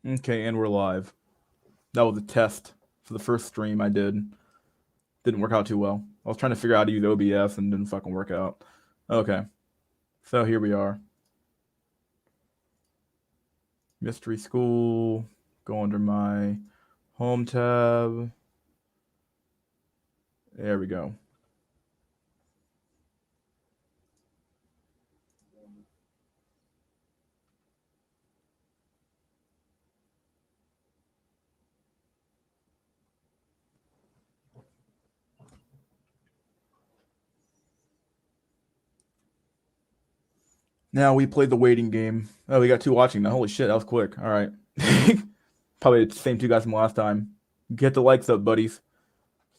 Okay, and we're live. That was a test for the first stream I did. Didn't work out too well. I was trying to figure out how to use OBS and didn't fucking work out. Okay, so here we are. Mystery School. Go under my home tab. There we go. Now we played the waiting game. Oh, we got two watching now. Holy shit, that was quick. All right. Probably the same two guys from last time. Get the likes up, buddies.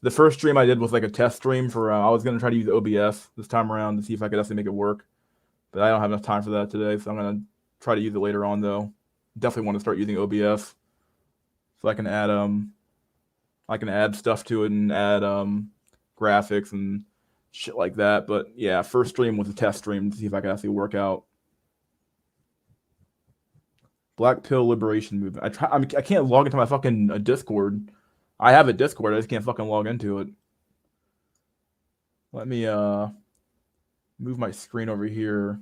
The first stream I did was like a test stream for. I was gonna try to use OBS this time around to see if I could actually make it work, but I don't have enough time for that today. So I'm gonna try to use it later on though. Definitely want to start using OBS so I can add stuff to it and add graphics and shit like that. But yeah, first stream was a test stream to see if I could actually work out. Black Pill Liberation Movement. I can't log into my fucking Discord. I have a Discord. I just can't fucking log into it. Let me move my screen over here.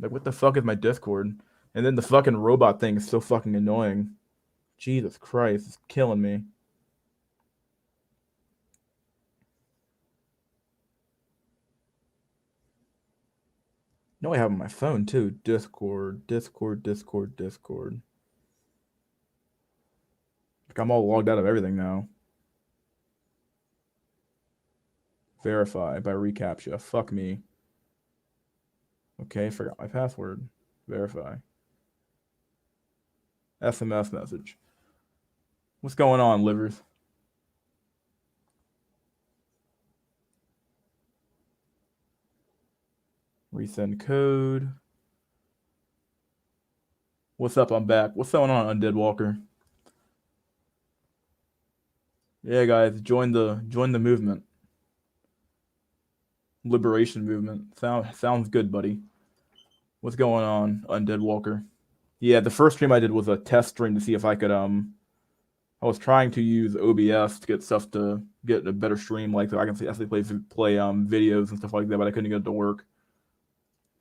Like, what the fuck is my Discord? And then the fucking robot thing is so fucking annoying. Jesus Christ, it's killing me. No, I have on my phone too. Discord, Discord, Discord, Discord. Like, I'm all logged out of everything now. Verify by reCAPTCHA. Fuck me. Okay, forgot my password. Verify. SMS message. What's going on, livers? Resend code. What's up? I'm back. What's going on, Undead Walker? Yeah, guys, join the movement. Liberation movement. Sounds good, buddy. What's going on, Undead Walker? Yeah, the first stream I did was a test stream to see if I could I was trying to use OBS to get stuff to get a better stream, like so I can actually play videos and stuff like that, but I couldn't get it to work.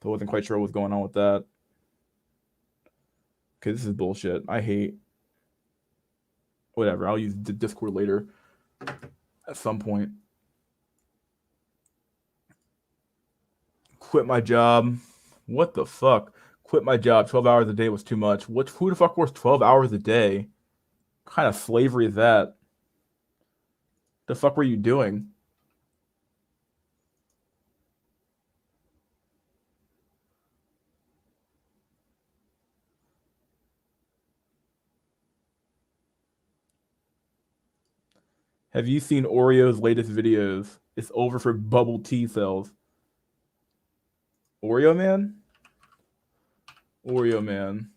So I wasn't quite sure what was going on with that. Okay, this is bullshit. I hate. Whatever. I'll use the Discord later at some point. Quit my job. What the fuck? Quit my job. 12 hours a day was too much. Who the fuck works 12 hours a day? What kind of slavery is that? The fuck were you doing? Have you seen Oreo's latest videos? It's over for bubble T cells. Oreo man? Oreo man.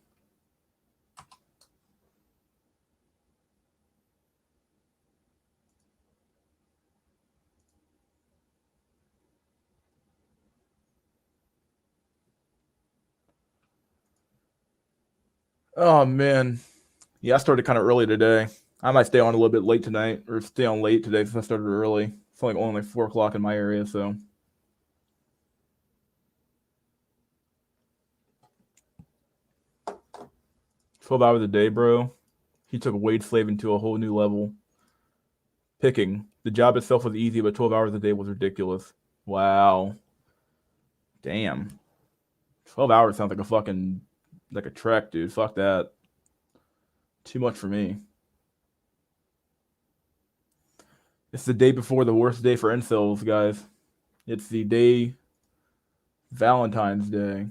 Oh man. Yeah, I started kind of early today. I might stay on a little bit late tonight, or stay on late today since I started early. It's like only 4 o'clock in my area, so 12 hours a day, bro. He took wage slaving to a whole new level. Picking. The job itself was easy, but 12 hours a day was ridiculous. Wow. Damn. 12 hours sounds like a fucking like a trek, dude. Fuck that. Too much for me. It's the day before the worst day for incels, guys. It's the day Valentine's Day.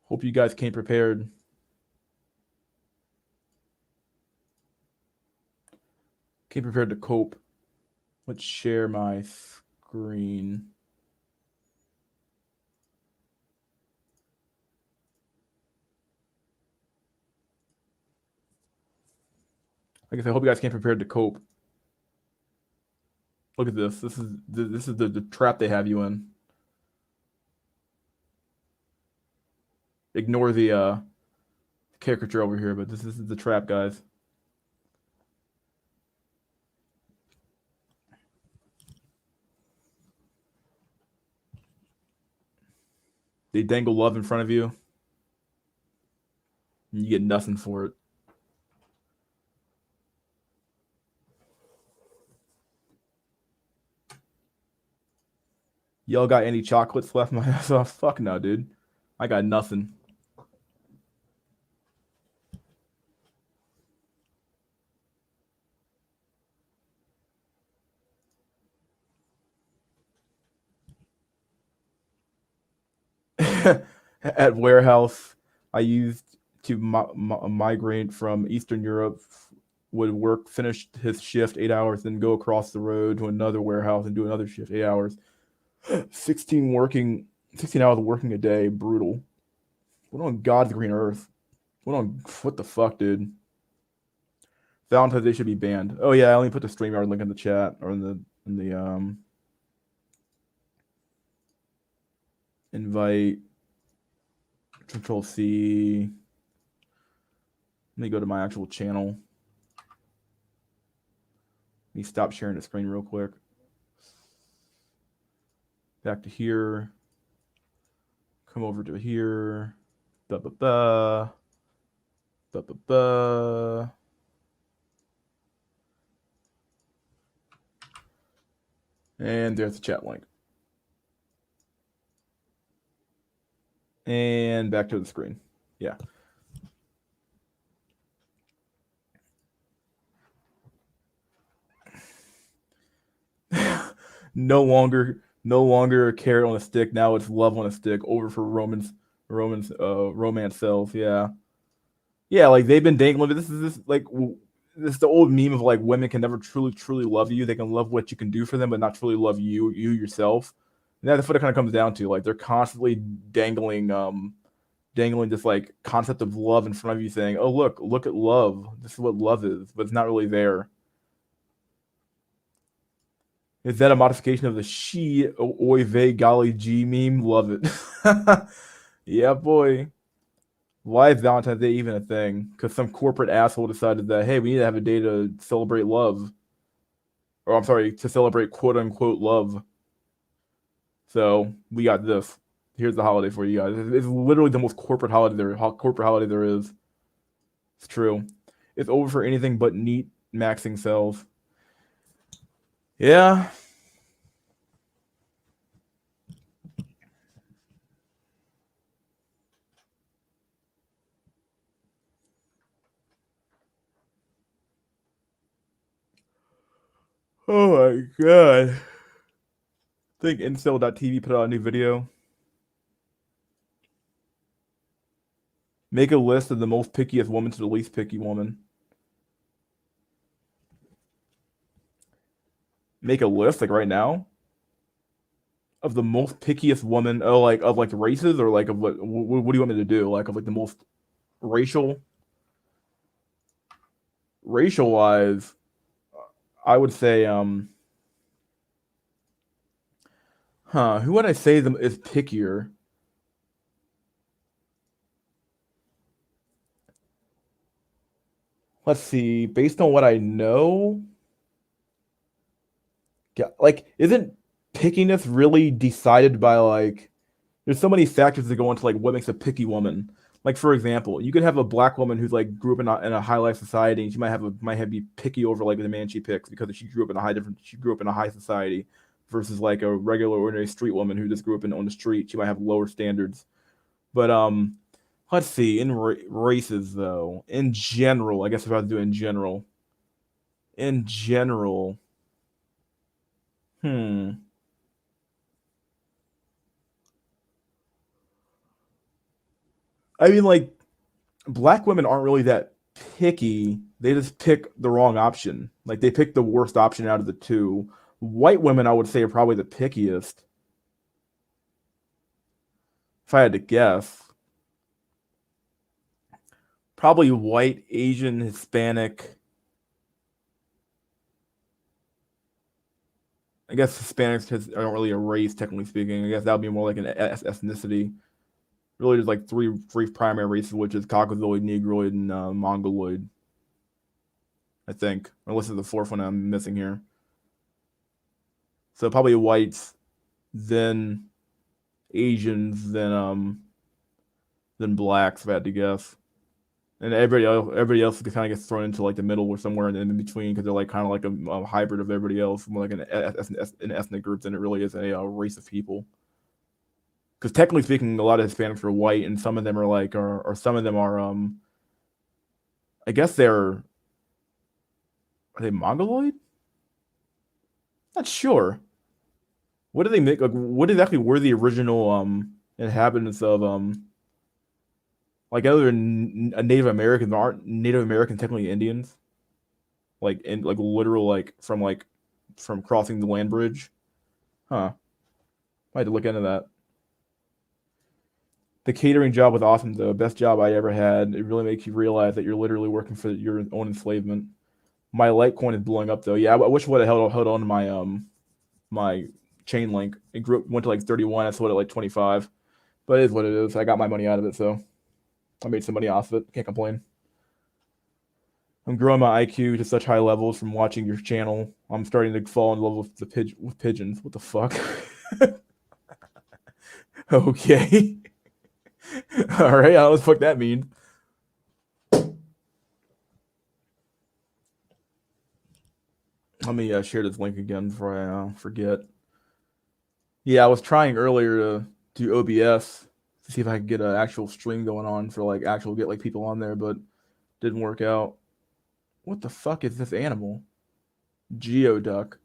Hope you guys came prepared. Came prepared to cope. Let's share my screen. I guess I hope you guys came prepared to cope. Look at this. This is the trap they have you in. Ignore the caricature over here, but this is the trap, guys. They dangle love in front of you, and you get nothing for it. Y'all got any chocolates left? My ass off. Fuck no, dude. I got nothing. At warehouse, I used to migrate from Eastern Europe. Would work, finish his shift 8 hours, then go across the road to another warehouse and do another shift 8 hours. 16 hours working a day. Brutal. What on God's green earth? What the fuck, dude? Valentine's Day should be banned. Oh yeah, I only put the StreamYard link in the chat or in the invite. Control C. Let me go to my actual channel. Let me stop sharing the screen real quick. Back to here. Come over to here. Ba ba ba. Ba ba ba. And there's the chat link. And back to the screen. Yeah. no longer a carrot on a stick. Now it's love on a stick. Over for romance cells. Yeah. Yeah, like they've been dangling. This is the old meme of like women can never truly love you. They can love what you can do for them, but not truly love you yourself. And that's what it kind of comes down to. Like they're constantly dangling this like concept of love in front of you, saying, "Oh look at love. This is what love is," but it's not really there. Is that a modification of the she oy vey golly G meme? Love it. Yeah, boy. Why is Valentine's Day even a thing? Because some corporate asshole decided that, hey, we need to have a day to celebrate love. Or I'm sorry, to celebrate quote unquote love. So we got this. Here's the holiday for you guys. It's literally the most corporate holiday there is. It's true. It's over for anything but neat maxing cells. Yeah. Oh my god. I think Incel.tv put out a new video. Make a list of the most pickiest woman to the least picky woman. Make a list like right now of the most pickiest woman. Oh, like of like races or like of what do you want me to do? Like of like the most racial racial wise, I would say who would I say is pickier? Let's see. Based on what I know, yeah, like isn't pickiness really decided by like there's so many factors that go into like what makes a picky woman. Like for example, you could have a black woman who's like grew up in a high life society, and she might have be picky over like the man she picks because she grew up in a high society versus like a regular ordinary street woman who just grew up on the street. She might have lower standards. But let's see in races though. In general, I guess if I was doing in general, hmm. I mean, like black women aren't really that picky. They just pick the wrong option. Like they pick the worst option out of the two. White women, I would say, are probably the pickiest. If I had to guess, probably white, Asian, Hispanic. I guess Hispanics aren't really a race, technically speaking. I guess that would be more like an ethnicity. Really, there's like three primary races, which is Caucasoid, Negroid, and Mongoloid. I think, unless there's the fourth one I'm missing here. So probably whites, then Asians, then blacks. If I had to guess. And everybody else kind of gets thrown into like the middle or somewhere in between because they're like kind of like a hybrid of everybody else, more like an ethnic group than it really is a race of people. Because technically speaking, a lot of Hispanics are white, and some of them are like, or some of them are. I guess are they Mongoloid? Not sure. What do they make? Like, what exactly were the original inhabitants of like other than Native Americans? Aren't Native Americans technically Indians? Like in like literal like from crossing the land bridge? Huh. I had to look into that. The catering job was awesome though. Best job I ever had. It really makes you realize that you're literally working for your own enslavement. My Litecoin is blowing up though. Yeah, I wish I would have held on to my chain link. It went to like 31. I sold it at like 25. But it is what it is. I got my money out of it, so I made some money off of it. Can't complain. I'm growing my IQ to such high levels from watching your channel. I'm starting to fall in love with with pigeons. What the fuck? Okay. All right. How the fuck that mean? Let me share this link again before I forget. Yeah, I was trying earlier to do OBS to see if I could get an actual stream going on for like actual get like people on there, but didn't work out. What the fuck is this animal? Geoduck.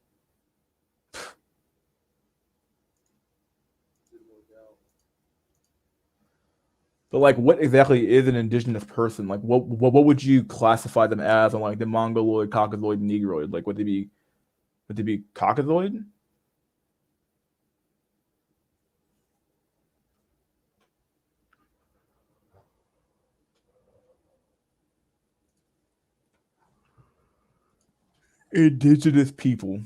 But like, what exactly is an indigenous person? Like, what would you classify them as on like the Mongoloid, Caucasoid, Negroid? Like, would they be Caucasoid? Indigenous people.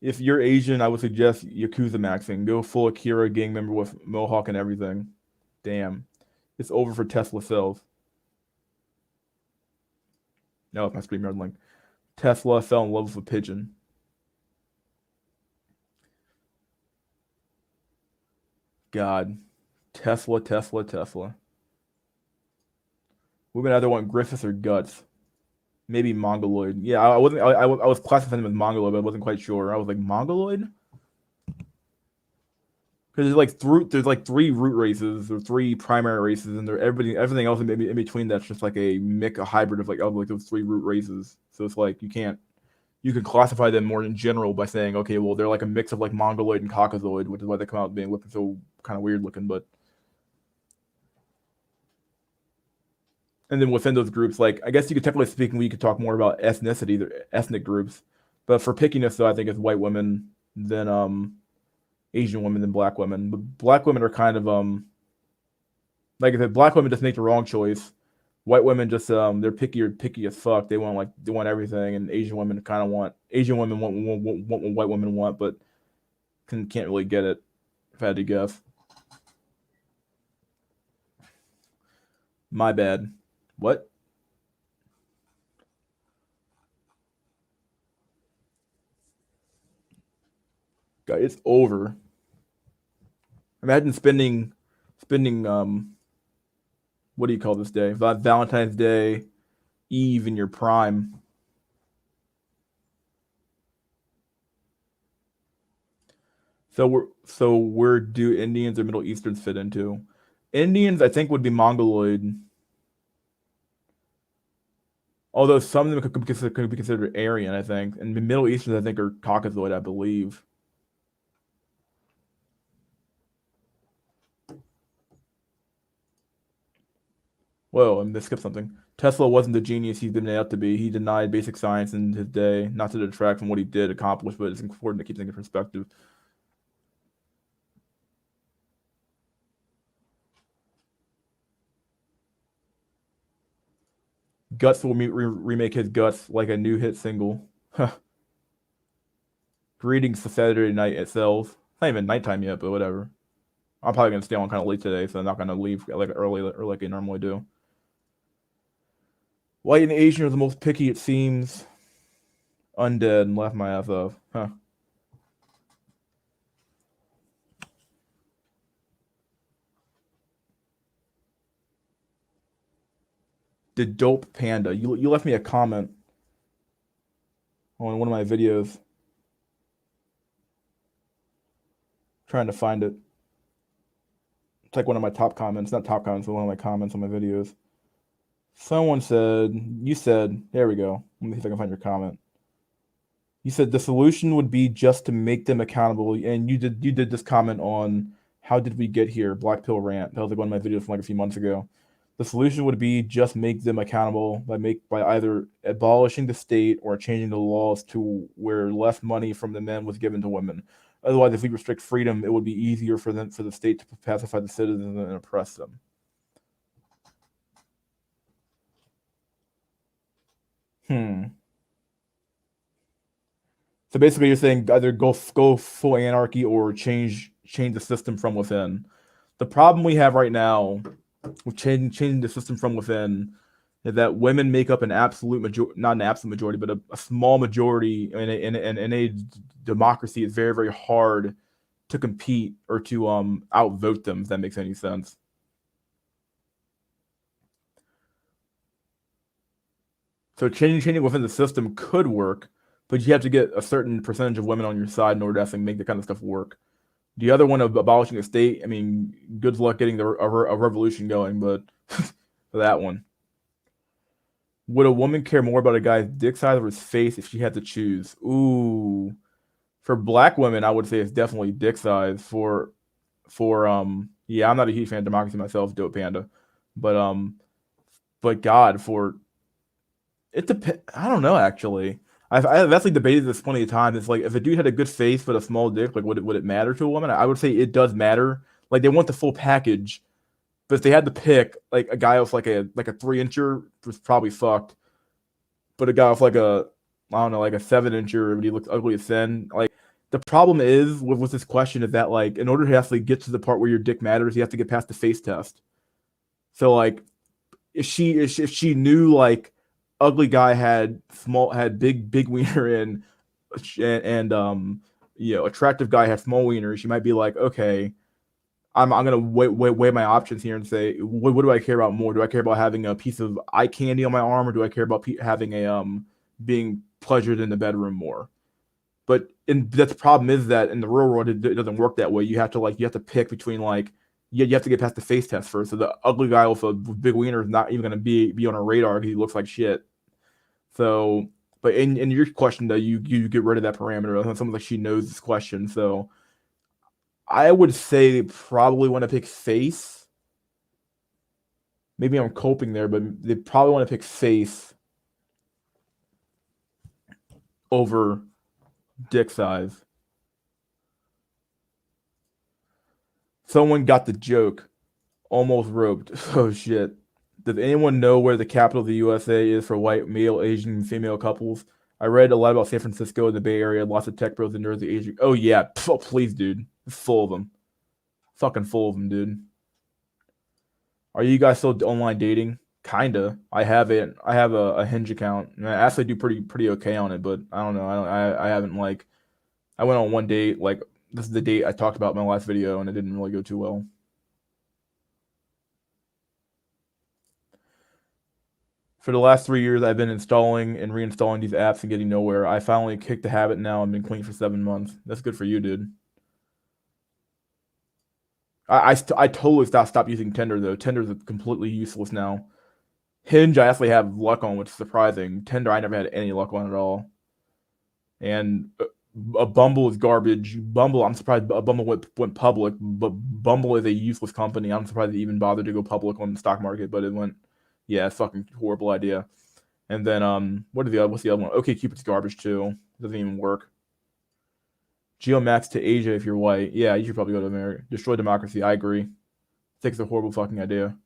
If you're Asian, I would suggest Yakuza maxing. Go full Akira gang member with Mohawk and everything. Damn, it's over for Tesla cells. No, it's my StreamYard link. Tesla fell in love with a pigeon. God, Tesla, Tesla, Tesla. Women either want Griffiths or guts. Maybe Mongoloid. Yeah, I wasn't. I was classifying them as Mongoloid, but I wasn't quite sure. I was like Mongoloid because there's like three root races or three primary races, and they're everything else in between that's just like a hybrid of like those three root races. So it's like you can classify them more in general by saying okay, well they're like a mix of like Mongoloid and Caucasoid, which is why they come out being looking so kind of weird looking. But and then within those groups, like I guess you could technically speaking, we could talk more about ethnicity, the ethnic groups. But for pickiness, though, I think it's white women, then Asian women, then black women. But black women are kind of like if black women just make the wrong choice, white women just they're picky as fuck. They want everything, and Asian women kind of want Asian women want what white women want, but can't really get it. If I had to guess, my bad. What? God, it's over. Imagine spending what do you call this day? Valentine's Day Eve in your prime. So where do Indians or Middle Easterns fit into? Indians, I think, would be Mongoloid, although some of them could be considered Aryan. I think, and the Middle Easterns, I think, are Caucasoid. I believe. Whoa, I skipped something. Tesla wasn't the genius he's been made out to be. He denied basic science in his day, not to detract from what he did accomplish, but it's important to keep things in perspective. Guts will remake his Guts like a new hit single. Greetings to Saturday night itself. It's not even nighttime yet, but whatever. I'm probably gonna stay on kind of late today, so I'm not gonna leave like early or like I normally do. White and Asian are the most picky, it seems. Undead and laugh my ass off. Huh. The dope panda. You left me a comment on one of my videos. Trying to find it. It's like one of my top comments. Not top comments, but one of my comments on my videos. Someone said, you said, there we go. Let me see if I can find your comment. You said the solution would be just to make them accountable, and you did this comment on how did we get here? Black Pill rant. That was like one of my videos from like a few months ago. The solution would be just make them accountable by either abolishing the state or changing the laws to where less money from the men was given to women. Otherwise, if we restrict freedom, it would be easier for the state to pacify the citizens and oppress them. Hmm. So basically, you're saying either go full anarchy or change the system from within. The problem we have right now with changing the system from within is that women make up an absolute majority, not an absolute majority, but a small majority in a democracy. It's very very hard to compete or to outvote them. If that makes any sense. So changing within the system could work, but you have to get a certain percentage of women on your side in order to actually make the kind of stuff work. The other one of abolishing the state, I mean, good luck getting a revolution going, but for that one. Would a woman care more about a guy's dick size or his face if she had to choose? Ooh, for black women, I would say it's definitely dick size. Yeah, I'm not a huge fan of democracy myself, dope panda, but but God, for it depends. I don't know actually. I've actually debated this plenty of times. It's like if a dude had a good face but a small dick, like would it matter to a woman? I would say it does matter. Like they want the full package, but if they had to pick, like a guy with like a 3 incher was probably fucked, but a guy with like a I don't know like a 7 incher, but he looks ugly as sin. Like the problem is with this question is that like in order to actually get to the part where your dick matters, you have to get past the face test. So like if she knew like ugly guy had big wiener and attractive guy had small wiener, she might be like, okay, I'm gonna weigh my options here and say what do I care about more? Do I care about having a piece of eye candy on my arm, or do I care about having a being pleasured in the bedroom more? But that's the problem is that in the real world it doesn't work that way. You have to pick between like you have to get past the face test first. So the ugly guy with a big wiener is not even gonna be on a radar because he looks like shit. So, but in your question though, you get rid of that parameter. Someone like she knows this question, so I would say probably want to pick face. Maybe I'm coping there, but they probably want to pick face over dick size. Someone got the joke. Almost roped. Oh shit. Does anyone know where the capital of the USA is for white, male, Asian, and female couples? I read a lot about San Francisco and the Bay Area. Lots of tech bros and nerds. Asian. Oh yeah. Oh, please, dude. It's full of them. Fucking full of them, dude. Are you guys still online dating? Kinda. I have a Hinge account. And I actually do pretty okay on it, but I don't know. I haven't like. I went on one date. Like this is the date I talked about in my last video, and it didn't really go too well. For the last 3 years, I've been installing and reinstalling these apps and getting nowhere. I finally kicked the habit now and been clean for 7 months. That's good for you, dude. I totally stopped using Tinder though. Tinder's completely useless now. Hinge, I actually have luck on, which is surprising. Tinder, I never had any luck on at all. And a Bumble is garbage. Bumble, I'm surprised Bumble went public, but Bumble is a useless company. I'm surprised it even bothered to go public on the stock market, but it went. Yeah, it's fucking horrible idea. And then what's the other one? Okay, Cupid's garbage too. Doesn't even work. Geomax to Asia if you're white. Yeah, you should probably go to America. Destroy democracy. I agree. I think it's a horrible fucking idea.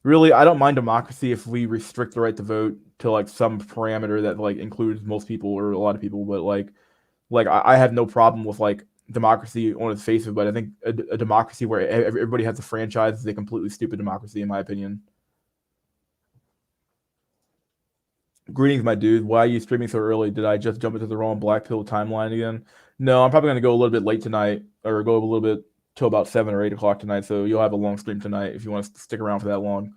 Really, I don't mind democracy if we restrict the right to vote to like some parameter that like includes most people or a lot of people. But I have no problem with like democracy on its face of it. But I think a democracy where everybody has a franchise is a completely stupid democracy, in my opinion. Greetings, my dude. Why are you streaming so early? Did I just jump into the wrong Black Pill timeline again? No, I'm probably gonna go a little bit late tonight, or go a little bit till about 7 or 8 o'clock tonight. So you'll have a long stream tonight if you want to stick around for that long.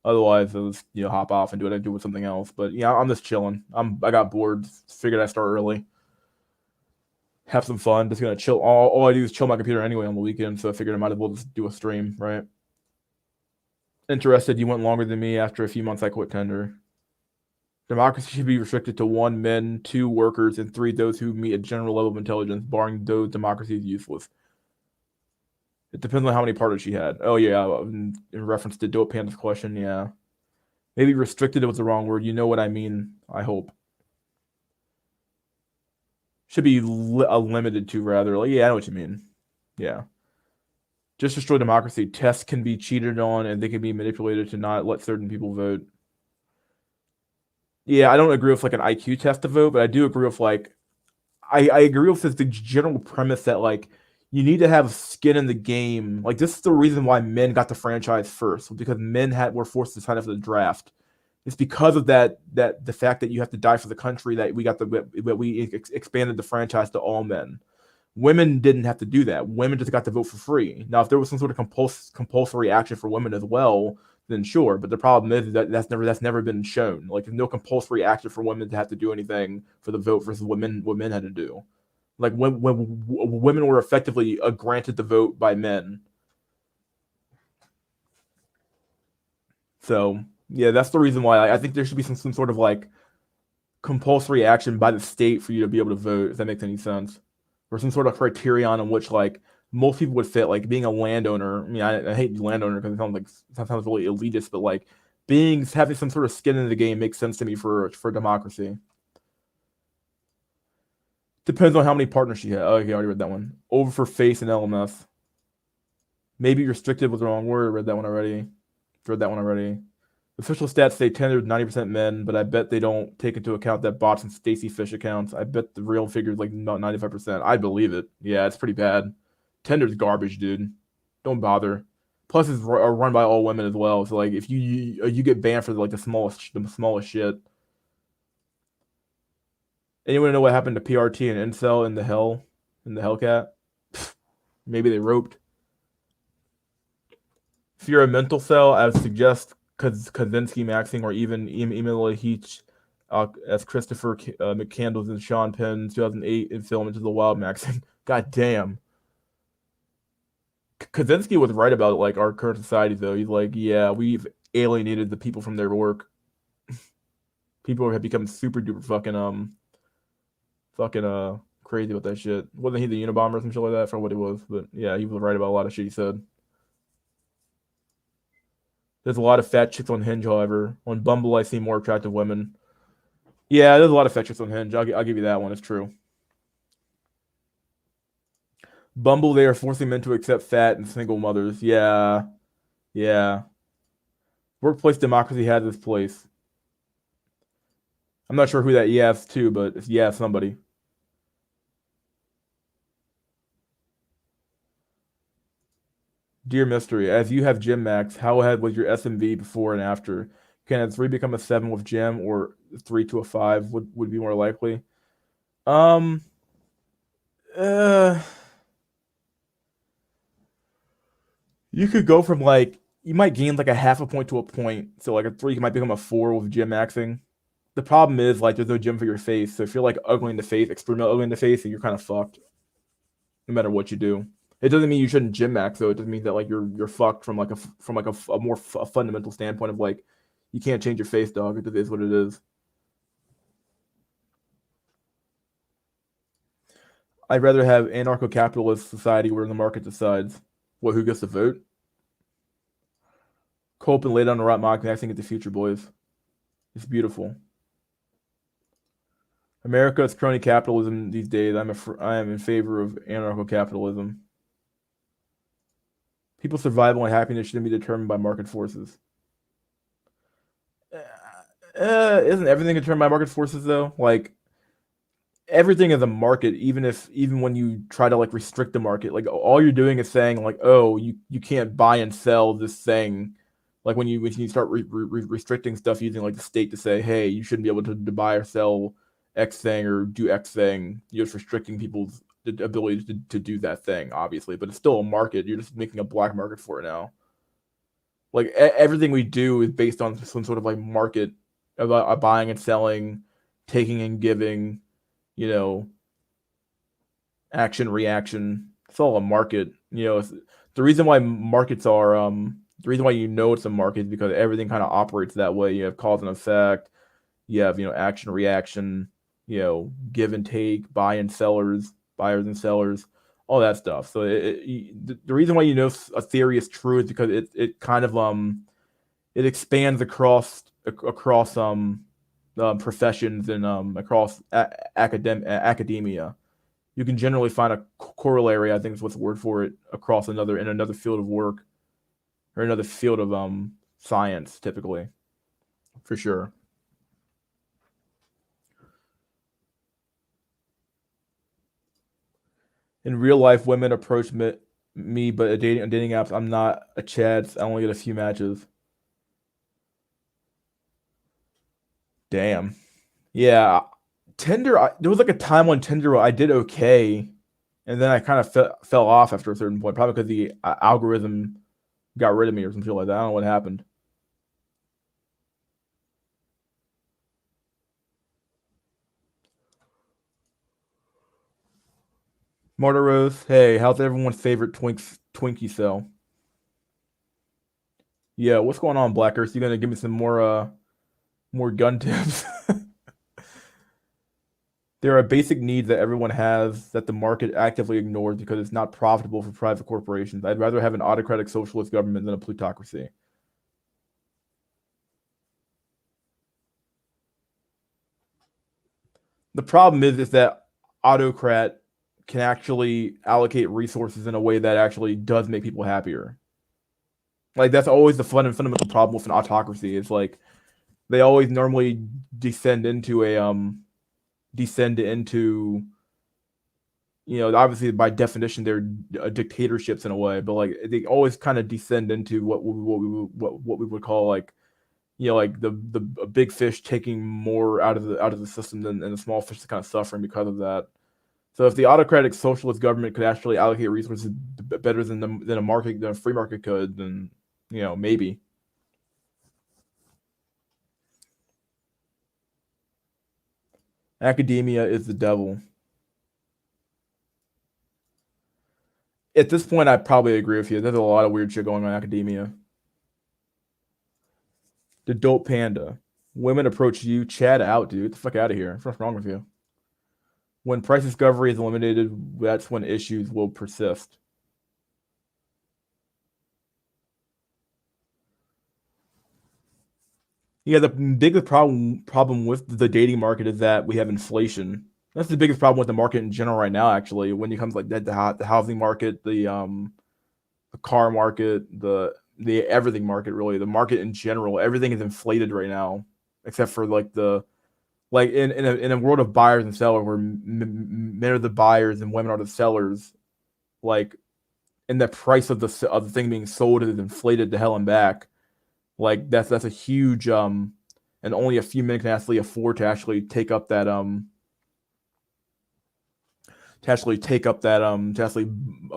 Otherwise, I'll just hop off and do what I do with something else. But yeah, I'm just chilling. I got bored. Figured I'd start early, have some fun. Just gonna chill. All I do is chill my computer anyway on the weekend, so I figured I might as well just do a stream, right? Interested? You went longer than me. After a few months, I quit Tender. Democracy should be restricted to one, men, two, workers, and three, those who meet a general level of intelligence. Barring those, democracy is useless. It depends on how many partners she had. Oh yeah, in reference to Dope Panda's question, yeah. Maybe restricted was the wrong word. You know what I mean, I hope. Should be limited to, rather. Like, yeah, I know what you mean. Yeah. Just destroy democracy. Tests can be cheated on and they can be manipulated to not let certain people vote. Yeah, I don't agree with like an IQ test to vote, but I do agree with like I agree with the general premise that like you need to have skin in the game. Like this is the reason why men got the franchise first, because men had were forced to sign up for the draft. It's because of that the fact that you have to die for the country that we got expanded the franchise to all men. Women didn't have to do that. Women just got to vote for free. Now, if there was some sort of compulsory action for women as well, then sure. But the problem is that that's never been shown. Like, there's no compulsory action for women to have to do anything for the vote versus what men had to do. Like when women were effectively granted the vote by men. So yeah, that's the reason why I think there should be some sort of like compulsory action by the state for you to be able to vote. If that makes any sense, or some sort of criterion on which like most people would fit, like being a landowner. I mean, I hate landowner because it sounds really elitist, but like being having some sort of skin in the game makes sense to me for democracy. Depends on how many partners you have. Oh, okay, I already read that one. Over for face and LMS. Maybe restricted was the wrong word. I read that one already. Read that one already. Official stats say Tender's 90% men, but I bet they don't take into account that bots and Stacy Fish accounts. I bet the real figure is like not 95%. I believe it. Yeah, it's pretty bad. Tender's garbage, dude. Don't bother. Plus, it's run by all women as well. So like, if you get banned for like the smallest shit. Anyone know what happened to PRT and Incel in the Hellcat? Maybe they roped. If you're a mental cell, I would suggest Kaczynski maxing or even Emil Heach as Christopher McCandles and Sean Penn 2008 in film Into the Wild maxing. God damn. Kaczynski was right about like our current society though. He's like, yeah, we've alienated the people from their work. People have become super duper fucking crazy with that shit. Wasn't he the Unabomber or some shit like that? For what he was, but yeah, he was right about a lot of shit he said. There's a lot of fat chicks on Hinge, however. On Bumble, I see more attractive women. Yeah, there's a lot of fat chicks on Hinge. I'll give you that one. It's true. Bumble, they are forcing men to accept fat and single mothers. Yeah, yeah. Workplace democracy has its place. I'm not sure who that yes to, but it's yeah somebody. Dear Mystery, as you have Gym Max, how ahead was your SMV before and after? Can a 3 become a 7 with Gym, or 3 to a 5 would be more likely? Um, uh, you could go from like you might gain like a half a point to a point. So like a 3 might become a 4 with Gym maxing. The problem is like there's no gym for your face. So if you're like ugly in the face, extremely ugly in the face, then you're kind of fucked no matter what you do. It doesn't mean you shouldn't gym max though. It doesn't mean that like you're fucked from a more fundamental standpoint of like you can't change your face, dog. It is what it is. I'd rather have anarcho-capitalist society where the market decides what who gets to vote. Cope and lay down the rot mock maxing at the future, boys. It's beautiful. America is crony capitalism these days. I am in favor of anarcho-capitalism. People's survival and happiness shouldn't be determined by market forces. Isn't everything determined by market forces though? Like everything is a market, even when you try to like restrict the market, like all you're doing is saying like, oh, you can't buy and sell this thing. Like when you start restricting stuff using like the state to say, hey, you shouldn't be able to buy or sell X thing or do X thing. You're just restricting people's ability to do that thing, obviously, but it's still a market. You're just making a black market for it now. Like everything we do is based on some sort of like market about buying and selling, taking and giving, you know, action reaction. It's all a market. The reason why markets are the reason why it's a market is because everything kind of operates that way. You have cause and effect. You have action reaction. Give and take, buyers and sellers, all that stuff. So the reason why a theory is true is because it kind of it expands across professions and across academia. You can generally find a corollary, I think is what's the word for it, across another field of work or another field of science, typically, for sure. In real life, women approach me, but on dating apps, I'm not a Chad. I only get a few matches. Damn. Yeah, Tinder. There was like a time on Tinder where I did okay, and then I kind of fell off after a certain point, probably because the algorithm got rid of me or some shit like that. I don't know what happened. Marta Rose, hey, how's everyone's favorite Twinkie cell? Yeah, what's going on, Black Earth? You gonna give me some more gun tips? There are basic needs that everyone has that the market actively ignores because it's not profitable for private corporations. I'd rather have an autocratic socialist government than a plutocracy. The problem is that autocrat can actually allocate resources in a way that actually does make people happier. Like that's always the fundamental problem with an autocracy. It's like they always normally descend into a descend into obviously by definition they're dictatorships in a way, but like they always kind of descend into what we would call like like the big fish taking more out of the system than and the small fish is kind of suffering because of that. So if the autocratic socialist government could actually allocate resources better than a market than a free market could, then maybe. Academia is the devil. At this point, I probably agree with you. There's a lot of weird shit going on in academia. The dope panda. Women approach you, chat out, dude. Get the fuck out of here. What's wrong with you? When price discovery is eliminated, that's when issues will persist. Yeah, the biggest problem with the dating market is that we have inflation. That's the biggest problem with the market in general right now. Actually, when it comes like that, the housing market, the car market, the everything market, really, the market in general, everything is inflated right now, except for like in a world of buyers and sellers where men are the buyers and women are the sellers. Like, and the price of the thing being sold is inflated to hell and back. Like that's a huge and only a few men can actually afford to actually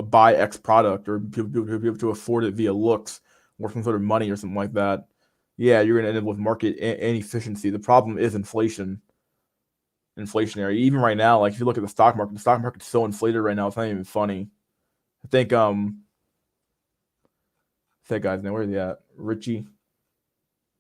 buy X product or be able to afford it via looks or some sort of money or something like that. Yeah, you're gonna end up with market inefficiency. The problem is inflationary. Even right now, like if you look at the stock market's so inflated right now, it's not even funny. I think that guy's name, where is he at? Richie.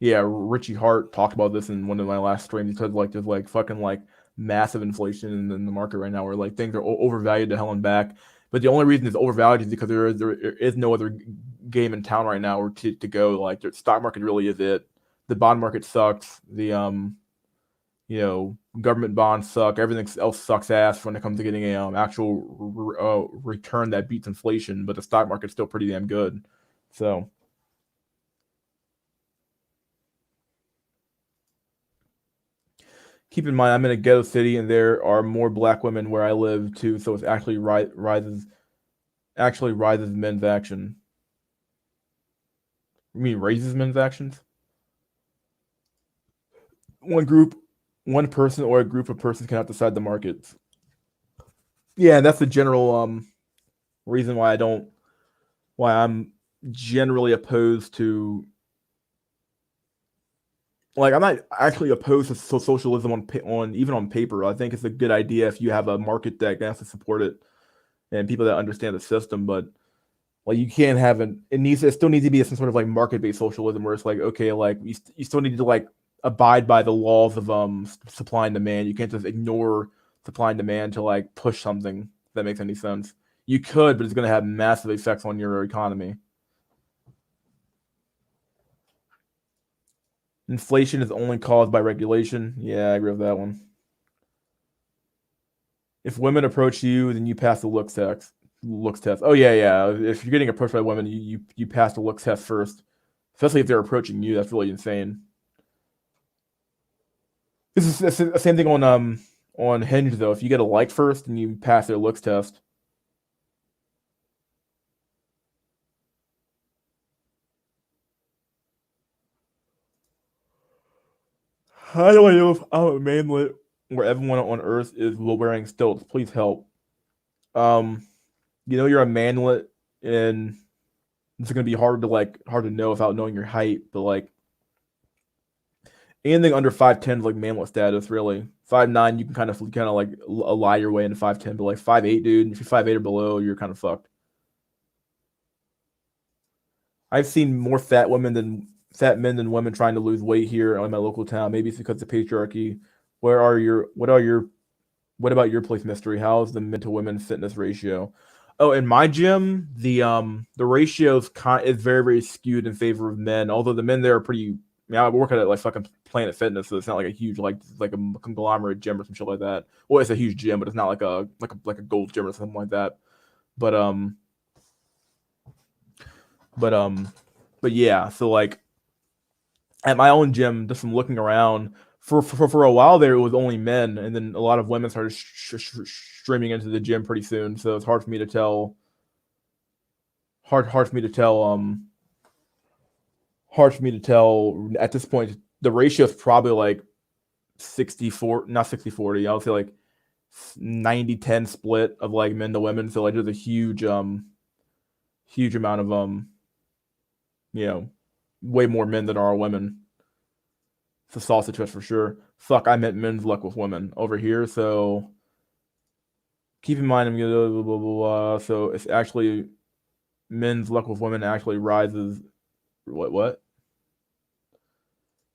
Yeah, Richie Hart talked about this in one of my last streams. He said like there's like fucking like massive inflation in the market right now, where like things are overvalued to hell and back. But the only reason it's overvalued is because there is no other game in town right now or to go. Like the stock market really is it. The bond market sucks. The government bonds suck. Everything else sucks ass when it comes to getting a actual return that beats inflation. But the stock market's still pretty damn good. So Keep in mind, I'm in a ghetto city, and there are more black women where I live too. So it's actually rises men's action. You mean raises men's actions? One group, one person, or a group of persons cannot decide the markets. Yeah, that's the general reason why I'm generally opposed to, like, I'm not actually opposed to socialism on even on paper. I think it's a good idea if you have a market that has to support it and people that understand the system. But like, you can't have it still needs to be some sort of like market based socialism where it's like, okay, like you still need to like abide by the laws of supply and demand. You can't just ignore supply and demand to like push something. If that makes any sense. You could, but it's going to have massive effects on your economy. Inflation is only caused by regulation. Yeah, I agree with that one. If women approach you, then you pass the looks test. Looks test. Oh yeah, yeah. If you're getting approached by women, you pass the looks test first. Especially if they're approaching you, that's really insane. This is the same thing on Hinge though. If you get a like first and you pass their looks test, how do I know if I'm a manlet where everyone on Earth is wearing stilts? Please help. Um, you're a manlet, and it's gonna be hard to know without knowing your height. But like anything under 5'10" is like manlet status. Really, 5'9" you can kind of like lie your way into 5'10", but like 5'8", dude, if you're 5'8" or below, you're kind of fucked. I've seen more fat men than women trying to lose weight here in my local town. Maybe it's because of patriarchy. Where are your what are your What about your place, Mystery? How's the men to women fitness ratio? Oh, in my gym, the ratio is very very skewed in favor of men. Although the men there are pretty. I mean, I work at like fucking Planet Fitness, so it's not like a huge like a conglomerate gym or some shit like that. Well, it's a huge gym, but it's not like a gold gym or something like that. But but but yeah. So like at my own gym, just from looking around, for a while there, it was only men, and then a lot of women started streaming into the gym pretty soon. So it's hard for me to tell. Hard for me to tell. Hard for me to tell at this point. The ratio is probably like 64, not 60-40. I would say like 90-10 split of like men to women. So like there's a huge amount of you know, way more men than are women. It's a sausage fest for sure. Fuck, I meant men's luck with women over here. So keep in mind, I'm gonna blah, blah, blah, blah. So it's actually men's luck with women actually rises. What?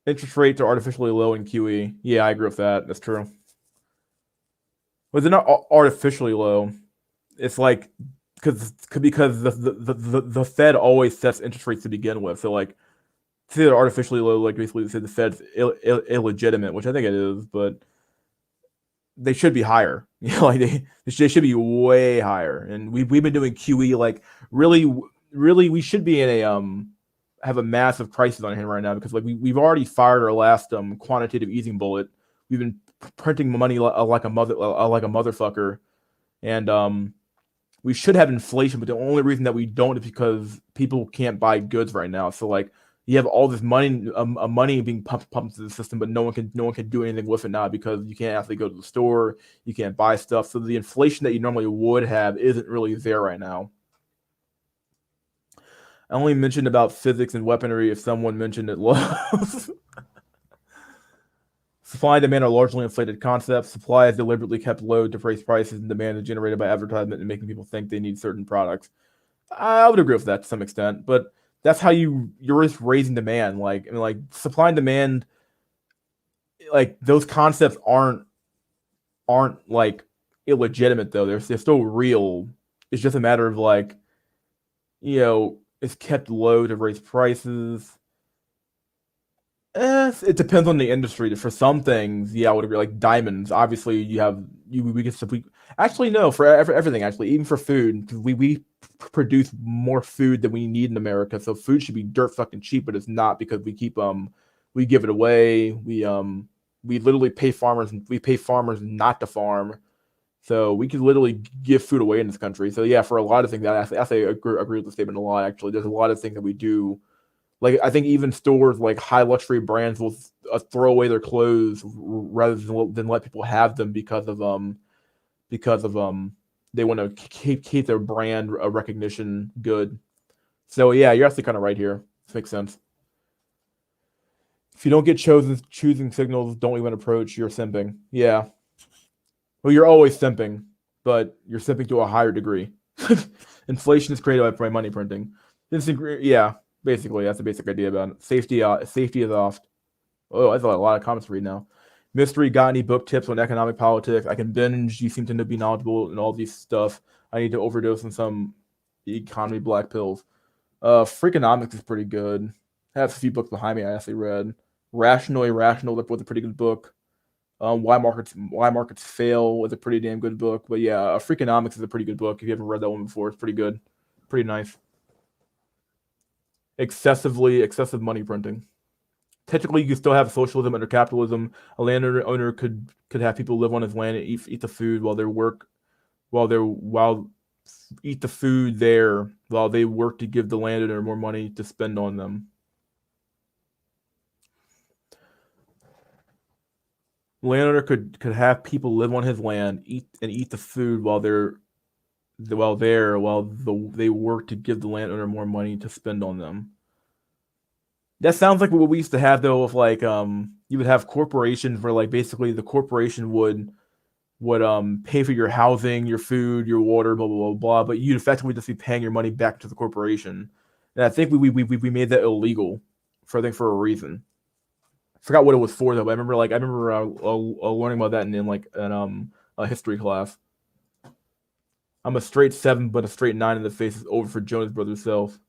Interest rates are artificially low in QE. Yeah, I agree with that. That's true. But they're not artificially low. It's like because the Fed always sets interest rates to begin with. So like say they're artificially low, like basically say the Fed's illegitimate, which I think it is, but they should be higher. Like they should be way higher. And we've been doing QE like really really we should be in a have a massive crisis on hand right now because like we've already fired our last quantitative easing bullet. We've been printing money like a motherfucker, and we should have inflation, but the only reason that we don't is because people can't buy goods right now. So like you have all this money being pumped into the system, but no one can do anything with it now because you can't actually go to the store, you can't buy stuff. So the inflation that you normally would have isn't really there right now. I only mentioned about physics and weaponry if someone mentioned it low. Supply and demand are largely inflated concepts. Supply is deliberately kept low to raise prices, and demand is generated by advertisement and making people think they need certain products. I would agree with that to some extent, but that's how you're just raising demand. Like I mean, like supply and demand, like those concepts aren't like illegitimate though. They're still real. It's just a matter of like it's kept low to raise prices. It depends on the industry. For some things, yeah, I would agree. Like diamonds, obviously, you have you we can simply actually no for everything. Actually, even for food, we produce more food than we need in America. So food should be dirt fucking cheap, but it's not because we give it away. we literally pay farmers. We pay farmers not to farm, so we could literally give food away in this country. So yeah, for a lot of things, I say agree with the statement a lot. Actually, there's a lot of things that we do. Like I think even stores like high luxury brands will throw away their clothes rather than let people have them because of they want to keep their brand recognition good. So yeah, you're actually kind of right here. This makes sense. If you don't get choosing signals, don't even approach. You're simping. Yeah. Well, you're always simping, but you're simping to a higher degree. Inflation is created by money printing. Yeah, basically that's the basic idea about it. Safety is off. Oh, that's a lot of comments to read now. Mystery, got any book tips on economic politics? I can binge. You seem to be knowledgeable in all these stuff. I need to overdose on some economy black pills. Freakonomics is pretty good. I have a few books behind me I actually read. Rational Irrational was a pretty good book. Why Markets Fail was a pretty damn good book. But yeah, Freakonomics is a pretty good book. If you haven't read that one before, it's pretty good, pretty nice. Excessive money printing. Technically, you can still have socialism under capitalism. A landowner could have people live on his land and eat the food while eat the food there while they work to give the landowner more money to spend on them. Landowner could have people live on his land, eat the food they work to give the landowner more money to spend on them. That sounds like what we used to have though, of like you would have corporations where like basically the corporation would pay for your housing, your food, your water, blah blah blah blah, but you'd effectively just be paying your money back to the corporation. And I think we made that illegal for a reason. I forgot what it was for though. But I remember learning about that in like an a history class. I'm a straight seven, but a straight nine in the face is over for Jonas Brothers self.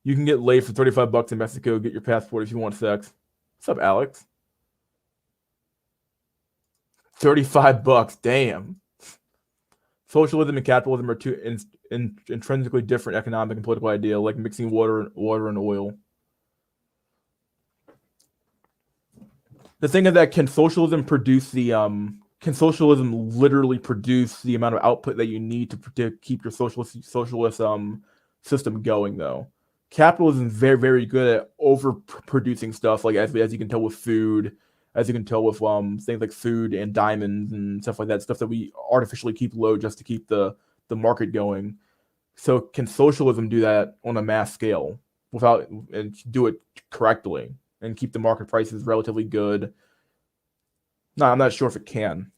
You can get laid for $35 in Mexico. Get your passport if you want sex. What's up, Alex? $35. Damn. Socialism and capitalism are two intrinsically different economic and political ideas, like mixing water and oil. The thing is that can socialism literally produce the amount of output that you need to keep your socialist system going though? Capitalism is very very good at overproducing stuff, like as you can tell with food, as you can tell with things like food and diamonds and stuff like that, stuff that we artificially keep low just to keep the market going. So can socialism do that on a mass scale without and do it correctly and keep the market prices relatively good? No, I'm not sure if it can,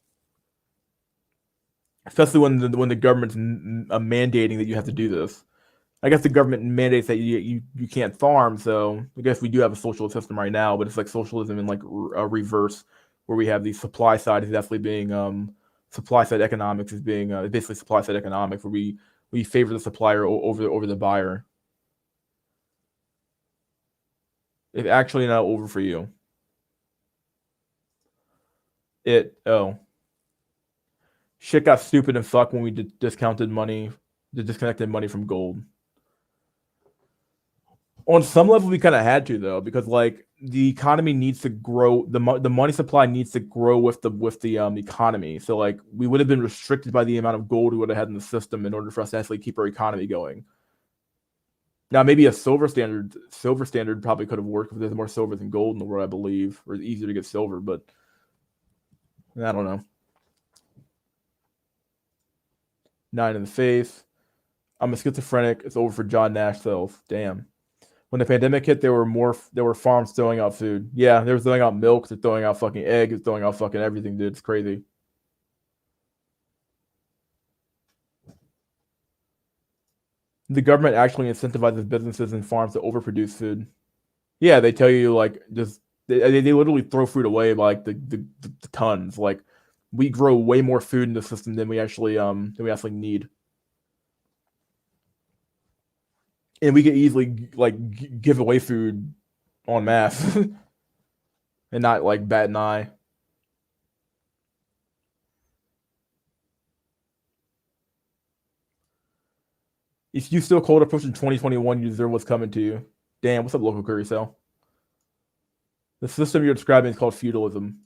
especially when the government's mandating that you have to do this. I guess the government mandates that you can't farm, so I guess we do have a socialist system right now, but it's like socialism in like a reverse, where we have the supply side is definitely being supply side economics is being basically supply side economics, where we favor the supplier over the buyer. It's actually not over for you. It oh shit got stupid and fucked when we disconnected money from gold. On some level we kind of had to though, because like the economy needs to grow, the money supply needs to grow with the economy, so like we would have been restricted by the amount of gold we would have had in the system in order for us to actually keep our economy going. Now maybe a silver standard probably could have worked if there's more silver than gold in the world, I believe, or it's easier to get silver, but I don't know. Nine in the face. I'm a schizophrenic. It's over for John Nash self. Damn. When the pandemic hit, there were farms throwing out food. Yeah, they were throwing out milk, they're throwing out fucking eggs, they're throwing out fucking everything, dude. It's crazy. The government actually incentivizes businesses and farms to overproduce food. Yeah, they tell you like just they literally throw food away by like the tons. Like we grow way more food in the system than we actually need, and we could easily like give away food en masse and not like bat an eye. If you still cold approaching 2021, you deserve what's coming to you. Damn, what's up, local curry cell? The system you're describing is called feudalism.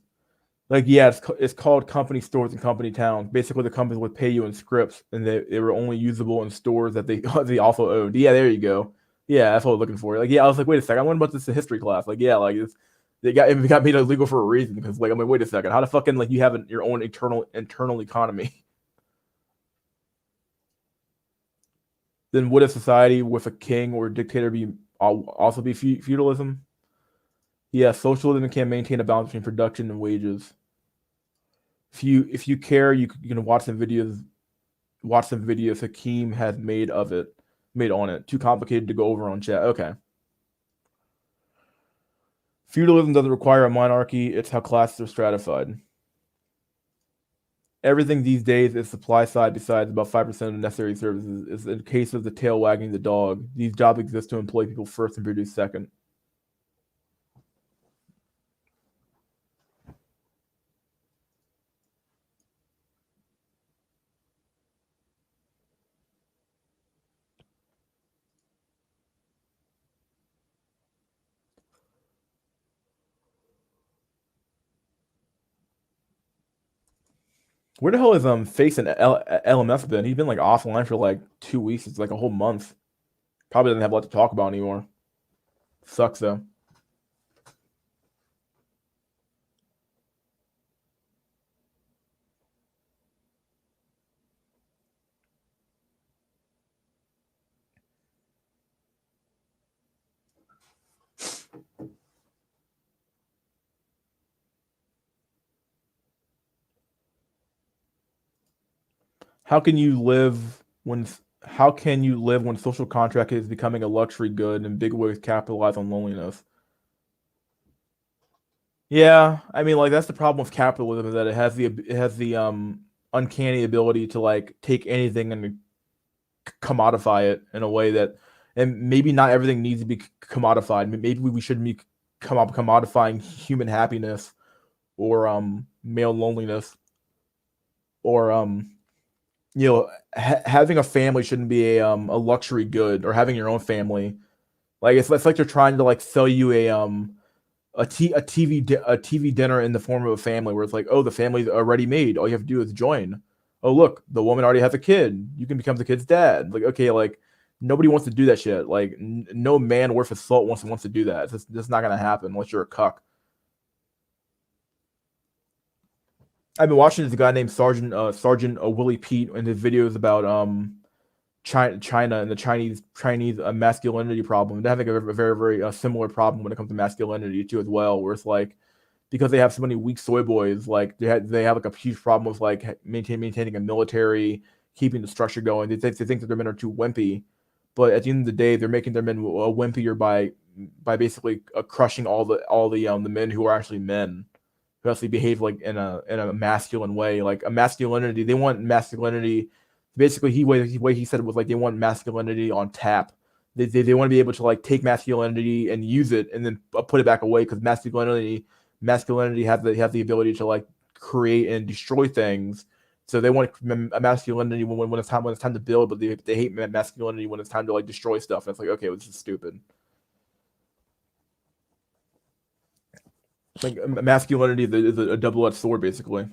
Like, yeah, it's called company stores and company towns. Basically, the companies would pay you in scripts, and they were only usable in stores that they they also owned. Yeah, there you go. Yeah, that's what I was looking for. Like, yeah, I was like, wait a second, I wonder about this in history class. Like, yeah, like it got made illegal for a reason because like I'm like, wait a second, how the fucking like you have your own internal economy? Then would a society with a king or a dictator be also be feudalism? Yeah, socialism can maintain a balance between production and wages. If you care, you can watch some videos Hakeem has made on it. Too complicated to go over on chat. Okay. Feudalism doesn't require a monarchy. It's how classes are stratified. Everything these days is supply side besides about 5% of necessary services. Is in case of the tail wagging the dog. These jobs exist to employ people first and produce second. Where the hell is Face and LMS been? He's been like offline for like 2 weeks. It's like a whole month. Probably doesn't have a lot to talk about anymore. Sucks though. How can you live when how can you live when social contract is becoming a luxury good and big ways capitalize on loneliness? Yeah, I mean like that's the problem with capitalism is that it has the uncanny ability to like take anything and commodify it in a way that and maybe not everything needs to be commodified. Maybe we shouldn't be commodifying human happiness or male loneliness or having a family shouldn't be a luxury good or having your own family. Like it's like they're trying to like sell you a TV dinner in the form of a family where it's like, oh, the family's already made. All you have to do is join. Oh, look, the woman already has a kid. You can become the kid's dad. Like, okay, like nobody wants to do that shit. Like, no man worth his salt wants to do that. It's just not gonna happen unless you're a cuck. I've been watching this guy named Sergeant Willie Pete and his videos about China and the Chinese masculinity problem. They're having a very very similar problem when it comes to masculinity too as well, where it's like because they have so many weak soy boys, like they have like a huge problem with like maintaining a military, keeping the structure going. They think that their men are too wimpy, but at the end of the day, they're making their men wimpier by basically crushing all the men who are actually men who actually behave like in a masculine way, like a masculinity. They want masculinity. Basically, way he said it was like they want masculinity on tap. They want to be able to like take masculinity and use it and then put it back away because masculinity has the ability to like create and destroy things. So they want a masculinity when it's time to build, but they hate masculinity when it's time to like destroy stuff. And it's like okay, well, this is stupid. Like masculinity is a double-edged sword, basically.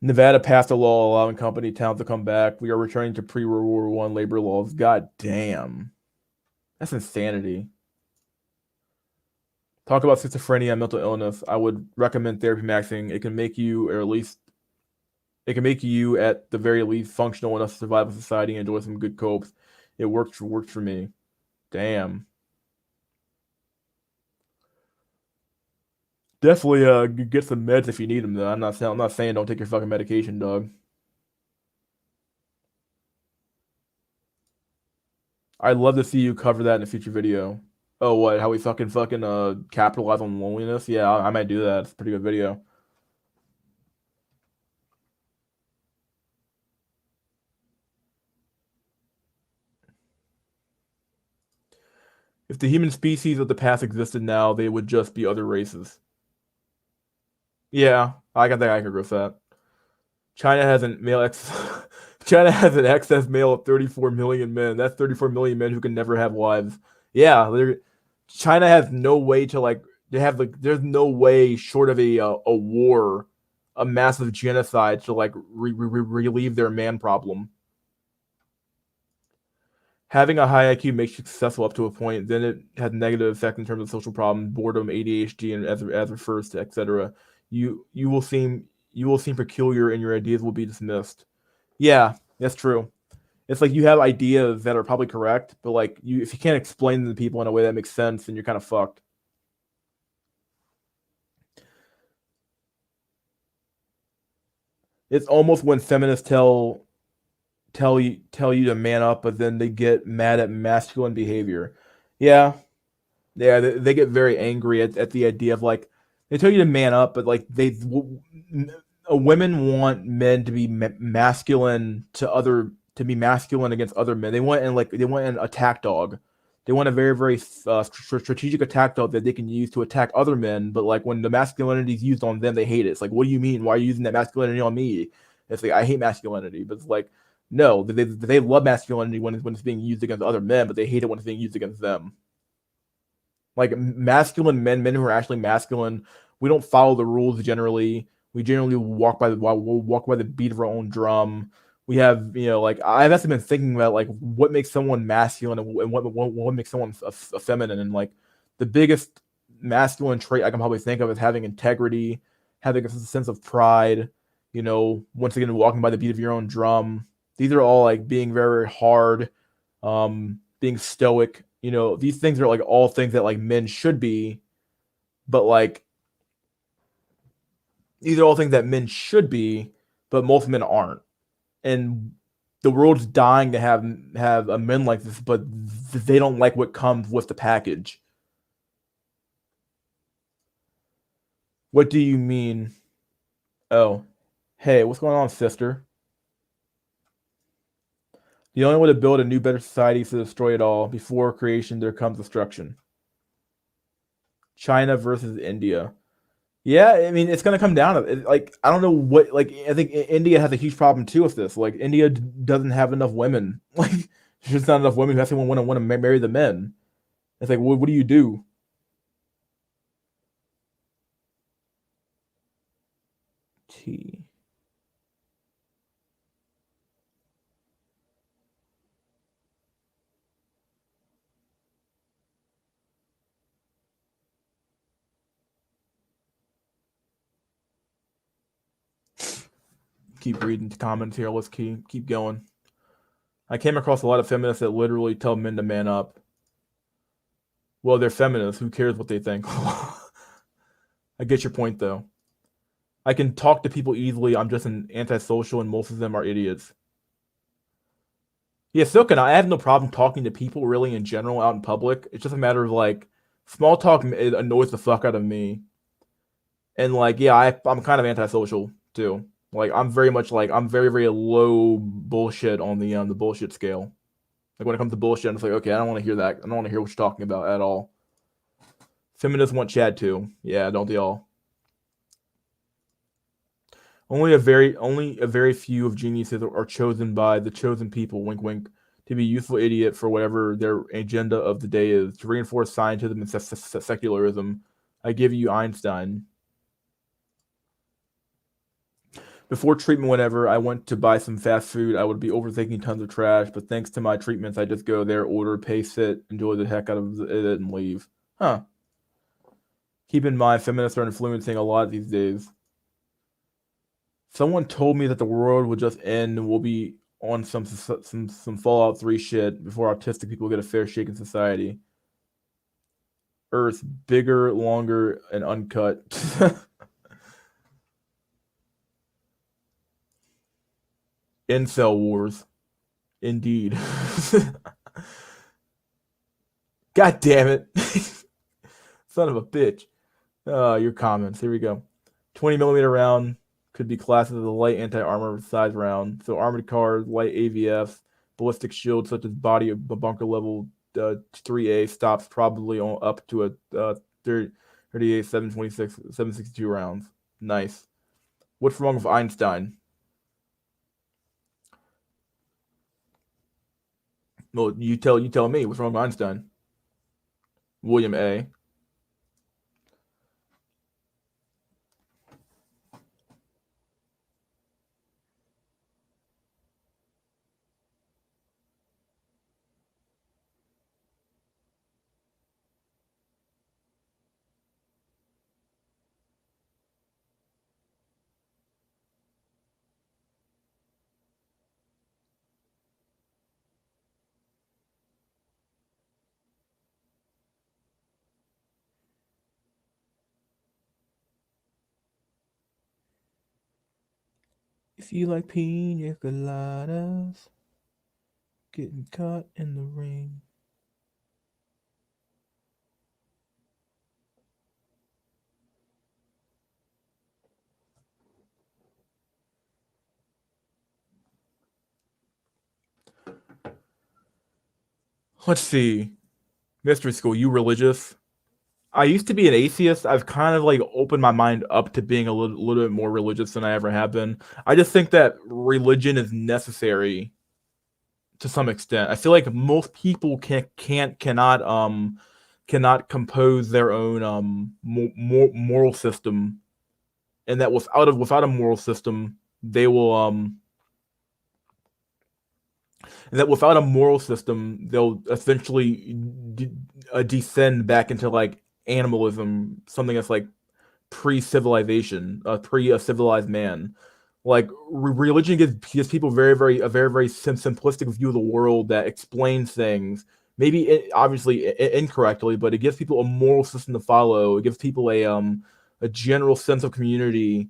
Nevada passed a law allowing company towns to come back. We are returning to pre-World War One labor laws. God damn, that's insanity. Talk about schizophrenia and mental illness. I would recommend therapy maxing. It can make you, or at least it can make you, at the very least, functional enough to survive in society and enjoy some good copes. It worked for me. Damn. Definitely get some meds if you need them though. I'm not saying don't take your fucking medication, dog. I'd love to see you cover that in a future video. Oh, what? How we fucking capitalize on loneliness? Yeah, I might do that. It's a pretty good video. If the human species of the past existed now, they would just be other races. Yeah, I can think I can agree with that. China has an male ex China has an excess male of 34 million men. That's 34 million men who can never have wives. Yeah, China has no way to like they have like there's no way short of a war, a massive genocide to like relieve their man problem. Having a high IQ makes you successful up to a point. Then it has negative effect in terms of social problems, boredom, ADHD, and as refers to etc. You will seem peculiar, and your ideas will be dismissed. Yeah, that's true. It's like you have ideas that are probably correct, but like you if you can't explain them to people in a way that makes sense, then you're kind of fucked. It's almost when feminists tell you to man up, but then they get mad at masculine behavior. Yeah, yeah, they get very angry at the idea of like they tell you to man up, but like women want men to be masculine to be masculine against other men. They want an attack dog. They want a very strategic attack dog that they can use to attack other men. But like when the masculinity is used on them, they hate it. It's like, what do you mean? Why are you using that masculinity on me? It's like I hate masculinity, but it's like no, they love masculinity when it's being used against other men, but they hate it when it's being used against them. Like masculine men who are actually masculine, we don't follow the rules generally. We generally walk by the beat of our own drum. We have like I've actually been thinking about like what makes someone masculine and what makes someone feminine, and like the biggest masculine trait I can probably think of is having integrity, having a sense of pride. Once again, walking by the beat of your own drum. These are all like being very hard, being stoic. These things are like all things that like men should be, but like these are all things that men should be, but most men aren't. And the world's dying to have a men like this, but they don't like what comes with the package. What do you mean? Oh, hey, what's going on, sister? The only way to build a new, better society is to destroy it all. Before creation, there comes destruction. China versus India. Yeah, I mean, it's gonna come down to it. Like, I don't know what. Like, I think India has a huge problem too with this. Like, India doesn't have enough women. Like, there's just not enough women who actually want to marry the men. It's like, what do you do? T. Keep reading the comments here. Let's keep going. I came across a lot of feminists that literally tell men to man up. Well, they're feminists. Who cares what they think? I get your point though. I can talk to people easily. I'm just an antisocial, and most of them are idiots. Yeah, so can I. I have no problem talking to people really in general out in public. It's just a matter of like small talk. It annoys the fuck out of me, and like yeah, I'm kind of antisocial too. Like I'm very much like I'm very low bullshit on the bullshit scale. Like when it comes to bullshit, I'm just like okay, I don't want to hear that. I don't want to hear what you're talking about at all. Feminists want Chad too. Yeah, don't they all? Only a very few of geniuses are chosen by the chosen people, wink wink, to be useful idiot for whatever their agenda of the day is, to reinforce scientism and secularism. I give you Einstein. Before treatment, whenever I went to buy some fast food, I would be overthinking tons of trash, but thanks to my treatments, I just go there, order, pay, sit, enjoy the heck out of it, and leave. Huh. Keep in mind, feminists are influencing a lot these days. Someone told me that the world would just end and we'll be on some Fallout 3 shit before autistic people get a fair shake in society. Earth bigger, longer, and uncut. Incel wars, indeed. God damn it, son of a bitch. Your comments. Here we go. 20 millimeter round could be classed as a light anti-armor size round. So armored cars, light AVFs, ballistic shields such as body bunker level 3A stops probably on up to a 38 726 762 rounds. Nice. What's wrong with Einstein? Well, you tell me what's wrong with Einstein. William A. If you like pina coladas, getting caught in the rain. Let's see. Mystery school, you religious? I used to be an atheist. I've kind of like opened my mind up to being a little bit more religious than I ever have been. I just think that religion is necessary to some extent. I feel like most people cannot compose their own moral system, and that without a moral system, they will and that without a moral system, they'll essentially descend back into like animalism, something that's like pre-civilization, pre-civilized man. Like religion gives people very simplistic view of the world that explains things, maybe obviously incorrectly, but it gives people a moral system to follow. It gives people a general sense of community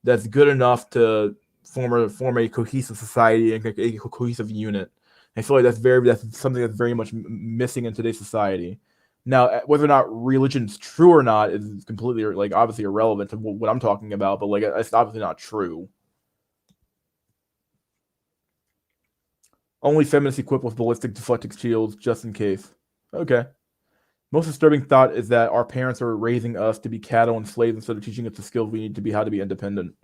that's good enough to form a cohesive society and a cohesive unit. I feel like that's something that's very much missing in today's society. Now, whether or not religion's true or not is completely like obviously irrelevant to what I'm talking about, but like it's obviously not true. Only feminists equipped with ballistic deflecting shields, just in case. Okay. Most disturbing thought is that our parents are raising us to be cattle and slaves instead of teaching us the skills we need to be how to be independent.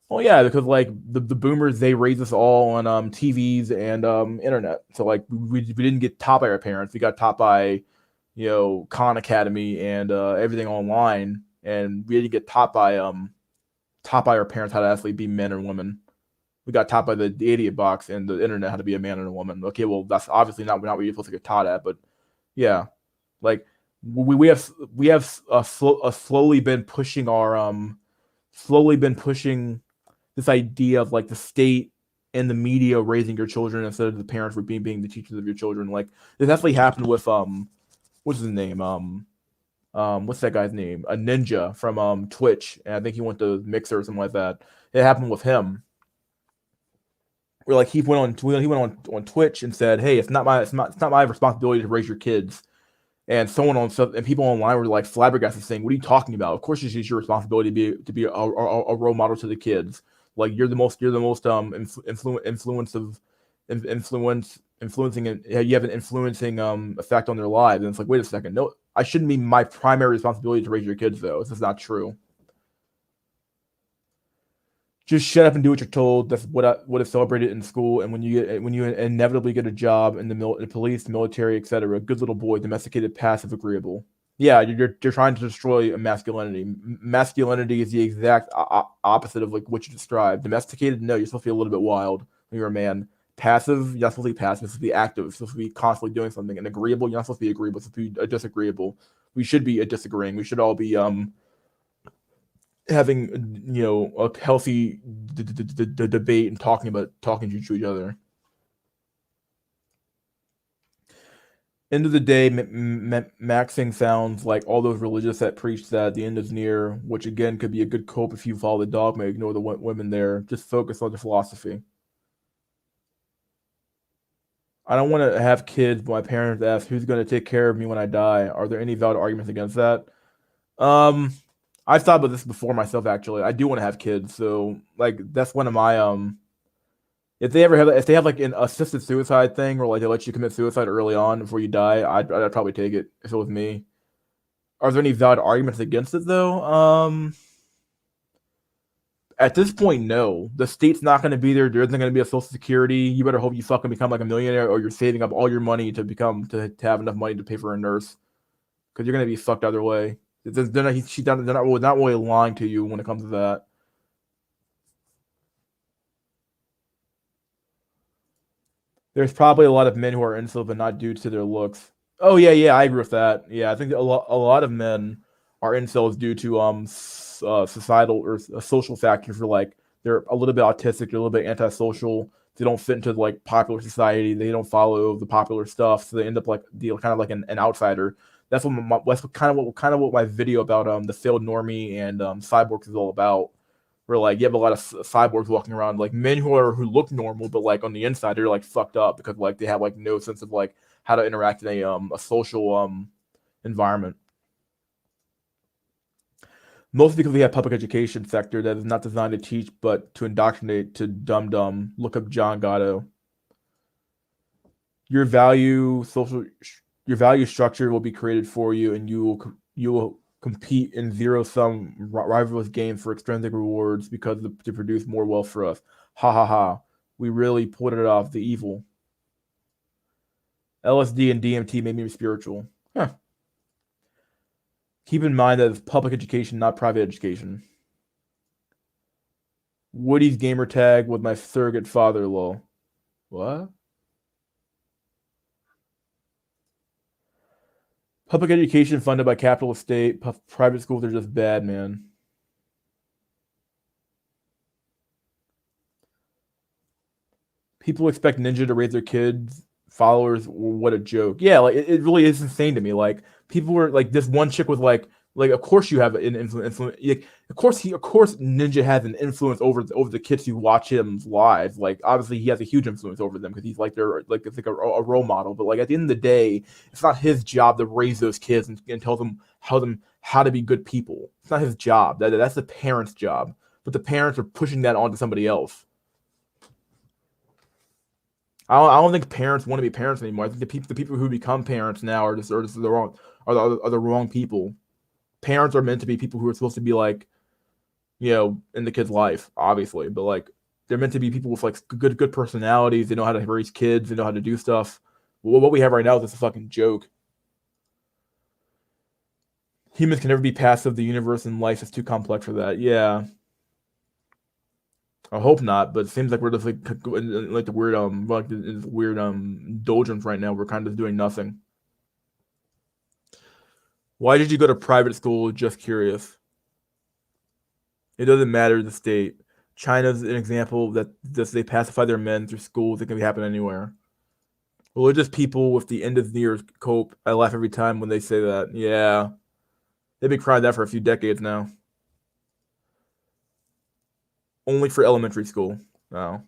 Well, yeah, because like the boomers, they raised us all on TVs and internet. So like we didn't get taught by our parents. We got taught by Khan Academy and everything online, and we didn't get taught by our parents how to actually be men and women. We got taught by the idiot box and the internet how to be a man and a woman. Okay, well that's obviously not what you're supposed to get taught at, but yeah, like we have slowly been pushing our slowly been pushing this idea of like the state and the media raising your children instead of the parents for being the teachers of your children. Like this actually happened with what's his name what's that guy's name, a ninja from Twitch, and I think he went to Mixer or something like that. It happened with him where like he went on Twitch and said, hey, it's not my responsibility to raise your kids. And someone on and people online were like flabbergasted, saying, "What are you talking about? Of course, it's your responsibility to be a role model to the kids. Like you're the most influence of influencing, and you have an influencing effect on their lives." And it's like, wait a second, no, I shouldn't be my primary responsibility to raise your kids, though. This is not true. Just shut up and do what you're told. That's what is celebrated in school. And when you inevitably get a job in the police, the military, etc., good little boy, domesticated, passive, agreeable. Yeah, you're trying to destroy masculinity. Masculinity is the exact opposite of like what you described. Domesticated, no, you're supposed to be a little bit wild when you're a man. Passive, you're not supposed to be passive. You're supposed to be active. You're supposed to be constantly doing something. And agreeable, you're not supposed to be agreeable. You're supposed to be disagreeable. We should be disagreeing. We should all be having a healthy debate and talking to each other. End of the day, maxing sounds like all those religious that preach that the end is near, which again could be a good cope if you follow the dogma, ignore the women there, just focus on the philosophy. I don't want to have kids, but my parents ask who's going to take care of me when I die. Are there any valid arguments against that? Um, I've thought about this before myself. Actually, I do want to have kids, so like that's one of my if they have like an assisted suicide thing where like they let you commit suicide early on before you die, I'd probably take it if it was me. Are there any valid arguments against it though? At this point, no. The state's not going to be there. There isn't going to be a social security. You better hope you fucking become like a millionaire, or you're saving up all your money to have enough money to pay for a nurse. because you're gonna be fucked either way. They're not really lying to you when it comes to that. There's probably a lot of men who are incel, but not due to their looks. Oh yeah, yeah, I agree with that. Yeah, I think a lot of men are incels due to societal or social factors for like they're a little bit autistic, they're a little bit antisocial. They don't fit into like popular society. They don't follow the popular stuff, so they end up like kind of like an outsider. That's what my video about the failed normie and cyborgs is all about. Where like you have a lot of cyborgs walking around, like men who look normal, but like on the inside they're like fucked up because like they have like no sense of like how to interact in a social environment. Mostly because we have public education sector that is not designed to teach but to indoctrinate to dumb dumb. Look up John Gatto. Your value social your value structure will be created for you, and you will compete in zero sum rivalrous games for extrinsic rewards because to produce more wealth for us. Ha ha ha. We really put it off the evil. LSD and DMT made me spiritual. Huh. Keep in mind that it's public education, not private education. Woody's gamer tag with my surrogate father, lol. What? Public education funded by capitalist state. Private schools are just bad, man. People expect Ninja to raise their kids, followers. What a joke! Yeah, like it really is insane to me. Like people were like this one chick was like of course you have an influence. Like, of course Ninja has an influence over the kids who watch him live. Like obviously he has a huge influence over them because he's like they're like it's like a role model. But like at the end of the day, it's not his job to raise those kids and tell them how to be good people. It's not his job. That's the parents' job. But the parents are pushing that onto somebody else. I don't think parents want to be parents anymore. I think the people who become parents now are just the wrong people. Parents are meant to be people who are supposed to be like in the kid's life, obviously, but like they're meant to be people with like good personalities. They know how to raise kids. They know how to do stuff. Well, what we have right now is just a fucking joke. Humans can never be passive. The universe and life is too complex for that. Yeah, I hope not, but it seems like we're just like the weird this weird doldrums right now. We're kind of doing nothing. Why did you go to private school? Just curious. It doesn't matter the state. China's an example that just they pacify their men through schools. It can happen anywhere. Religious people with the end of the year cope. I laugh every time when they say that. Yeah, they've been crying that for a few decades now. Only for elementary school. No.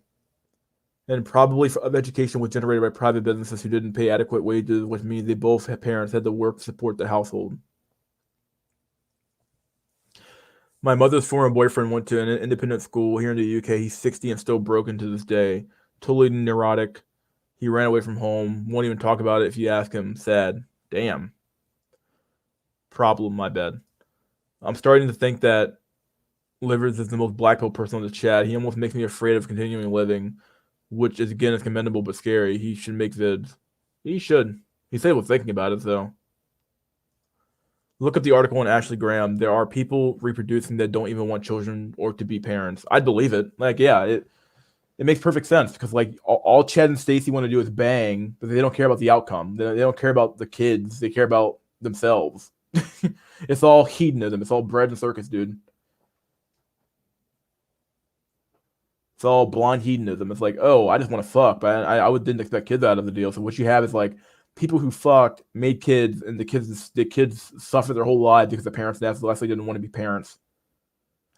And probably for education was generated by private businesses who didn't pay adequate wages, which means they both had parents had to work to support the household. My mother's former boyfriend went to an independent school here in the UK. He's 60 and still broken to this day. Totally neurotic. He ran away from home. Won't even talk about it if you ask him. Sad. Damn. Problem, my bad. I'm starting to think that Livers is the most black pill person on the chat. He almost makes me afraid of continuing living, which is again is commendable but scary. He should make vids. He should. He said he was thinking about it though. Look up the article on Ashley Graham. There are people reproducing that don't even want children or to be parents. I believe it. Like, yeah, it makes perfect sense because like all Chad and Stacy want to do is bang, but they don't care about the outcome. They don't care about the kids. They care about themselves. It's all hedonism. It's all bread and circus, dude. It's all blind hedonism. It's like, oh, I just want to fuck, but didn't expect kids out of the deal. So what you have is like people who fucked, made kids, and the kids suffered their whole lives because the parents naturally didn't want to be parents.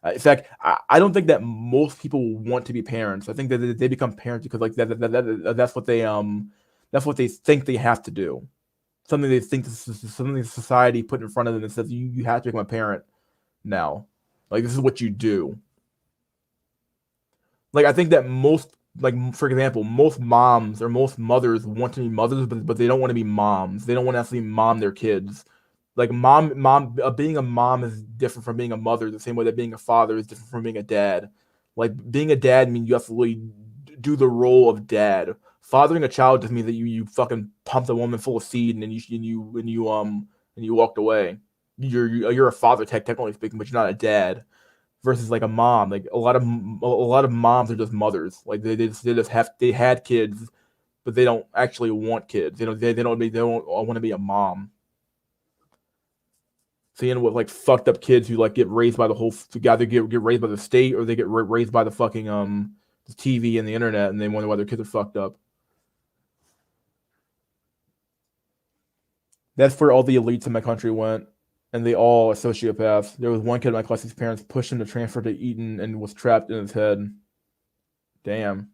In fact, I don't think that most people want to be parents. I think that they become parents because like that's what they think they have to do. Something they think something society put in front of them and says you have to become a parent now. Like this is what you do. Like I think that most like for example, most moms or most mothers want to be mothers, but they don't want to be moms. They don't want to actually mom their kids. Like being a mom is different from being a mother. The same way that being a father is different from being a dad. Like being a dad means you have to really do the role of dad. Fathering a child just means that you fucking pump the woman full of seed and then you and you walked away. You're a father, technically speaking, but you're not a dad. Versus like a mom, like a lot of moms are just mothers. Like they had kids, but they don't actually want kids. They don't want to be a mom. So you end up with like fucked up kids who like get raised by the whole, either get raised by the state, or they get raised by the fucking the TV and the internet, and they wonder why their kids are fucked up. That's where all the elites in my country went, and they all are sociopaths. There was one kid in my class whose parents pushed him to transfer to Eton and was trapped in his head. Damn.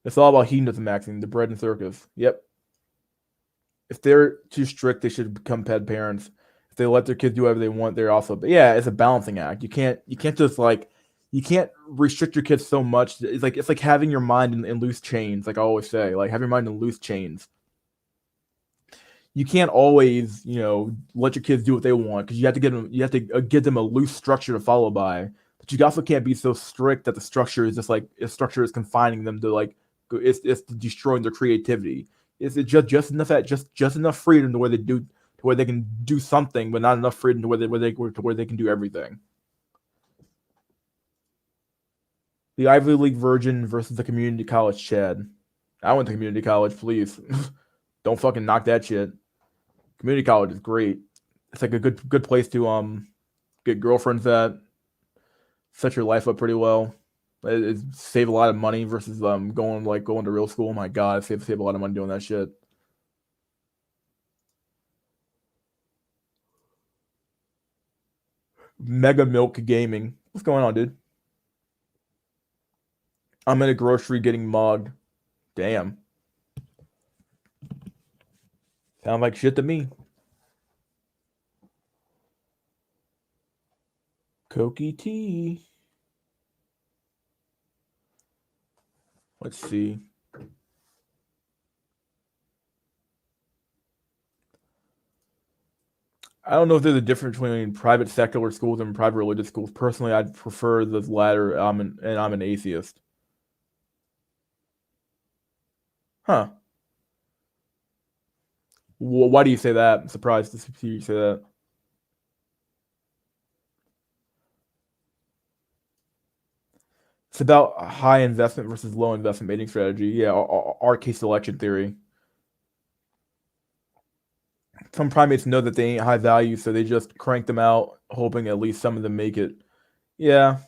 It's all about hedonism acting, the bread and circus. Yep. If they're too strict, they should become pet parents. If they let their kids do whatever they want, they're also. But yeah, it's a balancing act. You can't just like you can't restrict your kids so much. It's like having your mind in loose chains. Like I always say, like have your mind in loose chains. You can't always let your kids do what they want, because you have to give them a loose structure to follow by. But you also can't be so strict that the structure is just like a structure is confining them to like it's destroying their creativity. Is it just enough just enough freedom to where they can do something, but not enough freedom to where they can do everything. The Ivy League virgin versus the community college Chad. I went to community college, please. Don't fucking knock that shit. Community college is great. It's like a good place to get girlfriends at, set your life up pretty well. It save a lot of money versus going to real school. Oh my god, save a lot of money doing that shit. Mega Milk Gaming. What's going on, dude? I'm in a grocery getting mugged. Damn. Sound like shit to me. Cokie tea. Let's see. I don't know if there's a difference between private secular schools and private religious schools. Personally, I'd prefer the latter. I'm an atheist. Huh. Why do you say that? I'm surprised to see you say that. It's about high investment versus low investment mating strategy. Yeah, our case selection theory. Some primates know that they ain't high value, so they just crank them out, hoping at least some of them make it. Yeah,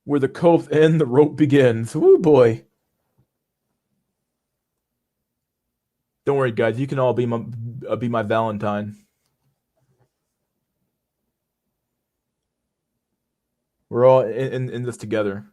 where the cove end, the rope begins. Woo boy. Don't worry, guys. You can all be my Valentine. We're all in this together.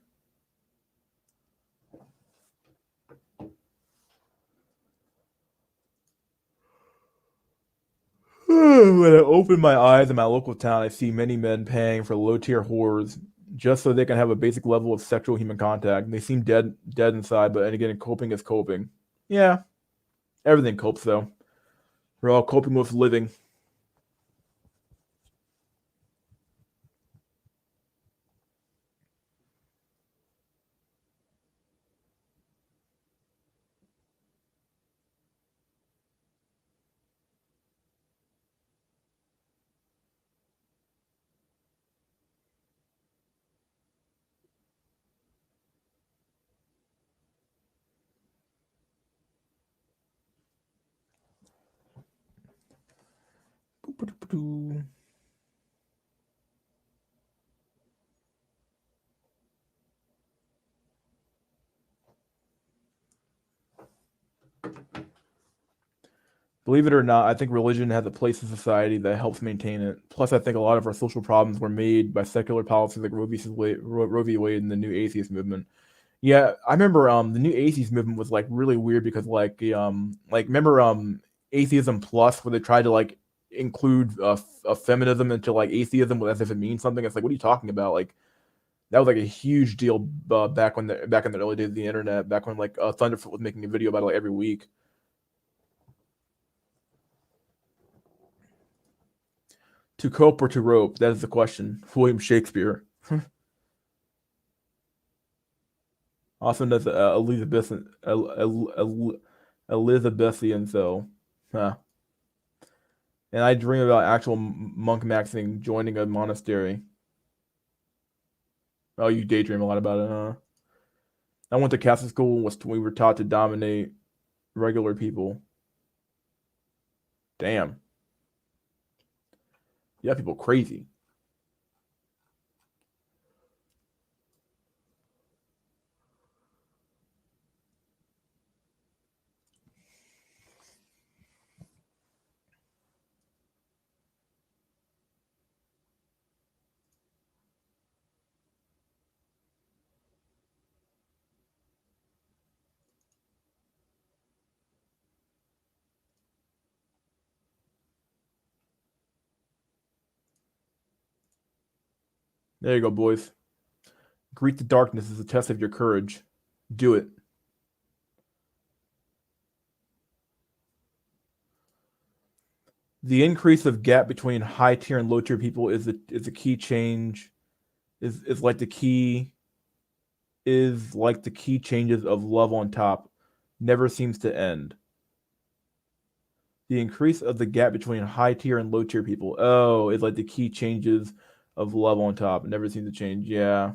When I open my eyes in my local town, I see many men paying for low-tier whores just so they can have a basic level of sexual human contact. They seem dead inside, but and again, coping is coping. Yeah, everything copes though. We're all coping with living. Believe it or not, I think religion has a place in society that helps maintain it. Plus, I think a lot of our social problems were made by secular policies like Roe v. Wade and the new atheist movement. Yeah, I remember the new atheist movement was like really weird because like remember atheism plus, where they tried to like include feminism into like atheism as if it means something. It's like, what are you talking about? Like that was like a huge deal back in the early days of the internet, back when like Thunderfoot was making a video about it like every week. To cope or to rope? That is the question. William Shakespeare. also known as Elizabethan. So, huh. And I dream about actual monk maxing joining a monastery. Oh, you daydream a lot about it, huh? I went to Catholic school and we were taught to dominate regular people. Damn. Yeah, people crazy. There you go, boys. Greet the darkness as a test of your courage. Do it. The increase of gap between high tier and low tier people is a key change. Is like the key is like the key changes of love on top. Never seems to end. The increase of the gap between high tier and low tier people. Oh, it's like the key changes of love on top. It never seems to change. Yeah.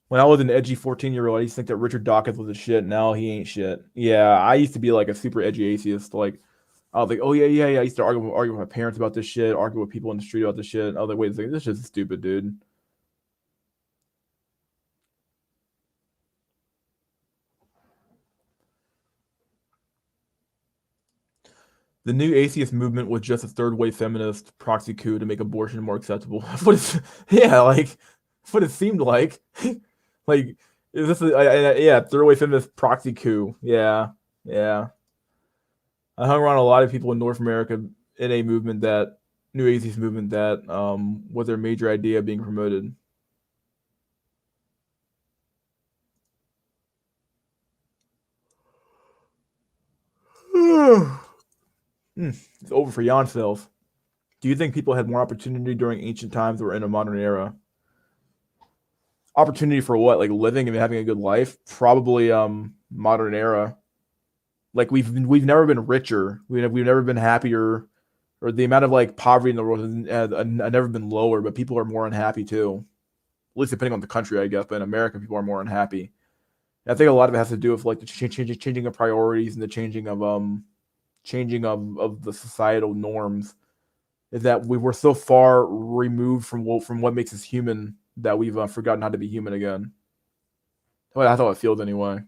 When I was an edgy 14-year-old, I used to think that Richard Dawkins was a shit. Now he ain't shit. Yeah, I used to be like a super edgy atheist. Like, I was like, oh yeah, yeah, yeah. I used to argue with my parents about this shit, argue with people in the street about this shit. I was like, wait a second, this is just stupid, dude. The new atheist movement was just a third wave feminist proxy coup to make abortion more acceptable. what is, yeah, like what it seemed like. like, is this yeah, third wave feminist proxy coup? Yeah, yeah. I hung around a lot of people in North America in a movement that new atheist movement that was their major idea being promoted. It's over for Jan cells. Do you think people had more opportunity during ancient times or in a modern era? Opportunity for what? Like living and having a good life? Probably modern era. Like we've never been richer. We've never been happier, or the amount of like poverty in the world has never been lower. But people are more unhappy too. At least depending on the country, I guess. But in America, people are more unhappy. I think a lot of it has to do with like the changing of priorities and the changing of the societal norms. Is that we were so far removed from what makes us human that we've forgotten how to be human again. Well, that's how it feels anyway.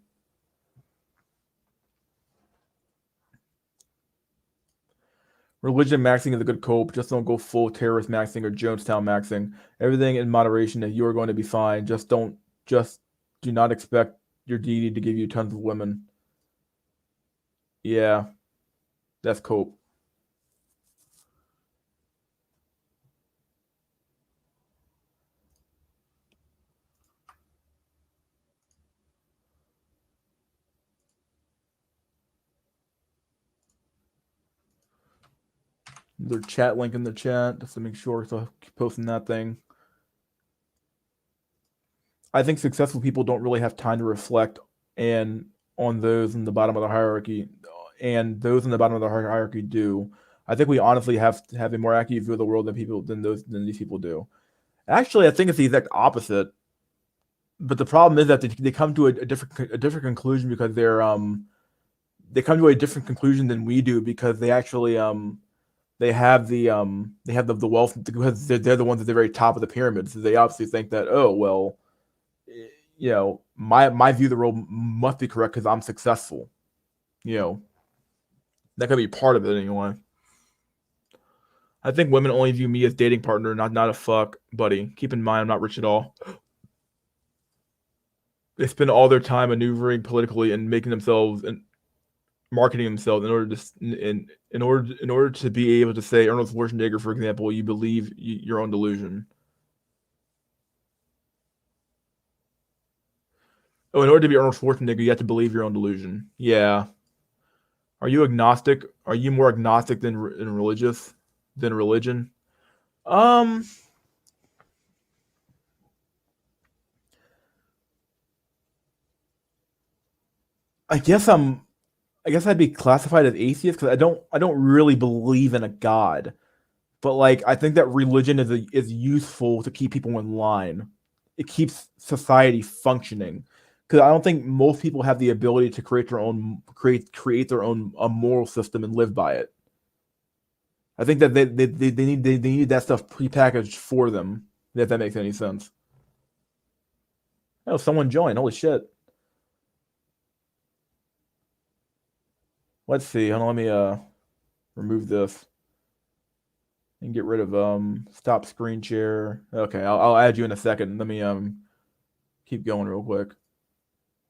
Religion maxing is a good cope. Just don't go full terrorist maxing or Jonestown maxing. Everything in moderation, that you are going to be fine. Just do not expect your deity to give you tons of women. Yeah, that's cope. Their chat link in the chat just to make sure to keep posting that thing. I think successful people don't really have time to reflect and on those in the bottom of the hierarchy, and those in the bottom of the hierarchy do. I think we honestly have a more accurate view of the world than these people do. Actually, I think it's the exact opposite. But the problem is that they come to a different conclusion because they come to a different conclusion than we do because they actually they have the wealth because they're the ones at the very top of the pyramid. So they obviously think that, oh well, my view of the world must be correct because I'm successful. You know, that could be part of it anyway. I think women only view me as dating partner, not a fuck buddy. Keep in mind, I'm not rich at all. They spend all their time maneuvering politically and making themselves and marketing themselves in order to in order to be able to say Arnold Schwarzenegger, for example, you believe your own delusion. Oh, in order to be Arnold Schwarzenegger, you have to believe your own delusion. Yeah. Are you agnostic? Are you more agnostic than religious than religion? Um, I guess I'm. I guess I'd be classified as atheist because I don't really believe in a god. But like I think that religion is useful to keep people in line. It keeps society functioning. Because I don't think most people have the ability to create their own a moral system and live by it. I think that they need that stuff prepackaged for them. If that makes any sense. Oh, someone joined. Holy shit. Let's see. Hold on, let me remove this and get rid of stop screen share. Okay, I'll add you in a second. Let me keep going real quick.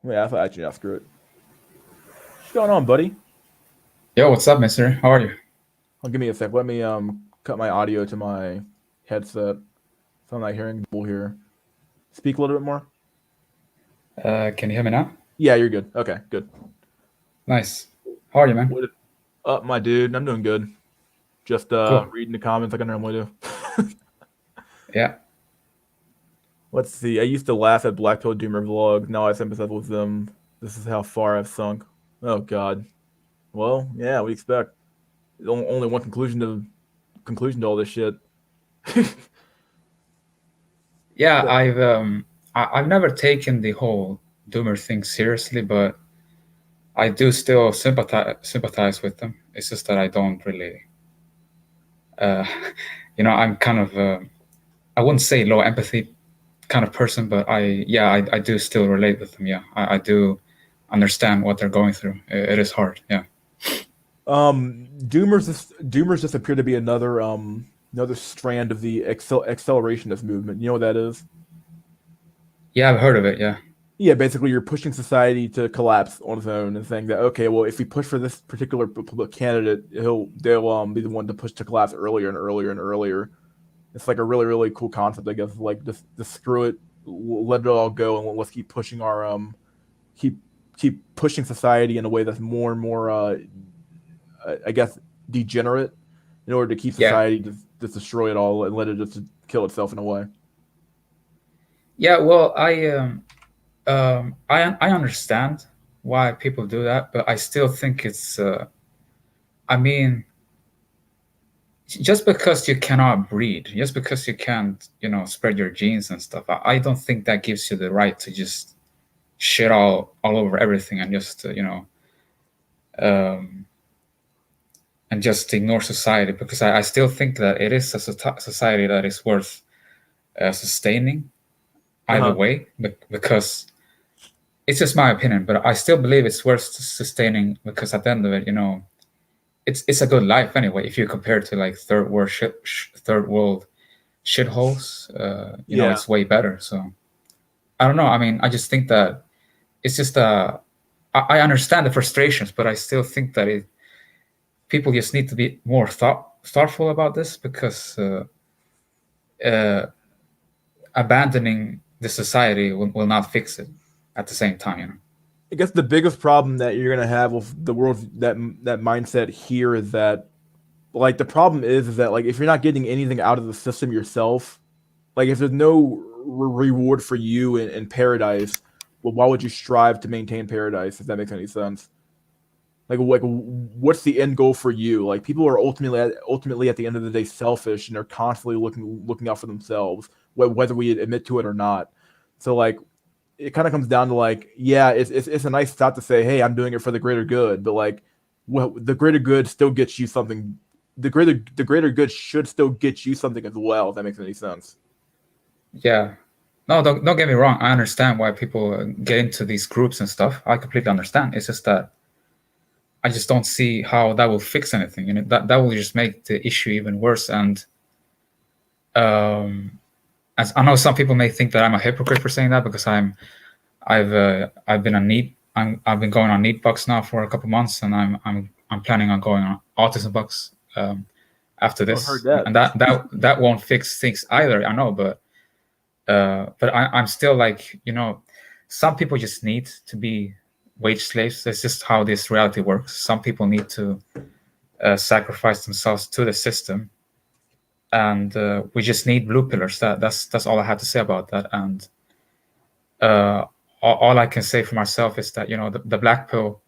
Yeah, actually, screw it. What's going on, buddy? Yo, what's up, mister? How are you? Give me a sec. Let me cut my audio to my headset so I'm not hearing people here. Speak a little bit more. Can you hear me now? Yeah, you're good. Okay, good. Nice. How are you, man? What up, my dude? I'm doing good. Just Cool. reading the comments like I normally do. Yeah. Let's see. I used to laugh at Black Pill Doomer vlogs. Now I sympathize with them. This is how far I've sunk. Oh God. Well, yeah, we expect. Only one conclusion to all this shit. Yeah, I've never taken the whole Doomer thing seriously, but I do still sympathize with them. It's just that I don't really, uh, I'm kind of I wouldn't say low empathy kind of person, but I do still relate with them. Yeah, I do understand what they're going through. It is hard. Yeah. Doomers just appear to be another strand of the accelerationist movement. You know what that is? Yeah, I've heard of it. Yeah. Yeah, basically you're pushing society to collapse on its own and saying that okay, well if we push for this particular candidate, they'll be the one to push to collapse earlier and earlier and earlier. It's like a really cool concept, I guess. Like just screw it, let it all go, and let's keep pushing our keep keep pushing society in a way that's more and more I guess degenerate in order to keep Yeah. society just destroy it all and let it just kill itself in a way. Yeah. Well, I understand why people do that, but I still think it's. I mean, just because you cannot breed, just because you can't, spread your genes and stuff, I don't think that gives you the right to just shit all over everything and just, um, and just ignore society. Because I still think that it is a society that is worth sustaining Uh either huh. way, because it's just my opinion, but I still believe it's worth sustaining because at the end of it, it's a good life anyway. If you compare it to like third world shitholes, Yeah. it's way better. So I don't know. I mean, I just think that it's just I understand the frustrations, but I still think that people just need to be more thoughtful about this because uh, abandoning the society will not fix it at the same time. I guess the biggest problem that you're gonna have with the world that mindset here is that like the problem is that like if you're not getting anything out of the system yourself, like if there's no reward for you in paradise, well, why would you strive to maintain paradise? If that makes any sense. Like what's the end goal for you? Like people are ultimately at the end of the day selfish and they're constantly looking out for themselves, whether we admit to it or not. So like it kind of comes down to like, yeah, it's a nice thought to say, hey, I'm doing it for the greater good, but like, well, the greater good still gets you something. The greater good should still get you something as well. If that makes any sense. Yeah. No, don't get me wrong. I understand why people get into these groups and stuff. I completely understand. It's just that I just don't see how that will fix anything. That will just make the issue even worse. And um, as I know some people may think that I'm a hypocrite for saying that because I've been on I've been going on neat bucks now for a couple months, and I'm planning on going on autism bucks after I've heard this, that. and that won't fix things either. I know, but I'm still like, some people just need to be wage slaves. That's just how this reality works. Some people need to sacrifice themselves to the system, and we just need blue pillars. That's all I have to say about that. And uh, all I can say for myself is that the black pill.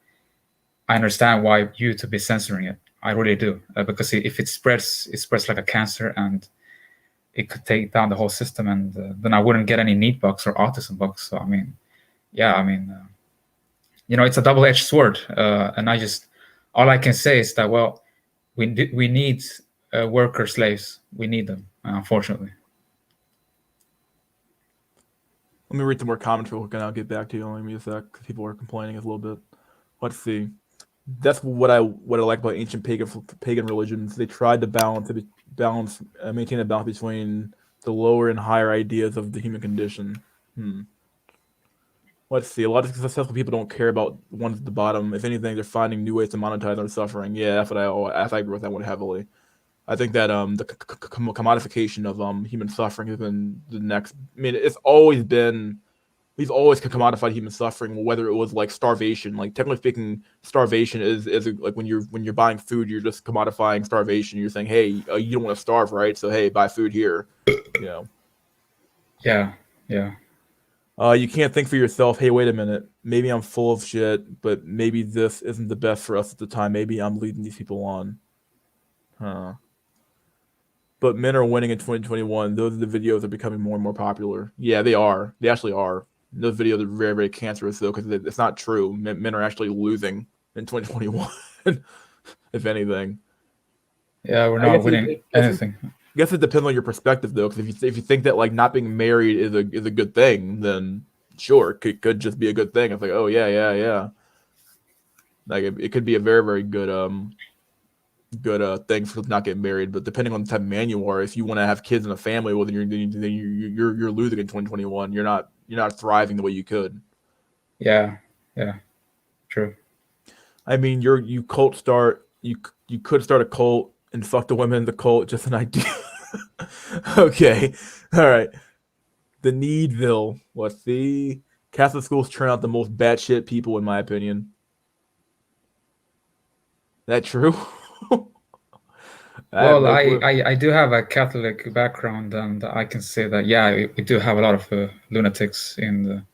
I understand why YouTube is censoring it. I really do, because if it spreads like a cancer, and it could take down the whole system, and then I wouldn't get any NEET bugs or autism bugs. So I mean, yeah, I mean, it's a double-edged sword, and all I can say is that, well, we need worker slaves. We need them, unfortunately. Let me read some more comments real quick, and I'll get back to you. Let me a sec, because people are complaining a little bit. Let's see. That's what I like about ancient pagan religions. They tried to maintain a balance between the lower and higher ideas of the human condition. Let's see. A lot of successful people don't care about the ones at the bottom. If anything, they're finding new ways to monetize their suffering. Yeah, that's what I agree with that one heavily. I think that the commodification of human suffering has been the next. I mean, we've always commodified human suffering, whether it was like starvation. Like technically speaking, starvation is like when you're buying food, you're just commodifying starvation. You're saying, hey, you don't want to starve, right? So hey, buy food here. Yeah. You can't think for yourself. Hey, wait a minute. Maybe I'm full of shit, but maybe this isn't the best for us at the time. Maybe I'm leading these people on. But men are winning in 2021. Those are the videos that are becoming more and more popular. Yeah, they are. They actually are. Those videos are very, very cancerous, though, because it's not true. Men are actually losing in 2021, if anything. Yeah, we're not winning anything. I guess it depends on your perspective, though, because if you think that like not being married is a good thing, then sure, it could just be a good thing. It's like, oh yeah. Like it could be a very, very good thing for not getting married. But depending on the type of man you are, if you want to have kids and a family, well, then you're losing in 2021. You're not thriving the way you could. Yeah, true. I mean, you could start a cult and fuck the women in the cult. Just an idea. Okay, all right. The Needville. Let's see. Catholic schools turn out the most batshit people, in my opinion. That true? Well, I do have a Catholic background, and I can say that, yeah, we do have a lot of lunatics in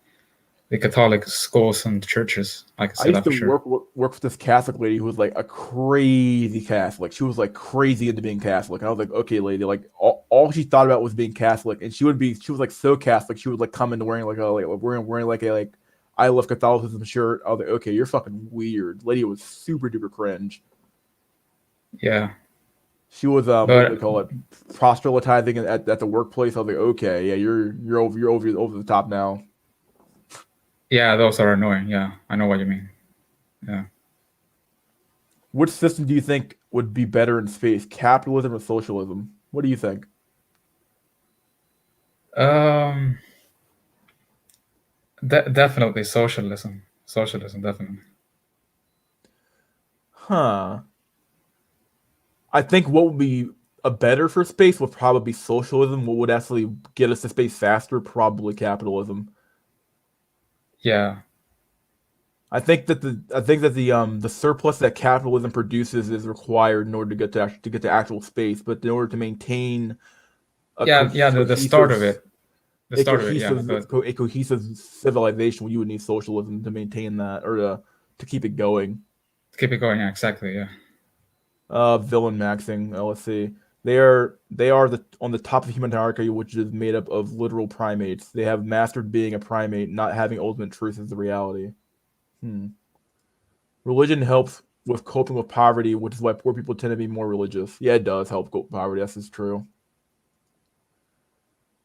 the Catholic schools and churches. I can say that for sure. work with this Catholic lady who was like a crazy Catholic. She was like crazy into being Catholic. And I was like, okay, lady, like all she thought about was being Catholic, and she was like so Catholic. She would like come in wearing wearing like a I love Catholicism shirt. I was like, okay, you're fucking weird. Lady was super duper cringe. Yeah. She was what do they call it? Proselytizing at the workplace. I was like, okay, yeah, you're over the top now. Yeah, those are annoying. Yeah, I know what you mean. Yeah. Which system do you think would be better in space, capitalism or socialism? What do you think? Definitely socialism. Socialism, definitely. Huh. I think what would be a better for space would probably be socialism. What would actually get us to space faster? Probably capitalism. Yeah. I think that the surplus that capitalism produces is required in order to get to actual space, but in order to maintain the start of it. A cohesive civilization, you would need socialism to maintain that, or to keep it going. Keep it going, yeah, exactly, yeah. Villain maxing. Let's see. They are on the top of the human hierarchy, which is made up of literal primates. They have mastered being a primate, not having ultimate truth as the reality. Religion helps with coping with poverty, which is why poor people tend to be more religious. Yeah, it does help cope with poverty. That's just true.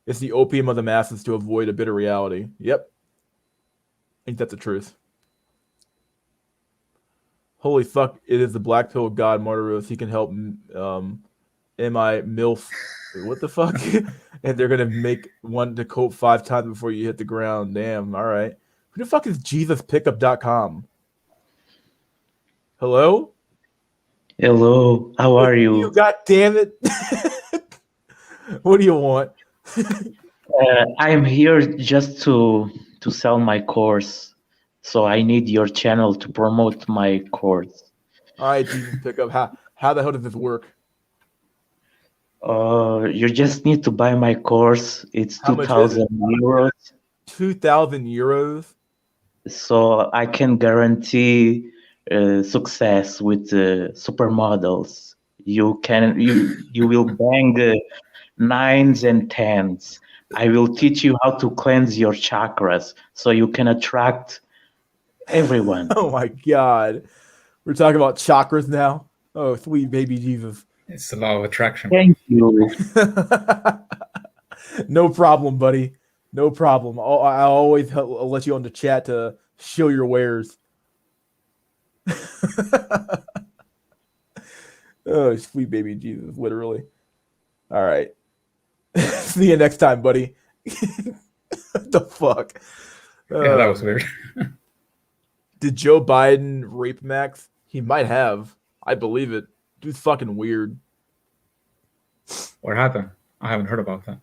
It's the opium of the masses to avoid a bitter reality. Yep. I think that's the truth. Holy fuck, it is the black pill god Martyros. He can help MILF. What the fuck? And they're gonna make one to cope 5 times before you hit the ground. Damn, alright. Who the fuck is JesusPickup.com? Hello? Hello, how are you? God damn it. What do you want? I'm here just to sell my course, so I need your channel to promote my course. All right, Jesus Pickup. How the hell does this work? You just need to buy my course. It's 2,000 euros. 2,000 euros? so I can guarantee success with supermodels. You will bang nines and tens. I will teach you how to cleanse your chakras so you can attract everyone. Oh my god. We're talking about chakras now. Oh, sweet baby Jesus. It's the law of attraction, bro. Thank you. No problem, buddy. No problem. I'll always I'll let you on the chat to show your wares. Oh, sweet baby Jesus, literally. All right. See you next time, buddy. What the fuck? Yeah, that was weird. Did Joe Biden rape Max? He might have. I believe it. Dude's fucking weird. What happened? I haven't heard about that.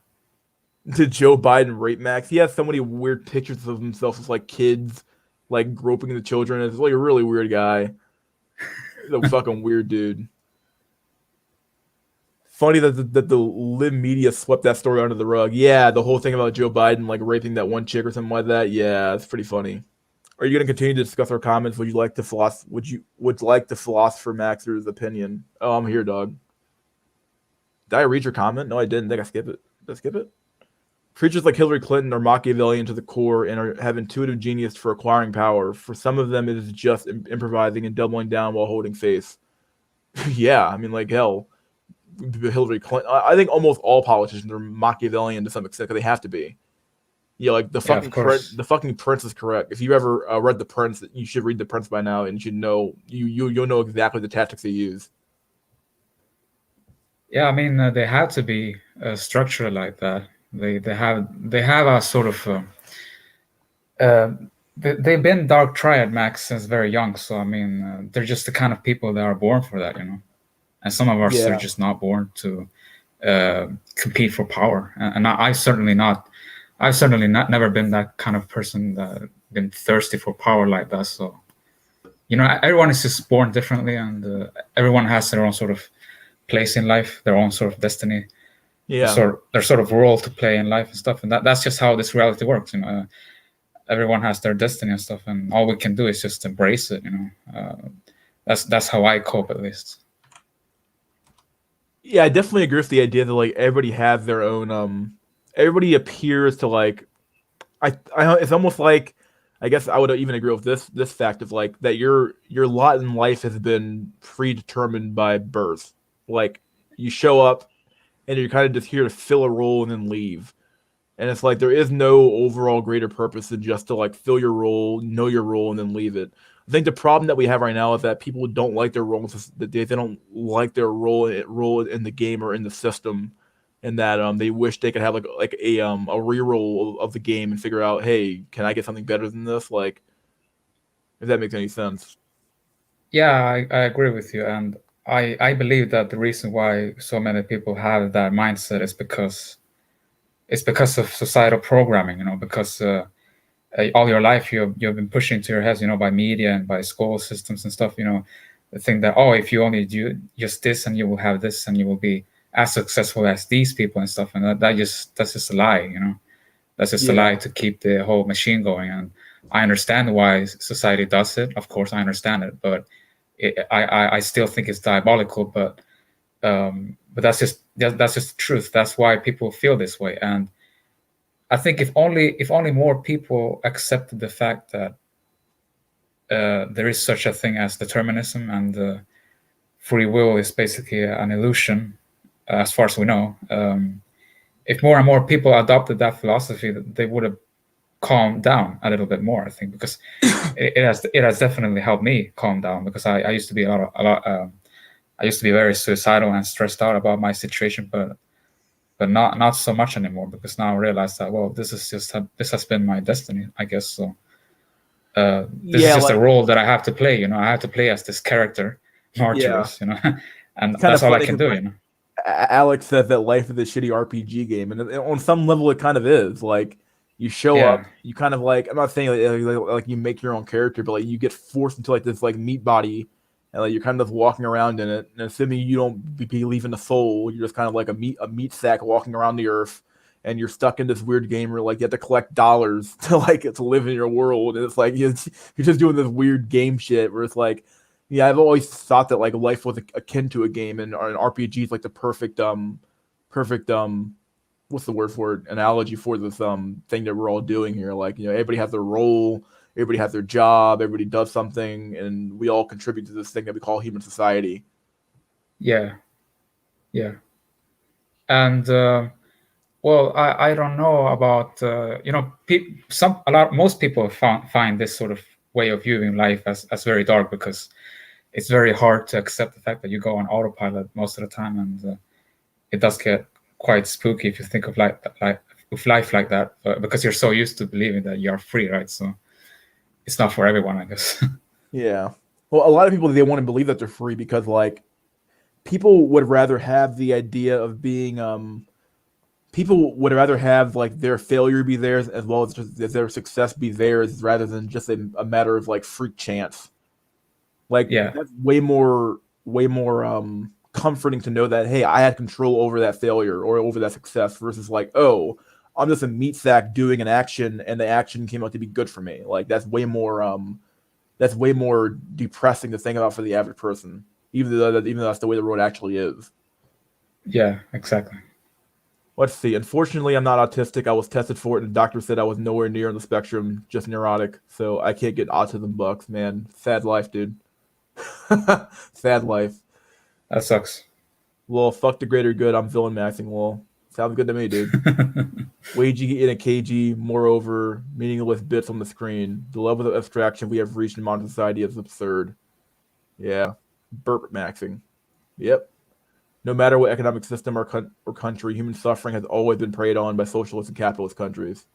Did Joe Biden rape Max? He has so many weird pictures of himself with like kids, like groping the children. It's like a really weird guy. He's a fucking weird dude. Funny that the Lib media swept that story under the rug. Yeah, the whole thing about Joe Biden like raping that one chick or something like that. Yeah, it's pretty funny. Are you going to continue to discuss our comments? Would you like to like the philosopher Maxer's opinion? Oh, I'm here, dog. Did I read your comment? No, I didn't. Think I skip it. Did I skip it? Creatures like Hillary Clinton are Machiavellian to the core and have intuitive genius for acquiring power. For some of them, it is just improvising and doubling down while holding face. Yeah, I mean, like hell. Hillary Clinton. I think almost all politicians are Machiavellian to some extent because they have to be. Yeah, like the fucking Prince is correct. If you ever read The Prince, you should read The Prince by now, and you should know you'll know exactly the tactics they use. Yeah, I mean they have to be structured like that. They have a sort of they've been dark triad Max since very young. So I mean they're just the kind of people that are born for that, you know. And some of us are just not born to compete for power. And I've certainly never been that kind of person that been thirsty for power like that. So, you know, everyone is just born differently, and everyone has their own sort of place in life, their own sort of destiny, their sort of role to play in life and stuff. And that's just how this reality works. You know, everyone has their destiny and stuff, and all we can do is just embrace it. You know, that's how I cope, at least. Yeah, I definitely agree with the idea that like everybody has their own. Everybody appears to like. It's almost like, I guess I would even agree with this fact of like that your lot in life has been predetermined by birth. Like you show up, and you're kind of just here to fill a role and then leave. And it's like there is no overall greater purpose than just to like fill your role, know your role, and then leave it. I think the problem that we have right now is that people don't like their roles. That they don't like their role in the game or in the system, and that they wish they could have like a reroll of the game and figure out, hey, can I get something better than this? Like, if that makes any sense. Yeah, I agree with you, and I believe that the reason why so many people have that mindset is because of societal programming. You know, because all your life you've been pushing to your heads, you know, by media and by school systems and stuff, you know, the thing that, oh, if you only do just this and you will have this and you will be as successful as these people and stuff, and that's just a lie, you know. That's just a lie to keep the whole machine going. And I understand why society does it. Of course, I understand it, but I still think it's diabolical. But that's just the truth. That's why people feel this way. And I think if only more people accepted the fact that there is such a thing as determinism, and free will is basically an illusion, as far as we know. If more and more people adopted that philosophy, they would have calmed down a little bit more. I think because it has definitely helped me calm down, because I used to be I used to be very suicidal and stressed out about my situation, but not so much anymore, because now I realize that, well, this has been my destiny, I guess. So this is just a role that I have to play. You know, I have to play as this character, Martyrs. You know, and that's all I can do. You know. Alex says that life is a shitty RPG game, and on some level, it kind of is. Like you show up, you kind of like, I'm not saying like you make your own character, but like you get forced into like this like meat body, and like you're kind of walking around in it. And assuming you don't believe in the soul, you're just kind of like a meat sack walking around the earth, and you're stuck in this weird game where like you have to collect dollars to live in your world, and it's like you're just doing this weird game shit where it's like, yeah, I've always thought that like life was akin to a game, and an RPG is like the perfect what's the word for it, analogy for this thing that we're all doing here. Like, everybody has their role, everybody has their job, everybody does something, and we all contribute to this thing that we call human society. Yeah, yeah, and well, I don't know about most people find this sort of way of viewing life as very dark, because it's very hard to accept the fact that you go on autopilot most of the time, and it does get quite spooky if you think of life like that, because you're so used to believing that you're free, right? So it's not for everyone, I guess. Yeah. Well, a lot of people, they want to believe that they're free because like people would rather have the idea of being people would rather have like their failure be theirs as well as just their success be theirs, rather than just a matter of like freak chance. Like, Yeah, that's way more comforting to know that, hey, I had control over that failure or over that success, versus like, oh, I'm just a meat sack doing an action and the action came out to be good for me. Like, that's way more depressing to think about for the average person, even though that's the way the world actually is. yeah, exactly. Let's see. Unfortunately, I'm not autistic. I was tested for it, and the doctor said I was nowhere near on the spectrum, just neurotic. So I can't get autism bucks, man. Sad life, dude. Sad life. That sucks. Well, fuck the greater good. I'm villain maxing. Well, sounds good to me, dude. Wagey in a KG, moreover, meaningless bits on the screen. The level of abstraction we have reached in modern society is absurd. Yeah. Burp maxing. Yep. No matter what economic system or country, human suffering has always been preyed on by socialist and capitalist countries.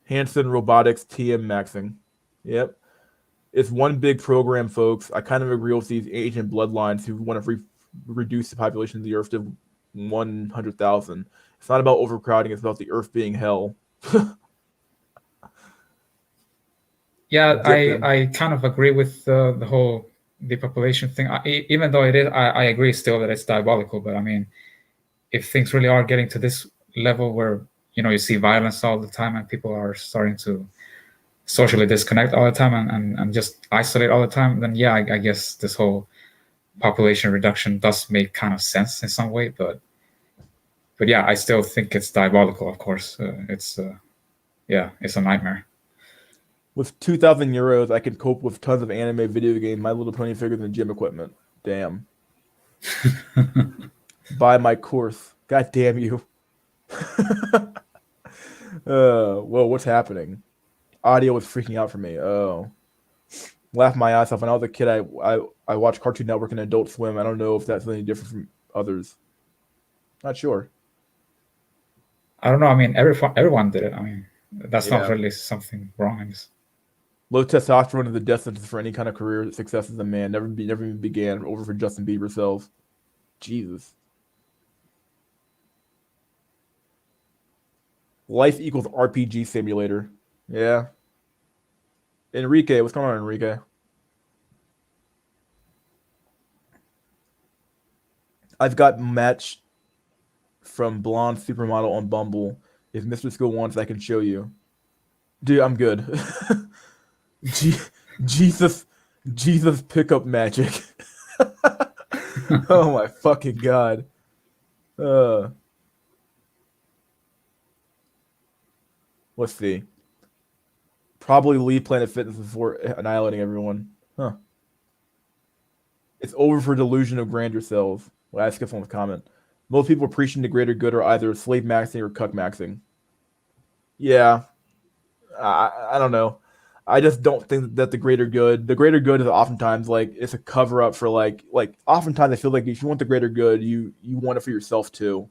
Hanson Robotics TM maxing. Yep. It's one big program, folks. I kind of agree with these ancient bloodlines who want to reduce the population of the Earth to 100,000. It's not about overcrowding. It's about the Earth being hell. Yeah, I kind of agree with the whole depopulation thing. Even though I agree still that it's diabolical. But I mean, if things really are getting to this level where you see violence all the time and people are starting to socially disconnect all the time and just isolate all the time, then yeah, I guess this whole population reduction does make kind of sense in some way. But yeah, I still think it's diabolical. Of course, it's a nightmare. With 2,000 euros, I can cope with tons of anime, video game, My Little Pony figures, and gym equipment. Damn. Buy my course. God damn you. Well, what's happening? Audio was freaking out for me. Oh. Laugh my ass off. When I was a kid, I watched Cartoon Network and Adult Swim. I don't know if that's any different from others. Not sure. I don't know. I mean, everyone did it. I mean, that's not really something wrong, I guess. Low testosterone is the death sentence for any kind of career success as a man. Never even began. Over for Justin Bieber self. Jesus. Life equals RPG simulator. Yeah. Enrique, what's going on, Enrique? I've got matched from blonde supermodel on Bumble. If Mr. School wants, I can show you. Dude, I'm good. Jesus pickup magic. Oh my fucking god. Let's see. Probably leave Planet Fitness before annihilating everyone. Huh. It's over for delusion of grandeur selves. Well, I skipped on the comment. Most people preaching the greater good are either slave maxing or cuck maxing. Yeah. I don't know. I just don't think that the greater good is oftentimes like it's a cover up for like oftentimes I feel like if you want the greater good, you want it for yourself too.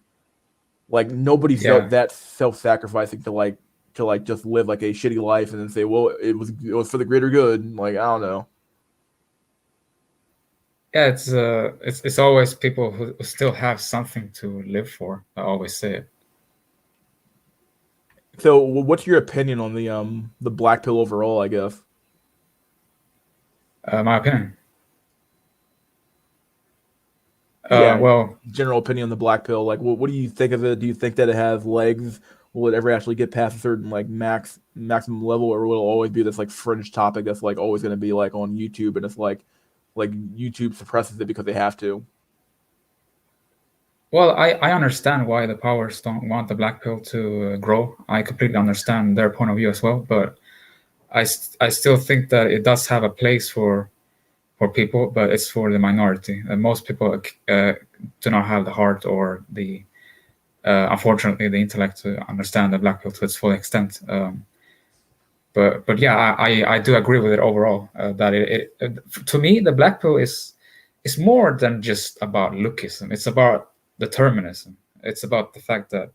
Like nobody's that self-sacrificing to just live like a shitty life and then say, well, it was for the greater good. Like, I don't know. Yeah, it's always people who still have something to live for. I always say it. So, what's your opinion on the black pill overall? I guess. My opinion. Yeah, Well, general opinion on the black pill. Like, what do you think of it? Do you think that it has legs? Will it ever actually get past a certain like maximum level, or will it always be this like fringe topic that's like always going to be like on YouTube, and it's like YouTube suppresses it because they have to? well, I understand why the powers don't want the black pill to grow. I completely understand their point of view as well, but I still think that it does have a place for people, but it's for the minority. And most people do not have the heart or the unfortunately the intellect to understand the black pill to its full extent. But yeah, I do agree with it overall. That to me the black pill is more than just about lookism. It's about determinism. It's about the fact that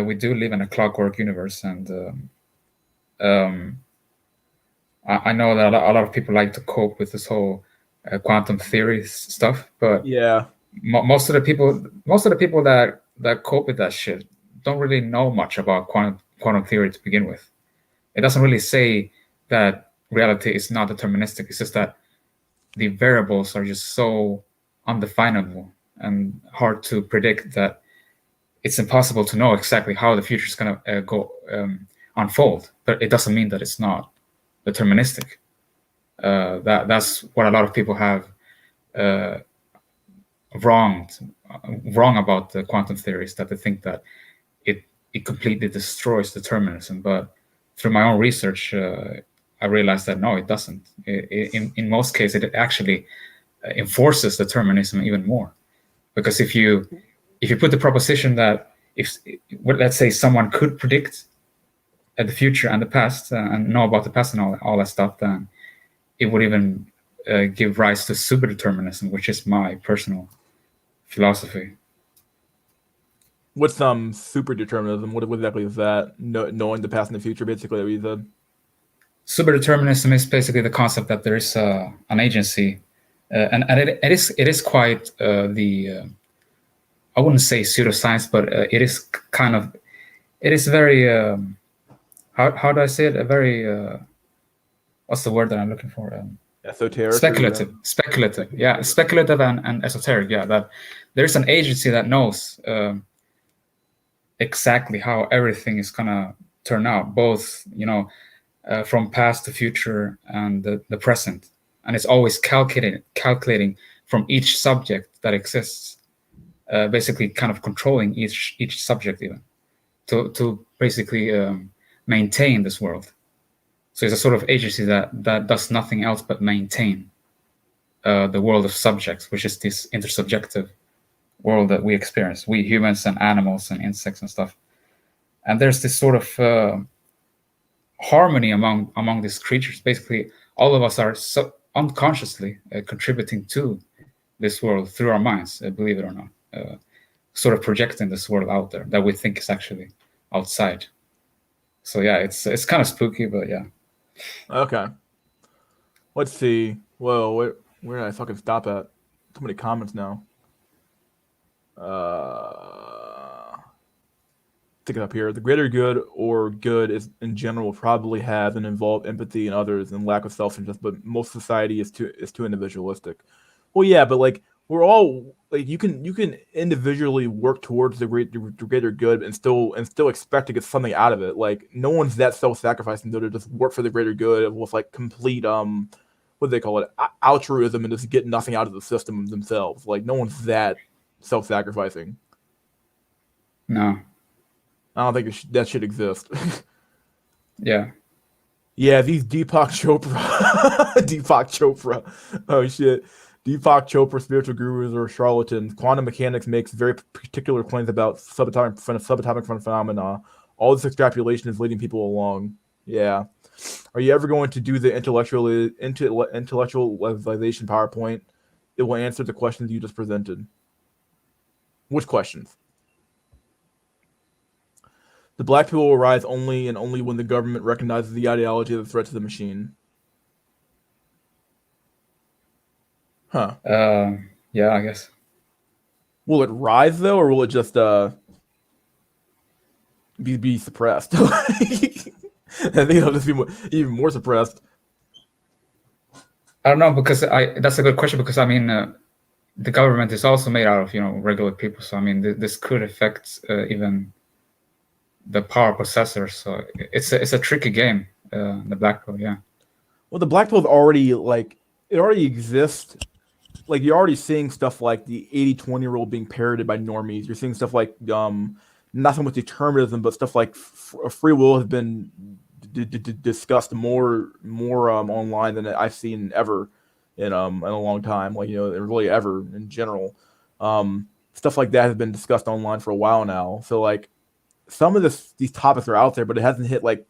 we do live in a clockwork universe, and I know that a lot of people like to cope with this whole quantum theory stuff, but Yeah, most of the people that cope with that shit don't really know much about quantum theory to begin with. It doesn't really say that reality is not deterministic. It's just that the variables are just so undefinable and hard to predict that it's impossible to know exactly how the future is going to go unfold. But it doesn't mean that it's not deterministic. That's what a lot of people have wrong about the quantum theories, that they think that it completely destroys determinism. But through my own research, I realized that no, it doesn't. In most cases, it actually enforces determinism even more, because if you put the proposition that if let's say someone could predict the future and the past and know about the past and all that stuff, then it would even give rise to superdeterminism, which is my personal philosophy. what's super determinism? What exactly is that? Knowing the past and the future, basically. That we said. Superdeterminism is basically the concept that there is an agency, and it is quite I wouldn't say pseudoscience, but it is kind of, it is very how do I say it? A very what's the word that I'm looking for? Esoteric. Speculative. Yeah, speculative and esoteric. Yeah, that there's an agency that knows exactly how everything is gonna turn out, both from past to future and the present, and it's always calculating from each subject that exists, basically kind of controlling each subject even to basically maintain this world. So it's a sort of agency that does nothing else but maintain the world of subjects, which is this intersubjective world that we experience, we humans and animals and insects and stuff. And there's this sort of harmony among these creatures. Basically, all of us are so unconsciously contributing to this world through our minds, believe it or not, sort of projecting this world out there that we think is actually outside. So yeah, it's kind of spooky, but yeah. Okay. Let's see. Whoa, where did I fucking stop at? Too many comments now. Stick it up here. The greater good or good is in general probably has and involve empathy in others and lack of self-interest, but most society is too individualistic. Well, yeah, but like we're all like you can individually work towards the greater good and still expect to get something out of it. Like no one's that self-sacrificing though to just work for the greater good with like complete what do they call it, altruism, and just get nothing out of the system themselves. Like no one's that self-sacrificing. No. I don't think that should exist. Yeah. Yeah, these Deepak Chopra, Deepak Chopra. Oh shit, Deepak Chopra spiritual gurus or charlatans. Quantum mechanics makes very particular claims about subatomic phenomena. All this extrapolation is leading people along. Yeah. Are you ever going to do the intellectualization PowerPoint? It will answer the questions you just presented. Which questions? The black pill will rise only and only when the government recognizes the ideology of the threat to the machine. Huh. Yeah, I guess. Will it rise though, or will it just be suppressed? I think it'll just be even more suppressed. I don't know, because that's a good question, because I mean, the government is also made out of regular people. So I mean, this could affect even the power possessors. So it's a tricky game, the black pill. Yeah. Well, the black pill is already like it already exists. Like you're already seeing stuff like the 80-20 rule being parroted by normies. You're seeing stuff like not so much determinism, but stuff like free will has been discussed more online than I've seen ever in a long time. Like really ever in general. Stuff like that has been discussed online for a while now. So like some of these topics are out there, but it hasn't hit like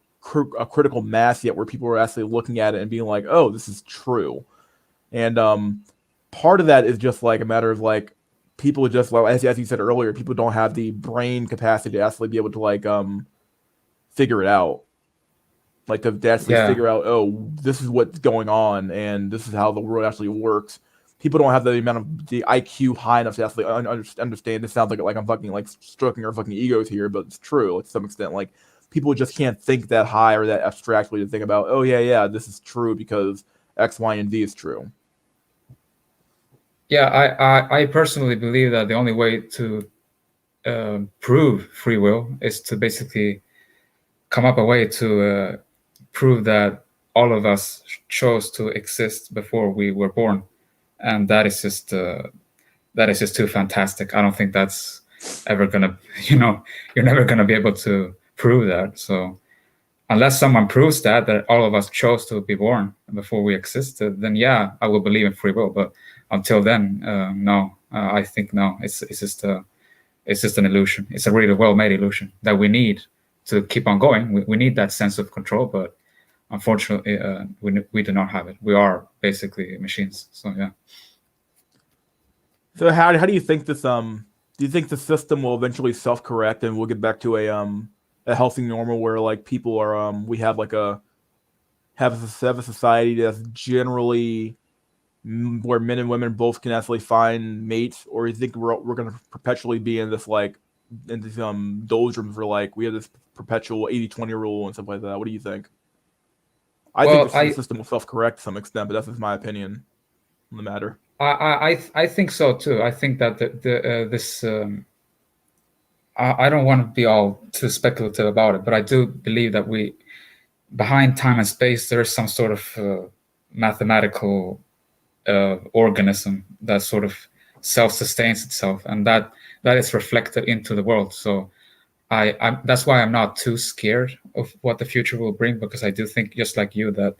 a critical mass yet where people are actually looking at it and being like, oh, this is true. And part of that is just like a matter of like people just like as you said earlier, people don't have the brain capacity to actually be able to like figure it out. Like to actually figure out, oh, this is what's going on and this is how the world actually works. People don't have the amount of the IQ high enough to actually understand. This sounds like I'm fucking like stroking our fucking egos here, but it's true to some extent. Like people just can't think that high or that abstractly to think about, oh yeah, this is true because X, Y, and Z is true. Yeah, I personally believe that the only way to prove free will is to basically come up a way to prove that all of us chose to exist before we were born, and that is just too fantastic. I don't think that's ever gonna, you're never gonna be able to prove that. So unless someone proves that all of us chose to be born before we existed, then yeah, I will believe in free will. But until then, no, I think no. It's just an illusion. It's a really well-made illusion that we need to keep on going. We need that sense of control, but unfortunately, we do not have it. We are basically machines. So yeah. So how do you think this do you think the system will eventually self-correct and we'll get back to a healthy normal where like people are we have like have a society that's generally where men and women both can actually find mates, or you think we're going to perpetually be in this like in these doldrums where like we have this perpetual 80-20 rule and stuff like that? What do you think? I think the system will self-correct to some extent, but that's just my opinion on the matter. I think so too. I think that this I don't want to be all too speculative about it, but I do believe that behind time and space there is some sort of mathematical organism that sort of self-sustains itself, and that is reflected into the world. So that's why I'm not too scared of what the future will bring, because I do think, just like you, that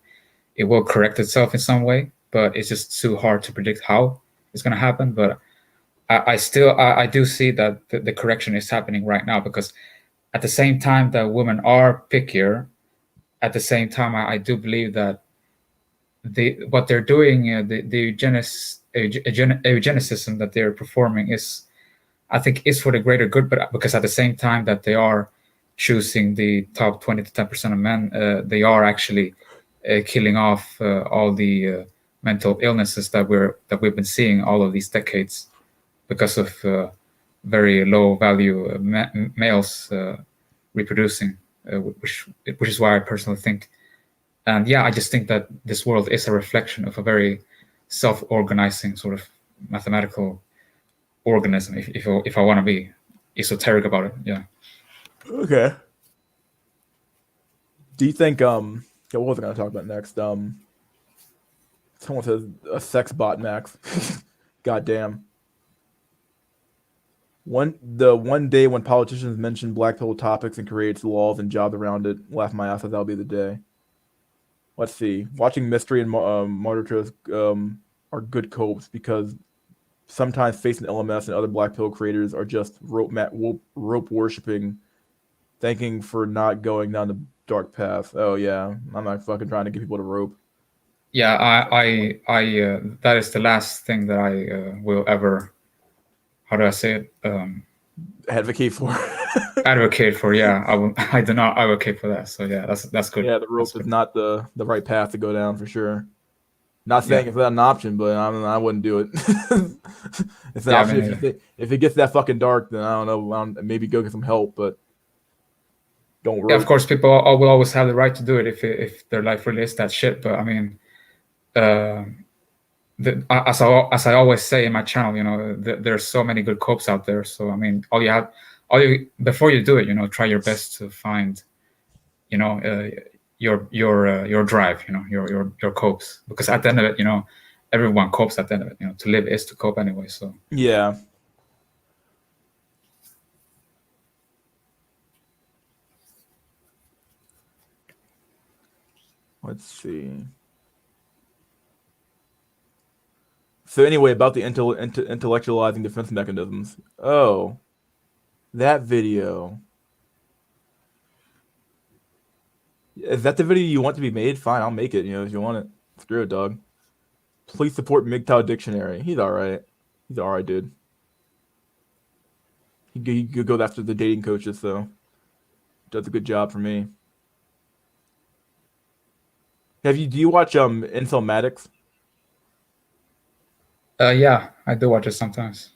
it will correct itself in some way, but it's just too hard to predict how it's going to happen. But I do see that the correction is happening right now, because at the same time that women are pickier, at the same time I do believe that what they're doing, the eugenicism that they're performing I think is for the greater good, but because at the same time that they are choosing the top 20 to 10% of men, they are actually killing off all the mental illnesses that we've been seeing all of these decades because of very low value males reproducing, which is why I personally think. And yeah, I just think that this world is a reflection of a very self-organizing sort of mathematical organism, if I want to be esoteric about it. Yeah. Okay. Do you think what was I going to talk about next? Someone says a sex bot, Max. Goddamn. One day when politicians mention black pill topics and creates laws and jobs around it, laugh my ass off. That'll be the day. Let's see. Watching mystery and murder are good copes, because sometimes facing LMS and other black pill creators are just rope worshiping, thanking for not going down the dark path. Oh yeah, I'm not fucking trying to get people to rope. Yeah, I that is the last thing that I will ever, how do I say it? Advocate for. Advocate for. Yeah, I do not advocate for that. So yeah, that's good. Yeah, the rope is not the right path to go down for sure. Not saying it's not an option, but I wouldn't do it. It's an option if it gets that fucking dark. Then I don't know. Maybe go get some help, but don't rope. Yeah, of course, people will always have the right to do it if their life really is that shit. But I mean, as I always say in my channel, you know, there's so many good copes out there. So I mean, before you do it, you know, try your best to find, you know, your drive, you know, your copes, because at the end of it, you know, everyone copes at the end of it. You know, to live is to cope anyway. So Yeah. Let's see. So anyway, about the intellectualizing defense mechanisms. Oh, that video. Is that the video you want to be made? Fine, I'll make it. You know, if you want it. Screw it, dog. Please support MGTOW Dictionary. He's all right. He's all right, dude. He could go after the dating coaches, so does a good job for me. Do you watch Incelmatics? yeah, I do watch it sometimes.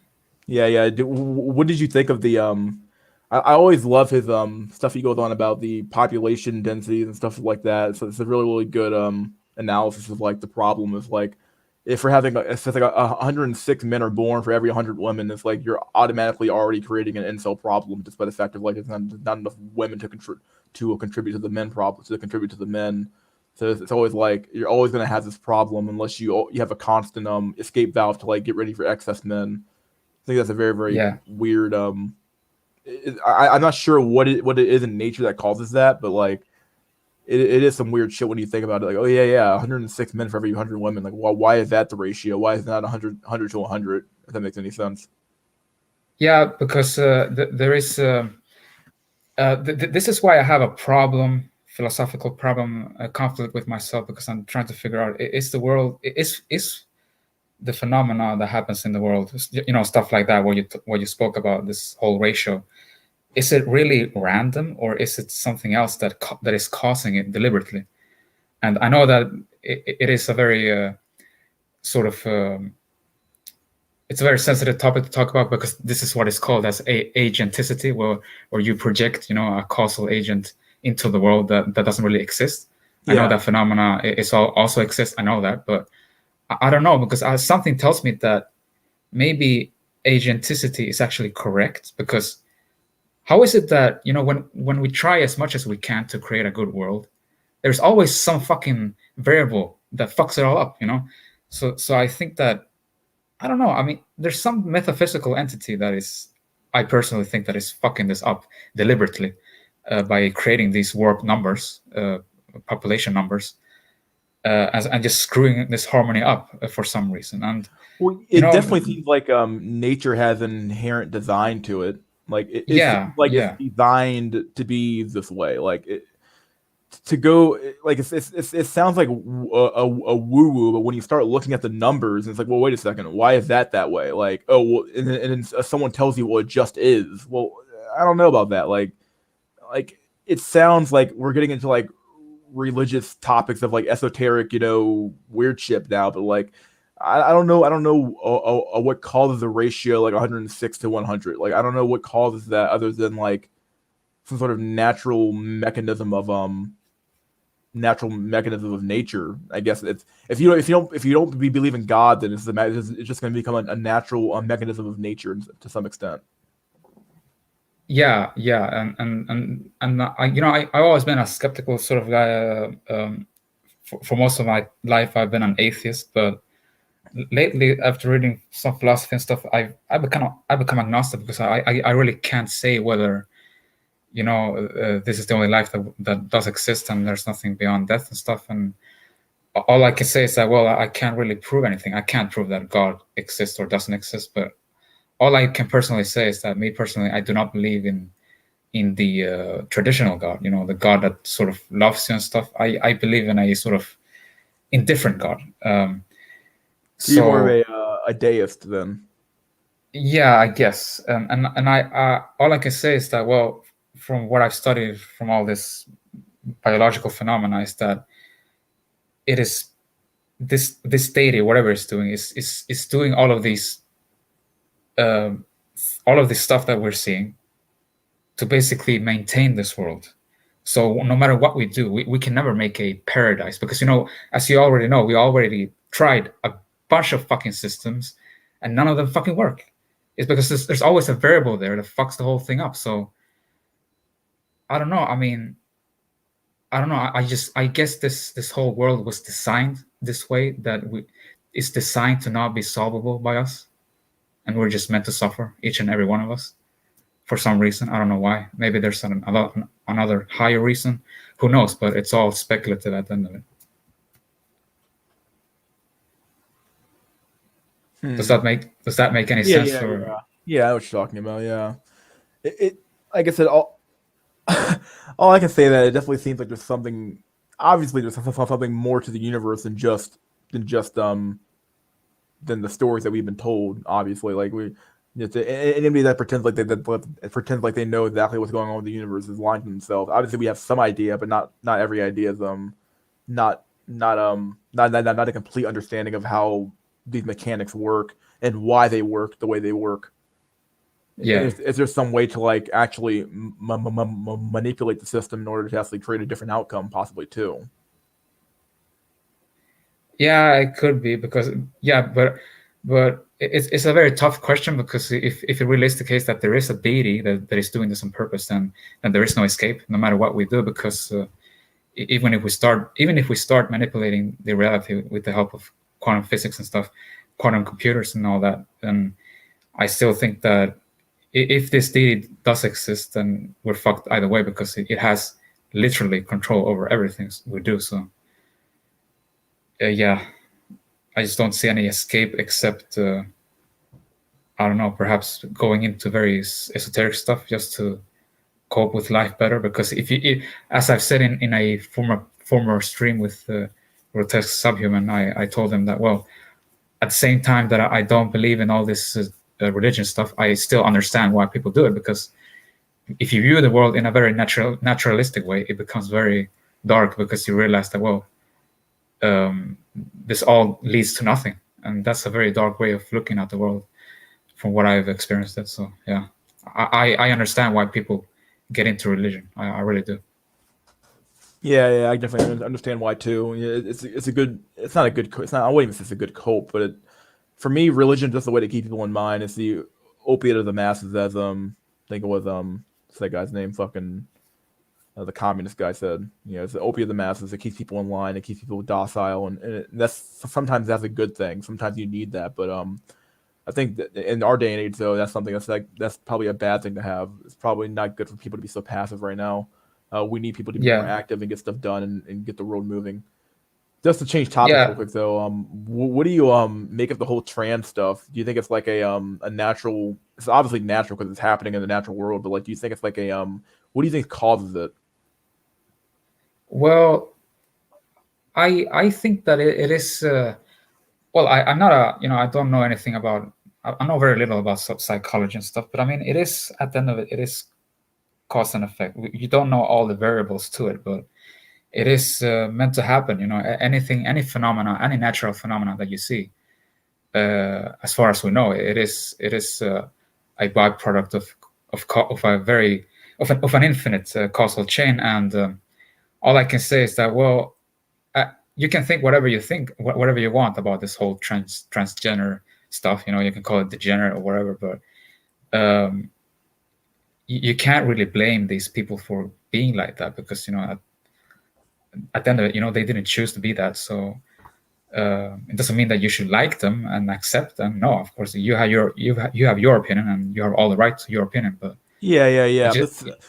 Yeah. What did you think of the I always love his stuff he goes on about the population densities and stuff like that. So it's a really good analysis of like the problem is like if we're having if it's like 106 men are born for every 100 women, it's like you're automatically already creating an incel problem just by the fact of like it's not enough women to contribute to the men problem to contribute to the men. So it's always like you're always going to have this problem unless you have a constant escape valve to like get ready for excess men. I think that's a very Yeah. weird I'm not sure what it is in nature that causes that, but like it is some weird shit when you think about it. Like, oh yeah, 106 men for every 100 women. Like, why is that the ratio? Why is it not 100 to 100? If that makes any sense. Yeah, because there is. This is why I have a problem, philosophical problem, a conflict with myself, because I'm trying to figure out: is the world is the phenomena that happens in the world, you know, stuff like that, what you spoke about, this whole ratio, is it really random, or is it something else that is causing it deliberately? And I know that it is a very sort of it's a very sensitive topic to talk about, because this is what is called as agenticity, where you project, you know, a causal agent into the world that doesn't really exist. I know that phenomena also exists. I know that, but I don't know, because something tells me that maybe agenticity is actually correct. Because how is it that, you know, when we try as much as we can to create a good world, there's always some fucking variable that fucks it all up, you know? So I think that, I don't know. I mean, there's some metaphysical entity that is, I personally think, that is fucking this up deliberately by creating these warped numbers, population numbers, and just screwing this harmony up for some reason. And well, it definitely seems like nature has an inherent design to it. Like it seems like it's designed to be this way. Like to go like it sounds like a woo woo, but when you start looking at the numbers, it's like, well, wait a second, why is that way? Like, oh, well, and then someone tells you, well, it just is. Well, I don't know about that. Like it sounds like we're getting into like religious topics of like esoteric, you know, weird shit now. But like, I don't know what causes the ratio like 106 to 100. Like, I don't know what causes that other than like some sort of natural mechanism of nature. I guess it's if you don't believe in God, then it's just going to become a natural mechanism of nature to some extent. Yeah, and I, you know, I've always been a skeptical sort of guy. For most of my life, I've been an atheist, but lately, after reading some philosophy and stuff, I've become agnostic, because I really can't say whether, you know, this is the only life that does exist, and there's nothing beyond death and stuff. And all I can say is that, well, I can't really prove anything. I can't prove that God exists or doesn't exist, but all I can personally say is that, me personally, I do not believe in the traditional God, you know, the God that sort of loves you and stuff. I believe in a sort of indifferent God. So you're more of a deist then? Yeah, I guess. And I all I can say is that, well, from what I've studied from all this biological phenomena, is that it is this deity, whatever it's doing, is doing all of this stuff that we're seeing to basically maintain this world. So no matter what we do, we can never make a paradise, because, you know, as you already know, we already tried a bunch of fucking systems, and none of them fucking work. It's because there's always a variable there that fucks the whole thing up. So I don't know. I mean, I don't know. I guess this whole world was designed this way, that it's designed to not be solvable by us, and we're just meant to suffer, each and every one of us, for some reason. I don't know why. Maybe there's another higher reason. Who knows? But it's all speculative at the end of it. Does that make any sense? Yeah, I know what you're talking about. Yeah, like I said, all I can say that it definitely seems like there's something. Obviously, there's something more to the universe than just than the stories that we've been told. Obviously, like anybody that pretends like they know exactly what's going on with the universe is lying to themselves. Obviously, we have some idea, but not every idea is not a complete understanding of how these mechanics work and why they work the way they work. Yeah. Is there some way to like actually manipulate the system in order to actually create a different outcome, possibly too? Yeah, it could be, because but it's a very tough question, because if it really is the case that there is a deity that is doing this on purpose, then there is no escape, no matter what we do, because even if we start manipulating the reality with the help of quantum physics and stuff, quantum computers and all that, then I still think that if this deity does exist, then we're fucked either way, because it has literally control over everything we do. So yeah, I just don't see any escape except I don't know, perhaps going into very esoteric stuff just to cope with life better. Because as I've said in a former stream with Grotesque Subhuman, I told him that, well, at the same time that I don't believe in all this religion stuff, I still understand why people do it, because if you view the world in a very naturalistic way, it becomes very dark, because you realize that, well, this all leads to nothing, and that's a very dark way of looking at the world, from what I've experienced. It. So yeah, I understand why people get into religion. I really do. Yeah, I definitely understand why too. Yeah, it's a good. It's not a good. It's not. I wouldn't even say it's a good cope, but for me, religion is just a way to keep people in mind. It's the opiate of the masses, as I think it was what's that guy's name? Fucking the communist guy said. You know, it's the opiate of the masses. It keeps people in line. It keeps people docile, and that's sometimes that's a good thing. Sometimes you need that, but I think that in our day and age, though, that's something that's probably a bad thing to have. It's probably not good for people to be so passive right now. We need people to be more active and get stuff done and get the world moving. Just to change topics real quick, though, what do you make of the whole trans stuff? Do you think it's like a natural? It's obviously natural because it's happening in the natural world, but like, do you think it's like a what do you think causes it? Well, I think that it is. Well, I'm not I don't know anything about. I know very little about psychology and stuff, but I mean, it is, at the end of it, it is cause and effect. You don't know all the variables to it, but it is meant to happen. You know, any phenomena, any natural phenomena that you see, as far as we know, it is a byproduct of an infinite causal chain. And all I can say is that, well, you can think whatever you want about this whole transgender stuff. You know, you can call it degenerate or whatever, but you can't really blame these people for being like that, because, you know, at the end of it, you know, they didn't choose to be that. So it doesn't mean that you should like them and accept them. No, of course, you have your opinion, and you have all the right to your opinion. But yeah.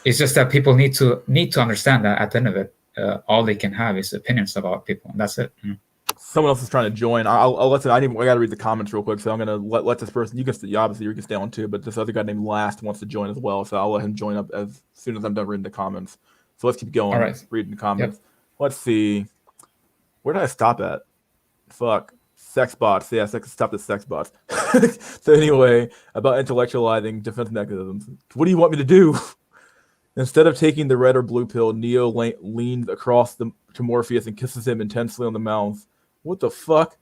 It's just that people need to understand that at the end of it, all they can have is opinions about people, and that's it. Mm. Someone else is trying to join. I'll let I got to read the comments real quick, so I'm gonna let this person. You can obviously you can stay on too, but this other guy named Last wants to join as well, so I'll let him join up as soon as I'm done reading the comments. So let's keep going. All right. Reading the comments. Yep. Let's see. Where did I stop at? Fuck. Sex bots. Yeah, stop at sex bots. So anyway, about intellectualizing defense mechanisms. What do you want me to do? Instead of taking the red or blue pill, Neo leans across to Morpheus and kisses him intensely on the mouth. What the fuck?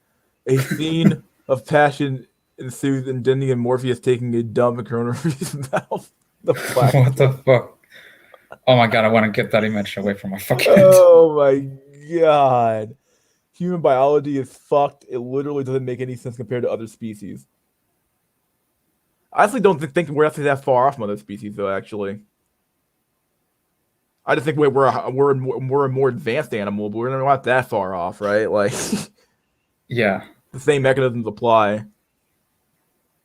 A scene of passion ensues, and Denny and Morpheus taking a dump in Cronenberg's mouth. The fuck? What the fuck? Oh my god, I want to get that image away from my fucking head. Oh my god. Human biology is fucked. It literally doesn't make any sense compared to other species. I actually don't think we're actually that far off from other species, though. Actually, I just think we're a more advanced animal, but we're not that far off, right? Like Yeah. the same mechanisms apply.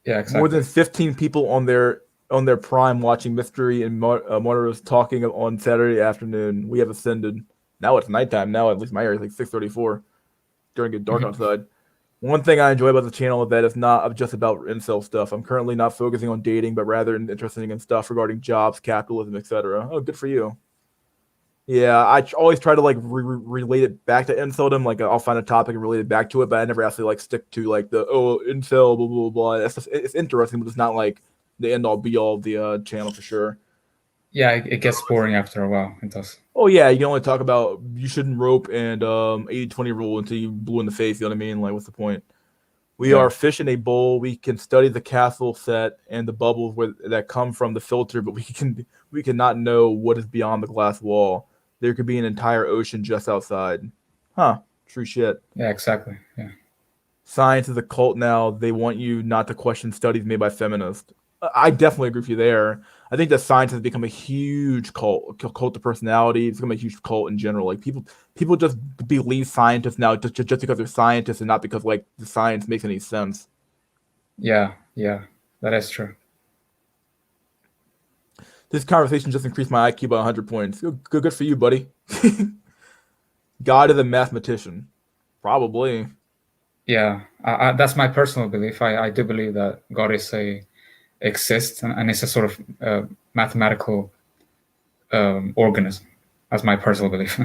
Yeah, More exactly. than 15 people on their prime watching Mystery and Monitors talking on Saturday afternoon. We have ascended. Now it's nighttime. Now at least my area is like 6:34. During it dark outside. One thing I enjoy about the channel is that it's not just about incel stuff. I'm currently not focusing on dating, but rather interested in stuff regarding jobs, capitalism, etc. Oh, good for you. Yeah, always try to like relate it back to inceldom. Like I'll find a topic and relate it back to it, but I never actually like stick to like the incel blah blah blah. It's interesting, but it's not like the end all be all of the channel for sure. Yeah, it gets boring after a while. It does. Oh yeah, you can only talk about you shouldn't rope and 80-20 rule until you blue in the face. You know what I mean? Like, what's the point? We Yeah. are fish in a bowl. We can study the castle set and the bubbles that come from the filter, but we cannot know what is beyond the glass wall. There could be an entire ocean just outside. Huh? True shit. Yeah, exactly. Yeah. Science is a cult now. They want you not to question studies made by feminists. I definitely agree with you there. I think that science has become a huge cult of personality. It's become a huge cult in general. Like people just believe scientists now just because they're scientists and not because like the science makes any sense. Yeah, that is true. This conversation just increased my IQ by 100 points. Good for you, buddy. God is a mathematician. Probably. Yeah, that's my personal belief. I do believe that God exists and it's a sort of mathematical organism. That's my personal belief.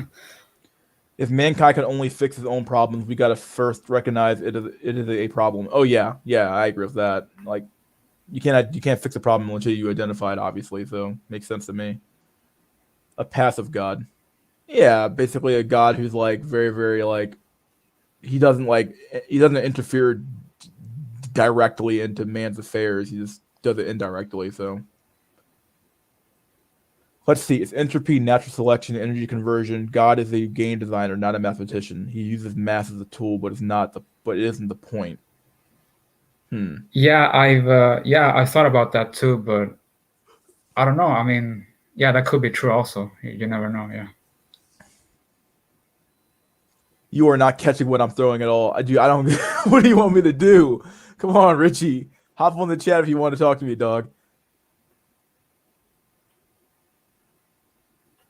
If mankind can only fix its own problems, we gotta first recognize it is a problem. Oh yeah, I agree with that. Like you can't fix a problem until you identify it, obviously. So makes sense to me. A passive God. Yeah, basically a God who's like very very like he doesn't interfere directly into man's affairs. He just does it indirectly. So let's see. It's entropy, natural selection, energy conversion. God is a game designer, not a mathematician. He uses math as a tool, but it isn't the point. Yeah, I thought about that too, but I don't know. I mean, yeah, that could be true also. You never know. Yeah. You are not catching what I'm throwing at all. I don't. What do you want me to do? Come on, Richie. Hop on the chat if you want to talk to me, dog.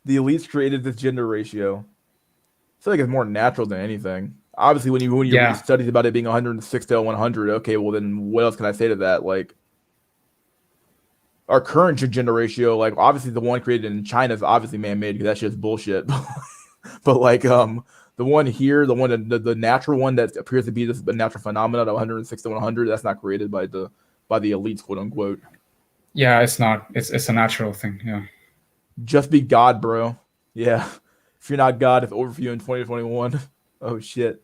The elites created this gender ratio. I feel like it's more natural than anything. Obviously, when you read studies about it being 106 to 100, okay, well then what else can I say to that? Like our current gender ratio, like obviously the one created in China is obviously man-made because that shit's bullshit. But like the one here, the natural one that appears to be this natural phenomenon of 106 to 100, that's not created by the elites, quote unquote. Yeah, it's not. It's a natural thing. Yeah. Just be God, bro. Yeah. If you're not God, it's over for you in 2021. Oh shit.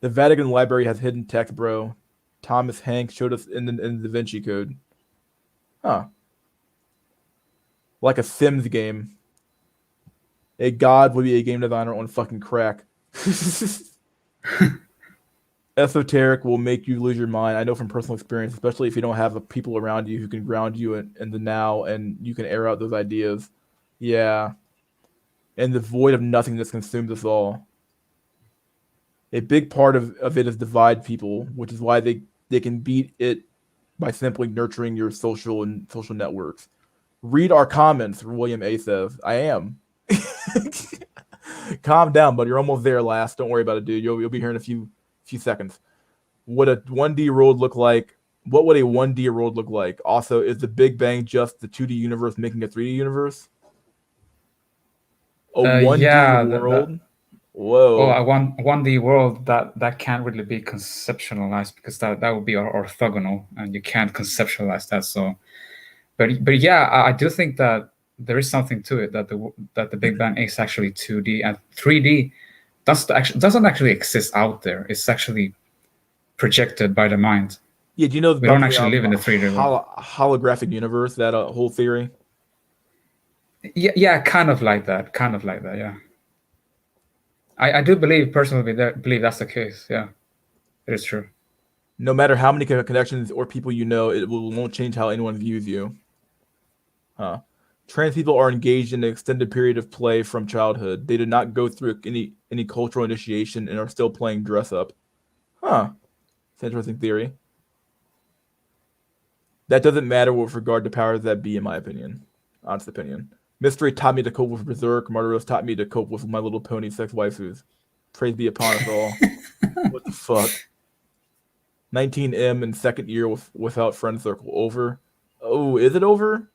The Vatican Library has hidden text, bro. Thomas Hanks showed us in the Da Vinci Code. Huh. Like a Sims game. A god would be a game designer on fucking crack. Esoteric will make you lose your mind. I know from personal experience, especially if you don't have the people around you who can ground you in the now and you can air out those ideas. Yeah. And the void of nothingness consumes us all. A big part of it is divide people, which is why they can beat it by simply nurturing your social networks. Read our comments, William A says. I am. Calm down, buddy. You're almost there, last. Don't worry about it, dude. You'll be here in a few seconds. What a 1D world look like? What would a 1D world look like? Also, is the Big Bang just the 2D universe making a 3D universe? A 1D world? Whoa. Well, a 1D world that can't really be conceptualized because that would be orthogonal and you can't conceptualize that. So, but yeah, I do think that there is something to it that the Big Bang is actually 2D and 3D doesn't actually exist out there. It's actually projected by the mind. Yeah, do you know we don't actually live in the 3D world. Holographic universe? That whole theory. Yeah, kind of like that. Yeah. I do personally believe that's the case. Yeah, it is true. No matter how many connections or people you know, won't change how anyone views you. Huh. Trans people are engaged in an extended period of play from childhood. They did not go through any cultural initiation and are still playing dress up. Huh. It's an interesting theory. That doesn't matter with regard to powers that be, in my opinion. Honest opinion. Mystery taught me to cope with Berserk. Martyros taught me to cope with My Little Pony sex waifus. Praise be upon us all. What the fuck? 19M in second year without friend circle. Over. Oh, is it over?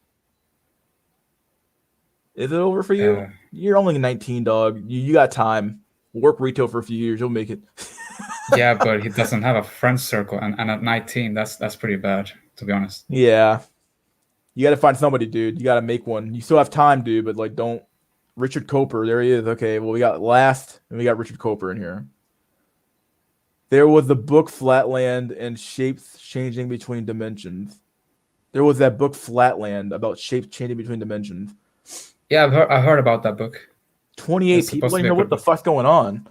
Is it over for you? You're only 19, dog. You got time. Work retail for a few years. You'll make it. Yeah, but he doesn't have a friend circle, and at 19, that's pretty bad, to be honest. Yeah. You got to find somebody, dude. You got to make one. You still have time, dude, but like, don't. Richard Coper, there he is. Okay, well, we got Last, and we got Richard Coper in here. There was the book Flatland and shapes changing between dimensions. There was that book Flatland about shapes changing between dimensions. Yeah, I've heard about that book. 28 people. I don't know what the fuck's going on.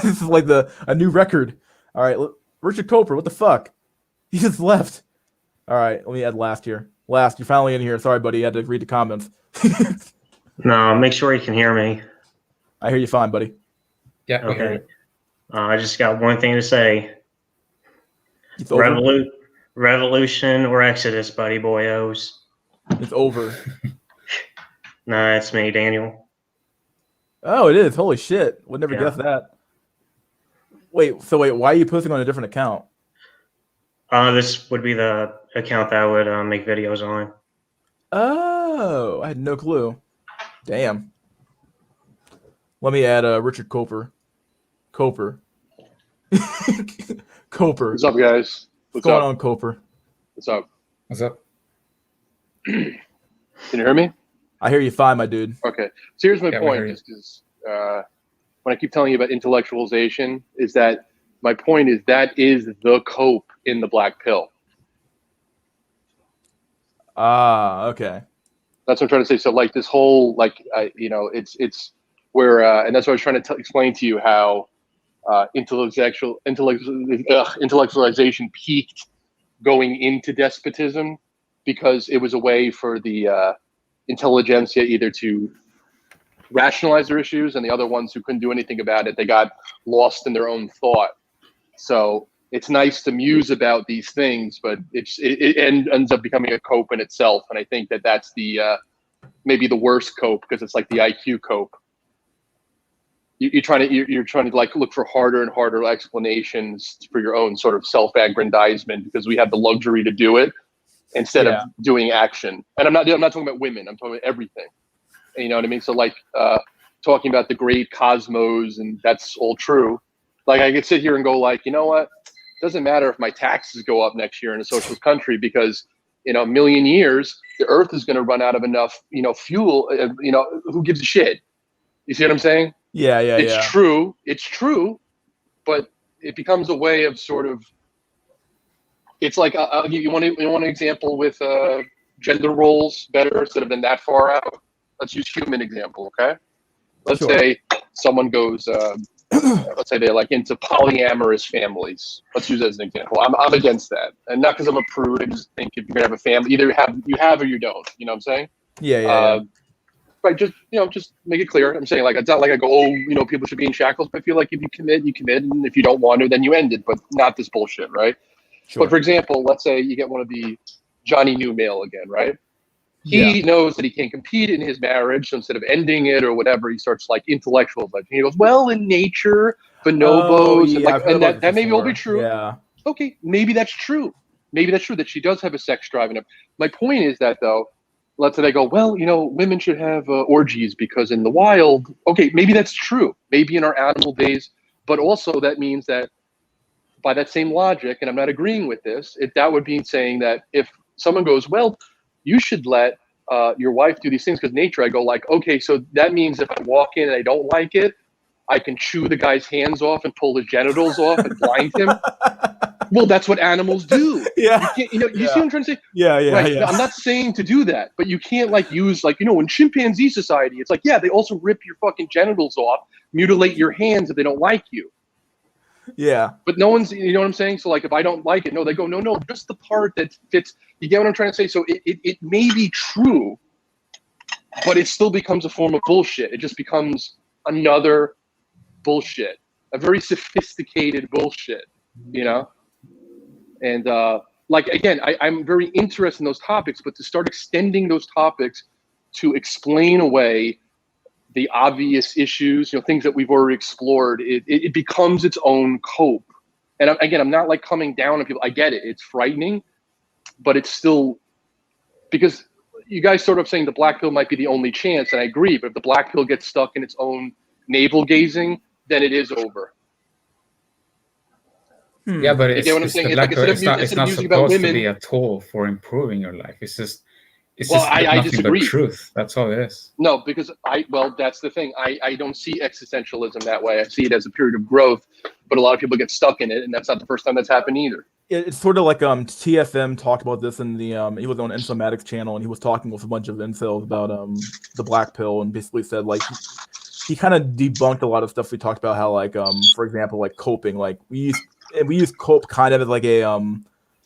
This is like a new record. All right, Richard Coper, what the fuck? He just left. All right, let me add Last here. Last, you're finally in here. Sorry, buddy, I had to read the comments. No, make sure you can hear me. I hear you fine, buddy. Yeah, we hear Okay. I just got one thing to say. It's over. Revolution or Exodus, buddy boyos. It's over. Nah, it's me, Daniel. Oh, it is. Holy shit. Would never guess that. Wait, why are you posting on a different account? This would be the account that I would make videos on. Oh, I had no clue. Damn. Let me add Richard Coper. Coper. Coper. What's up, guys? What's going on, Coper? What's up? What's up? Can you hear me? I hear you fine, my dude. Okay. So here's my point. Is because when I keep telling you about intellectualization, is that my point is that is the cope in the black pill. Ah, okay. That's what I'm trying to say. So like this whole it's where and that's what I was trying to explain to you how intellectualization peaked going into despotism because it was a way for the intelligentsia either to rationalize their issues, and the other ones who couldn't do anything about it, they got lost in their own thought. So it's nice to muse about these things, but it ends up becoming a cope in itself. And I think that that's the maybe the worst cope, because it's like the IQ cope. You're trying to like look for harder and harder explanations for your own sort of self-aggrandizement because we have the luxury to do it instead of doing action. And I'm not talking about women. I'm talking about everything. And you know what I mean? So like talking about the great cosmos, and that's all true. Like I could sit here and go like, you know what? It doesn't matter if my taxes go up next year in a socialist country because in a million years the Earth is going to run out of enough, fuel. Who gives a shit? You see what I'm saying? Yeah. It's true. It's true, but it becomes a way of sort of. It's like I'll give you one example with gender roles better instead of been that far out. Let's use human example, okay? Let's say someone goes. Let's say they're like into polyamorous families. Let's use that as an example. I'm against that, and not because I'm a prude. I just think if you're gonna have a family, either you have or you don't. You know what I'm saying? Yeah. Right, just make it clear. I'm saying like it's not like I go, people should be in shackles. But I feel like if you commit, you commit, and if you don't want to, then you end it. But not this bullshit, right? Sure. But for example, let's say you get one of the Johnny Newmail again, right? He knows that he can't compete in his marriage, so instead of ending it or whatever, he starts like intellectualizing. He goes, well, in nature, bonobos, and that maybe will be true. Yeah. Okay, maybe that's true. Maybe that's true that she does have a sex drive in him. My point is that though, let's say they go, well, women should have orgies because in the wild, okay, maybe that's true. Maybe in our animal days, but also that means that by that same logic, and I'm not agreeing with this, that would be saying that if someone goes, well, you should let your wife do these things because nature, I go like, okay, so that means if I walk in and I don't like it, I can chew the guy's hands off and pull his genitals off and blind him. Well, that's what animals do. Yeah. You can't, you see what I'm trying to say? Yeah, Right. yeah. No, I'm not saying to do that, but you can't like use like, in chimpanzee society, it's like, yeah, they also rip your fucking genitals off, mutilate your hands if they don't like you. Yeah. But no one's, you know what I'm saying? So like, if I don't like it, no, they go, no, just the part that fits. You get what I'm trying to say? So it may be true, but it still becomes a form of bullshit. It just becomes another bullshit, a very sophisticated bullshit, And like, again, I'm very interested in those topics, but to start extending those topics to explain away the obvious issues, things that we've already explored, it becomes its own cope. And again, I'm not like coming down on people. I get it. It's frightening, but it's still, because you guys sort of saying the black pill might be the only chance, and I agree, but if the black pill gets stuck in its own navel gazing, then it is over. Yeah, but You get what I'm it's saying? the It's like, black pill. It's not instead of music about supposed to women, be a tool for improving your life. It's just I nothing disagree. but truth. That's all it is. No, because that's the thing. I don't see existentialism that way. I see it as a period of growth, but a lot of people get stuck in it, and that's not the first time that's happened either. It's sort of like TFM talked about this in the he was on Incel channel, and he was talking with a bunch of incels about the black pill, and basically said like he kind of debunked a lot of stuff we talked about, how like for example, like coping, like we use cope kind of as like a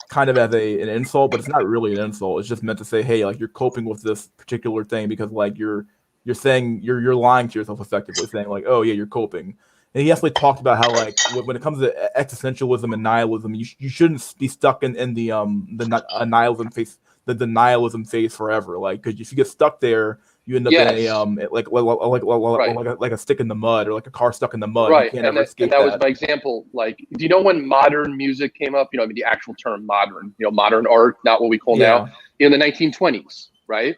kind of as an insult, but it's not really an insult. It's just meant to say, hey, like you're coping with this particular thing because like you're saying you're lying to yourself, effectively saying like, oh yeah, you're coping. And he actually talked about how like when it comes to existentialism and nihilism, you shouldn't be stuck in the nihilism phase, the nihilism phase forever. Like, because if you get stuck there, you end up in a like a stick in the mud, or like a car stuck in the mud. Right, You can't ever escape that was my example. Like, do you know when modern music came up? The actual term modern. Modern art, not what we call now. In the 1920s, right?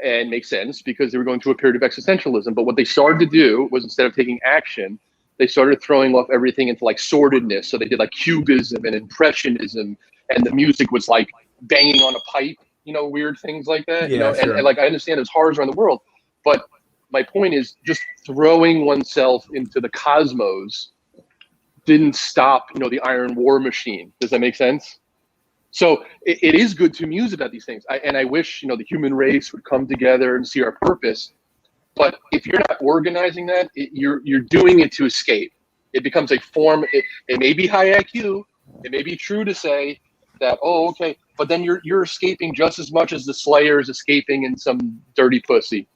And makes sense because they were going through a period of existentialism. But what they started to do was, instead of taking action, they started throwing off everything into like sordidness. So they did like cubism and impressionism, and the music was like banging on a pipe. Weird things like that. Sure. And like, I understand there's horrors around the world, but my point is just throwing oneself into the cosmos didn't stop, the iron war machine. Does that make sense? So it is good to muse about these things. I wish, the human race would come together and see our purpose. But if you're not organizing that, you're doing it to escape. It becomes a form. It may be high IQ. It may be true to say that, oh, okay, but then you're escaping just as much as the Slayer is escaping in some dirty pussy.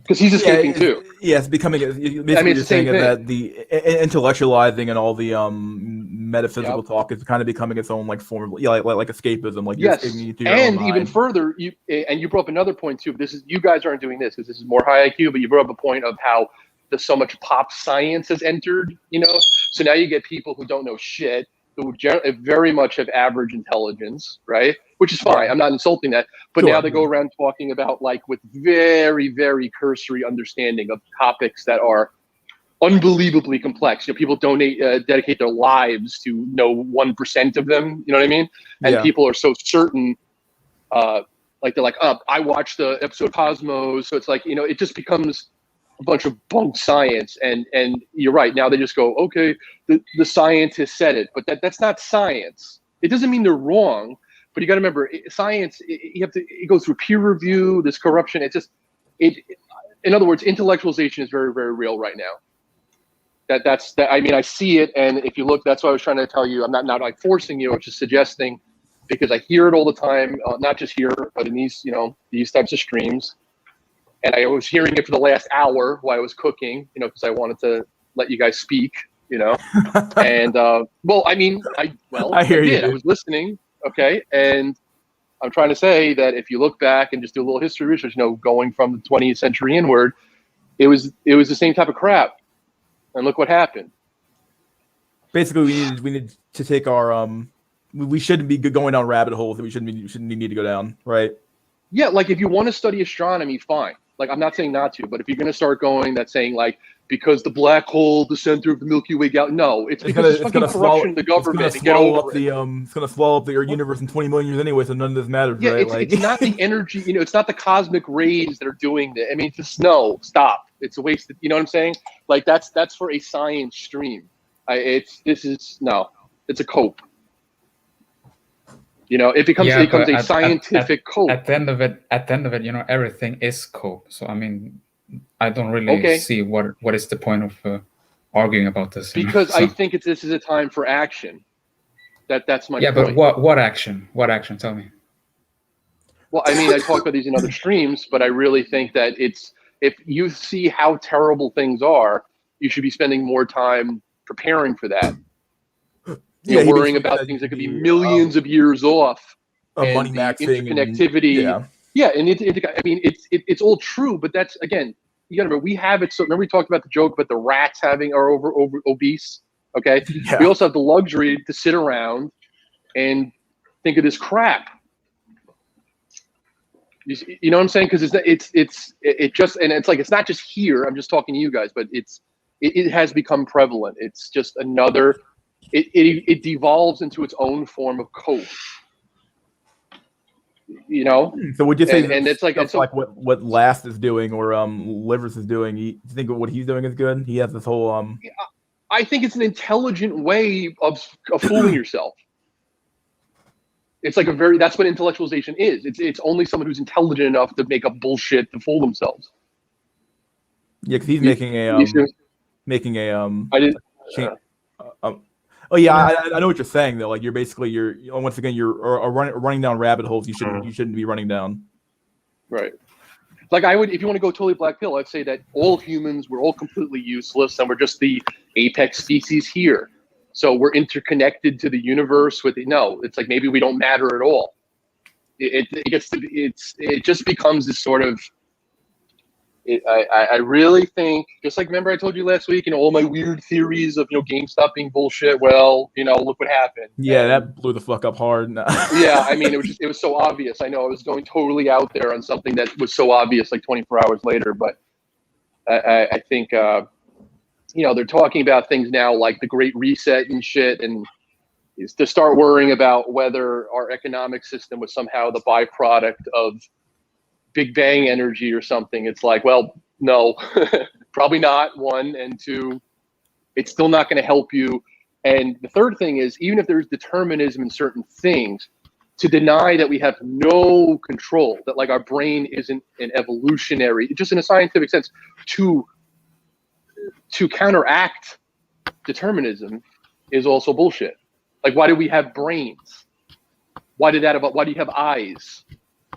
Because he's escaping too. Yeah, it's becoming. Basically, you're saying that the intellectualizing and all the metaphysical talk is kind of becoming its own like form, like escapism. Like, yes, and even further, you brought up another point too. You guys aren't doing this because this is more high IQ, but you brought up a point of how so much pop science has entered. So now you get people who don't know shit, who very much have average intelligence, right? Which is fine. I'm not insulting that. But now they go around talking about like with very, very cursory understanding of topics that are unbelievably complex. People dedicate their lives to know 1% of them. You know what I mean? And people are so certain, like they're like, I watched the episode of Cosmos. So it's like, it just becomes a bunch of bunk science. And you're right. Now they just go, okay, the scientist said it, but that's not science. It doesn't mean they're wrong. But you got to remember, science. It goes through peer review. This corruption. In other words, intellectualization is very, very real right now. That's. I mean, I see it, and if you look, that's what I was trying to tell you. I'm not like forcing you. I'm just suggesting, because I hear it all the time, not just here, but in these types of streams. And I was hearing it for the last hour while I was cooking, because I wanted to let you guys speak, And well, I mean, I hear you. I was listening. Okay, and I'm trying to say that if you look back and just do a little history research, going from the 20th century inward, it was the same type of crap, and look what happened. Basically, we need to take our we shouldn't be going down rabbit holes that we shouldn't need to go down, right? Yeah, like if you want to study astronomy, fine. Like, I'm not saying not to, but if you're going to start going that saying like, because the black hole, the center of the Milky Way galaxy, no, it's because it's fucking corruption of the government. It's going to swallow up the universe in 20 million years anyway, so none of this matters, yeah, right? It's not the energy, it's not the cosmic rays that are doing that. I mean, just no, stop. It's a waste. You know what I'm saying? Like, that's for a science stream. No. It's a cope. You know, it becomes a scientific cope. At the end of it, you know, everything is cope. So I mean, I don't really see what is the point of arguing about this. Because I think this is a time for action. That's my point. Yeah, but what action? What action? Tell me. Well, I mean, I talk about these in other streams, but I really think that if you see how terrible things are, you should be spending more time preparing for that. Worrying about things that could be millions of years off. Money maxing, interconnectivity. And I mean, it's all true, but that's, again, you gotta remember, we have it. So remember we talked about the joke about the rats are over obese. Okay. Yeah. We also have the luxury to sit around and think of this crap. You know what I'm saying? Because it's not just here. I'm just talking to you guys, but it has become prevalent. It's just another. It devolves into its own form of cope. You know. So would you say and it's like what Last is doing or Livers is doing? You think what he's doing is good? He has this whole I think it's an intelligent way of fooling yourself. It's like that's what intellectualization is. It's only someone who's intelligent enough to make up bullshit to fool themselves. Yeah, because he's making a I didn't. Oh yeah, I know what you're saying though. Like you're once again running down rabbit holes you shouldn't be running down. Right. Like if you want to go totally black pill, I'd say that all humans, we're all completely useless and we're just the apex species here. So we're interconnected to the universe it's like maybe we don't matter at all. It just becomes this sort of. I really think, just like remember I told you last week, all my weird theories of GameStop being bullshit. Well, look what happened. Yeah, that blew the fuck up hard. Yeah, I mean it was so obvious. I know I was going totally out there on something that was so obvious like 24 hours later, but I think they're talking about things now like the Great Reset and shit, and is to start worrying about whether our economic system was somehow the byproduct of Big Bang energy or something. It's like, well, no, probably not. One, and two, it's still not going to help you. And the third thing is, even if there's determinism in certain things, to deny that we have no control, that like our brain isn't an evolutionary, just in a scientific sense, to counteract determinism is also bullshit. Like, why do we have brains? Why do you have eyes?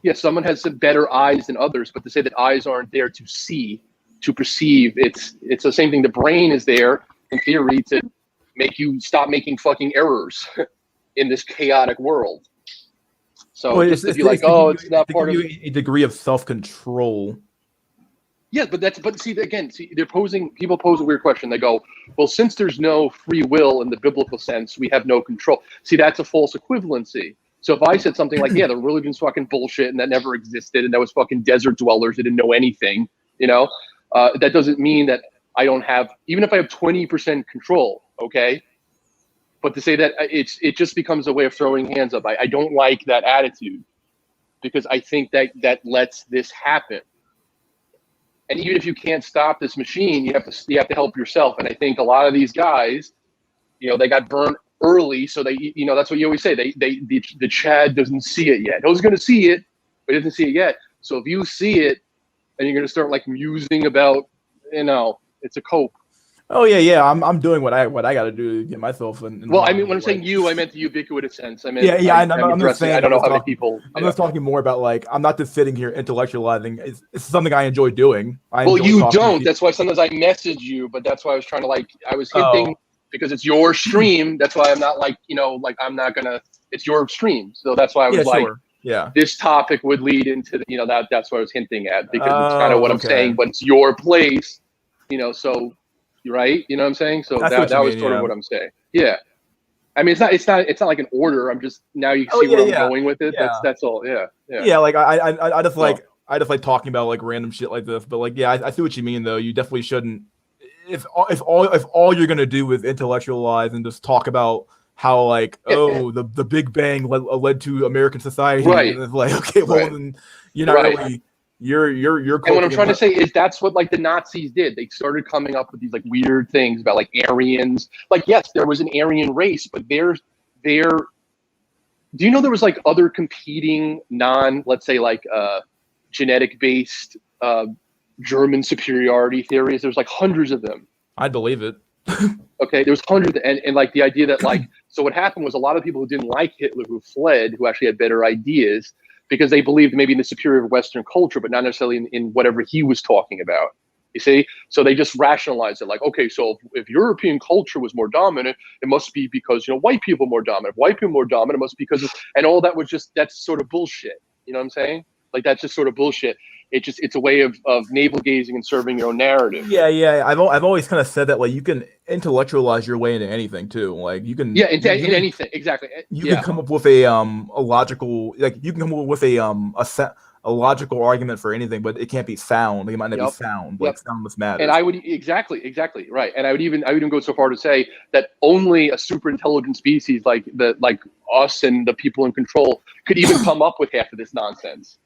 Yes, someone has some better eyes than others, but to say that eyes aren't there to see, to perceive, it's the same thing. The brain is there, in theory, to make you stop making fucking errors in this chaotic world. So just to be like, it's not part of a degree of self-control. Yeah, but people pose a weird question. They go, well, since there's no free will in the biblical sense, we have no control. See, that's a false equivalency. So if I said something like, yeah, the religion's fucking bullshit and that never existed and that was fucking desert dwellers that didn't know anything, that doesn't mean that I don't have, even if I have 20% control, okay? But to say that it just becomes a way of throwing hands up. I don't like that attitude because I think that lets this happen. And even if you can't stop this machine, you have to help yourself. And I think a lot of these guys, they got burnt early, so they, that's what you always say. The Chad doesn't see it yet. He's going to see it, but he doesn't see it yet. So if you see it, and you're going to start like musing about, it's a cope. Oh yeah. I'm doing what I got to do to get myself. Well, I mean, when I'm saying you, I meant the ubiquitous sense. I mean, I'm just saying. I don't know how many people. I'm just talking more about like I'm not just sitting here intellectualizing. It's something I enjoy doing. You don't. That's why sometimes I message you, but that's why I was trying to I was hinting because it's your stream. That's why I'm not I'm not gonna. It's your stream, so that's why I was sure. This topic would lead into that's what I was hinting at because it's kind of what I'm saying, but it's your place, so. Right, you know what I'm saying? So that was sort of what I'm saying. Yeah, I mean, it's not like an order. I'm just now you can see where I'm going with it. Yeah. That's all. Yeah. Yeah, like I just like talking about like random shit like this, but like I see what you mean though. You definitely shouldn't. If all you're gonna do is intellectualize and just talk about how the Big Bang led to American society, right? And it's like, okay, well then you're not really. You're. And what I'm trying to say is that's what like the Nazis did. They started coming up with these like weird things about like Aryans. Like, yes, there was an Aryan race, but they're do you know there was like other competing let's say like genetic based German superiority theories? There's like hundreds of them. I believe it. Okay, there was hundreds, and like the idea that like, so what happened was a lot of people who didn't like Hitler, who fled, who actually had better ideas, because they believed maybe in the superior Western culture, but not necessarily in whatever he was talking about. You see, so they just rationalized it like, okay, so if European culture was more dominant, it must be because white people more dominant. If white people more dominant, it must be because and all that was just that's sort of bullshit. You know what I'm saying? Like that's just sort of bullshit. It's a way of navel gazing and serving your own narrative. Yeah. I've always kind of said that like you can intellectualize your way into anything too. Like you can in anything exactly. You can come up with a logical you can come up with a logical argument for anything, but it can't be sound. It might not be sound. Like soundless matters. And I would exactly right. And I would even go so far to say that only a super intelligent species like us and the people in control could even come up with half of this nonsense.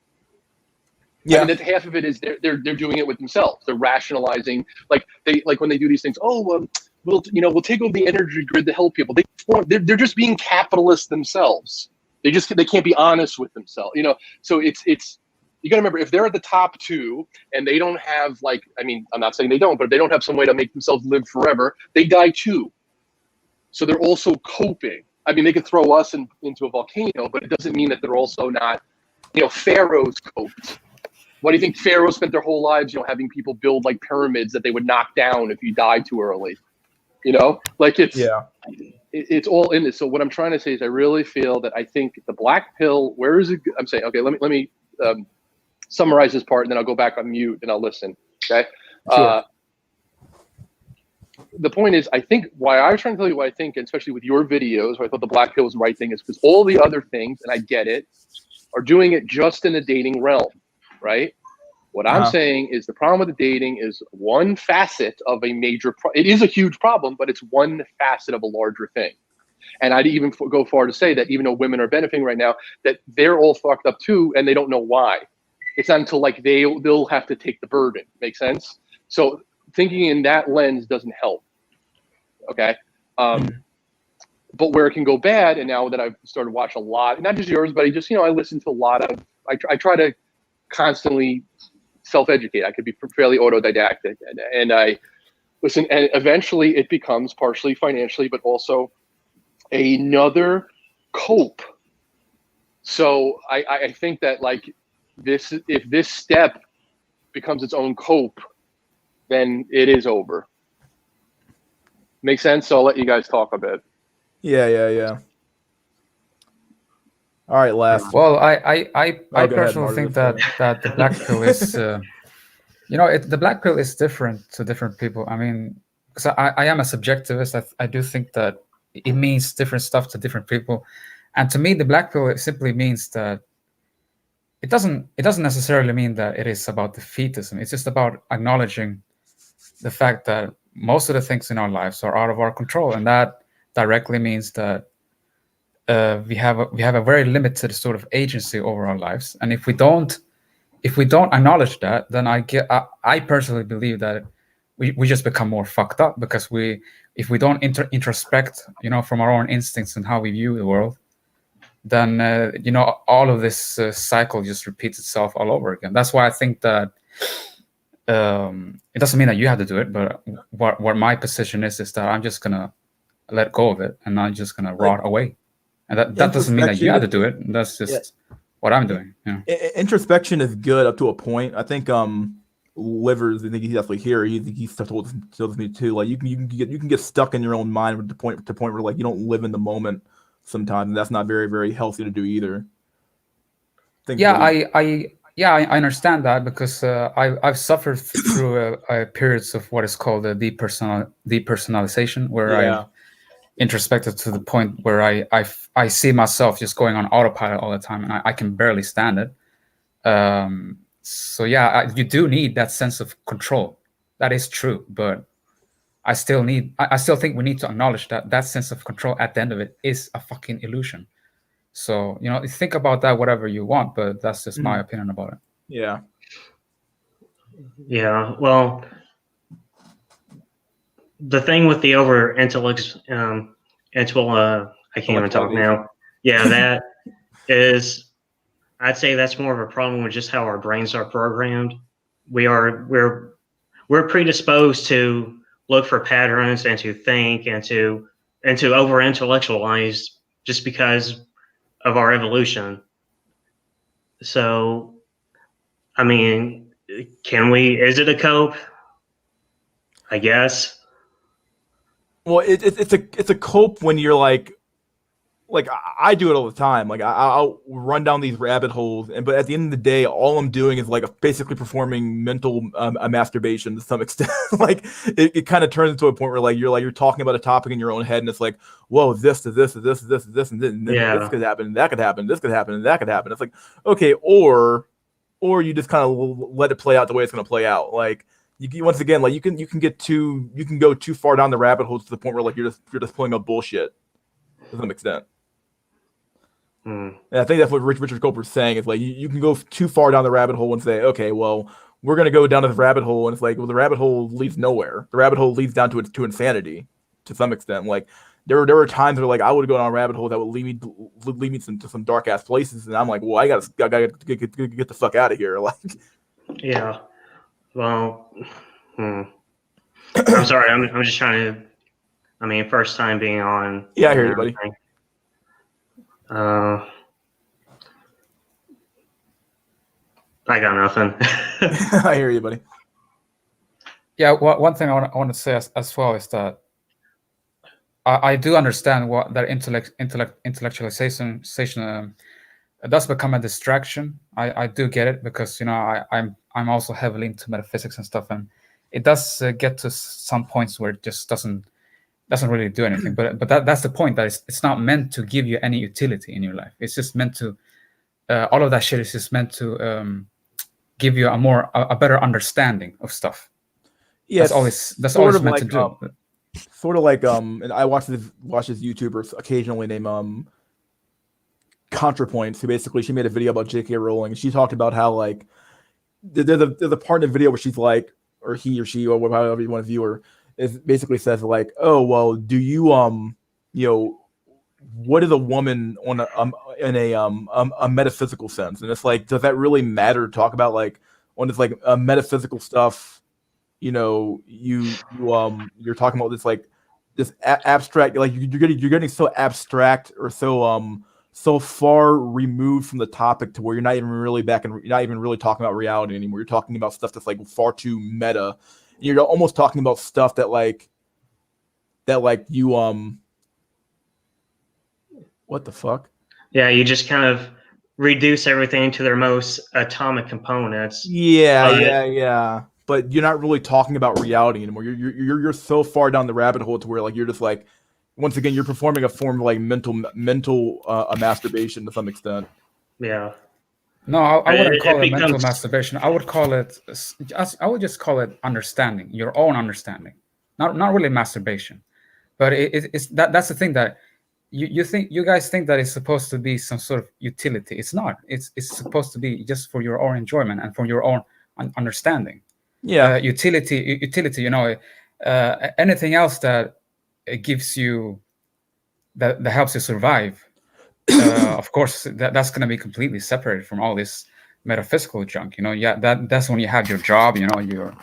Yeah, I mean, that half of it is they're doing it with themselves. They're rationalizing, like when they do these things. Oh, we'll take over the energy grid to help people. They're just being capitalists themselves. They can't be honest with themselves. So it's you got to remember, if they're at the top two and they don't have I'm not saying they don't, but if they don't have some way to make themselves live forever, they die too. So they're also coping. I mean, they could throw us into a volcano, but it doesn't mean that they're also not. Pharaohs coped. What do you think? Pharaohs spent their whole lives, having people build like pyramids that they would knock down if you died too early. It's all in this. So what I'm trying to say is, I really feel that I think the black pill. Where is it? I'm saying, okay, let me summarize this part, and then I'll go back on mute and I'll listen. Okay. Sure. The point is, I think why I was trying to tell you what I think, and especially with your videos, where I thought the black pill was the right thing, is because all the other things, and I get it, are doing it just in the dating realm. Right. What I'm saying is the problem with the dating is one facet of a major. It is a huge problem, but it's one facet of a larger thing. And I'd even go far to say that even though women are benefiting right now, that they're all fucked up too, and they don't know why. It's not until like they'll have to take the burden. Make sense? So thinking in that lens doesn't help. Okay. But where it can go bad, and now that I've started watching a lot, not just yours, but I listen to a lot of. I try to constantly self-educate. I could be fairly autodidactic, and I listen, and eventually it becomes partially financially, but also another cope. So I think that like if this step becomes its own cope, then it is over. Make sense? So I'll let you guys talk a bit. Yeah. All right, last. Well, I personally ahead, think that the black pill is, the black pill is different to different people. I mean, because I am a subjectivist. I do think that it means different stuff to different people, and to me, the black pill simply means that it doesn't necessarily mean that it is about defeatism. It's just about acknowledging the fact that most of the things in our lives are out of our control, and that directly means that. We have a very limited sort of agency over our lives, and if we don't acknowledge that, then I personally believe that we just become more fucked up, because if we don't introspect, from our own instincts and how we view the world, then all of this cycle just repeats itself all over again. That's why I think that it doesn't mean that you have to do it, but what my position is that I'm just gonna let go of it, and I'm just gonna rot away. And that doesn't mean that you have to do it. That's just what I'm doing. Introspection is good up to a point. I think Livers, I think he's definitely here. He's told me too. Like you can get stuck in your own mind to point where like you don't live in the moment sometimes, and that's not very, very healthy to do either. I understand that, because I've suffered through periods of what is called a depersonalization, where I introspected to the point where I see myself just going on autopilot all the time, and I can barely stand it. So you do need that sense of control. That is true, but I still think we need to acknowledge that sense of control at the end of it is a fucking illusion. So think about that whatever you want, but that's just my opinion about it. Yeah. Yeah. Well, the thing with the over intellect, I can't even talk now. Yeah, that is. I'd say that's more of a problem with just how our brains are programmed. We're predisposed to look for patterns and to think and to over intellectualize just because of our evolution. So, I mean, can we? Is it a cope? I guess. Well, it's a cope when you're like I do it all the time. Like I'll run down these rabbit holes, but at the end of the day, all I'm doing is like basically performing mental a masturbation to some extent. Like it kind of turns into a point where you're talking about a topic in your own head, and it's like, whoa, this to this to this to this to this, and then this could happen, and that could happen, this could happen, and that could happen. It's like, okay, or you just kind of let it play out the way it's going to play out. Like once again, like you can go too far down the rabbit hole to the point where like you're just pulling up bullshit to some extent. And I think that's what Richard Cooper's saying is like you can go too far down the rabbit hole and say, okay, well, we're gonna go down to this rabbit hole, and it's like, well, the rabbit hole leads nowhere. The rabbit hole leads down to insanity to some extent. Like there were times where like I would go down a rabbit hole that would lead me to some dark ass places, and I'm like, well, I gotta get the fuck out of here. Like, yeah, well, I'm sorry, I'm just trying to. I mean, first time being on. Yeah, I hear you, buddy. I got nothing. I hear you, buddy. Yeah, one thing I want to say as well is that I do understand what that intellectualization does become a distraction. I do get it because I'm also heavily into metaphysics and stuff, and it does get to some points where it just doesn't really do anything. But that's the point, that it's not meant to give you any utility in your life. It's just meant to all of that shit is just meant to give you a better understanding of stuff. Yeah, that's all it's meant to do. Sort of like and I watch this YouTuber occasionally named ContraPoints, who basically she made a video about J.K. Rowling, and she talked about how like there's a part in the video where she's like, or he or she or however you want to view her, it basically says like, oh well, do you what is a woman on a metaphysical sense? And it's like, does that really matter to talk about like on this like metaphysical stuff? You're talking about this like this abstract, like you're getting so abstract or so far removed from the topic to where you're not even really talking about reality anymore. You're talking about stuff that's like far too meta. You're almost talking about stuff that you what the fuck? Yeah, you just kind of reduce everything to their most atomic components. Yeah. But you're not really talking about reality anymore. You're so far down the rabbit hole to where like you're just like, once again, you're performing a form of like mental masturbation to some extent. Yeah. No, I wouldn't call it mental masturbation. I would just call it understanding, your own understanding. Not really masturbation, but it's that's the thing that you guys think that it's supposed to be some sort of utility. It's not. It's supposed to be just for your own enjoyment and for your own understanding. Yeah. Utility. Anything else that gives you that helps you survive. Of course, that's going to be completely separated from all this metaphysical junk. That's when you have your job, your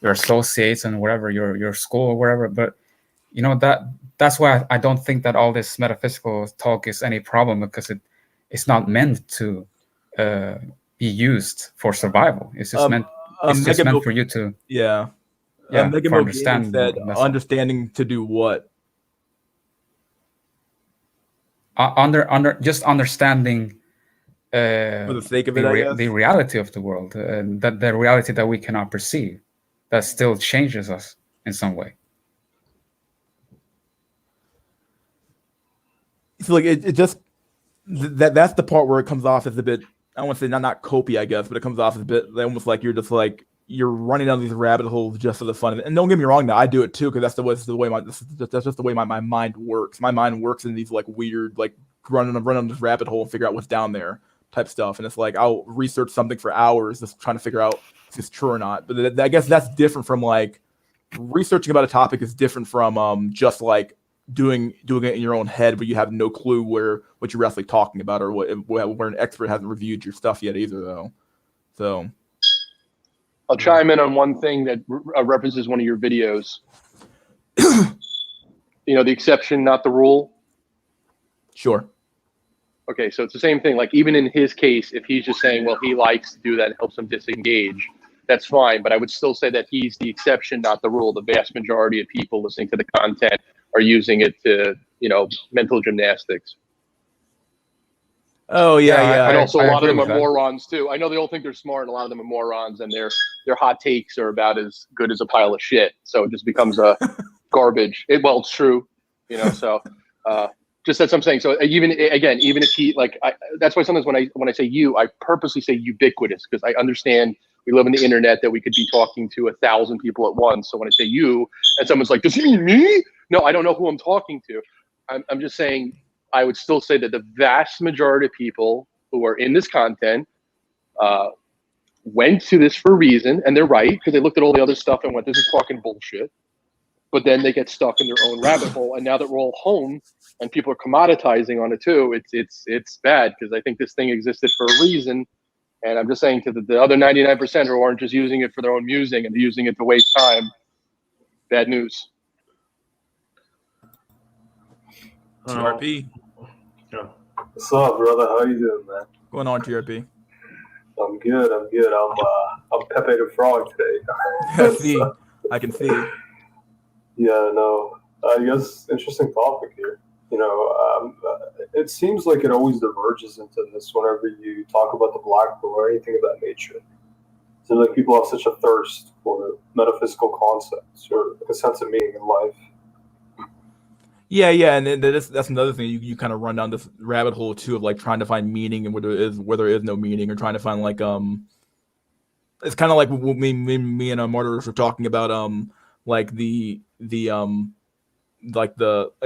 associates and whatever, your school or whatever. But that's why I don't think that all this metaphysical talk is any problem, because it's not meant to be used for survival. It's just meant. It's just meant for you to. Yeah. For understand. Understanding to do what? Just understanding for the sake of it, the reality of the world, that the reality that we cannot perceive, that still changes us in some way. So like it just that's the part where it comes off as a bit, I don't want to say not copy, I guess, but it comes off as a bit almost like you're just like you're running down these rabbit holes just for the fun of it. And don't get me wrong, now I do it too, because that's just the way my mind works. My mind works in these like weird, like run on this rabbit hole and figure out what's down there. type stuff, and it's like I'll research something for hours just trying to figure out if it's true or not. But I guess that's different from like researching about a topic is different from just like doing it in your own head, but you have no clue what you're actually talking about or where an expert hasn't reviewed your stuff yet either, though. So I'll chime in on one thing that references one of your videos. The exception, not the rule. Sure. Okay, so it's the same thing. Like even in his case, if he's just saying, well, he likes to do that and helps him disengage, that's fine. But I would still say that he's the exception, not the rule. The vast majority of people listening to the content are using it to, mental gymnastics. Oh yeah. And also a lot of them are that. morons too. I know they all think they're smart, and a lot of them are morons, and their hot takes are about as good as a pile of shit. So it just becomes a garbage. It's true, So just that's what I'm saying. So even if he that's why sometimes when I say you, I purposely say ubiquitous, because I understand we live in the internet that we could be talking to 1,000 people at once. So when I say you, and someone's like, does he mean me? No, I don't know who I'm talking to. I'm just saying. I would still say that the vast majority of people who are in this content went to this for a reason, and they're right, because they looked at all the other stuff and went, this is fucking bullshit. But then they get stuck in their own rabbit hole, and now that we're all home and people are commoditizing on it too, it's bad, because I think this thing existed for a reason. And I'm just saying to the other 99% who aren't just using it for their own musing and using it to waste time, bad news. TRP. What's up, brother? How you doing, man? Going on, TRP. I'm good. I'm Pepe the Frog today. I can see. Yeah, no. I guess interesting topic here. It seems like it always diverges into this whenever you talk about the black hole or anything of that nature. It seems like people have such a thirst for metaphysical concepts or like a sense of meaning in life. Yeah, and then that's another thing. You kind of run down this rabbit hole too of like trying to find meaning and where there is no meaning, or trying to find like it's kind of like what me and Martyrs were talking about like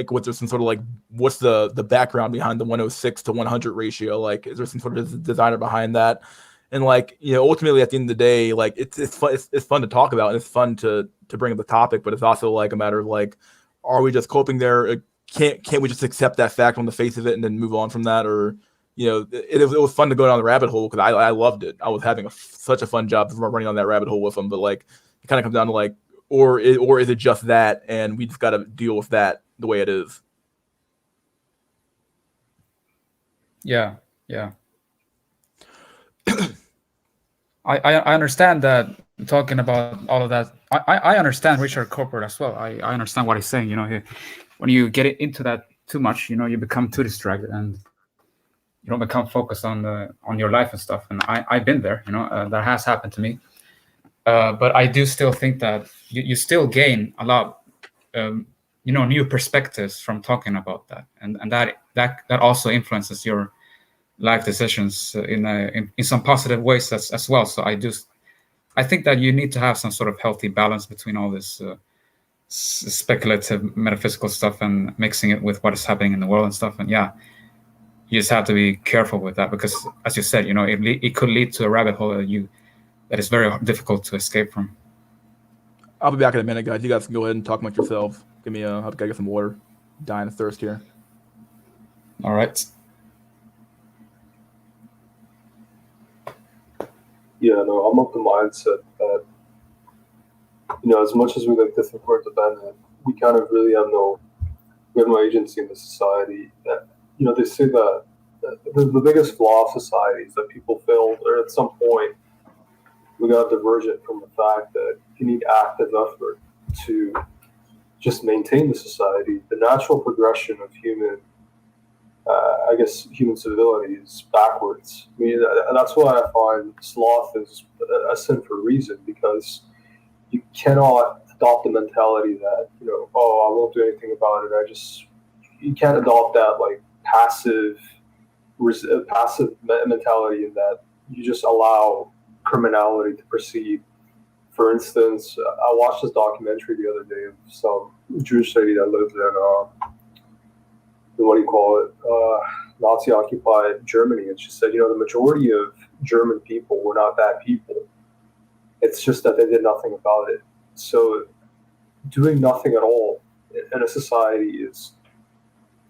what's there some sort of like what's the background behind the 106 to 100 ratio? Like, is there some sort of designer behind that? And like, ultimately at the end of the day, like it's fun to talk about, and it's fun to bring up the topic, but it's also like a matter of like, are we just coping there? Can't we just accept that fact on the face of it and then move on from that? Or, it was fun to go down the rabbit hole, because I loved it. I was having such a fun job running on that rabbit hole with them. But like, it kind of comes down to like, or is it just that, and we just got to deal with that the way it is? Yeah. I understand that, talking about all of that. I understand Richard Corporate as well. I understand what he's saying. When you get into that too much, you become too distracted and you don't become focused on your life and stuff. And I've been there. That has happened to me. But I do still think that you still gain a lot, new perspectives from talking about that, and that also influences your life decisions in some positive ways as well. So I think that you need to have some sort of healthy balance between all this speculative metaphysical stuff and mixing it with what is happening in the world and stuff. And yeah, you just have to be careful with that, because as you said, it could lead to a rabbit hole that is very difficult to escape from. I'll be back in a minute, guys. You guys can go ahead and talk amongst yourself. I'll get some water. Dying of thirst here. All right. Yeah, no, I'm of the mindset that, as much as we like to think we're independent, we kind of really have no agency in the society. That, they say that the biggest flaw of society is that people failed, or at some point, we got divergent from the fact that you need active effort to just maintain the society. The natural progression of human civility is backwards. I mean, that's why I find sloth is a sin for a reason, because you cannot adopt the mentality that, I won't do anything about it. You can't adopt that like passive mentality in that you just allow criminality to proceed. For instance, I watched this documentary the other day of some Jewish lady that lived in what do you call it? Nazi-occupied Germany. It's just that, the majority of German people were not bad people. It's just that they did nothing about it. So doing nothing at all in a society is,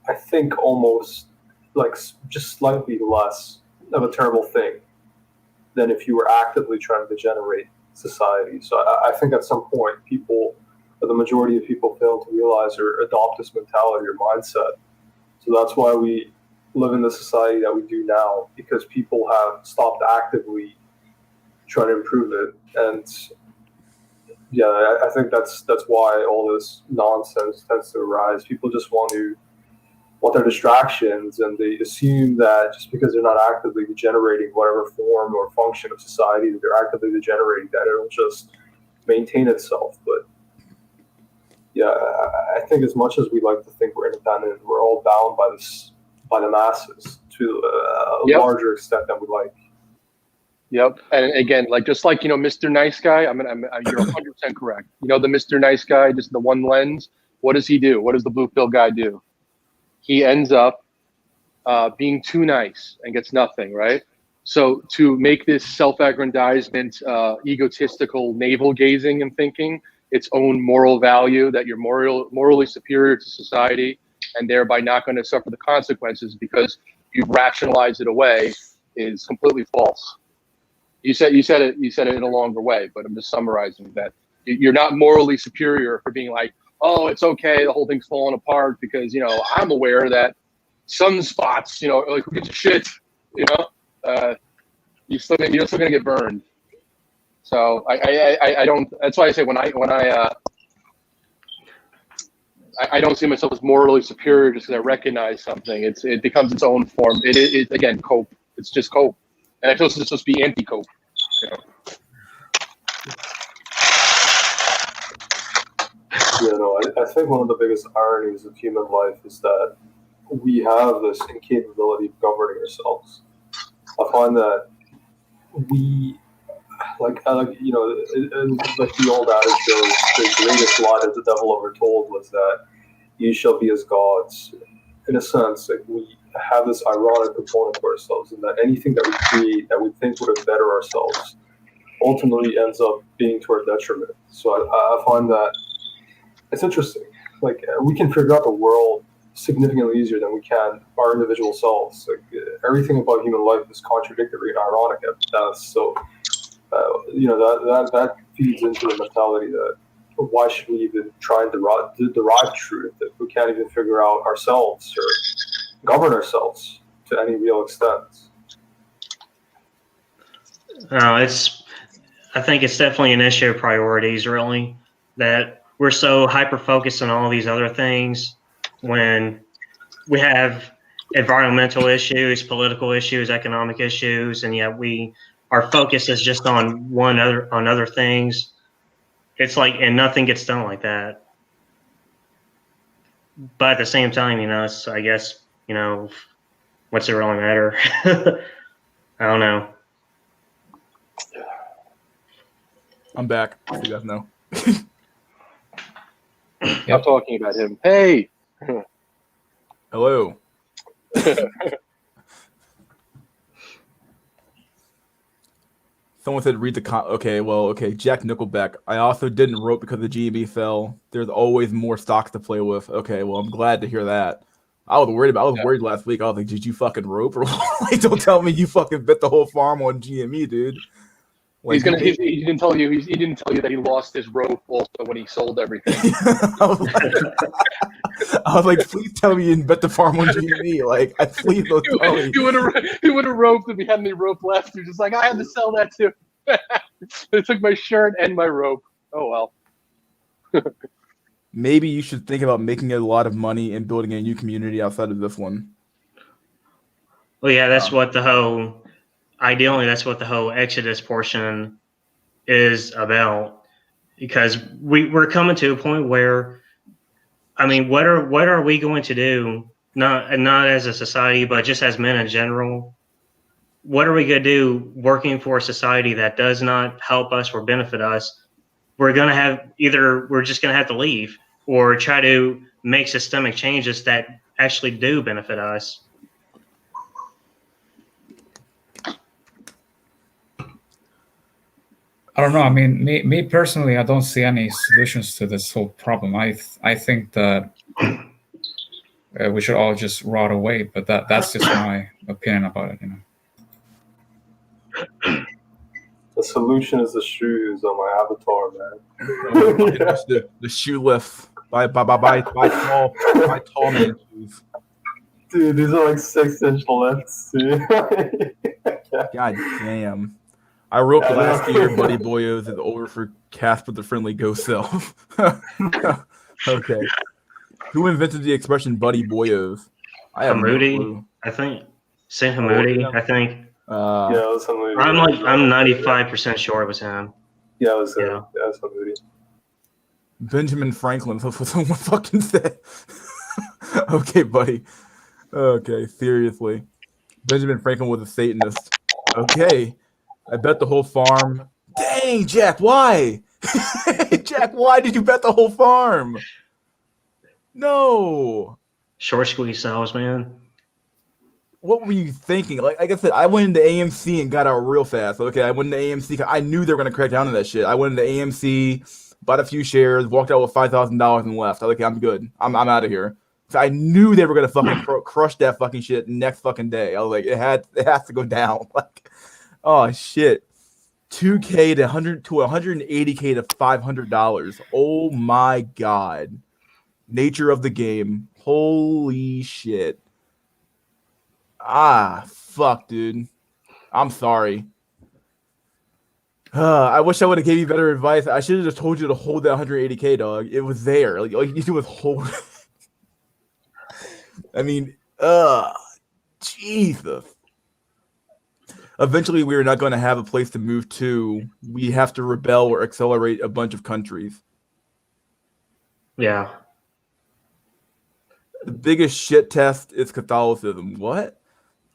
I think, almost like just slightly less of a terrible thing than if you were actively trying to degenerate society. So I think at some point the majority of people fail to realize or adopt this mentality or mindset. So that's why we live in the society that we do now, because people have stopped actively trying to improve it. And yeah, I think that's why all this nonsense tends to arise. People just want their distractions, and they assume that just because they're not actively degenerating whatever form or function of society that they're actively degenerating, that it'll just maintain itself. But yeah, I think as much as we like to think we're independent, we're all bound by the masses to a larger extent than we like. Yep. And again, just like, Mr. Nice Guy, you're 100% correct. The Mr. Nice Guy, just the one lens. What does he do? What does the blue pill guy do? He ends up being too nice and gets nothing, right? So to make this self-aggrandizement, egotistical, navel-gazing and thinking its own moral value, that you're morally superior to society and thereby not going to suffer the consequences because you've rationalized it away, is completely false. You said it in a longer way, but I'm just summarizing that you're not morally superior for being like, oh, it's okay, the whole thing's falling apart because, I'm aware that sunspots, like, who gives a shit, you're still gonna get burned. So I don't. That's why I say when I don't see myself as morally superior just because I recognize something. It becomes its own form. It again, cope. It's just cope, and I feel it's supposed to be anti-cope. I think one of the biggest ironies of human life is that we have this incapability of governing ourselves. I find that we, like the old adage goes, the greatest lie that the devil ever told was that you shall be as gods. In a sense, like, we have this ironic component to ourselves, and that anything that we create that we think would have better ourselves ultimately ends up being to our detriment. So I find that it's interesting. Like, we can figure out the world significantly easier than we can our individual selves. Like, everything about human life is contradictory and ironic at best. So, that feeds into the mentality that why should we even try and derive truth if we can't even figure out ourselves or govern ourselves to any real extent? I think it's definitely an issue of priorities, really, that we're so hyper-focused on all these other things when we have environmental issues, political issues, economic issues, and yet our focus is just on other things. It's like, and nothing gets done like that. But at the same time, it's, I guess, what's it really matter? I don't know. I'm back, so you guys know. I'm talking about him. Hey. Hello. Someone said read the okay, Jack Nickelback. I also didn't rope because the GMB fell. There's always more stocks to play with. Okay, well, I'm glad to hear that. I was worried last week. I was like, did you fucking rope? Or like, don't tell me you fucking bet the whole farm on GME, dude. Like, he didn't tell you that he lost his rope also when he sold everything. I was like, please tell me you didn't bet the farm on GME. Like, please don't tell me. He would have roped if he had any rope left. He was just like, I had to sell that too. They took my shirt and my rope. Oh well. Maybe you should think about making a lot of money and building a new community outside of this one. Well, yeah, that's what the whole Exodus portion is about, because we're coming to a point where, I mean, what are we going to do? Not as a society, but just as men in general. What are we going to do working for a society that does not help us or benefit us? We're just going to have to leave or try to make systemic changes that actually do benefit us. I don't know. I mean, me personally, I don't see any solutions to this whole problem. I think that we should all just rot away. But that's just my opinion about it. The solution is the shoes on my avatar, man. The shoe lift by tall man shoes. Dude, these are like 6-inch lifts. God damn. I wrote last year, Buddy Boyos is over for Casper the Friendly Ghost Self. Okay. Who invented the expression Buddy Boyos? I have Hamoudi, no clue. I think. Saint Hamoudi, yeah. I think. Yeah, it was Hamoudi. I'm 95% sure it was him. Yeah, it was him. Yeah. Yeah, it was Hamoudi. Benjamin Franklin. That's what someone fucking said. Okay, buddy. Okay, seriously. Benjamin Franklin was a Satanist. Okay. I bet the whole farm. Dang, Jack, why? Jack, why did you bet the whole farm? No. Short squeeze salesman. What were you thinking? Like I said, I went into AMC and got out real fast. Okay, I went into AMC. I knew they were going to crack down on that shit. I went into AMC, bought a few shares, walked out with $5,000 and left. I was like, I'm good. I'm out of here. So I knew they were going to fucking crush that fucking shit next fucking day. I was like, it has to go down. Like, oh shit. 2K to 100 to 180K to $500. Oh my god. Nature of the game. Holy shit. Fuck, dude. I'm sorry. I wish I would have gave you better advice. I should have just told you to hold that 180K, dog. It was there. Like all you need to do was hold. I mean, Jesus. Eventually, we are not going to have a place to move to. We have to rebel or accelerate a bunch of countries. Yeah. The biggest shit test is Catholicism. What?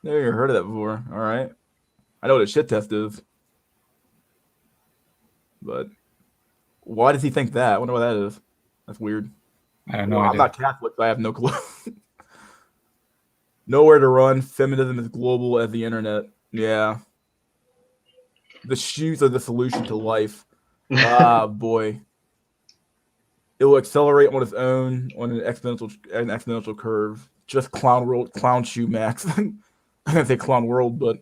Never heard of that before. All right. I know what a shit test is. But why does he think that? I wonder what that is. That's weird. I don't know. I'm not Catholic, so I have no clue. Nowhere to run. Feminism is global as the internet. Yeah. The shoes are the solution to life. Boy. It will accelerate on its own on an exponential curve. Just clown shoe max. I'm gonna say clown world, but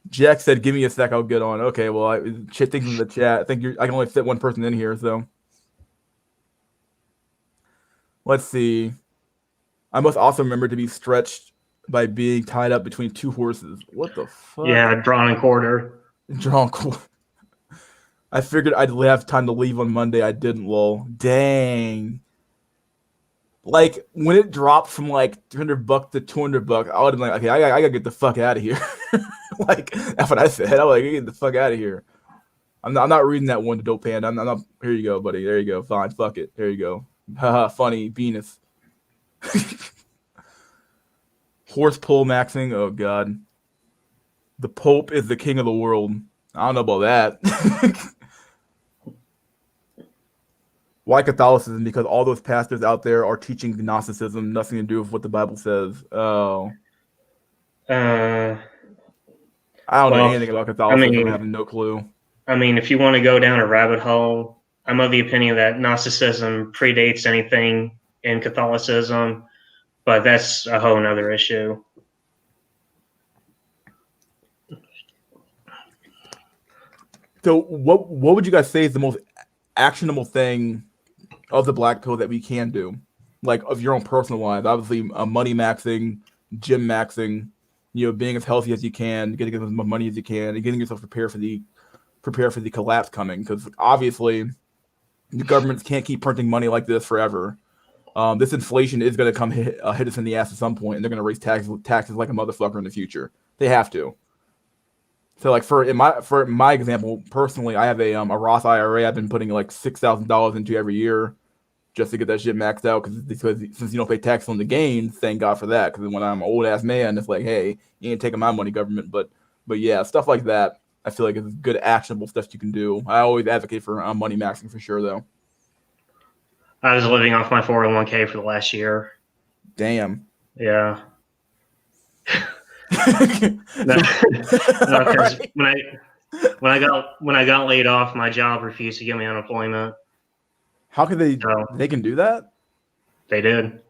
Jack said, "Give me a sec, I'll get on." Okay, well, things in the chat. I think I can only fit one person in here, so let's see. I must also remember to be stretched by being tied up between two horses. What the fuck? Yeah, drawn and quarter. Drawn quarter. I figured I'd have time to leave on Monday. I didn't, lol. Dang. Like, when it dropped from like $300 to $200, I would have been like, okay, I gotta get the fuck out of here. Like, that's what I said. I was like, get the fuck out of here. I'm not reading that one to Dope Panda. I'm not. Here you go, buddy. There you go. Fine. Fuck it. There you go. Haha, funny. Venus. Horse pull maxing. Oh, God. The Pope is the king of the world. I don't know about that. Why Catholicism? Because all those pastors out there are teaching Gnosticism, nothing to do with what the Bible says. Oh. I don't know anything about Catholicism. I have no clue. I mean, if you want to go down a rabbit hole, I'm of the opinion that Gnosticism predates anything in Catholicism, but that's a whole nother issue. So what would you guys say is the most actionable thing of the black pill that we can do? Like, of your own personal life? Obviously, money maxing, gym maxing, being as healthy as you can, getting as much money as you can, and getting yourself prepared for the collapse coming. Because obviously, the governments can't keep printing money like this forever. This inflation is going to come hit us in the ass at some point, and they're going to raise taxes like a motherfucker in the future. They have to. So, like, for my example, personally, I have a Roth IRA. I've been putting like $6,000 into every year just to get that shit maxed out. Because since you don't pay tax on the gains, thank God for that. Because when I'm an old ass man, it's like, hey, you ain't taking my money, government. But yeah, stuff like that, I feel like it's good actionable stuff you can do. I always advocate for money maxing for sure, though. I was living off my 401k for the last year. Damn. Yeah. No, because When I got laid off, my job refused to give me unemployment. How could they? So They can do that? they did.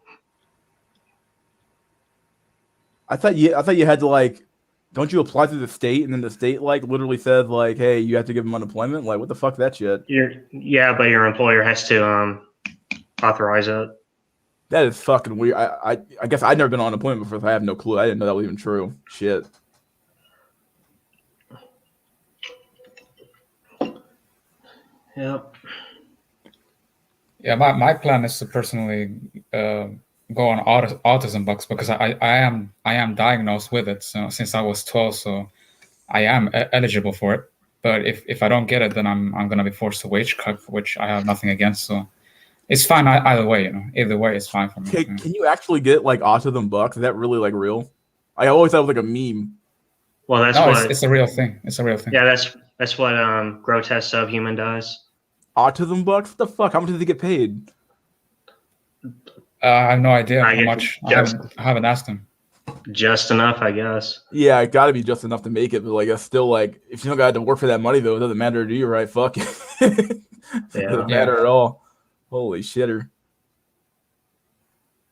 I thought you had to like. Don't you apply through the state and then the state like literally said like, hey, you have to give them unemployment? Like, what the fuck that shit? Yeah, but your employer has to authorize it. That is fucking weird. I guess I've never been on unemployment before, so I have no clue. I didn't know that was even true. Shit. Yep. Yeah, my plan is to personally go on autism bucks because I am diagnosed with it. So since I was 12, so I am eligible for it. But if I don't get it, then I'm gonna be forced to wage cut, which I have nothing against. So it's fine either way. Either way, it's fine for me. Can you actually get like autism bucks? Is that really like real? I always thought it was like a meme. Well, that's No, what it's a real thing. It's a real thing. Yeah, that's what grotesque subhuman does. Autism bucks? What the fuck? How much does he get paid? I have no idea I how get much. just- I haven't asked him. Just enough, I guess. Yeah, it gotta be just enough to make it, but like it's still like if you don't got to work for that money though, it doesn't matter to you, right? Fuck it. Doesn't matter at all. Holy shitter.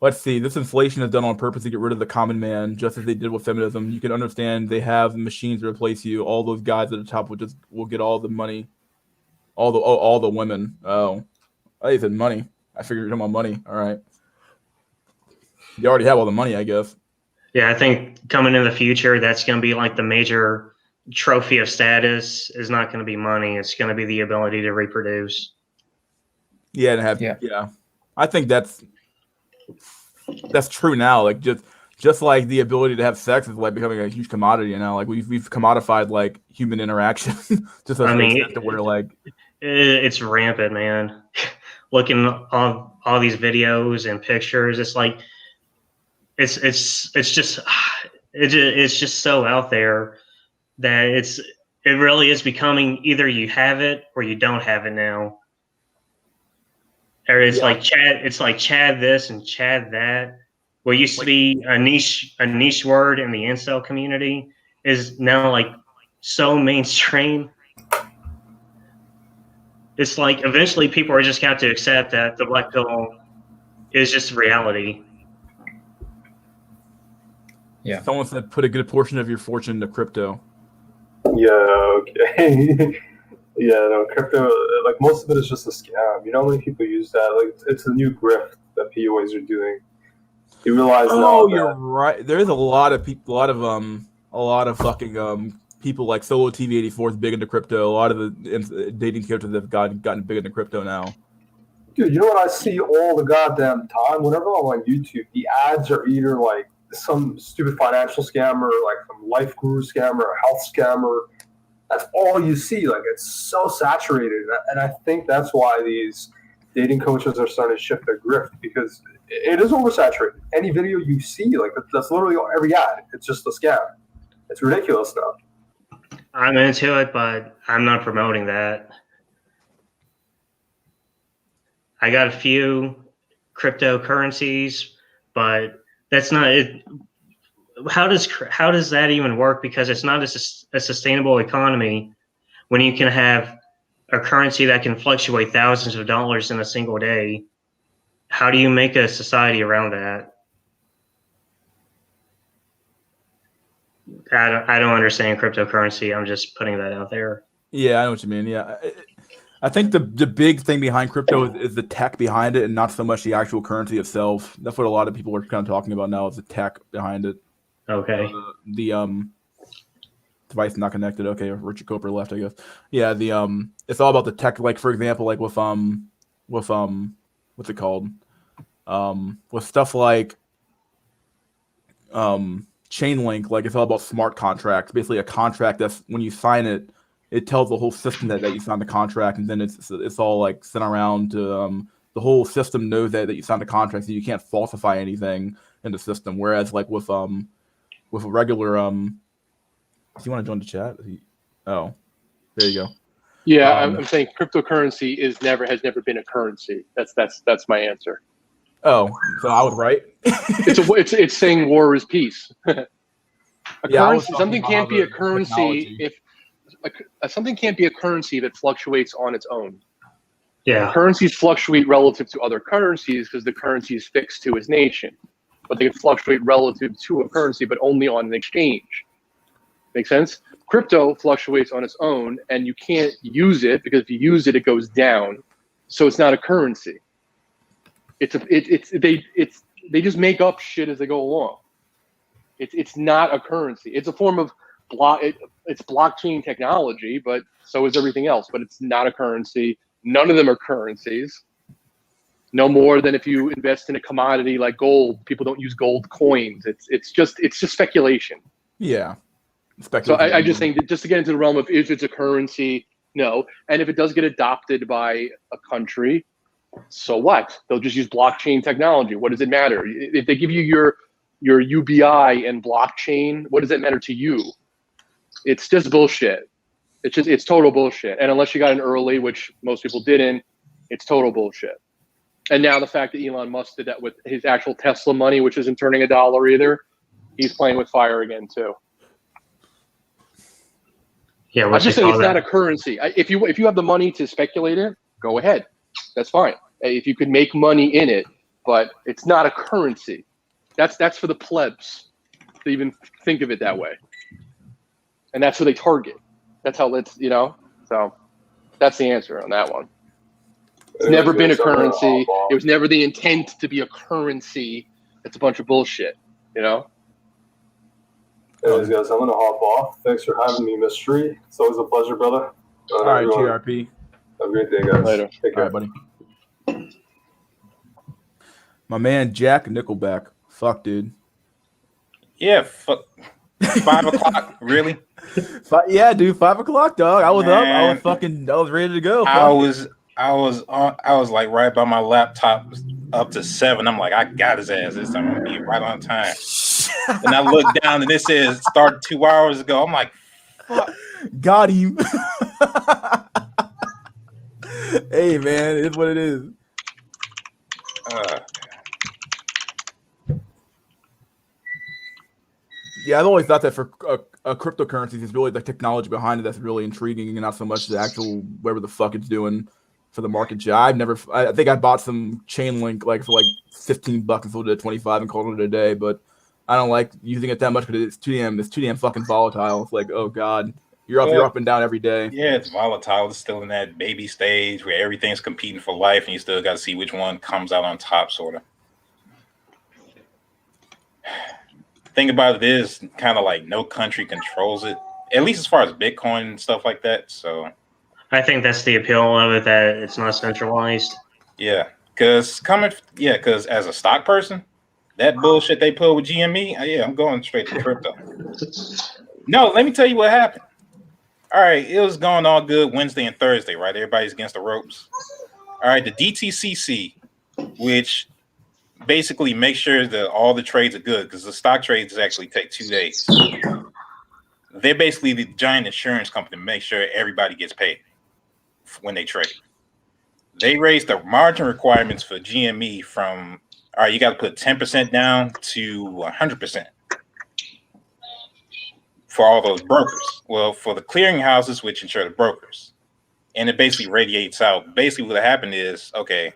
Let's see. This inflation is done on purpose to get rid of the common man, just as they did with feminism. You can understand they have machines to replace you. All those guys at the top will get all the money, all the women. Oh, I said money. I figured you're talking about money. All right. You already have all the money, I guess. Yeah, I think coming in the future, that's going to be like the major trophy of status is not going to be money. It's going to be the ability to reproduce. Yeah, and have yeah. I think that's true now. Like just like the ability to have sex is like becoming a huge commodity now. Like we've commodified like human interaction. Just I mean, to where like it's rampant, man. Looking on all these videos and pictures, it's like it's just so out there that it really is becoming either you have it or you don't have it now. Or it's like Chad this and Chad that. What used to be a niche word in the incel community is now like so mainstream. It's like eventually people are just going to accept that the black pill is just reality. Yeah. Someone said put a good portion of your fortune into crypto. Yeah, okay. Yeah, no, crypto, like most of it is just a scam. You know how many people use that? Like it's a new grift that POAs are doing. You realize now you're right. There's a lot of people, a lot of fucking people like Solo TV84 is big into crypto. A lot of the dating characters have gotten big into crypto now. Dude, you know what I see all the goddamn time? Whenever I'm on YouTube, the ads are either like some stupid financial scammer, like some life guru scammer, a health scammer. That's all you see. Like it's so saturated, and I think that's why these dating coaches are starting to shift their grift because it is oversaturated. Any video you see, like that's literally every ad. It's just a scam. It's ridiculous now. I'm into it, but I'm not promoting that. I got a few cryptocurrencies, but that's not it. How does that even work? Because it's not a sustainable economy when you can have a currency that can fluctuate thousands of dollars in a single day. How do you make a society around that? I don't understand cryptocurrency. I'm just putting that out there. Yeah, I know what you mean. Yeah, I think the big thing behind crypto is the tech behind it, and not so much the actual currency itself. That's what a lot of people are kind of talking about now is the tech behind it. Okay. The device not connected. Okay, Richard Cooper left, I guess. Yeah, it's all about the tech. Like for example, like with what's it called? With stuff like Chainlink, like it's all about smart contracts. Basically, a contract that's when you sign it, it tells the whole system that you signed the contract, and then it's all like sent around to the whole system knows that you signed the contract, so you can't falsify anything in the system. Whereas like with a regular do you want to join the chat? Oh, there you go. Yeah, I'm saying cryptocurrency has never been a currency. That's my answer. Oh, so I was right. It's saying war is peace. Currency, something can't be a currency technology. something can't be a currency that fluctuates on its own. Yeah. Currencies fluctuate relative to other currencies because the currency is fixed to its nation, but they can fluctuate relative to a currency, but only on an exchange. Make sense? Crypto fluctuates on its own, and you can't use it because if you use it, it goes down. So it's not a currency. They just make up shit as they go along. It's not a currency. It's a form of it's blockchain technology, but so is everything else. But it's not a currency. None of them are currencies. No more than if you invest in a commodity like gold. People don't use gold coins. It's just speculation. Yeah. So I just think that just to get into the realm of if it's a currency, no. And if it does get adopted by a country, so what? They'll just use blockchain technology. What does it matter? If they give you your UBI and blockchain, what does it matter to you? It's just bullshit. It's total bullshit. And unless you got in early, which most people didn't, it's total bullshit. And now the fact that Elon Musk did that with his actual Tesla money, which isn't turning a dollar either, he's playing with fire again too. Yeah, I'm just saying it's not a currency. If you have the money to speculate it, go ahead. That's fine. If you could make money in it, but it's not a currency. That's for the plebs to even think of it that way. And that's who they target. That's how so that's the answer on that one. It's never been a currency. It was never the intent to be a currency. It's a bunch of bullshit, Anyways, guys, I'm gonna hop off. Thanks for having me, Mystery. It's always a pleasure, brother. All right, TRP. Have a great day, guys. Later. Take care. All right, buddy. My man Jack Nickelback. Fuck, dude. Yeah, fuck. 5 o'clock, really? Yeah, dude. 5 o'clock, dog. I was up. I Man. was ready to go. I was like right by my laptop up to 7. I'm like, I got his ass this time. I'm gonna be right on time. And I look down and it says started 2 hours ago. I'm like, fuck. Got him. Hey, man, it's what it is. Yeah, I've always thought that for cryptocurrencies, it's really the technology behind it that's really intriguing, and not so much the actual whatever the fuck it's doing for the market share. I think I bought some Chainlink for like $15 and sold it at 25 and called it a day, but I don't like using it that much because it's too damn fucking volatile. It's like, oh god, you're up and down every day. Yeah, it's volatile. It's still in that baby stage where everything's competing for life, and you still got to see which one comes out on top, sort of. Thing about it is kind of like no country controls it, at least as far as Bitcoin and stuff like that. So I think that's the appeal of it, that it's not centralized. yeah, because as a stock person, that bullshit they put with GME, I'm going straight to crypto. No, let me tell you what happened. All right, it was going all good Wednesday and Thursday, right? Everybody's against the ropes. All right, the DTCC, which basically make sure that all the trades are good, because the stock trades actually take 2 days. They're basically the giant insurance company to make sure everybody gets paid when they trade. They raised the margin requirements for GME from, all right, you got to put 10% down to 100% for all those brokers. Well, for the clearing houses, which insure the brokers. And it basically radiates out. Basically what happened is, okay,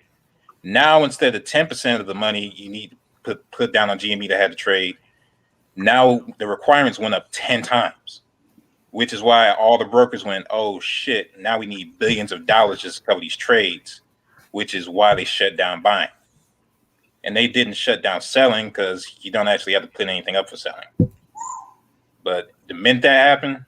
now instead of 10% of the money you need to put down on GME to have to trade, now the requirements went up 10 times, which is why all the brokers went, oh shit, now we need billions of dollars just to cover these trades, which is why they shut down buying. And they didn't shut down selling because you don't actually have to put anything up for selling. But the minute that happened,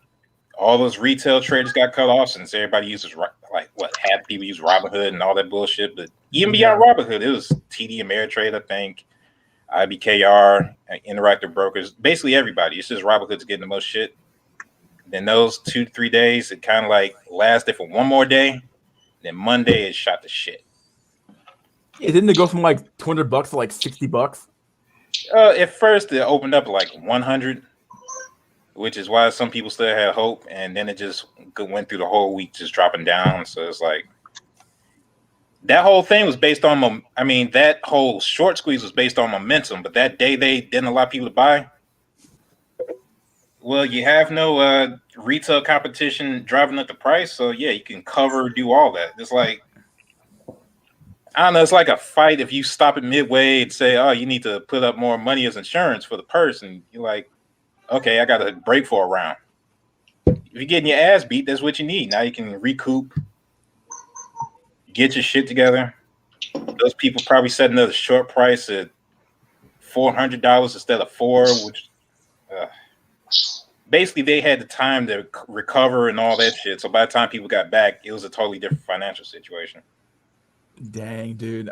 all those retail traders got cut off, since everybody uses half people use Robinhood and all that bullshit. But even beyond Robinhood, it was TD Ameritrade, I think, IBKR, Interactive Brokers, basically everybody. It's just Robinhood's getting the most shit. Then those 2 to 3 days, it kind of like lasted for one more day. Then Monday, it shot to shit. Yeah, didn't it go from like $200 to like $60? At first, it opened up like 100. Which is why some people still had hope, and then it just went through the whole week just dropping down. So it's like that whole thing was based on, that whole short squeeze was based on momentum. But that day they didn't allow people to buy. Well, you have no retail competition driving up the price, so yeah, you can do all that. It's like, I don't know, it's like a fight if you stop it midway and say, oh, you need to put up more money as insurance for the person. You're like, okay, I got to break for a round. If you're getting your ass beat, that's what you need. Now you can recoup, get your shit together. Those people probably set another short price at $400 instead of $400, which basically they had the time to recover and all that shit. So by the time people got back, it was a totally different financial situation. Dang, dude.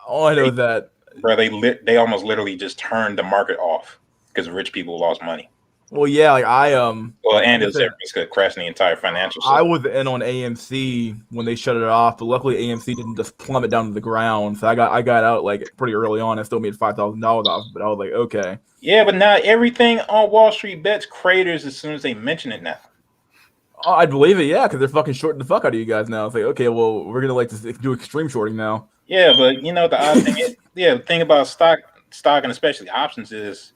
All I know is that, bro, they almost literally just turned the market off because rich people lost money. well, yeah, like well, and it was at risk of crashing the entire financial system. I was in on AMC when they shut it off, but luckily AMC didn't just plummet down to the ground. So I got out like pretty early on. I still made $5,000 off, but I was like, okay. Yeah, but now everything on Wall Street bets craters as soon as they mention it now. Oh, I'd believe it, yeah, because they're fucking shorting the fuck out of you guys now. It's like, okay, well, we're gonna like to do extreme shorting now. Yeah, but you know the odd thing is, the thing about stock and especially options is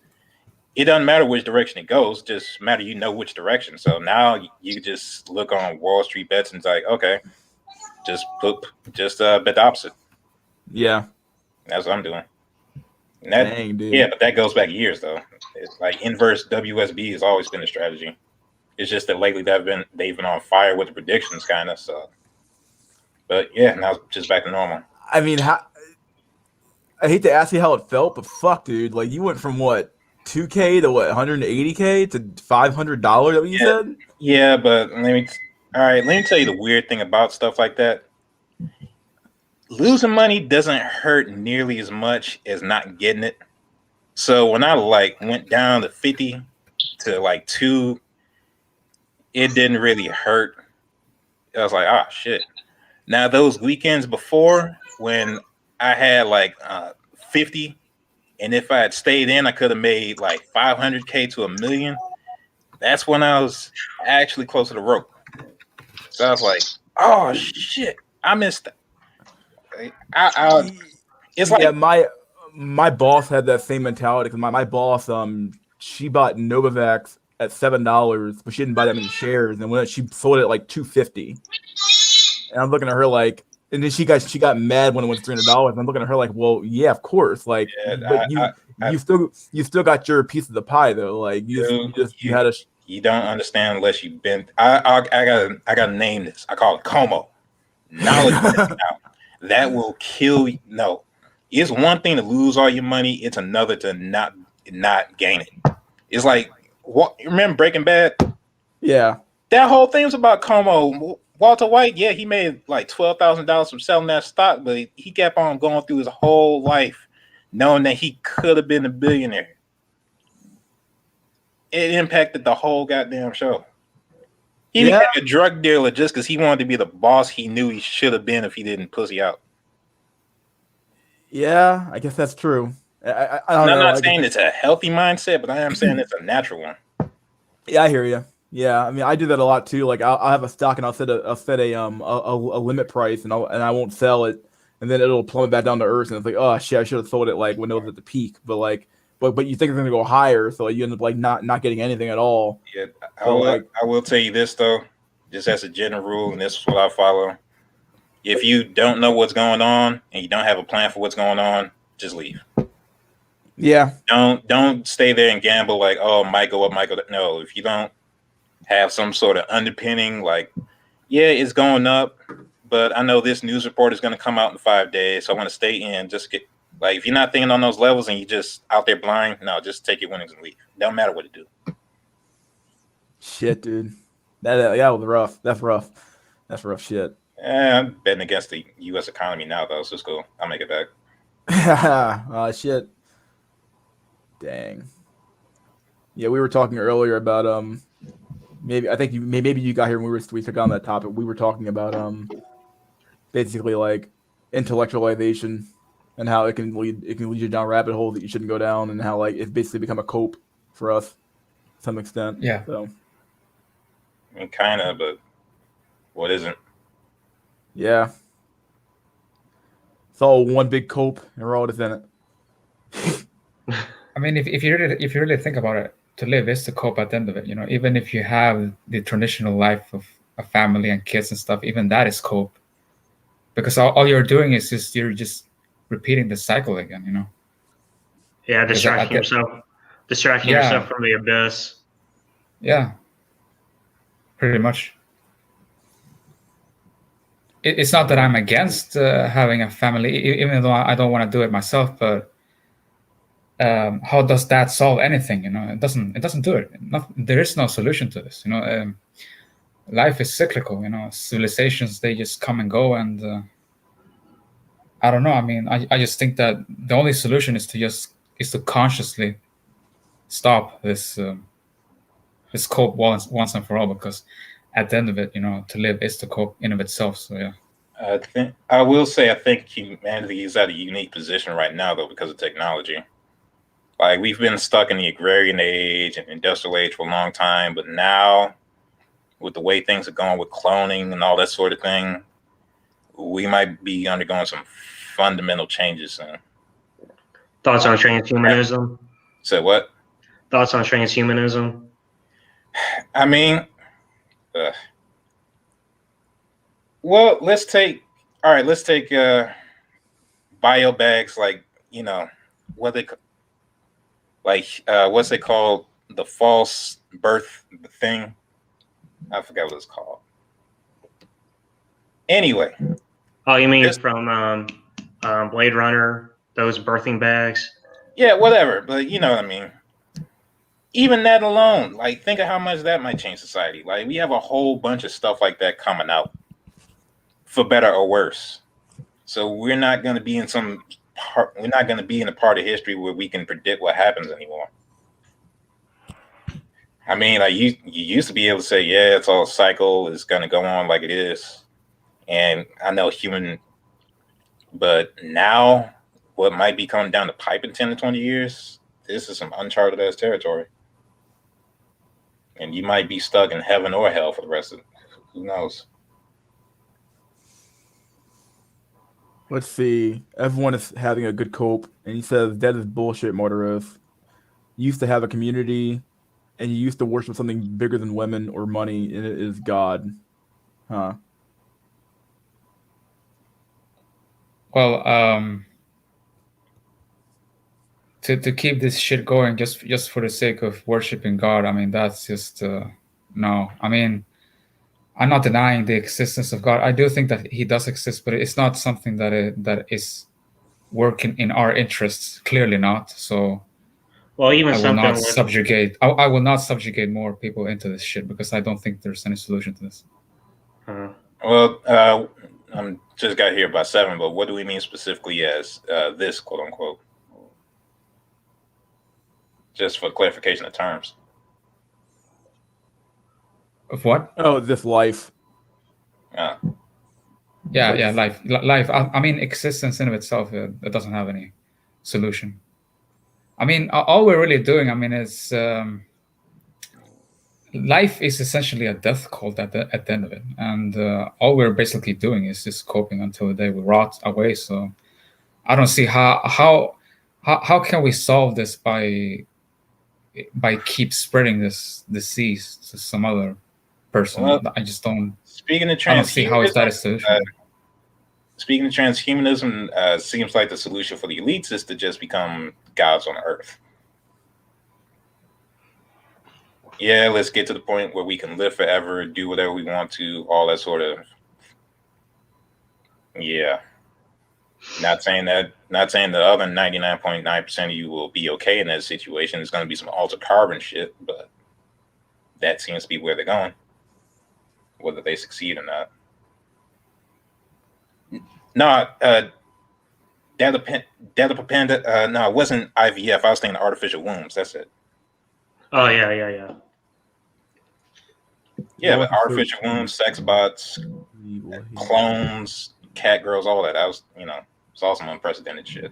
it doesn't matter which direction it goes, just matter which direction. So now you just look on Wall Street bets and it's like, okay, just bet the opposite. Yeah, that's what I'm doing. And dang, dude. Yeah, but that goes back years though. It's like inverse WSB has always been a strategy. It's just that lately they've been on fire with the predictions, kind of. So, but yeah, now it's just back to normal. I mean, I hate to ask you how it felt, but fuck, dude, like you went from what, 2K to what, 180K to $500? That what you said? Yeah, but let me tell you the weird thing about stuff like that. Losing money doesn't hurt nearly as much as not getting it. So when I went down to 50 to 2, it didn't really hurt. I was like, oh shit. Now those weekends before when I had 50, and if I had stayed in, I could have made $500K to $1 million. That's when I was actually close to the rope. So I was like, oh shit, I missed that. It's like, yeah, my boss had that same mentality because my boss she bought Novavax at $7, but she didn't buy that many shares, and when she sold it at $250, and I'm looking at her like, and then she got mad when it went $300. I'm looking at her like, well, yeah, of course, but you still got your piece of the pie though, you don't understand unless you've been. I gotta name this. I call it Como. Knowledge that will kill you. No, it's one thing to lose all your money. It's another to not gain it. It's like, what? Remember Breaking Bad? Yeah, that whole thing was about Como. Walter White, yeah, he made $12,000 from selling that stock, but he kept on going through his whole life knowing that he could have been a billionaire. It impacted the whole goddamn show. He became a drug dealer just because he wanted to be the boss he knew he should have been if he didn't pussy out. Yeah, I guess that's true. I'm not saying it's a healthy mindset, but I am saying it's a natural one. Yeah, I hear you. Yeah, I mean, I do that a lot too. Like, I'll have a stock and I'll set a limit price, and I won't sell it, and then it'll plummet back down to earth, and it's like, oh shit, I should have sold it when it was at the peak. But but you think it's gonna go higher, so you end up not getting anything at all. Yeah, I will tell you this though, just as a general rule, and this is what I follow. If you don't know what's going on and you don't have a plan for what's going on, just leave. Yeah. Don't stay there and gamble like, oh, it might go up, might go down. No, if you don't have some sort of underpinning, yeah, it's going up, but I know this news report is going to come out in 5 days, so I want to stay in. Just get if you're not thinking on those levels and you just out there blind, no, just take your winnings and leave. Don't matter what it do. Shit, dude, that was rough. That's rough. That's rough shit. I'm betting against the U.S. economy now, though, so it's cool. I'll make it back. Shit. Dang. Yeah, we were talking earlier about maybe you got here when we took on that topic. We were talking about basically intellectualization and how it can lead you down rabbit holes that you shouldn't go down, and how it's basically become a cope for us to some extent. Yeah. So. I mean, kind of, but what isn't? Yeah. It's all one big cope, and we're all just in it. I mean, if you really think about it, to live is to cope at the end of it. Even if you have the traditional life of a family and kids and stuff, even that is cope, because all you're doing is you're just repeating the cycle again. Yeah, Because distracting yourself from the abyss. Yeah, pretty much. It's not that I'm against having a family, even though I don't want to do it myself. But how does that solve anything? It doesn't do it. There is no solution to this. Life is cyclical. Civilizations, they just come and go, and I don't know. I mean, I just think that the only solution is to consciously stop this cope once and for all, because at the end of it, to live is to cope in of itself. So yeah. I will say I think humanity is at a unique position right now, though, because of technology. Like, we've been stuck in the agrarian age and industrial age for a long time, but now, with the way things are going with cloning and all that sort of thing, we might be undergoing some fundamental changes soon. Thoughts on transhumanism? So what? Thoughts on transhumanism? I mean, well, let's take bio bags, like, what they what's it called, the false birth thing. I forgot what it's called. Anyway. Oh, you mean from Blade Runner, those birthing bags? Yeah, whatever. But you know what I mean. Even that alone, like, think of how much that might change society. Like, we have a whole bunch of stuff like that coming out, for better or worse. So we're not going to be in a part of history where we can predict what happens anymore. I mean, like, you used to be able to say, yeah, it's all a cycle, it's going to go on like it is. And I know but now, what might be coming down the pipe in 10 to 20 years, this is some uncharted ass territory. And you might be stuck in heaven or hell for the rest of it. Who knows? Let's see. Everyone is having a good cope, and he says that is bullshit, Mortaros. You used to have a community, and you used to worship something bigger than women or money, and it is God. Huh. Well, to keep this shit going just for the sake of worshiping God, I mean, that's just no. I mean, I'm not denying the existence of God. I do think that He does exist, but it's not something that is working in our interests. Clearly not. So, well, even I will something not with subjugate. I will not subjugate more people into this shit, because I don't think there's any solution to this. Well, I'm just got here by 7, but what do we mean specifically as this, quote unquote? Just for clarification of terms. Of what? Oh, this life. Yeah, life. I mean, existence in of itself, it doesn't have any solution. I mean, all we're really doing, I mean, is life is essentially a death cult at the end of it, and all we're basically doing is just coping until the day we rot away. So I don't see how can we solve this by keep spreading this disease to some other person. Well, I just don't. Speaking of I don't see how is that a solution. Speaking of transhumanism, seems like the solution for the elites is to just become gods on Earth. Yeah, let's get to the point where we can live forever, do whatever we want to, all that sort of. Yeah. Not saying the other 99.9% of you will be okay in that situation. There's going to be some altered carbon shit, but that seems to be where they're going, whether they succeed or not. No, no, it wasn't IVF. I was thinking artificial wombs. That's it. Oh, yeah. Yeah, but artificial wombs, sex bots, clones, cat girls, all that. It's all some unprecedented shit.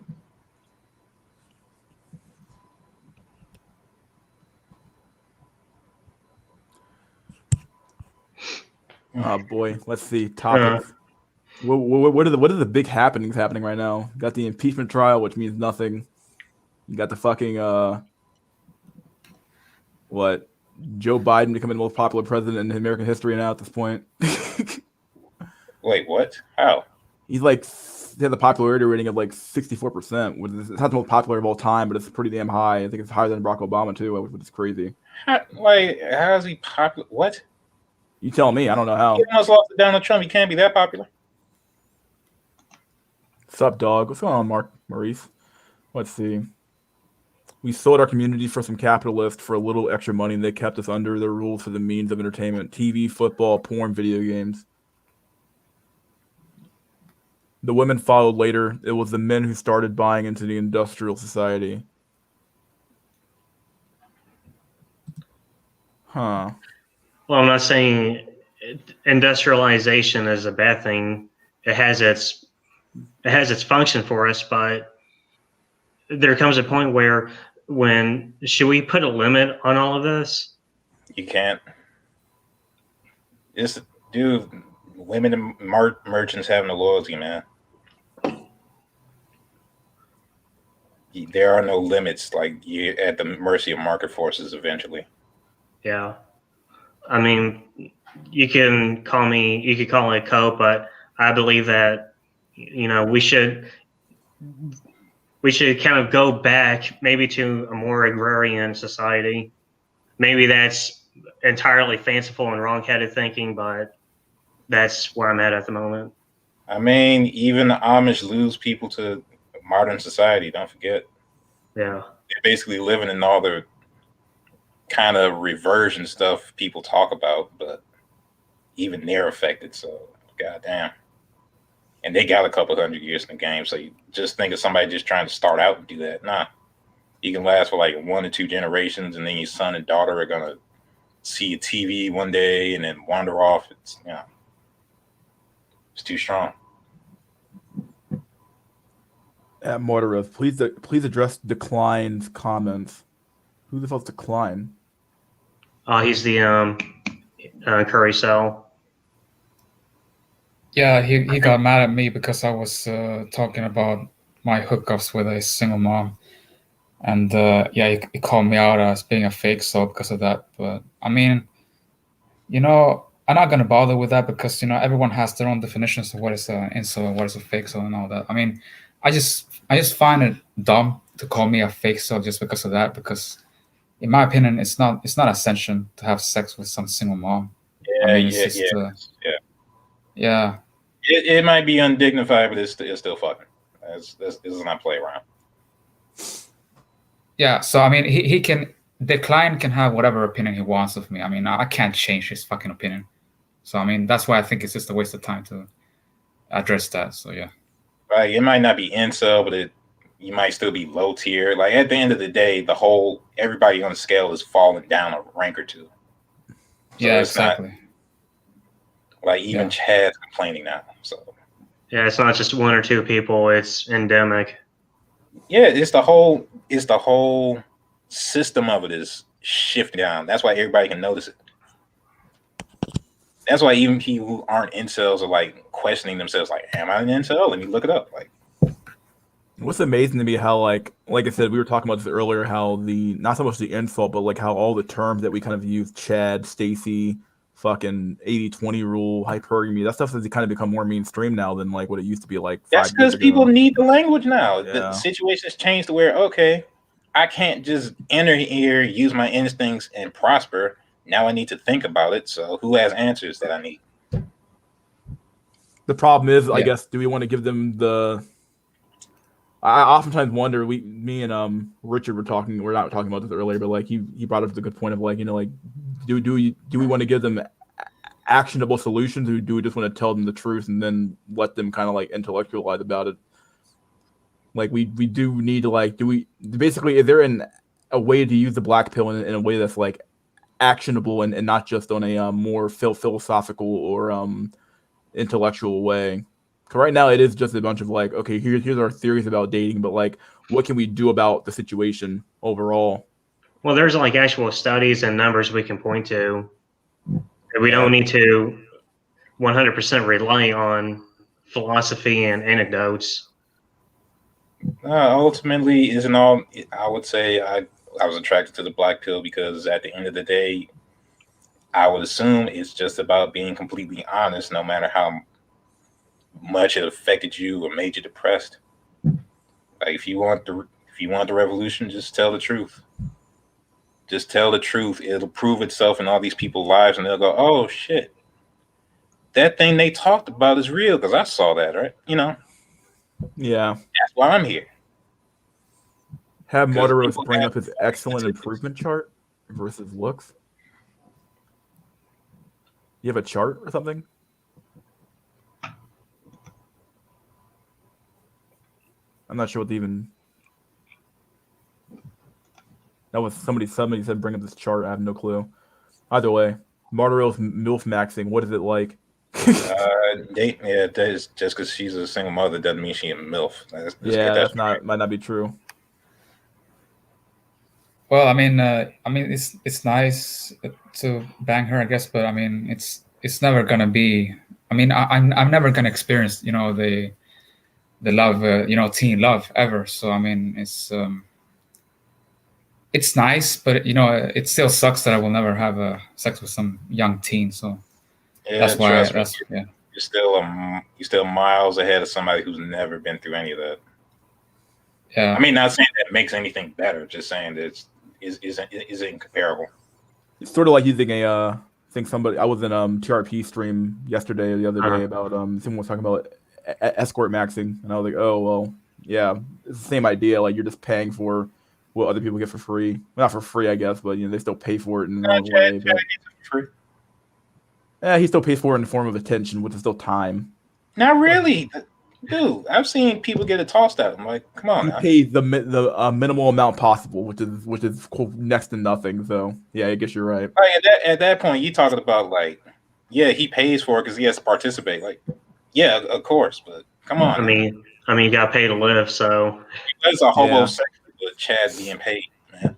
Oh boy, let's see topics. What are the big happenings happening right now? You got the impeachment trial, which means nothing. You got the fucking What? Joe Biden becoming the most popular president in American history now at this point. Wait, what? How? He's like, he has a popularity rating of like 64%, which is, it's not the most popular of all time, but it's pretty damn high. I think it's higher than Barack Obama too, which is crazy. How is he popular? What? You tell me. I don't know how. He almost lost to Donald Trump. He can't be that popular. What's up, dog? What's going on, Maurice? Let's see. We sold our community for some capitalists for a little extra money, and they kept us under their rules for the means of entertainment: TV, football, porn, video games. The women followed later. It was the men who started buying into the industrial society. Huh. Well, I'm not saying industrialization is a bad thing. It has its function for us, but there comes a point where should we put a limit on all of this? You can't. Just dude, women and merchants having the loyalty, man. There are no limits. Like, you're at the mercy of market forces eventually. Yeah. I mean, you could call it cope, but I believe that, we should kind of go back maybe to a more agrarian society. Maybe that's entirely fanciful and wrong-headed thinking, but that's where I'm at the moment. I mean, even the Amish lose people to modern society. Don't forget. Yeah. They're basically living in all the kind of reversion stuff people talk about, but even they're affected. So, goddamn. And they got a couple 100 years in the game. So you just think of somebody just trying to start out and do that. Nah. You can last for like 1 or 2 generations, and then your son and daughter are going to see a TV one day and then wander off. It's too strong. At Mortareth, please address Decline's comments. Who the fuck's Decline? He's the Curry cell. Yeah, he got mad at me because I was talking about my hookups with a single mom. And he called me out as being a fake soul because of that. But I mean, I'm not gonna bother with that because everyone has their own definitions of what is an incel and what is a fake soul and all that. I mean, I just find it dumb to call me a fake soul just because of that. Because in my opinion, it's not essential to have sex with some single mom. Yeah. It might be undignified, but it's still fucking. This is not play around. Yeah, so I mean, he can. The client can have whatever opinion he wants of me. I mean, I can't change his fucking opinion. So I mean, that's why I think it's just a waste of time to address that. So yeah. Right, it might not be incel, but you might still be low tier. Like, at the end of the day, everybody on the scale is falling down a rank or two. So yeah, exactly. Like, even Chad's complaining now. So yeah, it's not just 1 or 2 people; it's endemic. Yeah, it's the whole system of it is shifting down. That's why everybody can notice it. That's why even people who aren't incels are like questioning themselves, like, am I an incel? Let me look it up. Like, what's amazing to me how like I said, we were talking about this earlier, how not so much the insult, but like how all the terms that we kind of use, Chad, Stacy, fucking 80-20 rule, hypergamy, that stuff has kind of become more mainstream now than like what it used to be like 5 that's years because ago. people need the language now. Yeah. The situation's changed to where, okay, I can't just enter here, use my instincts, and prosper. Now I need to think about it. So who has answers that I need? The problem is, I guess, do we want to give them I oftentimes wonder. Me and Richard we're not talking about this earlier, but like he brought up the good point of like, do we want to give them actionable solutions, or do we just want to tell them the truth and then let them kind of like intellectualize about it? Like we do need to like, is there a way to use the black pill in a way that's like actionable and not just on a more philosophical or intellectual way? Because right now it is just a bunch of like, okay, here's our theories about dating, but like, what can we do about the situation overall? Well, there's like actual studies and numbers we can point to. We don't need to 100% rely on philosophy and anecdotes. Ultimately, isn't all, I would say, I was attracted to the black pill because at the end of the day, I would assume it's just about being completely honest, no matter how much it affected you or made you depressed. Like if you want the revolution, just tell the truth. Just tell the truth. It'll prove itself in all these people's lives, and they'll go, "Oh shit, that thing they talked about is real because I saw that." Right? You know. Yeah. That's why I'm here. Have 'Cause Martaros people bring have- up his excellent improvement chart versus looks. You have a chart or something? I'm not sure what even. That was somebody said bring up this chart. I have no clue. Either way, Martaros MILF maxing. What is it like? That is just because she's a single mother doesn't mean she a MILF. Let's Yeah, get that's might not be true. Well, I mean, it's nice to bang her, I guess, but I mean, it's never gonna be. I mean, I'm never gonna experience, the love, teen love ever. So I mean, it's nice, but it still sucks that I will never have sex with some young teen. So that's why. Yeah. You're still miles ahead of somebody who's never been through any of that. Yeah. I mean, not saying that makes anything better. Just saying that is incomparable. It's sort of like using I think somebody. I was in TRP stream yesterday or the other day about someone was talking about escort maxing, and I was like, oh well, yeah, it's the same idea. Like you're just paying for what other people get for free. Well, not for free, I guess, but they still pay for it in their own way. But, Free. yeah, he still pays for it in the form of attention, which is still time. Not really, dude. I've seen people get it tossed at them. Like, come on, He now. pays the minimal amount possible, which is next to nothing. So yeah, I guess you're right. Like at that point, you talking about like, yeah, he pays for it because he has to participate. Like, yeah, of course, but come on. I mean, you got to pay to live, so That's a homosexual with Chad being paid, man.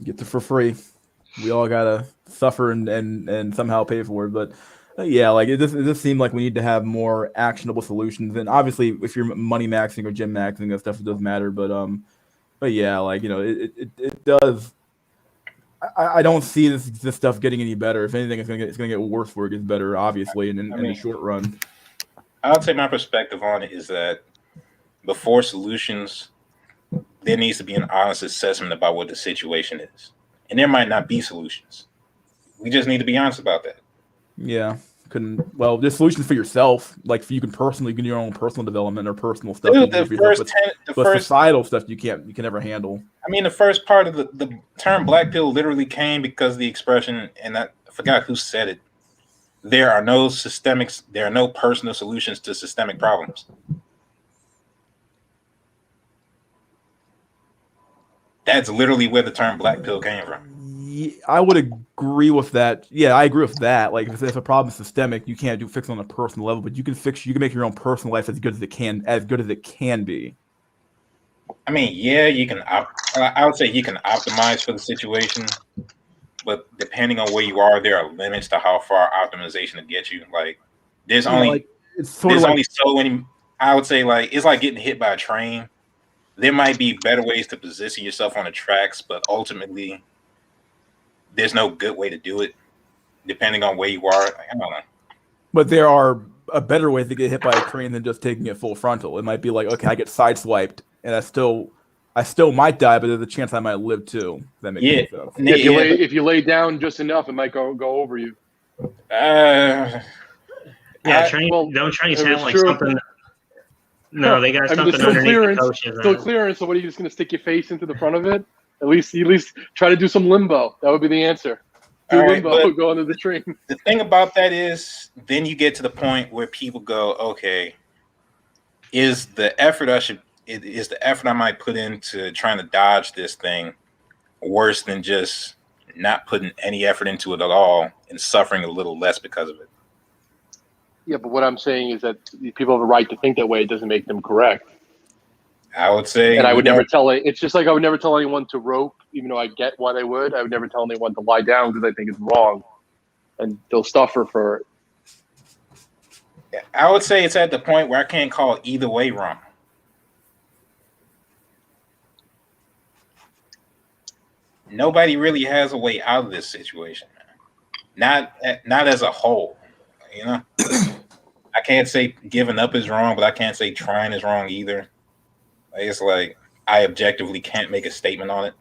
Get it for free. We all gotta suffer and somehow pay for it. But yeah, like it just seemed like we need to have more actionable solutions. And obviously, if you're money maxing or gym maxing, that stuff does matter. But yeah, like it does. I don't see this stuff getting any better. If anything, it's gonna get worse before it gets better. Obviously, in the short run. I'll take my perspective on it is that before solutions, there needs to be an honest assessment about what the situation is. And there might not be solutions. We just need to be honest about that. Yeah. There's solutions for yourself, like you can personally get your own personal development or personal stuff. Dude, the societal stuff you can never handle. I mean, the first part of the term black pill literally came because of the expression, and I forgot who said it. There are no personal solutions to systemic problems. That's literally where the term black pill came from. Yeah, I would agree with that. Yeah, I agree with that. Like if a problem is systemic, you can't fix it on a personal level, but you can make your own personal life as good as it can be. I mean, yeah, you can. I would say you can optimize for the situation, but depending on where you are, there are limits to how far optimization will get you. Like there's only so many. I would say like it's like getting hit by a train. There might be better ways to position yourself on the tracks, but ultimately, there's no good way to do it, depending on where you are. I don't know. But there are a better way to get hit by a train than just taking it full frontal. It might be like, okay, I get sideswiped, and I still might die, but there's a chance I might live too. That makes sense. If you lay down just enough, it might go over you. Trains have like something. No, they got something underneath the coaches. Still clearance. So what are you just going to stick your face into the front of it? At least try to do some limbo. That would be the answer. Limbo, go under the train. The thing about that is, then you get to the point where people go, okay, is the effort I might put into trying to dodge this thing worse than just not putting any effort into it at all and suffering a little less because of it? Yeah, but what I'm saying is that people have a right to think that way. It doesn't make them correct. I would say, and I would never tell it. It's just like I would never tell anyone to rope, even though I get why they would. I would never tell anyone to lie down because I think it's wrong, and they'll suffer for it. I would say it's at the point where I can't call either way wrong. nobody really has a way out of this situation, man. Not as a whole, you know. I can't say giving up is wrong, but I can't say trying is wrong either. It's like I objectively can't make a statement on it,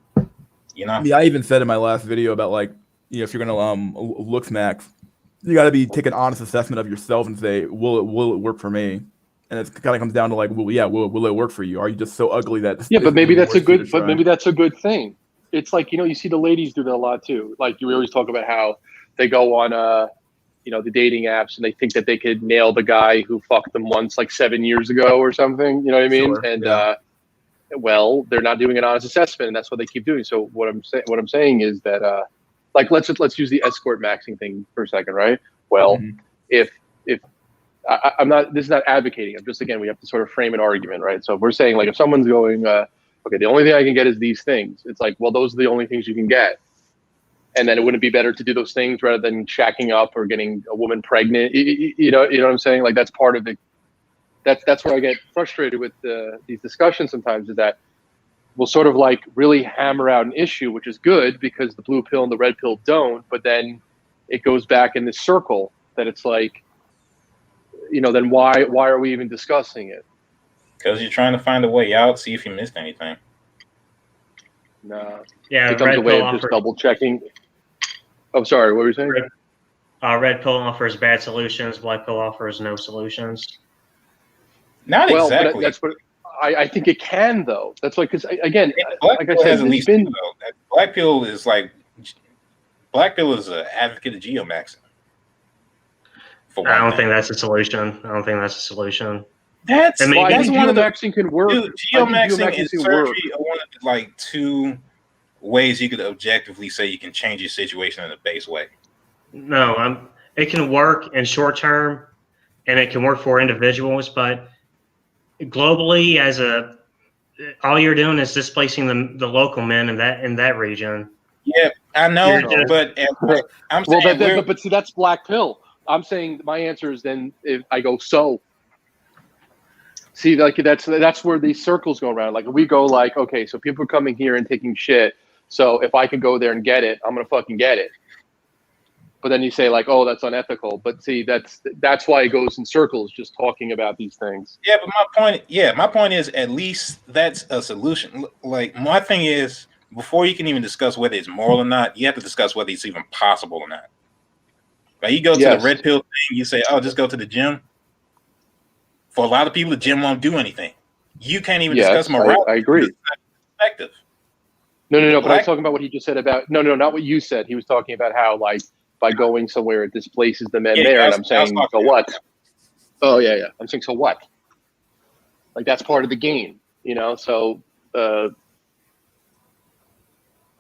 you know. Yeah, I even said in my last video about like, if you're gonna looks max, you got to take an honest assessment of yourself and say, will it work for me? And it kind of comes down to like, will it work for you? Are you just so ugly that Yeah, but maybe that's a good. try? But maybe that's a good thing. It's like, you see the ladies do that a lot too. Like we always talk about how they go on the dating apps and they think that they could nail the guy who fucked them once like 7 years ago or something. You know what I mean? Sure, And yeah. well, they're not doing an honest assessment, and that's what they keep doing. So what I'm saying is that like let's use the escort maxing thing for a second, right? Well, if I'm not, this is not advocating. I'm just, again, we have to sort of frame an argument, right? So if we're saying like, if someone's going, okay, the only thing I can get is these things. It's like, well, those are the only things you can get. And then it wouldn't be better to do those things rather than shacking up or getting a woman pregnant. You know what I'm saying? Like that's part of it. That's where I get frustrated with these discussions sometimes, is that we'll sort of like really hammer out an issue, which is good because the blue pill and the red pill don't, but then it goes back in this circle that it's like, then why are we even discussing it? Because you're trying to find a way out, see if you missed anything. No. Yeah, It becomes a way of just double checking. I'm sorry, what were you saying? Red pill offers bad solutions. Black pill offers no solutions. Not Well, exactly. but that's what I think it can, though. That's like, because again, Black like I pill said, has at it's least been. two, though. Black pill is like, Black pill is an advocate of geomaxing. I don't think that's a solution. That's Well, I that's think one of the geomaxing can work. dude, geomaxing is surgery are one of the, like, two ways you could objectively say you can change your situation in a base way. No, it can work in short term, and it can work for individuals, but globally, all you're doing is displacing the local men in that region. Yeah, I know, but I'm saying but see, that's black pill. I'm saying my answer is then if I go so. See, like that's where these circles go around. Like we go like, okay, so people are coming here and taking shit. So if I can go there and get it, I'm gonna fucking get it. But then you say like, oh, that's unethical. But see, that's why it goes in circles, just talking about these things. Yeah, but my point is at least that's a solution. Like my thing is, before you can even discuss whether it's moral or not, you have to discuss whether it's even possible or not. Like you go to the red pill thing, you say, oh, just go to the gym. For a lot of people, the gym won't do anything. You can't even discuss morality. I agree. Perspective. No. But I was talking about what he just said about not what you said. He was talking about how like by going somewhere it displaces the men there, and I'm saying, so what? Oh yeah. I'm saying, so what? Like that's part of the game, So I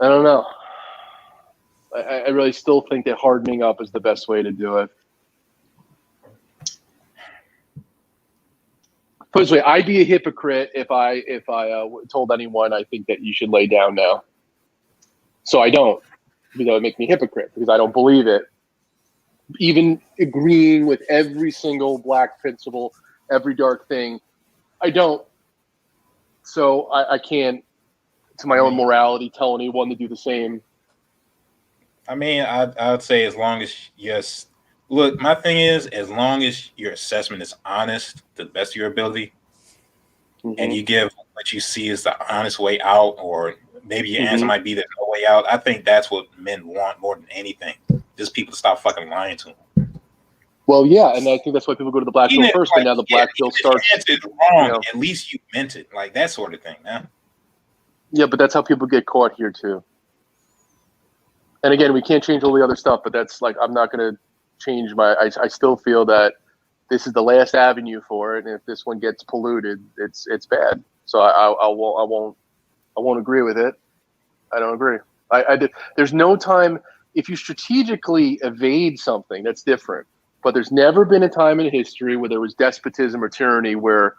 don't know. I really still think that hardening up is the best way to do it. Put it this way, I'd be a hypocrite if I told anyone I think that you should lay down now. So I don't, because that would make me a hypocrite because I don't believe it. Even agreeing with every single black principle, every dark thing, I don't. So I can't, to my own morality, tell anyone to do the same. I mean, I would say as long as, yes. Look, my thing is, as long as your assessment is honest to the best of your ability, and you give what you see as the honest way out, or maybe your answer might be there's no way out, I think that's what men want more than anything. Just people to stop fucking lying to them. Well, yeah, and I think that's why people go to the black pill first, and now the black pill starts. If your answer is wrong, at least you meant it, like that sort of thing. Now. Yeah, but that's how people get caught here too. And again, we can't change all the other stuff, but that's like I'm not going to change I still feel that this is the last avenue for it, and if this one gets polluted, it's bad. So I won't agree with it. I don't agree. There's no time if you strategically evade something, that's different. But there's never been a time in history where there was despotism or tyranny where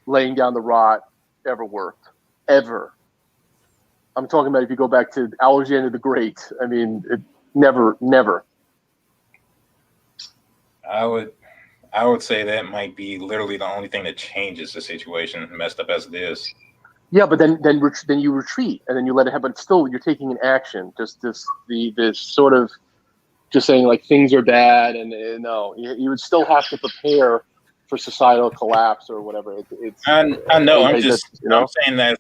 laying down the rot ever worked. Ever. I'm talking about if you go back to Alexander the Great. I mean, it never. I would say that might be literally the only thing that changes the situation, messed up as it is. Yeah, but then you retreat and then you let it happen. But still, you're taking an action. Just this sort of just saying like things are bad, and no, you would still have to prepare for societal collapse or whatever. I know. I'm saying that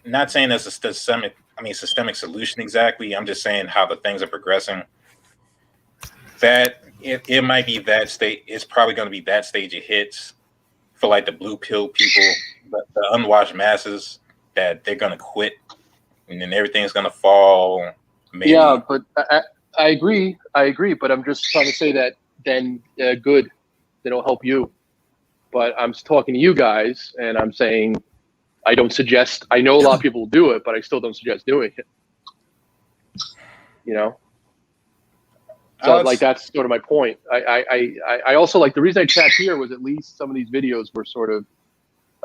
not saying as a systemic solution exactly. I'm just saying how the things are progressing. That it might be that state. It's probably going to be that stage it hits for like the blue pill people, the unwashed masses, that they're going to quit, and then everything's going to fall. Maybe. Yeah, but I agree. But I'm just trying to say that then good, they don't help you. But I'm talking to you guys, and I'm saying I don't suggest. I know a lot of people do it, but I still don't suggest doing it. You know. So like that's sort of my point. I also like the reason I chat here was at least some of these videos were sort of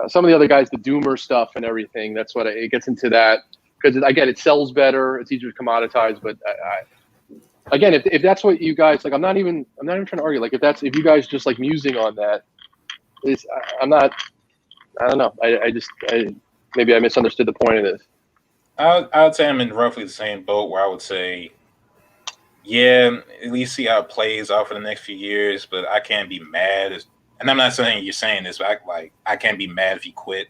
some of the other guys, the doomer stuff and everything. That's what it gets into that because again, it sells better. It's easier to commoditize. But again, if that's what you guys like, I'm not even trying to argue. Like if you guys just like musing on that, I'm not. I don't know. Maybe I misunderstood the point of this. I would say I'm in roughly the same boat where I would say, yeah, at least see how it plays out for the next few years. But I can't be mad. And I'm not saying you're saying this, but I can't be mad if you quit.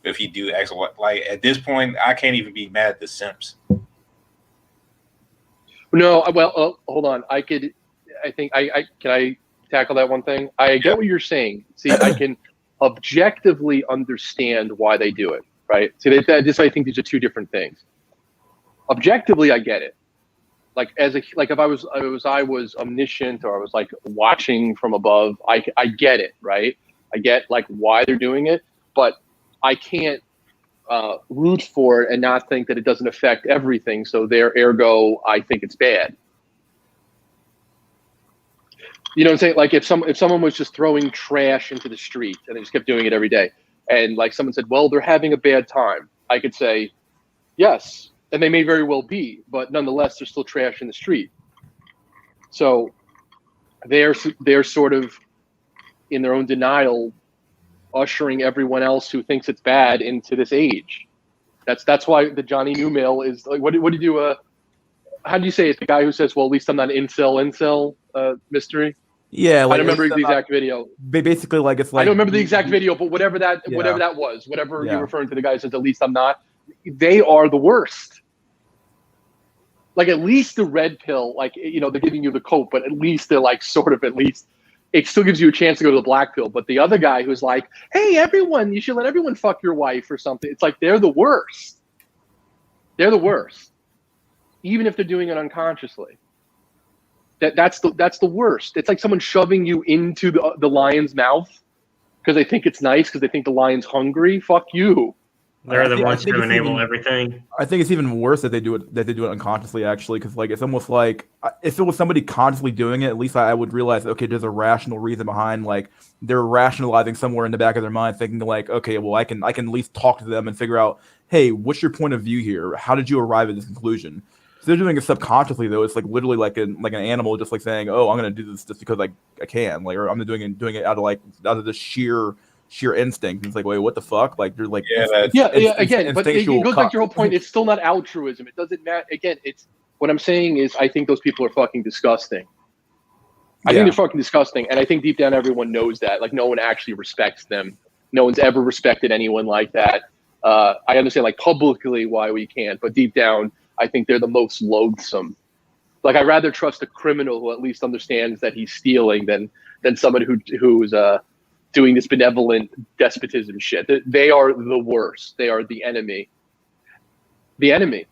If you do X or what, like at this point, I can't even be mad at the Simps. No, well, hold on. I think I can I tackle that one thing. I get what you're saying. See, I can objectively understand why they do it, right? See, I think these are two different things. Objectively, I get it. Like if I was omniscient or I was like watching from above, I get it, right? I get like why they're doing it, but I can't root for it and not think that it doesn't affect everything. So ergo, I think it's bad. You know what I'm saying? Like if someone was just throwing trash into the street and they just kept doing it every day, and like someone said, well, they're having a bad time, I could say, yes. And they may very well be, but nonetheless, there's still trash in the street. So they're sort of in their own denial, ushering everyone else who thinks it's bad into this age. That's why the Johnny Newmail is like, what do you do? How do you say it? The guy who says, well, at least I'm not an incel mystery. Yeah, like, I don't remember the exact video. Basically, like it's like I don't remember the exact video, but whatever that was, you're referring to, the guy who says, at least I'm not. They are the worst. Like at least the red pill, like they're giving you the cope, but at least they're like sort of it still gives you a chance to go to the black pill. But the other guy who's like, hey, everyone, you should let everyone fuck your wife or something. It's like they're the worst. They're the worst, even if they're doing it unconsciously. That's the worst. It's like someone shoving you into the lion's mouth because they think it's nice because they think the lion's hungry. Fuck you. They're the ones who enable everything. I think it's even worse that they do it unconsciously, actually, because like it's almost like if it was somebody consciously doing it, at least I would realize, okay, there's a rational reason behind, like they're rationalizing somewhere in the back of their mind, thinking like, okay, well, I can at least talk to them and figure out, hey, what's your point of view here? How did you arrive at this conclusion? So they're doing it subconsciously, though. It's like literally like an animal, just like saying, oh, I'm gonna do this just because I can, like, or I'm doing it out of the sheer instinct. It's like, wait, what the fuck? Like, you're like, again, but it goes back to your whole point. It's still not altruism. It doesn't matter. Again, it's what I'm saying is I think those people are fucking disgusting. I think they're fucking disgusting, and I think deep down everyone knows that. Like, no one actually respects them. No one's ever respected anyone like that. I understand, like, publicly why we can't, but deep down, I think they're the most loathsome. Like, I'd rather trust a criminal who at least understands that he's stealing than someone who's doing this benevolent despotism shit. They are the worst. They are the enemy. The enemy.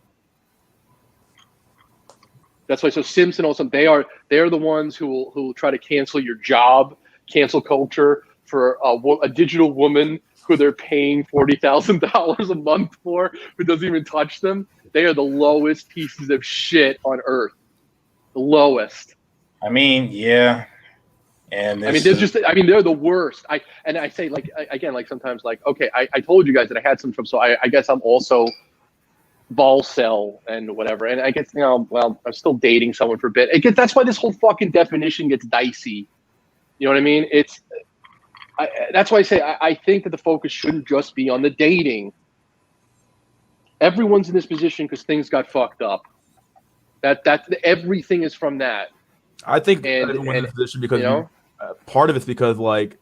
That's why. So Simpson also, they're the ones who will try to cancel your job, cancel culture for a digital woman who they're paying $40,000 a month for, who doesn't even touch them. They are the lowest pieces of shit on earth. The lowest. I mean, yeah. And I mean, they're the worst. I say, like, again, like sometimes, like, okay, I told you guys that I had some trouble, so I guess I'm also ball cell and whatever. And I guess, well, I'm still dating someone for a bit. That's why this whole fucking definition gets dicey. You know what I mean? That's why I say I think that the focus shouldn't just be on the dating. Everyone's in this position because things got fucked up. Everything is from that. I think And everyone's in this position because you know, part of it's because like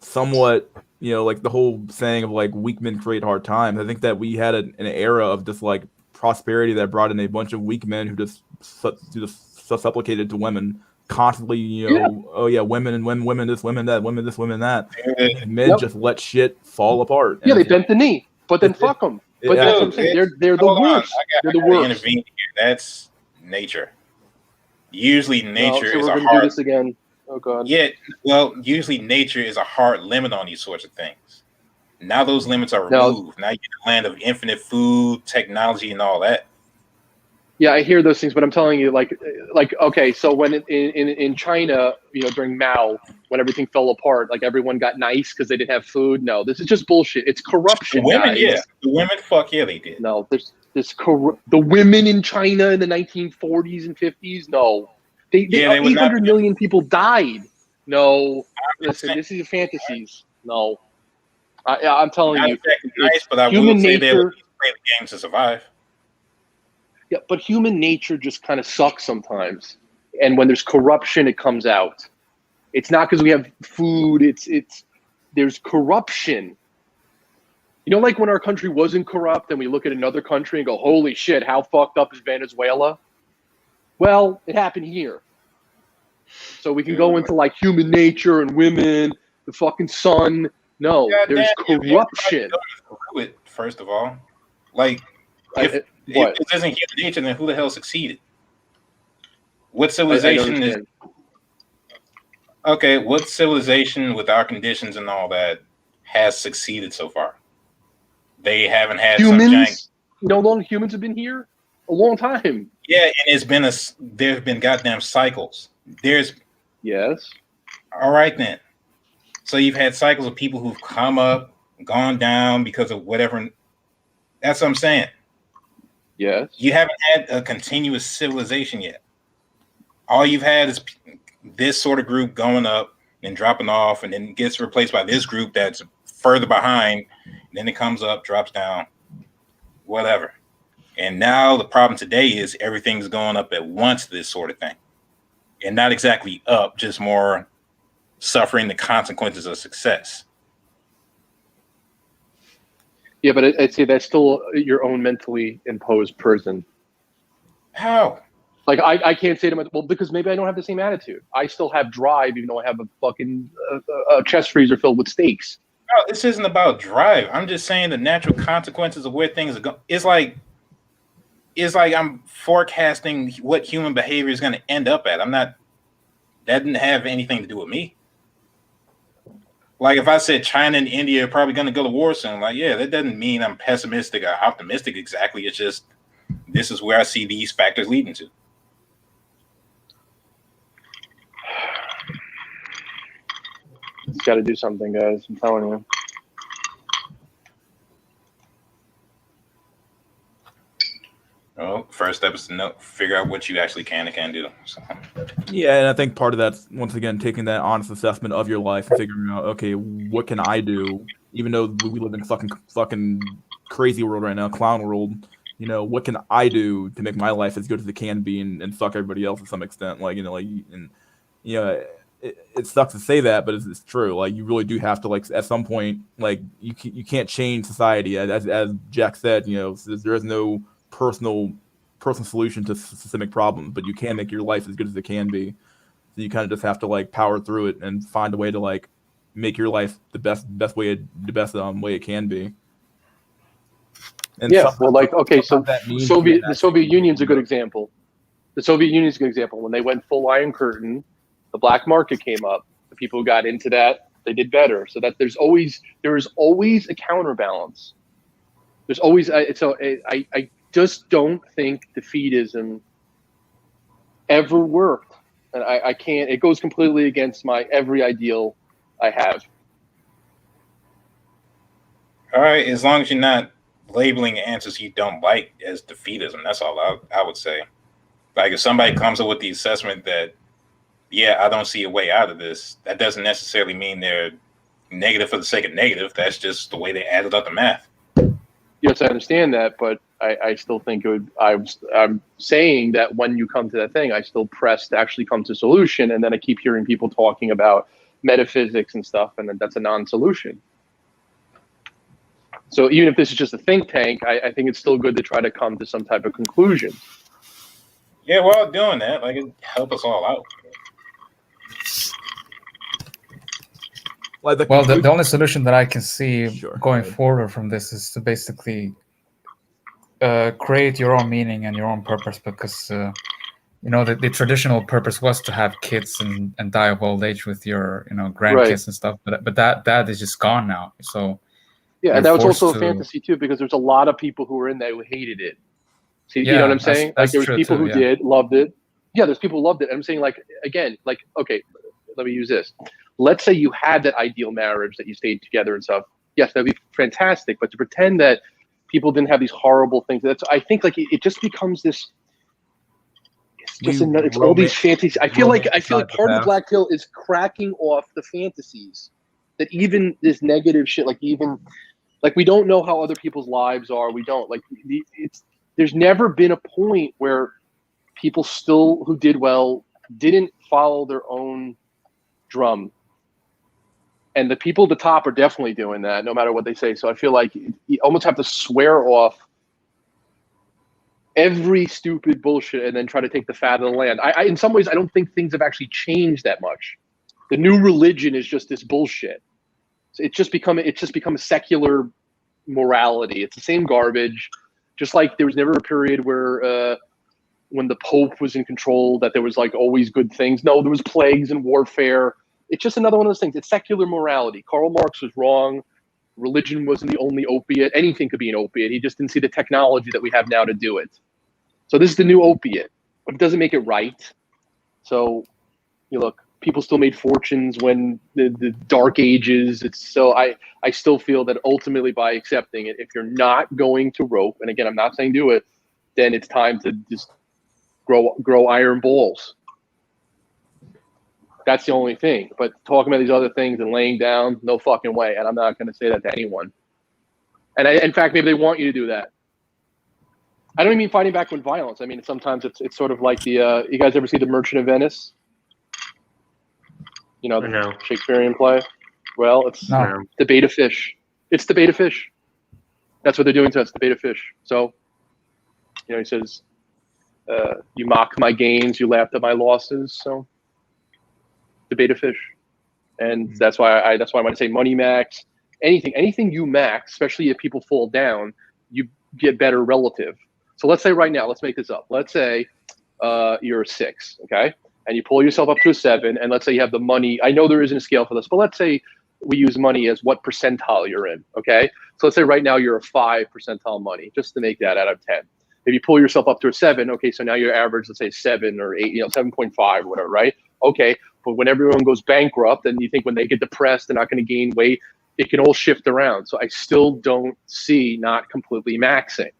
somewhat, you know, like the whole saying of like weak men create hard times. I think that we had an era of just like prosperity that brought in a bunch of weak men who just supplicated to women constantly. You know, oh yeah, women and women this, women that, women this, women that. And men just let shit fall apart. Yeah, they bent the knee, but then fuck them. But that's what I'm saying. They're the worst. They're the worst. Intervene here. That's nature. Usually, nature so is we're a gonna hard. do this again. Oh god. Yeah, well, usually nature is a hard limit on these sorts of things. Now those limits are removed. Now you're in the land of infinite food, technology, and all that. Yeah, I hear those things, but I'm telling you, like okay, so when in China, you know, during Mao, when everything fell apart, like everyone got nice because they didn't have food. No, this is just bullshit. It's corruption, The women, guys. yeah, the women, fuck yeah, they did. No, there's the women in China in the 1940s and 50s. No, they 800 million people died. No, listen, this is fantasies. No, I'm telling you, nice, but I will say they play the game to survive. Yeah, but human nature just kind of sucks sometimes, and when there's corruption, it comes out. It's not because we have food. It's there's corruption. You know, like when our country wasn't corrupt and we look at another country and go, holy shit, how fucked up is Venezuela? Well, it happened here. So we can go into like human nature and women, the fucking sun. No, there's corruption. First of all, like, if this isn't human nature, then who the hell succeeded? What civilization is... Okay, what civilization with our conditions and all that has succeeded so far? They haven't had humans. Some giant... You know how long humans have been here? A long time. Yeah, and there's been goddamn cycles. Yes. All right then. So you've had cycles of people who've come up, gone down because of whatever. That's what I'm saying. Yes. You haven't had a continuous civilization yet. All you've had is this sort of group going up and dropping off, and then gets replaced by this group that's further behind. Then it comes up, drops down, whatever. And now the problem today is everything's going up at once, this sort of thing. And not exactly up, just more suffering the consequences of success. Yeah, but I'd say that's still your own mentally imposed prison. How? Like, I can't say to myself, well, because maybe I don't have the same attitude. I still have drive, even though I have a fucking a chest freezer filled with steaks. No, this isn't about drive. I'm just saying the natural consequences of where things are going. It's like I'm forecasting what human behavior is going to end up at. That didn't have anything to do with me. Like if I said China and India are probably going to go to war soon, like, yeah, that doesn't mean I'm pessimistic or optimistic exactly. It's just, this is where I see these factors leading to. It's got to do something, guys. I'm telling you. Well, first step is to figure out what you actually can and can't do. So. Yeah, and I think part of that's, once again, taking that honest assessment of your life and figuring out, okay, what can I do? Even though we live in a fucking crazy world right now, clown world, you know, what can I do to make my life as good as it can be and fuck everybody else to some extent? Like, you know, like, and, you know, it sucks to say that, but it's true. Like, you really do have to, like, at some point, like, you can't change society. As Jack said, you know, there is no personal solution to systemic problems, but you can make your life as good as it can be. So you kind of just have to, like, power through it and find a way to, like, make your life the best way it can be. And yeah, well, like, okay, so the Soviet Union's a good example. The Soviet Union's a good example. When they went full Iron Curtain, the black market came up. The people who got into that, they did better. So that there is always a counterbalance. There's always I just don't think defeatism ever worked, and I can't. It goes completely against my every ideal I have. All right, as long as you're not labeling answers you don't like as defeatism, that's all I would say. Like if somebody comes up with the assessment that, yeah, I don't see a way out of this, that doesn't necessarily mean they're negative for the sake of negative. That's just the way they added up the math. Yes, I understand that, but I still think it would. I'm saying that when you come to that thing, I still press to actually come to a solution, and then I keep hearing people talking about metaphysics and stuff, and then that's a non-solution. So even if this is just a think tank, I think it's still good to try to come to some type of conclusion. Yeah, while doing that, like, it help us all out. Like Well, the only solution that I can see Sure, going go ahead. forward from this is to basically create your own meaning and your own purpose, because you know, the traditional purpose was to have kids and die of old age with your, you know, grandkids Right. and stuff, but that is just gone now. So Yeah, you're and that was forced also a to- fantasy too, because there's a lot of people who were in there who hated it. See, you Yeah, know what I'm that's- saying? that's Like there was true people too, who yeah. did, loved it. Yeah, there's people who loved it. I'm saying, like, again, like, okay, let me use this. Let's say you had that ideal marriage that you stayed together and stuff. Yes, that'd be fantastic. But to pretend that people didn't have these horrible things, that's, I think, like, it just becomes this. It's just it's all these fantasies. I feel like part of the black pill is cracking off the fantasies that even this negative shit, like, even like, we don't know how other people's lives are. We don't, like, there's never been a point where people still who did well didn't follow their own drum. And the people at the top are definitely doing that, no matter what they say. So I feel like you almost have to swear off every stupid bullshit and then try to take the fat of the land. I in some ways, I don't think things have actually changed that much. The new religion is just this bullshit. So it's just become a secular morality. It's the same garbage. Just like there was never a period where when the Pope was in control that there was, like, always good things. No, there was plagues and warfare. It's just another one of those things. It's secular morality. Karl Marx was wrong. Religion wasn't the only opiate. Anything could be an opiate. He just didn't see the technology that we have now to do it. So this is the new opiate, but it doesn't make it right. So, you look, people still made fortunes when the dark ages. It's so I still feel that ultimately, by accepting it, if you're not going to rope, and again, I'm not saying do it, then it's time to just grow iron balls. That's the only thing. But talking about these other things and laying down, no fucking way. And I'm not going to say that to anyone. And in fact, maybe they want you to do that. I don't even mean fighting back with violence. I mean, sometimes it's sort of like the you guys ever see The Merchant of Venice? You know, the No. Shakespearean play? Well, it's No. the bait of fish. It's the bait of fish. That's what they're doing to us, the bait of fish. So, you know, he says, you mock my gains, you laughed at my losses. So, the bait of fish. And that's why I want to say money max, anything you max, especially if people fall down, you get better relative. So let's say right now, let's make this up. Let's say you're a 6, okay? And you pull yourself up to a 7, and let's say you have the money. I know there isn't a scale for this, but let's say we use money as what percentile you're in, okay? So let's say right now you're a 5 percentile money, just to make that out of 10. If you pull yourself up to a 7, okay, so now your average, let's say 7 or 8, 7.5 or whatever, right? Okay, but when everyone goes bankrupt and you think when they get depressed, they're not going to gain weight, it can all shift around. So I still don't see not completely maxing.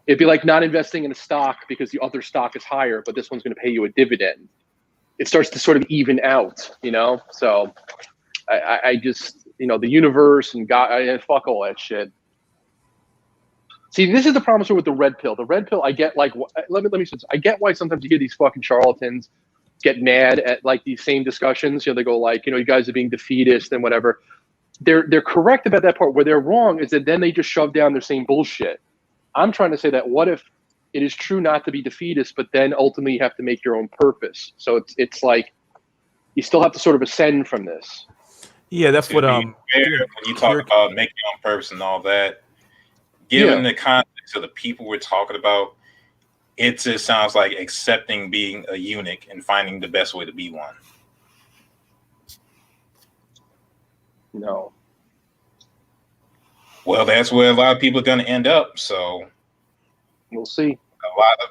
It'd be like not investing in a stock because the other stock is higher, but this one's going to pay you a dividend. It starts to sort of even out, you know? So I just, the universe and God, fuck all that shit. See, this is the problem with the red pill. The red pill, I get, like, let me say this. I get why sometimes you hear these fucking charlatans get mad at, like, these same discussions. They go like, you guys are being defeatist and whatever. They're correct about that part. Where they're wrong is that then they just shove down their same bullshit. I'm trying to say that what if it is true not to be defeatist, but then ultimately you have to make your own purpose. So it's like you still have to sort of ascend from this. Yeah, that's what when you talk about making your own purpose and all that, given the context of the people we're talking about, it just sounds like accepting being a eunuch and finding the best way to be one. No. Well, that's where a lot of people are going to end up. So we'll see.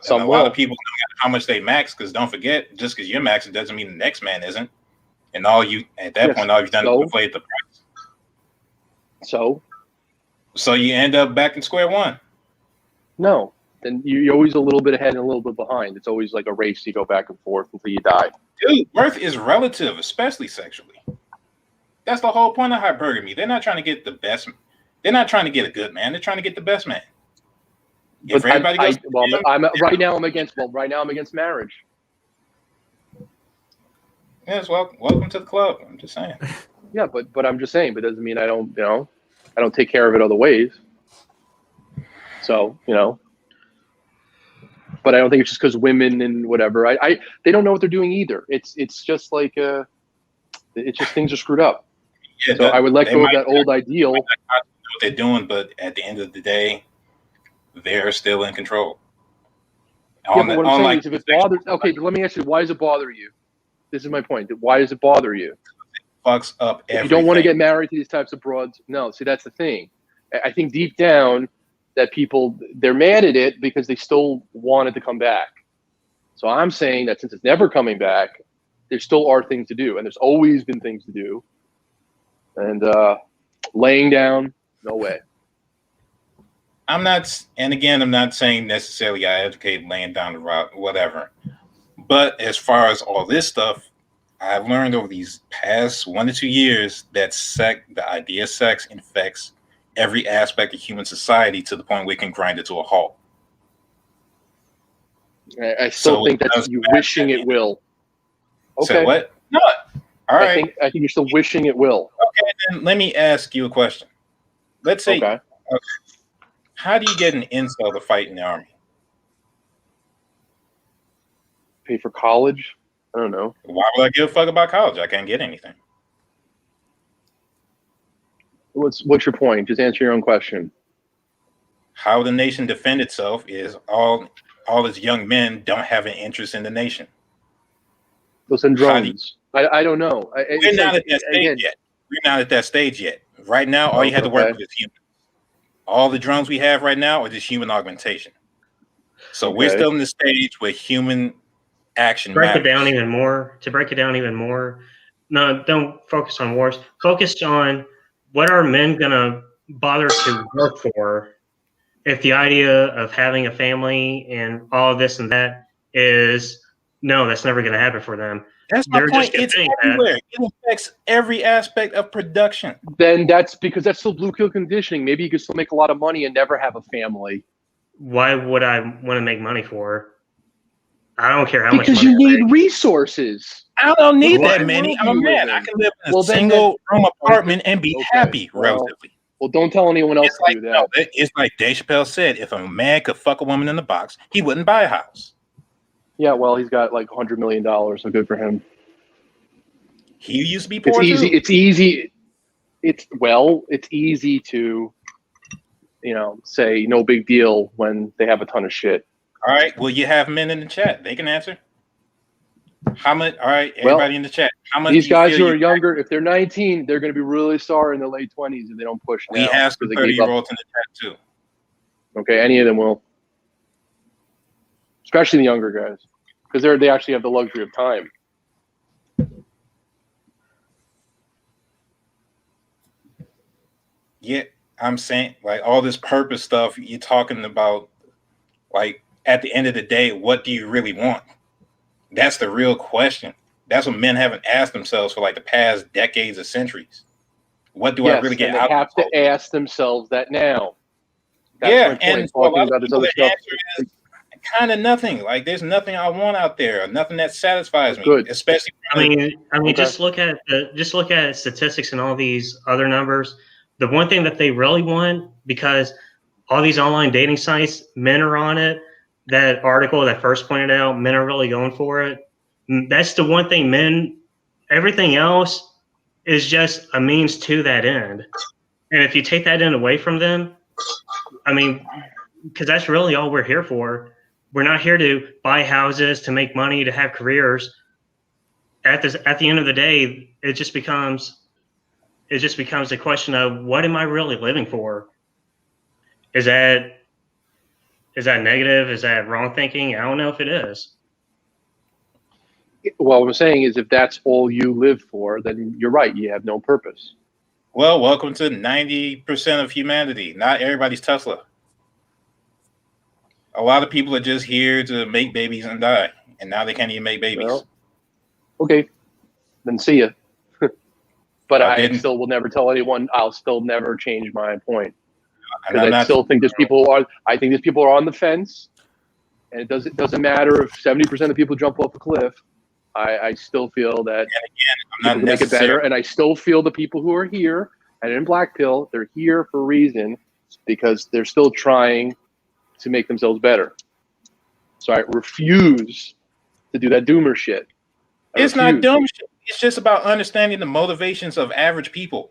A lot of people, no matter how much they max, because don't forget, just because you're maxing doesn't mean the next man isn't. And point, all you've done is inflate the price. So you end up back in square one. No. Then you're always a little bit ahead and a little bit behind. It's always like a race. You go back and forth until you die. Dude, worth is relative, especially sexually. That's the whole point of hypergamy. They're not trying to get the best. They're not trying to get a good man. They're trying to get the best man. But If everybody goes, right now I'm against marriage. yes, welcome to the club. I'm just saying. Yeah, but I'm just saying. But it doesn't mean I don't take care of it other ways. So but I don't think it's just because women and whatever. They don't know what they're doing either. It's just like it's just things are screwed up. Yeah, so I would let go of that old ideal. Know what they're doing, but at the end of the day, they're still in control. Yeah, but what I'm saying is, if it bothers, okay, but let me ask you, why does it bother you? This is my point. Why does it bother you? It fucks up everything. If you don't want to get married to these types of broads, no. See, that's the thing. I think deep down that they're mad at it because they still want it to come back. So I'm saying that since it's never coming back, there still are things to do, and there's always been things to do. And laying down, no way. I'm not saying necessarily I advocate laying down the route, whatever. But as far as all this stuff, I've learned over these past 1 to 2 years that the idea of sex infects every aspect of human society to the point where it can grind it to a halt. I still think that's you wishing it will. Okay. So what? No. All right. I think you're still wishing it will. Okay, then let me ask you a question. Let's say, okay. How do you get an incel to fight in the army? Pay for college? I don't know. Why would I give a fuck about college? I can't get anything. What's your point? Just answer your own question. How the nation defend itself is all its young men don't have an interest in the nation. They'll send drones. I don't know. We're not at that stage yet. We're not at that stage yet. Right now, all you have to work with is humans. All the drones we have right now are just human augmentation. So we're still in the stage where human action To break matters. it down even more, no, don't focus on wars. Focus on what are men gonna bother to work for if the idea of having a family and all of this and that is no, that's never gonna happen for them. That's my point. It's everywhere. It affects every aspect of production. Then that's because that's still blue pill conditioning. Maybe you could still make a lot of money and never have a family. Why would I want to make money for? I don't care how much because money you need resources. I don't need that many. I'm a man. I can live in a single room apartment and be happy relatively. Well, don't tell anyone else to do that. No, it's like Dave Chappelle said, if a man could fuck a woman in the box, he wouldn't buy a house. Yeah, well, he's got like $100 million, so good for him. He used to be poor It's easy. too. It's easy. It's easy to, say no big deal when they have a ton of shit. All right. Well, you have men in the chat. They can answer. How much? All right, everybody in the chat. How much? These guys who are younger, if they're 19, they're going to be really sorry in their late 20s if they don't push. We have some 30-year-olds in the chat too. Okay, any of them will, especially the younger guys, because they actually have the luxury of time. Yeah, I'm saying like all this purpose stuff you're talking about. Like at the end of the day, what do you really want? That's the real question. That's what men haven't asked themselves for like the past decades or centuries. What do I really get out of it? They have to ask themselves that now. That's and talking about this other stuff. Kind of nothing. Like there's nothing I want out there, nothing that satisfies me. Good. Especially. I mean, just look at statistics and all these other numbers. The one thing that they really want, because all these online dating sites, men are on it. That article that first pointed out, men are really going for it. That's the one thing men, everything else is just a means to that end. And if you take that end away from them, I mean, because that's really all we're here for. We're not here to buy houses, to make money, to have careers. At the end of the day, it just becomes a question of what am I really living for? Is that negative? Is that wrong thinking? I don't know if it is. Well, what I'm saying is if that's all you live for, then you're right. You have no purpose. Well, welcome to 90% of humanity. Not everybody's Tesla. A lot of people are just here to make babies and die. And now they can't even make babies. Well, okay. Then see ya. But I I didn't. still will never tell anyone. I'll still never change my point And I'm because I not. still think there's people are. I think there's people are on the fence, and it doesn't matter if 70% of people jump off a cliff. I still feel that I'm people not can make it better, necessarily. and I still feel the people who are here and in Black Pill, they're here for a reason because they're still trying to make themselves better. So I refuse to do that doomer shit. It's not dumb shit. It's just about understanding the motivations of average people.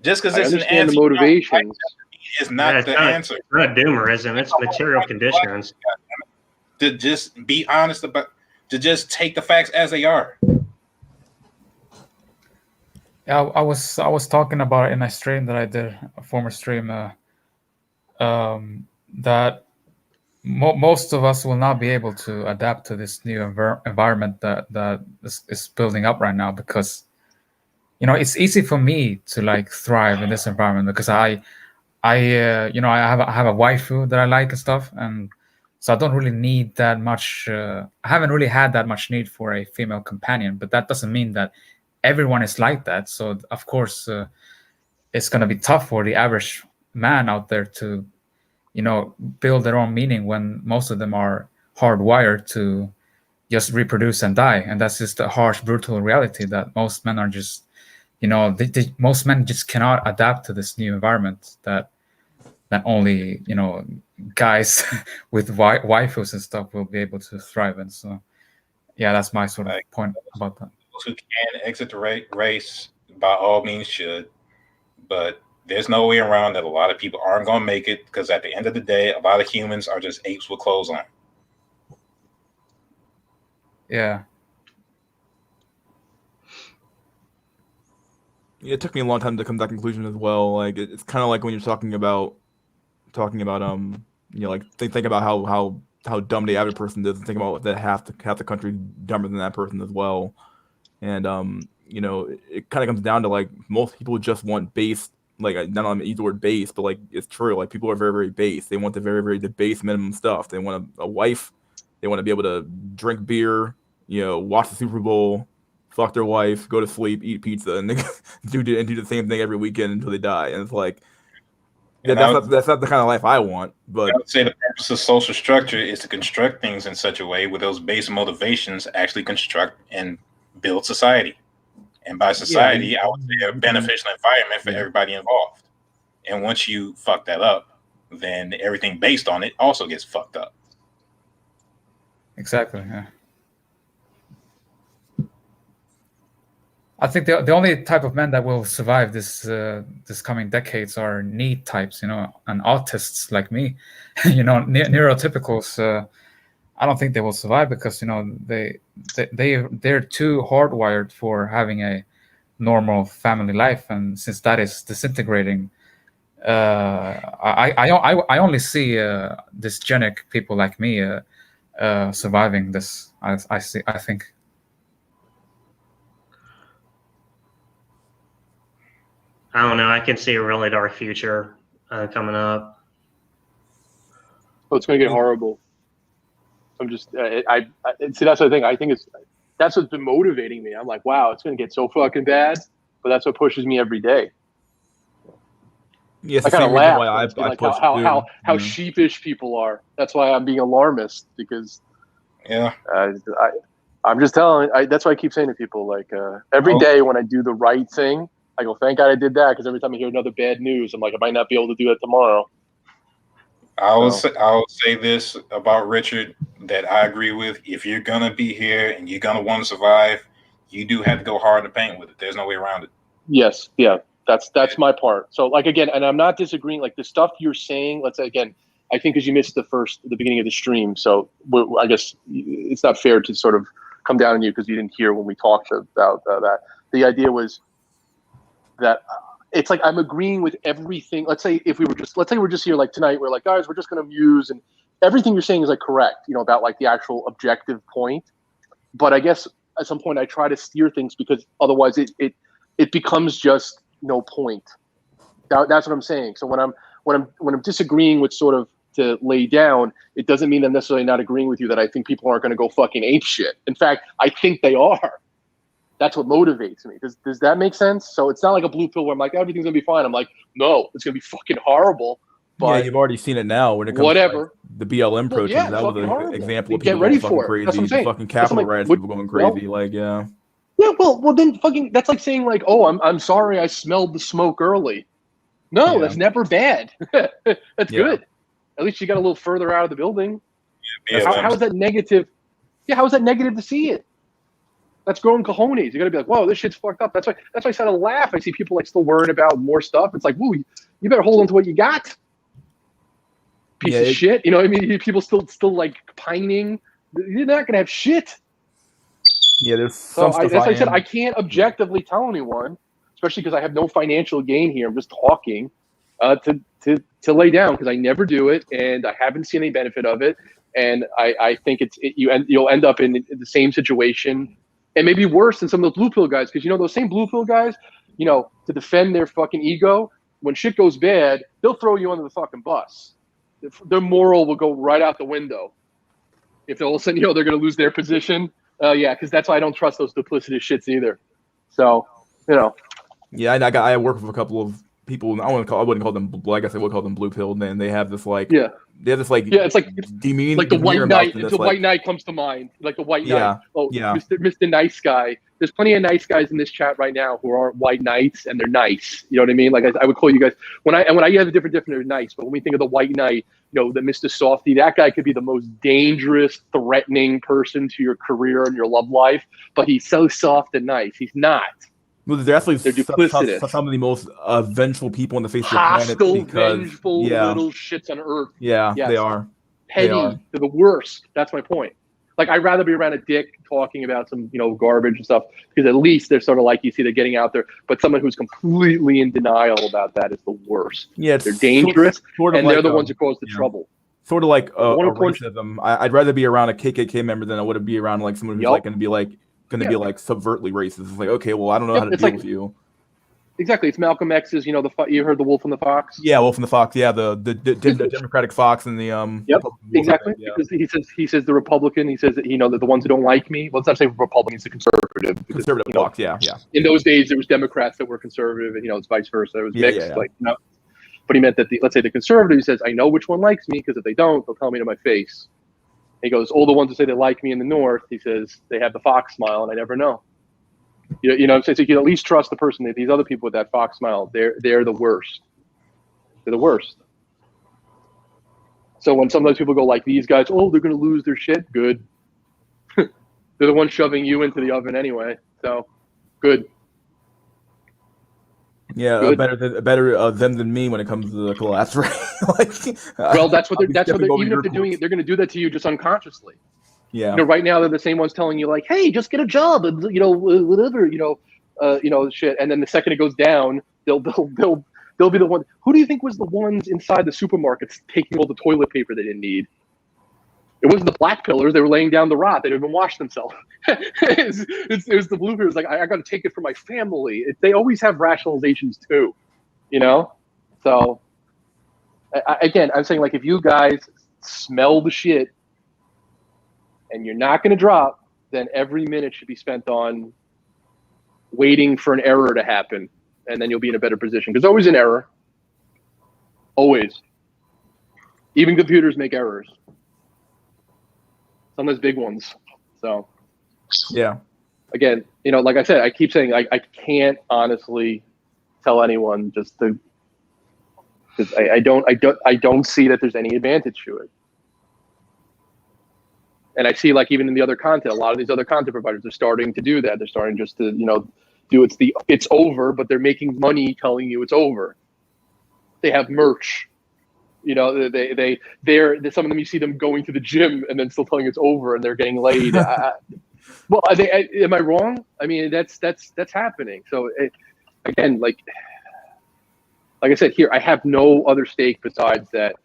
Just because I it's an understand answer the motivations. is not the answer. It's not doomerism. It's material conditions. To just be honest about, to just take the facts as they are. Yeah, I was talking about it in a stream that I did, a former stream, that most of us will not be able to adapt to this new environment that is building up right now, because it's easy for me to like thrive in this environment because I have a waifu that I like and stuff, and so I don't really need that much. I haven't really had that much need for a female companion, but that doesn't mean that everyone is like that. So of course, it's going to be tough for the average man out there to, build their own meaning when most of them are hardwired to just reproduce and die, and that's just a harsh, brutal reality that most men are just, most men just cannot adapt to this new environment that only guys with waifus and stuff will be able to thrive in. So yeah, that's my sort of point about that. Those who can exit the race by all means should, but there's no way around that a lot of people aren't going to make it, because at the end of the day, a lot of humans are just apes with clothes on. Yeah. It took me a long time to come to that conclusion as well. Like it's kind of like when you're talking about like think about how dumb the average person is, and think about that half the country's dumber than that person as well. And it kind of comes down to like most people just want base. Like not only use the word base, but like it's true. Like people are very, very base. They want the very, very the base minimum stuff. They want a wife. They want to be able to drink beer. Watch the Super Bowl, fuck their wife, go to sleep, eat pizza, and they do the same thing every weekend until they die. And it's like, yeah, that's not the kind of life I want. But I would say the purpose of social structure is to construct things in such a way where those base motivations actually construct and build society. And by society, I would say a beneficial environment for everybody involved. And once you fuck that up, then everything based on it also gets fucked up. Exactly. Yeah. I think the only type of men that will survive this coming decades are neat types, and autists like me, neurotypicals. I don't think they will survive because they're too hardwired for having a normal family life, and since that is disintegrating, I only see dysgenic people like me surviving this. I think. I don't know. I can see a really dark future coming up. Oh, it's going to get horrible. I'm just, I see, that's the thing. I think that's what's been motivating me. I'm like, wow, it's going to get so fucking bad, but that's what pushes me every day. Yes, I kind of laugh. I push how sheepish people are. That's why I'm being alarmist, because I'm just telling. That's why I keep saying to people, like every day when I do the right thing, I go, thank God I did that, because every time I hear another bad news, I'm like, I might not be able to do that tomorrow. I will say this about Richard that I agree with. If you're gonna be here and you're gonna want to survive, you do have to go hard in the paint with it. There's no way around it. Yes, yeah, that's my part. So like again, and I'm not disagreeing. Like the stuff you're saying, let's say again, I think because you missed the beginning of the stream, so I guess it's not fair to sort of come down on you because you didn't hear when we talked about that. The idea was that it's like I'm agreeing with everything. Let's say we're just here like tonight, we're like, guys, we're just gonna muse, and everything you're saying is like correct, about like the actual objective point. But I guess at some point I try to steer things because otherwise it becomes just no point. That's what I'm saying. So when I'm disagreeing with sort of to lay down, it doesn't mean I'm necessarily not agreeing with you that I think people aren't going to go fucking ape shit. In fact, I think they are. That's what motivates me. Does that make sense? So it's not like a blue pill where I'm like, everything's gonna be fine. I'm like, no, it's gonna be fucking horrible. But yeah, you've already seen it now when it comes whatever. to like, the BLM Well, protests. yeah, That was fucking an horrible. example of Get people ready going fucking for it. That's what I'm crazy. The saying. fucking That's what I'm Capitol like, riots, what- people going well- crazy. Like, yeah. Yeah, well, then fucking. That's like saying like, oh, I'm sorry, I smelled the smoke early. No, Yeah. that's never bad. That's Yeah. good. At least you got a little further out of the building. Yeah, How is that negative? Yeah, how is that negative to see it? That's growing cojones. You got to be like, whoa, this shit's fucked up. That's why I said I laugh. I see people like still worrying about more stuff. It's like, woo, you better hold on to what you got. Piece of shit. You know what I mean? People still like pining. You're not gonna have shit. Yeah, there's So some stuff that's why I said am- I can't objectively tell anyone, especially because I have no financial gain here. I'm just talking to lay down because I never do it and I haven't seen any benefit of it. And I think you'll end up in the same situation and maybe worse than some of those blue pill guys, because those same blue pill guys, to defend their fucking ego, when shit goes bad, they'll throw you under the fucking bus. Their moral will go right out the window. If all of a sudden they're going to lose their position, yeah, because that's why I don't trust those duplicitous shits either. So Yeah, I work with a couple of people. I wouldn't call them. I guess I would call them blue pilled, and they have this like. Yeah. They have this like. Yeah, it's like demean, like the White demeanor Knight. about Until this, White Knight comes to mind, like the White Yeah, Knight. Oh, yeah. Mr. Nice Guy. There's plenty of nice guys in this chat right now who aren't white knights, and they're nice. You know what I mean? Like I would call you guys when I have a different they're nice. But when we think of the White Knight, the Mr. Softy, that guy could be the most dangerous, threatening person to your career and your love life. But he's so soft and nice. He's not. Well, they're definitely They're duplicitous. some of the most vengeful people on the face of the planet. Hostile, Because, vengeful little shits on earth. Yeah, Yes. they are. Petty. They are. They're the worst. That's my point. Like, I'd rather be around a dick talking about some, garbage and stuff, because at least they're sort of like, you see, they're getting out there. But someone who's completely in denial about that is the worst. Yeah, They're dangerous, sort of and like, they're the ones who cause the trouble. Sort of like a One approach- racism. I'd rather be around a KKK member than I would be around like someone who's like going to be like subvertly racist. It's like, okay, well, I don't know how to deal with you. Exactly. It's Malcolm X's, you heard The Wolf and the Fox? Yeah, Wolf and the Fox. Yeah, the Democratic Fox and the Yep, exactly. Yeah. Because he says the Republican. He says that that the ones who don't like me. Well, it's not saying Republican. It's the conservative. Because, Conservative Fox. Yeah. In those days, there was Democrats that were conservative, and it's vice versa. It was mixed. Yeah. Like but he meant that let's say the conservative says, I know which one likes me, because if they don't, they'll tell me to my face. He goes, all the ones who say they like me in the North, he says, they have the fox smile, and I never know. You know what I'm saying? So you can at least trust the person. That these other people with that fox smile, they're the worst. They're the worst. So when sometimes people go like these guys, oh, they're going to lose their shit. Good. They're the ones shoving you into the oven anyway. So good. Yeah, Good. better them than me when it comes to the collapse rate. Well, that's what they're even if they're your doing it, they're going to do that to you just unconsciously. Yeah. Right now they're the same ones telling you like, hey, just get a job and whatever, shit. And then the second it goes down, they'll be the one. Who do you think was the ones inside the supermarkets taking all the toilet paper they didn't need? It wasn't the black pillars. They were laying down the rot. They didn't even wash themselves. it was the blue pillars. Like, I got to take it for my family. They always have rationalizations too, So again, I'm saying, like, if you guys smell the shit and you're not going to drop, then every minute should be spent on waiting for an error to happen, and then you'll be in a better position. Because always an error. Always. Even computers make errors. Sometimes big ones. So, yeah. Again, like I said, I keep saying I can't honestly tell anyone just to, because I don't see that there's any advantage to it. And I see, like, even in the other content, a lot of these other content providers are starting to do that. They're starting just to, do it's over, but they're making money telling you it's over. They have merch. They're some of them, you see them going to the gym and then still telling it's over, and they're getting laid. Well, am I wrong? I mean, that's happening. So again, like I said, here I have no other stake besides that.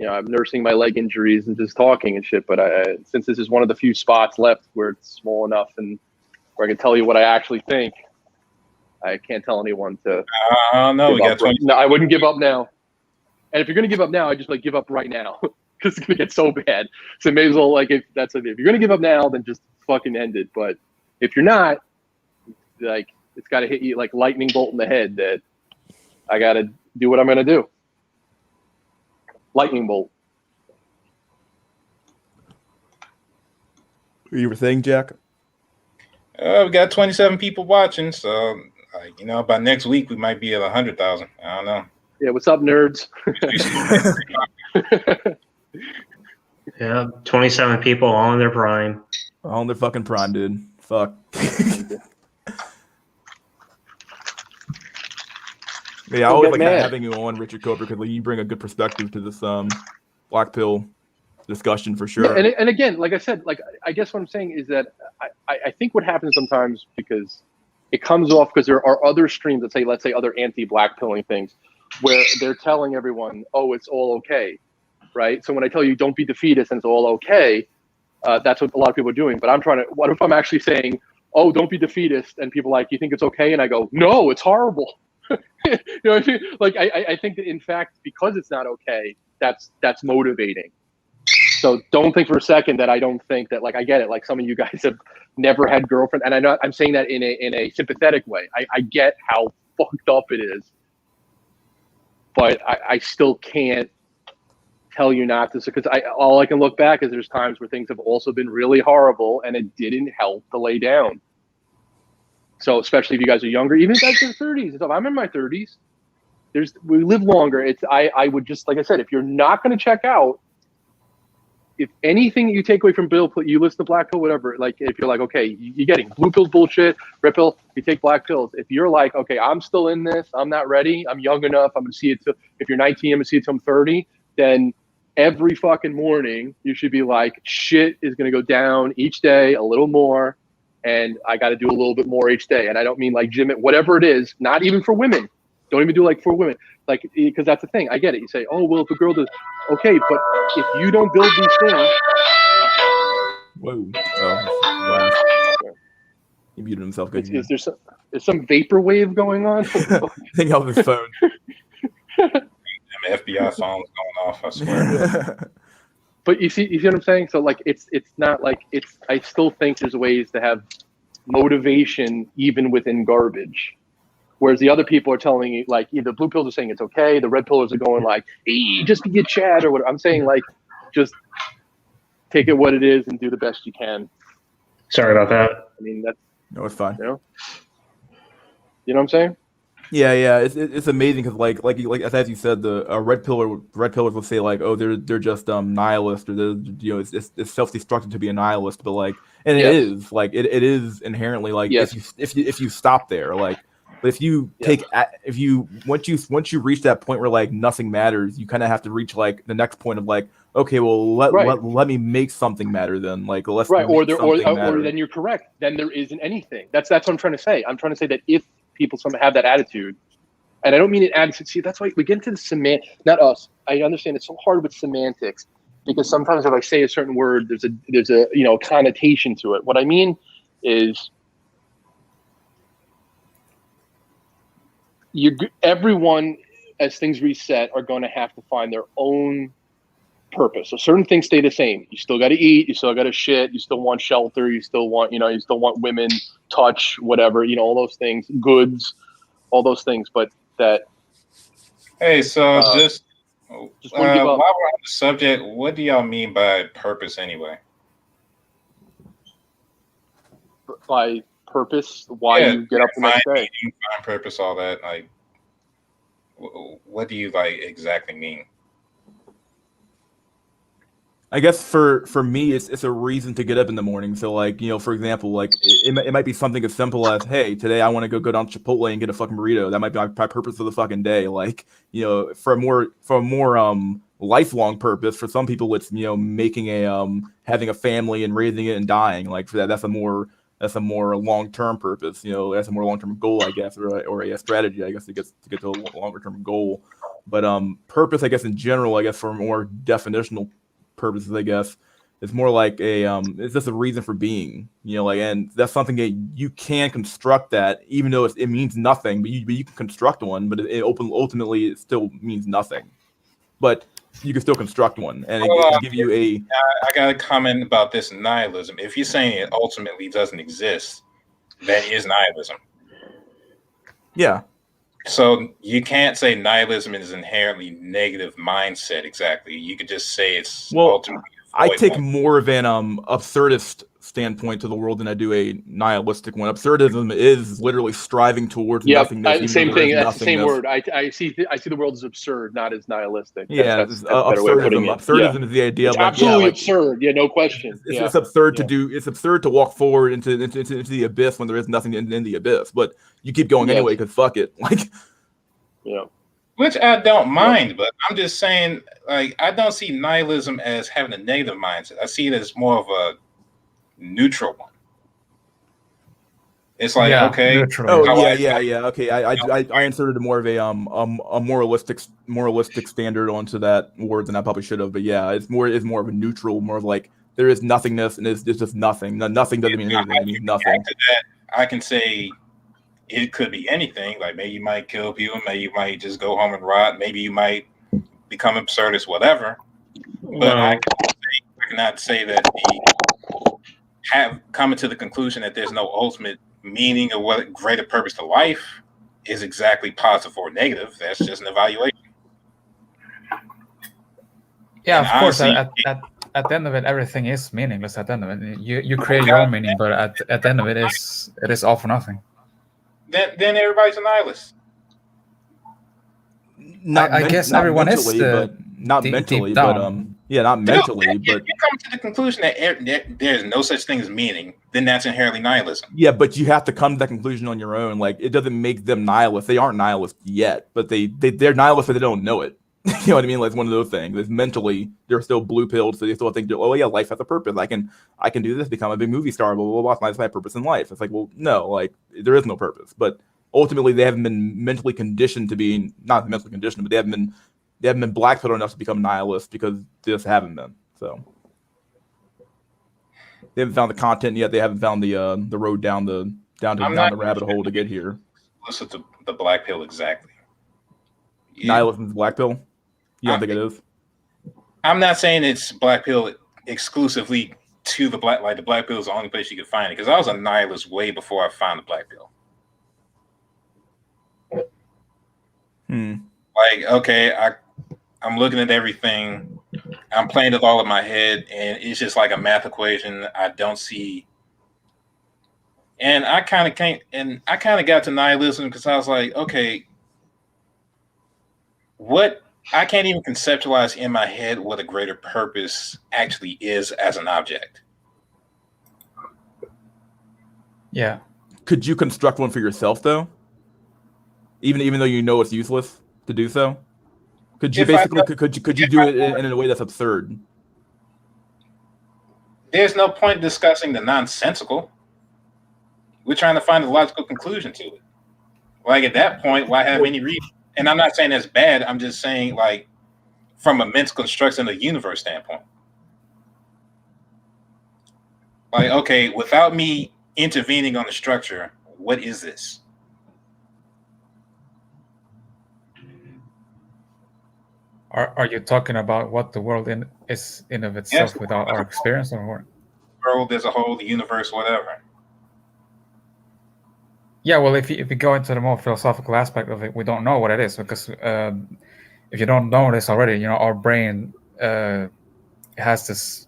I'm nursing my leg injuries and just talking and shit. But since this is one of the few spots left where it's small enough and where I can tell you what I actually think, I can't tell anyone to. No, we got 20. No, I wouldn't give up now. And if you're gonna give up now, I just give up right now, because it's gonna get so bad. So may as well, if you're gonna give up now, then just fucking end it. But if you're not, like it's got to hit you like lightning bolt in the head that I got to do what I'm going to do. Lightning bolt. You were saying, Jack? We got 27 people watching, so by next week we might be at 100,000. I don't know. Yeah, what's up, nerds? Yeah, 27 people all in their prime. All in their fucking prime, dude. Fuck. Yeah, I always like having you on, Richard Cooper, because you bring a good perspective to this black pill discussion for sure. Yeah, and again, like I said, like I guess what I'm saying is that I think what happens sometimes because it comes off because there are other streams that say, let's say, other anti-black pilling things, where they're telling everyone, oh, it's all okay, right? So when I tell you don't be defeatist and it's all okay, that's what a lot of people are doing. But I'm trying to. What if I'm actually saying, oh, don't be defeatist, and people are like, you think it's okay, and I go, no, it's horrible. You know what I mean? Like I think that in fact, because it's not okay, that's motivating. So don't think for a second that I don't think that, like, I get it. Like some of you guys have never had girlfriend, and I'm saying that in a sympathetic way. I get how fucked up it is, but I still can't tell you not to, because all I can look back is there's times where things have also been really horrible, and it didn't help to lay down. So especially if you guys are younger, even if you guys are 30s and stuff. I'm in my 30s. We live longer. I would just, like I said, if you're not going to check out, if anything you take away from Bill, you listen to black pill, whatever. Like if you're like, okay, you're getting blue pills bullshit, red pill, you take black pills. If you're like, okay, I'm still in this, I'm not ready, I'm young enough, I'm going to see it till, if you're 19, I'm going to see it till I'm 30, then every fucking morning you should be like, shit is going to go down each day a little more. And I got to do a little bit more each day. And I don't mean like gym, whatever it is, not even for women. Don't even do like for women. Like, because that's the thing. I get it. You say, oh, well, if a girl does, okay, but if you don't build these things. Whoa. Oh, wow. He muted himself. Good. Is there some vaporwave going on? I think off his phone. FBI phone's going off, I swear. But you see what I'm saying? So like it's not like I still think there's ways to have motivation even within garbage. Whereas the other people are telling you, like, either blue pills are saying it's okay, the red pillars are going like, hey, just get Chad or whatever. I'm saying like just take it what it is and do the best you can. Sorry about that. I mean No, it's fine. You know what I'm saying? Yeah. It's amazing because like as you said, the red pillars will say like, oh, they're just nihilist, or it's self-destructive to be a nihilist, but like, and it is like it is inherently like if you stop there, like, but if you once you reach that point where like nothing matters, you kind of have to reach like the next point of like, okay, well let me make something matter then, like let's or then you're correct, then there isn't anything. That's what I'm trying to say. I'm trying to say that if people have that attitude, and I don't mean it attitude. See, that's why we get into the not us. I understand it's so hard with semantics because sometimes if I say a certain word, there's a connotation to it. What I mean is, everyone, as things reset, are going to have to find their own purpose. So certain things stay the same. You still got to eat. You still got to shit. You still want shelter. You still want, you still want women, touch, whatever, all those things, goods, all those things. But that. Hey, so just while we're on the subject, what do y'all mean by purpose anyway? By purpose, why you get up the next day. Find purpose, all that. Like, what do you like exactly mean? I guess for me, it's a reason to get up in the morning. So like, for example, like it might be something as simple as, hey, today I want to go down to Chipotle and get a fucking burrito. That might be my purpose for the fucking day. Like, for a more lifelong purpose, for some people it's making having a family and raising it and dying. Like for that's a more long-term purpose. That's a more long-term goal, I guess, or a strategy, I guess, to get to a longer-term goal. But purpose, I guess, in general, I guess for more definitional purposes, I guess, it's more like it's just a reason for being, and that's something that you can construct that, even though it means nothing, but you can construct one, but ultimately it still means nothing, but you can still construct one, and it give you a. I got a comment about this nihilism. If you're saying it ultimately doesn't exist, that is nihilism. Yeah. So you can't say nihilism is inherently negative mindset exactly. You could just say it's ultimately. I take more of an absurdist standpoint to the world than I do a nihilistic one. Absurdism is literally striving towards nothingness. Same thing. That's the same word. I see the world as absurd, not as nihilistic. That's a better way of putting it. Absurdism is the idea it's of like, absolutely absurd. Yeah, no question. It's absurd to do. It's absurd to walk forward into the abyss when there is nothing in the abyss. But you keep going anyway because fuck it. Like, yeah. Which I don't mind, but I'm just saying, like, I don't see nihilism as having a negative mindset. I see it as more of a neutral one. It's like, okay, neutral. Okay. I inserted more of a moralistic standard onto that word than I probably should have. But yeah, it's more of a neutral, more of like there is nothingness and it's just nothing. Nothing doesn't mean anything. It means nothing. To that, I can say it could be anything. Like maybe you might kill people, maybe you might just go home and rot, maybe you might become absurdist, whatever. But I cannot say that have coming to the conclusion that there's no ultimate meaning or what greater purpose to life is exactly positive or negative. That's just an evaluation. Yeah, and of course. At the end of it, everything is meaningless. At the end of it, you create your own meaning, but at the end of it is all for nothing. Then everybody's a nihilist. I guess everyone is not mentally, but not mentally. If you come to the conclusion that there's no such thing as meaning, then that's inherently nihilism. Yeah, but you have to come to that conclusion on your own. Like it doesn't make them nihilists. They aren't nihilists yet, but they're nihilists, but they don't know it. You know what I mean? Like it's one of those things. It's mentally, they're still blue pilled, so they still think, oh yeah, life has a purpose. I can do this, become a big movie star, blah blah blah. That's my purpose in life. It's like, well, no, like there is no purpose. But ultimately, they haven't been mentally conditioned to be not mentally conditioned, but they haven't been blackpilled enough to become nihilists because they just haven't been. So they haven't found the content yet. They haven't found the road down the rabbit hole to get here. Listen to the black pill exactly. Nihilism is black pill. You don't think it is? I'm not saying it's black pill exclusively to the black. Like the black pill is the only place you can find it. Because I was a nihilist way before I found the black pill. Like, okay, I'm looking at everything. I'm playing it all in my head, and it's just like a math equation. I don't see. And I kind of got to nihilism because I was like, okay, what? I can't even conceptualize in my head what a greater purpose actually is as an object. Yeah. Could you construct one for yourself though? Even though you know it's useless to do so? Could you could you do it in a way that's absurd? There's no point discussing the nonsensical. We're trying to find a logical conclusion to it. Like at that point, why have any reason? And I'm not saying that's bad. I'm just saying, like, from a mental construction of the universe standpoint. Like, okay, without me intervening on the structure, what is this? Are you talking about what the world is in of itself without our experience, or what? World as a whole, the universe, whatever. Yeah, well, if you go into the more philosophical aspect of it, we don't know what it is because if you don't know this already, our brain has this.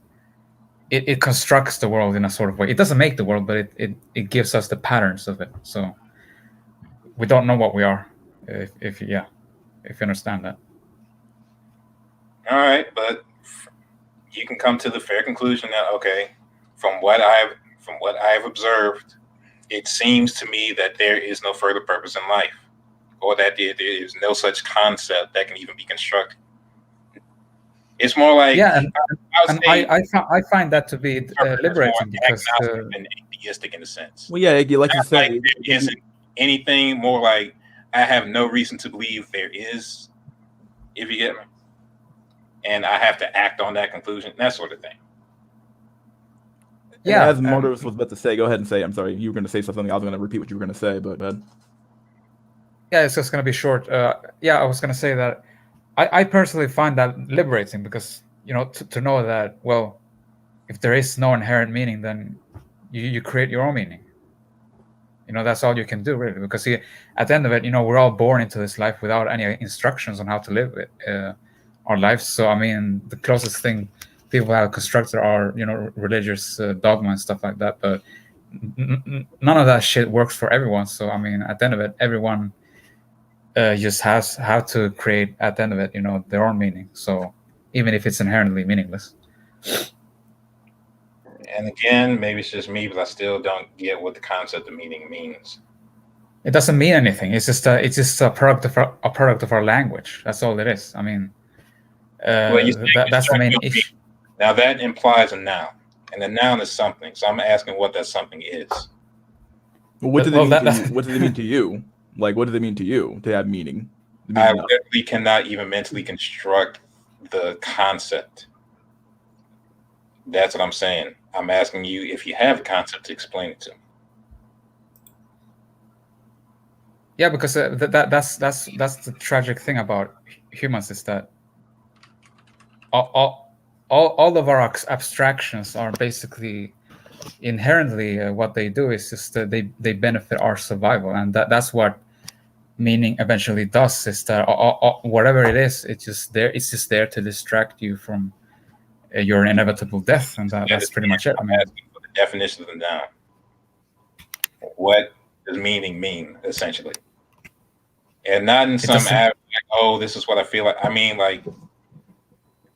It constructs the world in a sort of way. It doesn't make the world, but it gives us the patterns of it. So we don't know what we are. If you understand that. All right, but you can come to the fair conclusion that okay, from what I've observed. It seems to me that there is no further purpose in life, or that there is no such concept that can even be constructed. It's more like I find that to be liberating because and atheistic in a sense. Well, yeah, like you said, there isn't anything more like I have no reason to believe there is, if you get me, and I have to act on that conclusion, that sort of thing. Yeah, as Modus was about to say, go ahead and say. I'm sorry, you were going to say something. I was going to repeat what you were going to say, but yeah, it's just going to be short. I was going to say that I personally find that liberating because to know that if there is no inherent meaning, then you create your own meaning. That's all you can do, really, because at the end of it, we're all born into this life without any instructions on how to live our lives. So I mean, the closest thing people have constructed are religious dogma and stuff like that, but none of that shit works for everyone. So I mean, at the end of it, everyone just has how to create, at the end of it, their own meaning. So even if it's inherently meaningless. And again, maybe it's just me, but I still don't get what the concept of meaning means. It doesn't mean anything. It's just a product of our language. That's all it is. I mean, that's the main issue. Now that implies a noun, and the noun is something. So I'm asking what that something is. Well, what does it mean to you? What does it mean to you? Like, what does it mean to you to have meaning? I literally cannot even mentally construct the concept. That's what I'm saying. I'm asking you if you have a concept to explain it to me. Yeah, because that's the tragic thing about humans, is that all of our abstractions are basically inherently what they do is just they benefit our survival, and that's what meaning eventually does, is that whatever it is, it's just there to distract you from your inevitable death, and that's pretty much it. I'm asking for the definition of the noun. What does meaning mean, essentially? And not in some app like, oh, this is what I feel like. I mean, like,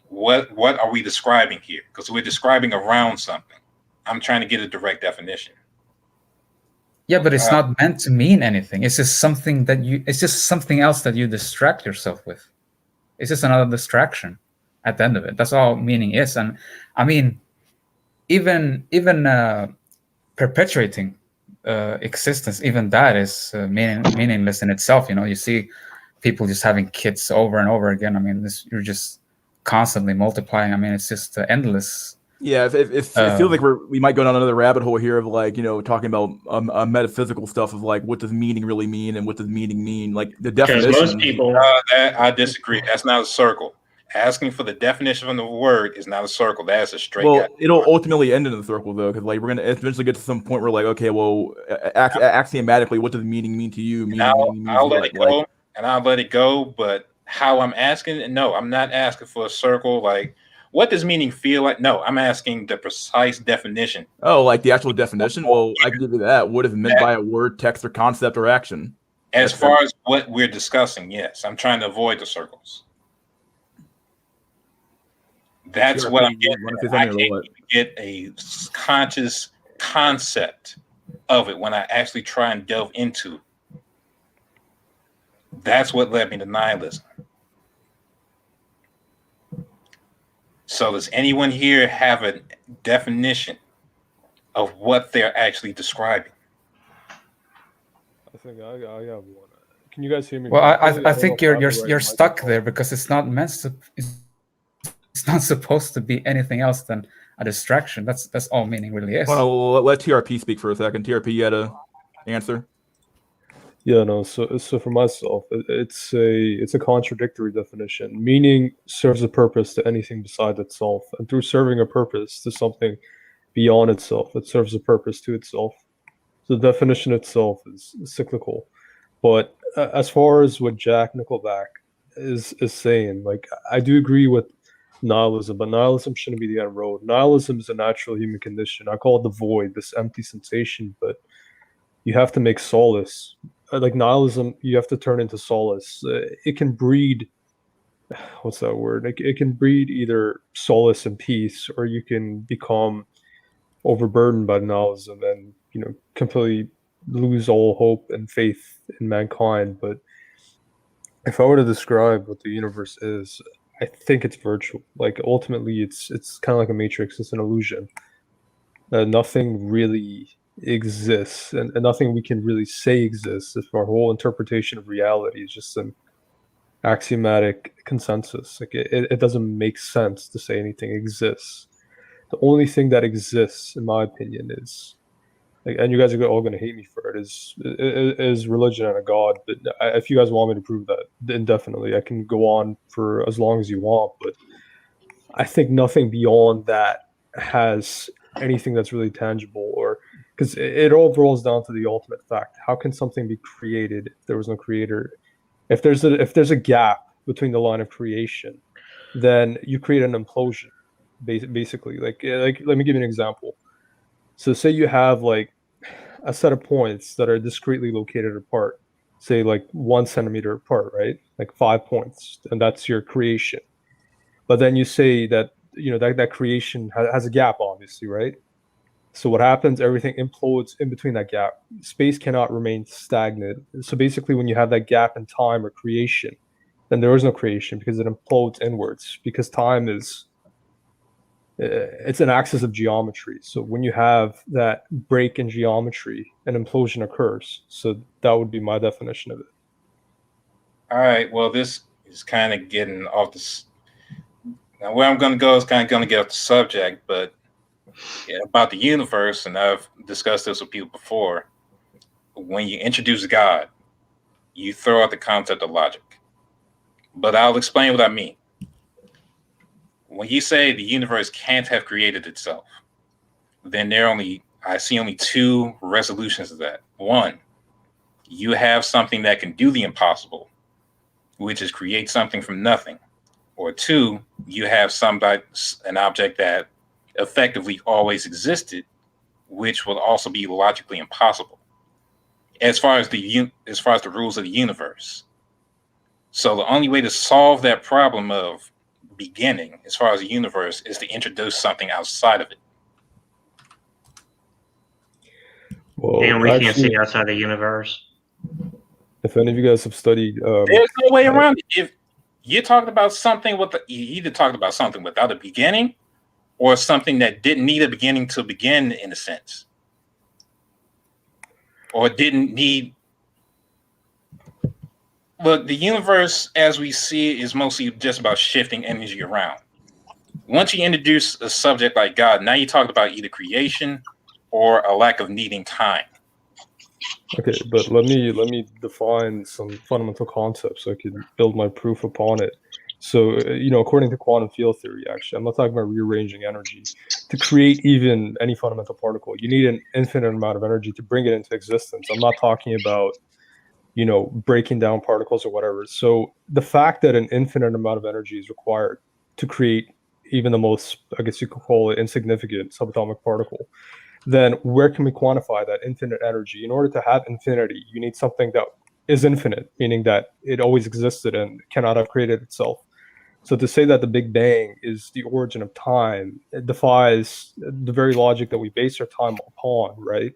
what are we describing here? Because we're describing around something. I'm trying to get a direct definition. Yeah, but it's not meant to mean anything. It's just something it's just something else that you distract yourself with. It's just another distraction at the end of it. That's all meaning is. And I mean, even perpetuating existence, even that is meaningless in itself. You see people just having kids over and over again. I mean, you're just constantly multiplying. I mean, it's just endless. Yeah, it feels like we might go down another rabbit hole here of like, talking about metaphysical stuff of like, what does meaning really mean and what does meaning mean? Like the definition. Because most people, I disagree. That's not a circle. Asking for the definition of the word is not a circle. That's a straight. Well, it'll ultimately end in a circle though, because like we're gonna eventually get to some point where like, okay, well, axiomatically, what does meaning mean to you? I'll let it go, and I'll let it go. But how I'm asking, no, I'm not asking for a circle. Like, what does meaning feel like? No, I'm asking the precise definition. Oh, like the actual definition? Well, I can give you that. What is meant by a word, text, or concept, or action? As far as what we're discussing, yes, I'm trying to avoid the circles. That's what I'm getting. I can't even get a conscious concept of it when I actually try and delve into it. That's what led me to nihilism. So does anyone here have a definition of what they're actually describing? I think I have one. Can you guys hear me? Well, I think you're stuck there because it's not meant to. It's not supposed to be anything else than a distraction. That's all meaning really is. Well, let TRP speak for a second. TRP, you had a answer? Yeah, no. So for myself, it's a contradictory definition. Meaning serves a purpose to anything besides itself, and through serving a purpose to something beyond itself, it serves a purpose to itself. So the definition itself is cyclical. But as far as what Jack Nickelback is saying, like, I do agree with nihilism, but nihilism shouldn't be the end road. Nihilism is a natural human condition. I call it the void, this empty sensation, but you have to make solace. Like nihilism, you have to turn into solace. It can breed, what's that word? It can breed either solace and peace, or you can become overburdened by nihilism and completely lose all hope and faith in mankind. But if I were to describe what the universe is, I think it's virtual. Like ultimately, it's kind of like a matrix. It's an illusion. Nothing really exists, and nothing we can really say exists. If our whole interpretation of reality is just an axiomatic consensus, like it doesn't make sense to say anything exists. The only thing that exists, in my opinion, is and you guys are all going to hate me for it, is religion and a god. But if you guys want me to prove that indefinitely, I can go on for as long as you want. But I think nothing beyond that has anything that's really tangible, or because it all boils down to the ultimate fact. How can something be created if there was no creator? If there's a gap between the line of creation, then you create an implosion, basically. Like let me give you an example. So say you have like a set of points that are discretely located apart, say like 1 centimeter apart, right? Like 5 points, and that's your creation. But then you say that that creation has a gap, obviously, right? So what happens? Everything implodes in between that gap. Space cannot remain stagnant. So basically, when you have that gap in time or creation, then there is no creation because it implodes inwards. Because time is it's an axis of geometry. So when you have that break in geometry, an implosion occurs. So that would be my definition of it. All right. Well, this is kind of getting off this. Now, where I'm going to go is kind of going to get off the subject, but about the universe, and I've discussed this with people before. When you introduce God, you throw out the concept of logic. But I'll explain what I mean. When you say the universe can't have created itself, then I see only two resolutions of that. One, you have something that can do the impossible, which is create something from nothing. Or two, you have an object that effectively always existed, which will also be logically impossible as far as the rules of the universe. So the only way to solve that problem of beginning as far as the universe is to introduce something outside of it. Well, And we can't actually, see outside the universe. if any of you guys have studied, There's no way around it. If you're talking about something you either talked about something without a beginning or something that didn't need a beginning to begin, in a sense, or didn't need. Look, the universe as we see it is mostly just about shifting energy around. Once you introduce a subject like God, now you talk about either creation or a lack of needing time. okay, but let me define some fundamental concepts so I can build my proof upon it. So, according to quantum field theory, actually, I'm not talking about rearranging energy. To create even any fundamental particle, you need an infinite amount of energy to bring it into existence. I'm not talking about, breaking down particles or whatever. So the fact that an infinite amount of energy is required to create even the most, I guess you could call it, insignificant subatomic particle, then where can we quantify that infinite energy? In order to have infinity, you need something that is infinite, meaning that it always existed and cannot have created itself. So to say that the Big Bang is the origin of time, it defies the very logic that we base our time upon, right?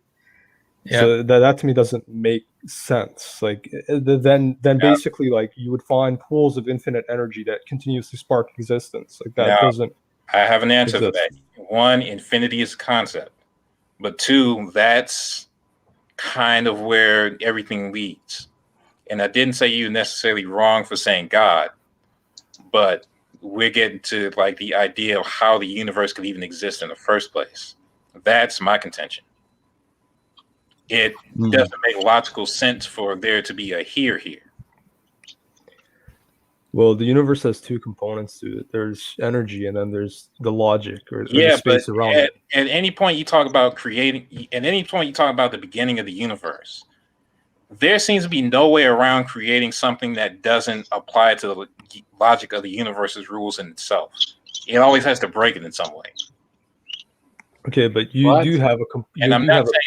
Yeah. So that to me doesn't make sense. Like then basically like you would find pools of infinite energy that continuously spark existence. Like that doesn't. I have an answer for exist. that. One, infinity is a concept, but two, that's kind of where everything leads. And I didn't say you're necessarily wrong for saying God, but we're getting to like the idea of how the universe could even exist in the first place. That's my contention. It doesn't make logical sense for there to be a here. Well, the universe has two components to it. There's energy, and then there's the logic or the space around it. At any point you talk about creating, at any point you talk about the beginning of the universe, there seems to be no way around creating something that doesn't apply to the logic of the universe's rules in itself. It always has to break it in some way. Okay, but you do have a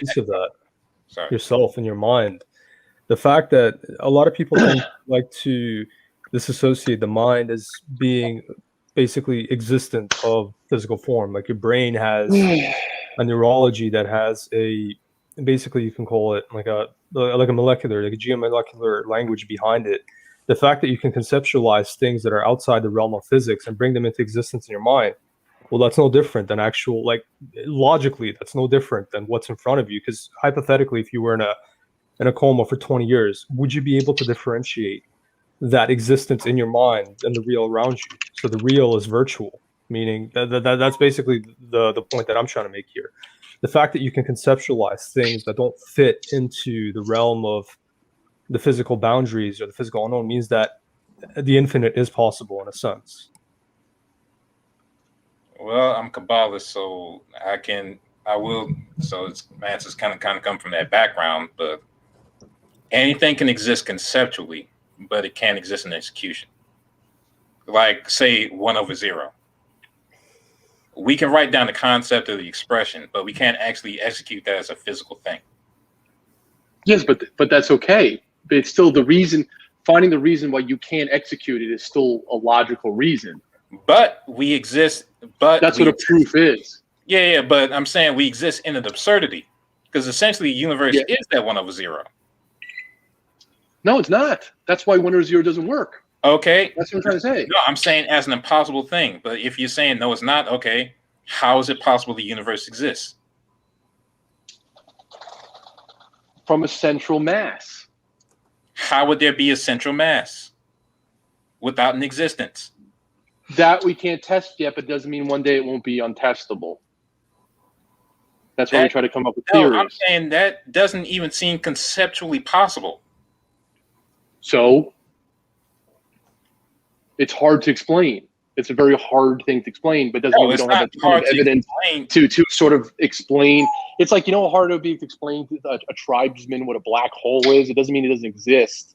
piece of that yourself in your mind. The fact that a lot of people like to disassociate the mind as being basically existent of physical form. Like your brain has a neurology that has basically you can call it like a molecular, like a geomolecular language behind it. The fact that you can conceptualize things that are outside the realm of physics and bring them into existence in your mind, well, that's no different than actual, like logically, that's no different than what's in front of you. Because hypothetically, if you were in a coma for 20 years, would you be able to differentiate that existence in your mind and the real around you? So the real is virtual, meaning that's basically the point that I'm trying to make here. The fact that you can conceptualize things that don't fit into the realm of the physical boundaries or the physical unknown means that the infinite is possible in a sense. Well, I'm Kabbalist, so I can I will. So it's my answers kind of come from that background, but anything can exist conceptually, but it can't exist in execution. Like say 1/0. We can write down the concept of the expression, but we can't actually execute that as a physical thing. Yes, but that's okay. But it's still the reason. Finding the reason why you can't execute it is still a logical reason. But we exist. But that's what a proof is. Yeah. But I'm saying we exist in an absurdity because essentially the universe is that 1/0. No, it's not. That's why 1/0 doesn't work. Okay. That's what I'm trying to say. No, I'm saying as an impossible thing. But if you're saying no, it's not, okay, how is it possible the universe exists? From a central mass. How would there be a central mass without an existence? That we can't test yet, but doesn't mean one day it won't be untestable. That's why we try to come up with theories. I'm saying that doesn't even seem conceptually possible. So it's hard to explain. It's a very hard thing to explain, but doesn't mean we don't have a ton of evidence to sort of explain. It's like, you know how hard it would be to explain to a tribesman what a black hole is? It doesn't mean it doesn't exist.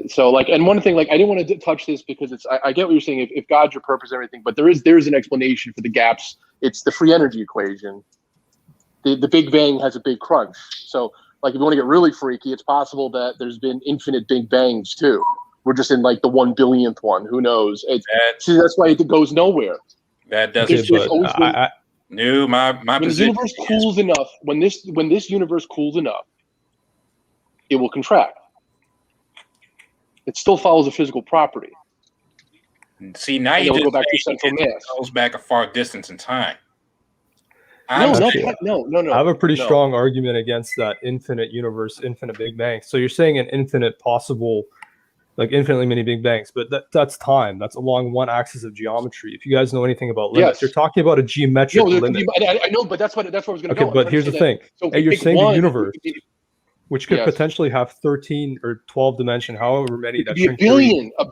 So like, and one thing, like, I didn't want to touch this because it's, I get what you're saying, if God's your purpose and everything, but there is an explanation for the gaps. It's the free energy equation. The Big Bang has a big crunch. So like, if you want to get really freaky, it's possible that there's been infinite Big Bangs too. We're just in like the 1 billionth one. Who knows? See, that's why it goes nowhere. That doesn't. No, my when position. The universe cools enough. When this universe cools enough, it will contract. It still follows a physical property. See, now you just go back to central mass. Goes back a far distance in time. No. I have a pretty strong argument against that infinite universe, infinite Big Bang. So you're saying an infinite possible, like infinitely many Big Bangs, but that's time. That's along one axis of geometry. If you guys know anything about limits, you're talking about a geometric limit. I know, but that's where I was going to go. Okay, but here's the thing. So you're saying the universe, which could Yes. potentially have 13 or 12 dimension, however many that a billion of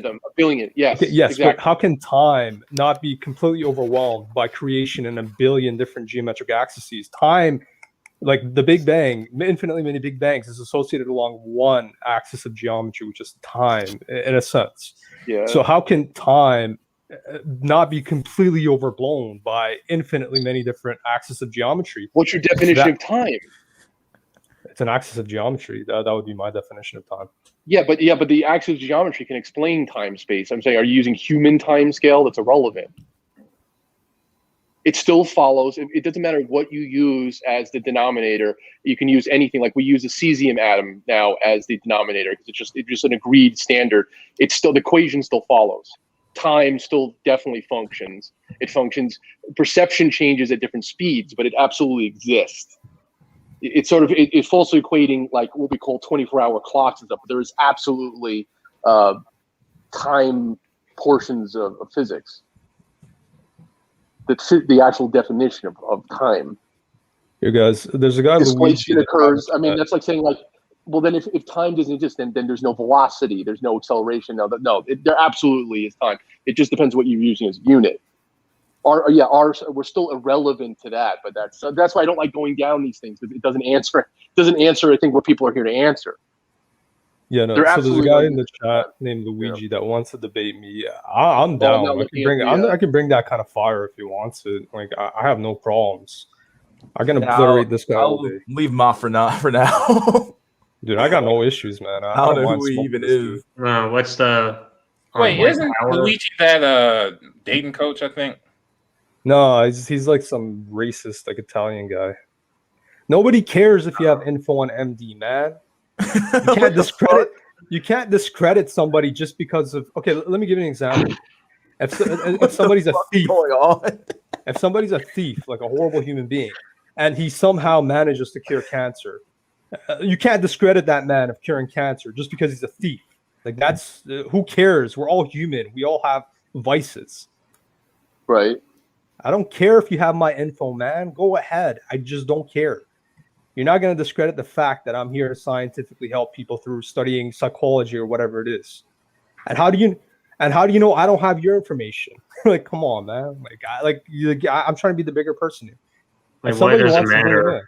them, a billion. Yes. Okay, yes, exactly. but how can time not be completely overwhelmed by creation in a billion different geometric axes? Time, like the Big Bang, infinitely many Big Bangs, is associated along one axis of geometry, which is time, in a sense. Yeah. So how can time not be completely overblown by infinitely many different axes of geometry? What's your definition of time? It's an axis of geometry. That would be my definition of time. Yeah, but the axis of geometry can explain time space. I'm saying, are you using human time scale? That's irrelevant. It still follows. It doesn't matter what you use as the denominator. You can use anything. Like we use a cesium atom now as the denominator because it's just an agreed standard. It's still, the equation still follows. Time still definitely functions. It functions. Perception changes at different speeds, but it absolutely exists. It's sort of it's falsely equating like what we call 24-hour clocks and stuff. But there is absolutely time portions of physics. That's the actual definition of time. Here, guys, there's a guy. Displacement occurs. I mean, that's like saying like, well, then if time doesn't exist, then there's no velocity, there's no acceleration. There absolutely is time. It just depends what you're using as a unit. We're still irrelevant to that, but that's why I don't like going down these things because it doesn't answer. I think what people are here to answer. Yeah, no. So there's a guy in the chat named Luigi that wants to debate me. I'm down. I can bring that kind of fire if he wants it. Like I have no problems. I can obliterate this guy all day. Leave him off for now. Dude, I got no issues, man. I don't know who he even is. What's the? Wait, isn't Luigi that Dayton coach? I think. No, he's like some racist, like Italian guy. Nobody cares if you have info on MD, man. You can't discredit somebody just because of. Okay, let me give you an example. If somebody's a thief, if somebody's a thief, like a horrible human being, and he somehow manages to cure cancer, you can't discredit that man of curing cancer just because he's a thief. Like that's who cares? We're all human. We all have vices. Right. I don't care if you have my info, man. Go ahead. I just don't care. You're not going to discredit the fact that I'm here to scientifically help people through studying psychology or whatever it is. And how do you And how do you know I don't have your information? Like, come on, man. I'm trying to be the bigger person here. Like, If why somebody does it wants to bring it matter? in,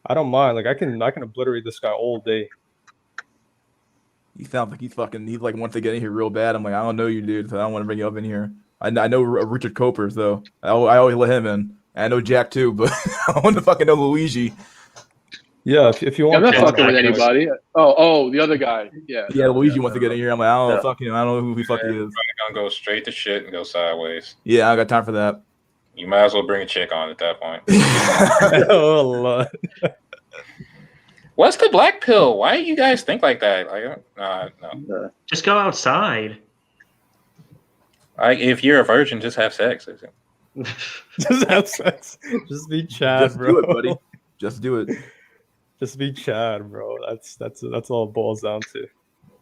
I don't mind. Like, I can obliterate this guy all day. He sounds like he's like wants to get in here real bad. I'm like, I don't know you, dude, so I don't want to bring you up in here. I know Richard Copers though. I always let him in. And I know Jack too, but I want to fucking know Luigi. Yeah, if you Yeah, I'm want, not to fucking with anybody. Oh, the other guy. Yeah. Yeah, no, Luigi yeah, wants to no, get in here. I'm like, I don't know, no. fuck him. I don't know who he fucking is. Gonna go straight to shit and go sideways. Yeah, I got time for that. You might as well bring a chick on at that point. oh Lord. What's the black pill? Why do you guys think like that? Like, no. Just go outside. Like, if you're a virgin, just have sex. Just have sex. Just be Chad, Just bro. do it, buddy. Just do it. Just be Chad, bro. That's all it boils down to.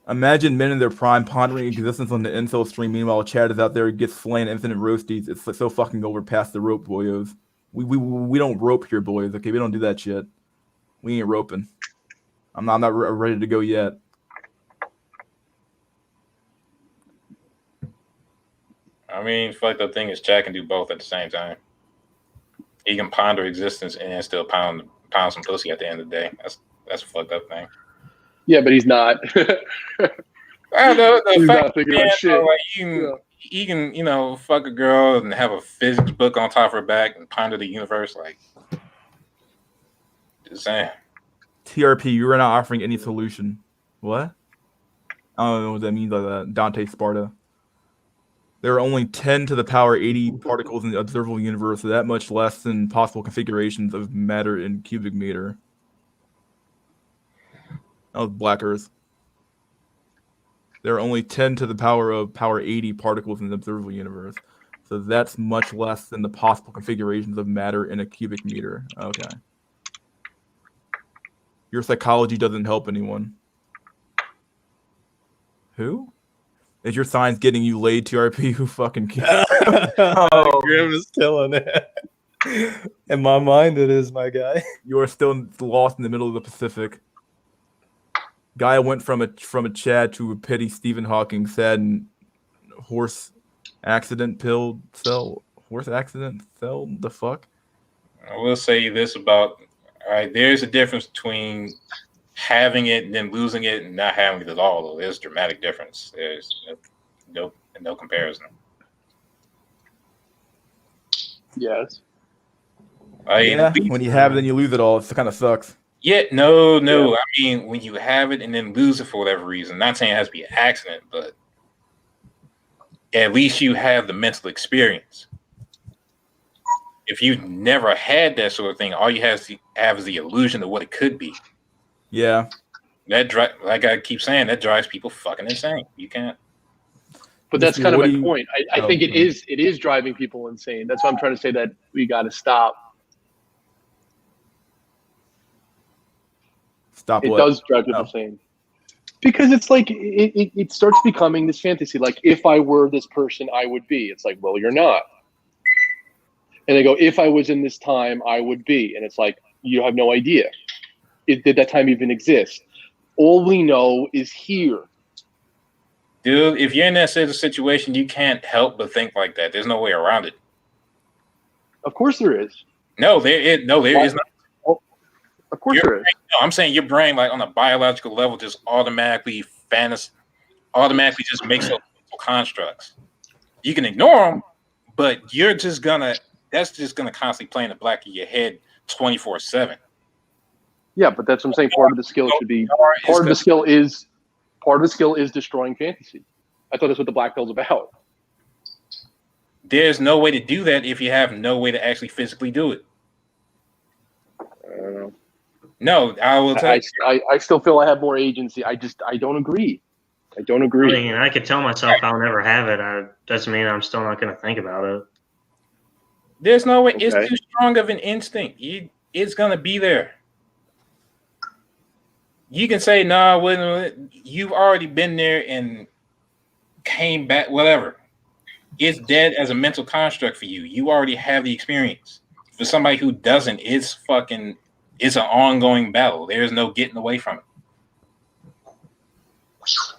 Imagine men in their prime pondering existence on the incel stream. Meanwhile, Chad is out there, gets slain infinite roasties. It's so fucking over past the rope, boyos. We don't rope here, boys. Okay, we don't do that shit. We ain't roping. I'm not ready to go yet. I mean, fucked up thing is Chad can do both at the same time. He can ponder existence and then still pound some pussy at the end of the day. That's a fucked up thing. Yeah, but he's not. The He's fact not thinking about that, shit. like, you can, fuck a girl and have a physics book on top of her back and ponder the universe. Like, just saying. TRP, you are not offering any solution. What? I don't know what that means by that. Dante Sparta. There are only 10 to the power 80 particles in the observable universe, so that much less than possible configurations of matter in cubic meter. That was Black Earth. There are only 10 to the power 80 particles in the observable universe. So that's much less than the possible configurations of matter in a cubic meter. Okay. Your psychology doesn't help anyone. Who? Is your science getting you laid, TRP? Who fucking cares? Grim is killing it. In my mind, it is, my guy. You are still lost in the middle of the Pacific. Guy went from a Chad to a petty Stephen Hawking said horse accident cell. The fuck? I will say this about, all right, there's a difference between having it and then losing it and not having it at all, though. There's a dramatic difference. There's no comparison. Yes. Yeah, when you have it and you lose it all, it kind of sucks. Yeah, no. I mean, when you have it and then lose it for whatever reason, not saying it has to be an accident, but at least you have the mental experience. If you've never had that sort of thing, all you have is the illusion of what it could be. Yeah. Like I keep saying, that drives people fucking insane. You can't. But that's kind of my point. I think it is driving people insane. That's why I'm trying to say that we got to stop. Stop. It what? does drive people insane. Because it's like it starts becoming this fantasy. Like, if I were this person, I would be. It's like, well, you're not. And they go, if I was in this time, I would be. And it's like, you have no idea. Did that time even exist? All we know is here. Dude, if you're in that sort of situation, you can't help but think like that. There's no way around it. Of course there is. No, there is not. Of course there is. No, I'm saying your brain, like on a biological level, just automatically just makes up constructs. You can ignore them, but that's just gonna constantly play in the back of your head 24/7. Yeah, but that's what I'm saying. Part of the skill should be part of the skill is destroying fantasy. I thought that's what the black pill's about. There's no way to do that if you have no way to actually physically do it. I don't know. No, I will tell you. I still feel I have more agency. I don't agree. I don't agree. I mean, I could tell myself I'll never have it. Doesn't mean I'm still not going to think about it. There's no way. Okay. It's too strong of an instinct. It's going to be there. You can say, no, you've already been there and came back, whatever. It's dead as a mental construct for you. You already have the experience. For somebody who doesn't, it's an ongoing battle. There's no getting away from it.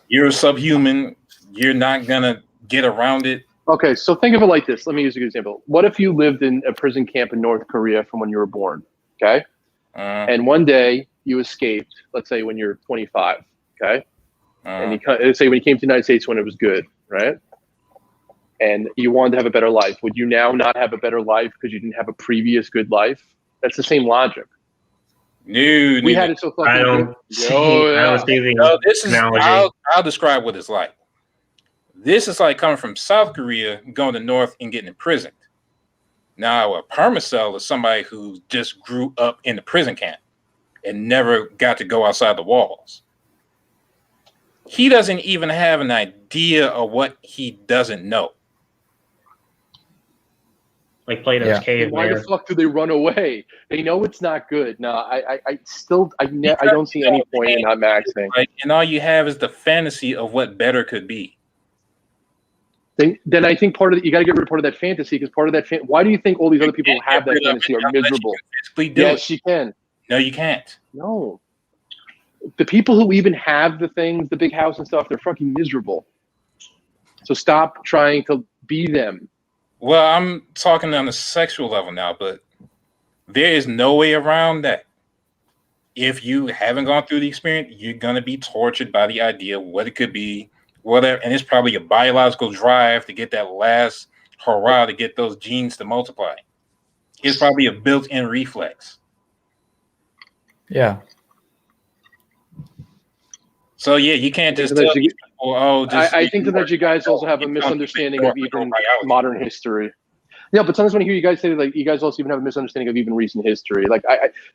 You're a subhuman. You're not going to get around it. Okay, so think of it like this. Let me use a good example. What if you lived in a prison camp in North Korea from when you were born? Okay. And one day you escaped, let's say when you're 25. Okay. And let's say when you came to the United States when it was good, right? And you wanted to have a better life. Would you now not have a better life because you didn't have a previous good life? That's the same logic. We had it so fucking I don't good. see. I don't see the No, this is. analogy. I'll describe what it's like. This is like coming from South Korea, going to North and getting imprisoned. Now, a permacell is somebody who just grew up in the prison camp and never got to go outside the walls. He doesn't even have an idea of what he doesn't know. Like Plato's cave. Why the fuck do they run away? They know it's not good. No, I don't see any point in not maxing. Right? And all you have is the fantasy of what better could be. Then I think part of you got to get rid of part of that fantasy because part of that why do you think all these other people who have that fantasy are miserable? Yes, you can. No, you can't. No. The people who even have the things, the big house and stuff, they're fucking miserable. So stop trying to be them. Well, I'm talking on a sexual level now, but there is no way around that. If you haven't gone through the experience, you're going to be tortured by the idea of what it could be, whatever. And it's probably a biological drive to get that last hurrah to get those genes to multiply. It's probably a built-in reflex. Yeah. So yeah, you can't just tell people, oh, just. I think that you guys also have a misunderstanding of even modern history. Yeah, but sometimes when I hear you guys say like you guys also even have a misunderstanding of even recent history. Like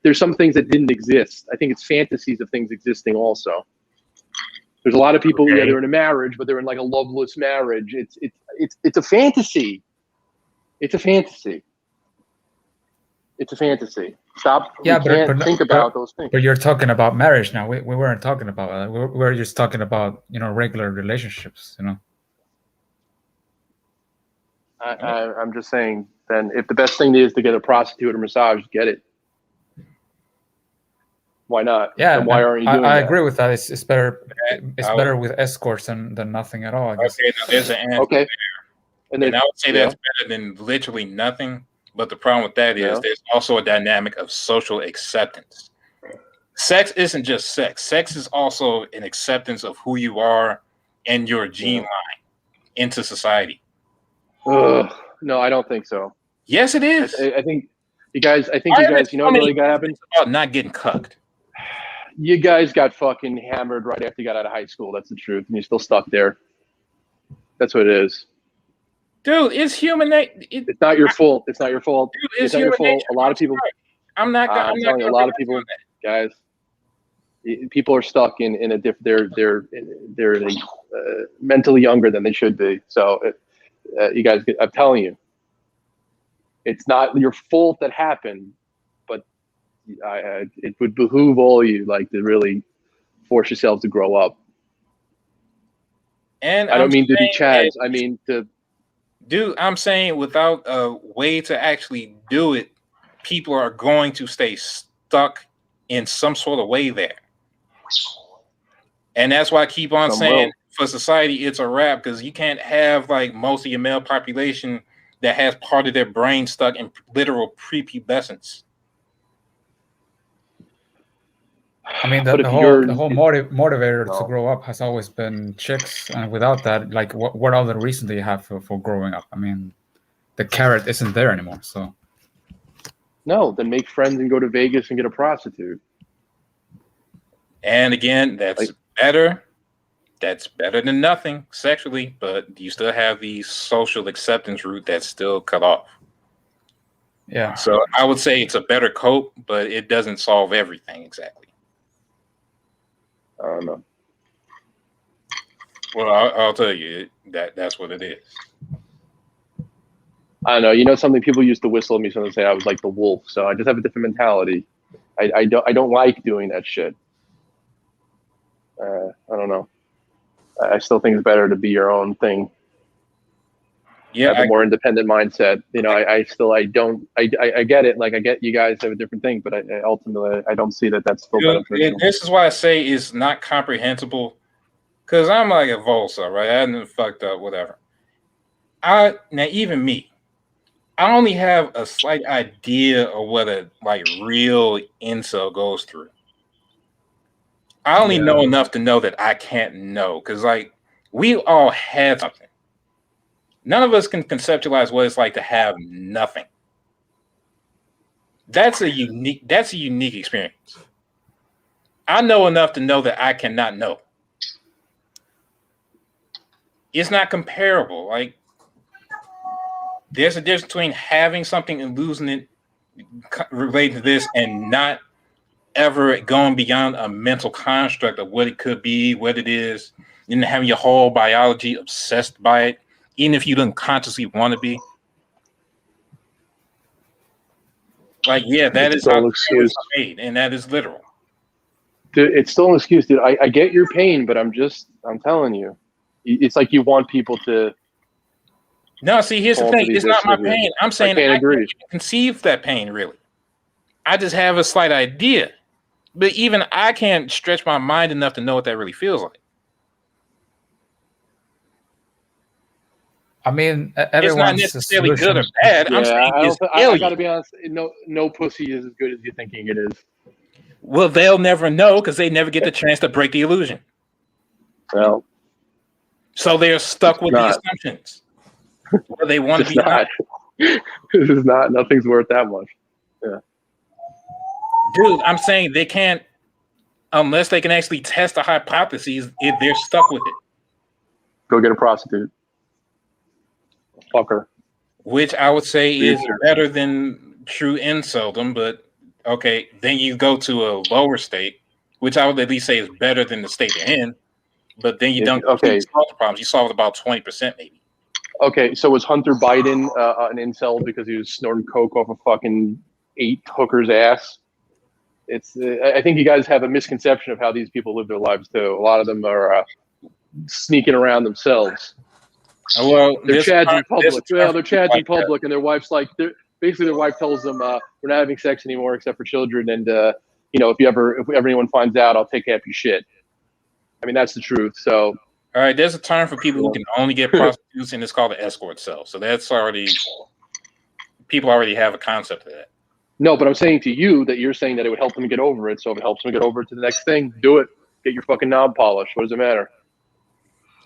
there's some things that didn't exist. I think it's fantasies of things existing also. There's a lot of people they're in a marriage, but they're in like a loveless marriage. It's a fantasy. It's a fantasy. It's a fantasy. Stop. Yeah, we can't think about those things. But you're talking about marriage now. We weren't talking about that. We're just talking about regular relationships. I'm just saying. Then, if the best thing is to get a prostitute or massage, get it. Why not? Yeah. And why aren't you doing I that? agree with that. It's better. It's better with escorts than nothing at all, I guess. Okay, now there's an answer. Okay. And I would say that's better than literally nothing. But the problem with that is there's also a dynamic of social acceptance. Sex isn't just sex. Sex is also an acceptance of who you are and your gene line into society. No, I don't think so. Yes, it is. I think you guys, you know what really happened? It's about not getting cucked. You guys got fucking hammered right after you got out of high school. That's the truth. And you're still stuck there. That's what it is. Dude, it's human nature. It's not your fault. It's not your fault. Dude, it's not your fault. A lot of people. I'm telling you, a lot of people, guys. People are stuck in a different. They're mentally younger than they should be. So, you guys, I'm telling you, it's not your fault that happened, but it would behoove all you to really force yourselves to grow up. And I don't mean to be Chaz. I mean to. Dude, I'm saying without a way to actually do it, people are going to stay stuck in some sort of way there. And that's why I keep on saying for society, it's a wrap because you can't have most of your male population that has part of their brain stuck in literal prepubescence. I mean, the whole motivator to grow up has always been chicks, and without that, what other reason do you have for growing up? I mean, the carrot isn't there anymore. So, no, then make friends and go to Vegas and get a prostitute. And again, that's better. That's better than nothing sexually, but you still have the social acceptance route that's still cut off. Yeah. So I would say it's a better cope, but it doesn't solve everything exactly. I don't know. Well, I'll tell you that's what it is. I don't know. Something people used to whistle at me sometimes say I was like the wolf. So I just have a different mentality. I don't like doing that shit. I don't know. I still think it's better to be your own thing. Yeah, have a more independent mindset. I get it. I get you guys have a different thing, but ultimately I don't see that that's still beneficial. This is why I say it's not comprehensible, because I'm like a Volsa, right? I hadn't fucked up, whatever. Now even me, I only have a slight idea of what a like real incel goes through. I only know enough to know that I can't know, because like we all had something. None of us can conceptualize what it's like to have nothing. That's a unique experience. I know enough to know that I cannot know. It's not comparable. Like, there's a difference between having something and losing it related to this, and not ever going beyond a mental construct of what it could be, what it is, and having your whole biology obsessed by it, even if you don't consciously want to be. Like, yeah, that is how it's made, and that is literal. Dude, it's still an excuse, dude. I get your pain, but I'm telling you, it's like you want people to. No, see, here's the thing. It's not my pain. I'm saying I can't conceive that pain, really. I just have a slight idea. But even I can't stretch my mind enough to know what that really feels like. I mean, it's not necessarily good or bad. I'm saying I gotta be honest. No pussy is as good as you're thinking it is. Well, they'll never know because they never get the chance to break the illusion. Well, so they're stuck with the assumptions. Where they want to be. This is not. Nothing's worth that much. Yeah. Dude, I'm saying they can't, unless they can actually test the hypotheses, if they're stuck with it. Go get a prostitute. Fuck her. Which I would say is better than true inceldom, but okay, then you go to a lower state, which I would at least say is better than the state they're in, but then you don't solve the problems. You solve about 20% maybe. Okay, so was Hunter Biden an incel because he was snorting coke off a fucking 8 hooker's ass? I think you guys have a misconception of how these people live their lives too. A lot of them are sneaking around themselves. Well, they're chads in public. Well, they're chads in public, and their wife's like, basically their wife tells them, "We're not having sex anymore except for children, and if ever anyone finds out, I'll take half your shit." I mean, that's the truth. So, all right, there's a term for people who can only get prostitutes, and it's called the escort cell. So that's already people already have a concept of that. No, but I'm saying to you that you're saying that it would help them get over it. So if it helps them get over it to the next thing, do it. Get your fucking knob polished. What does it matter?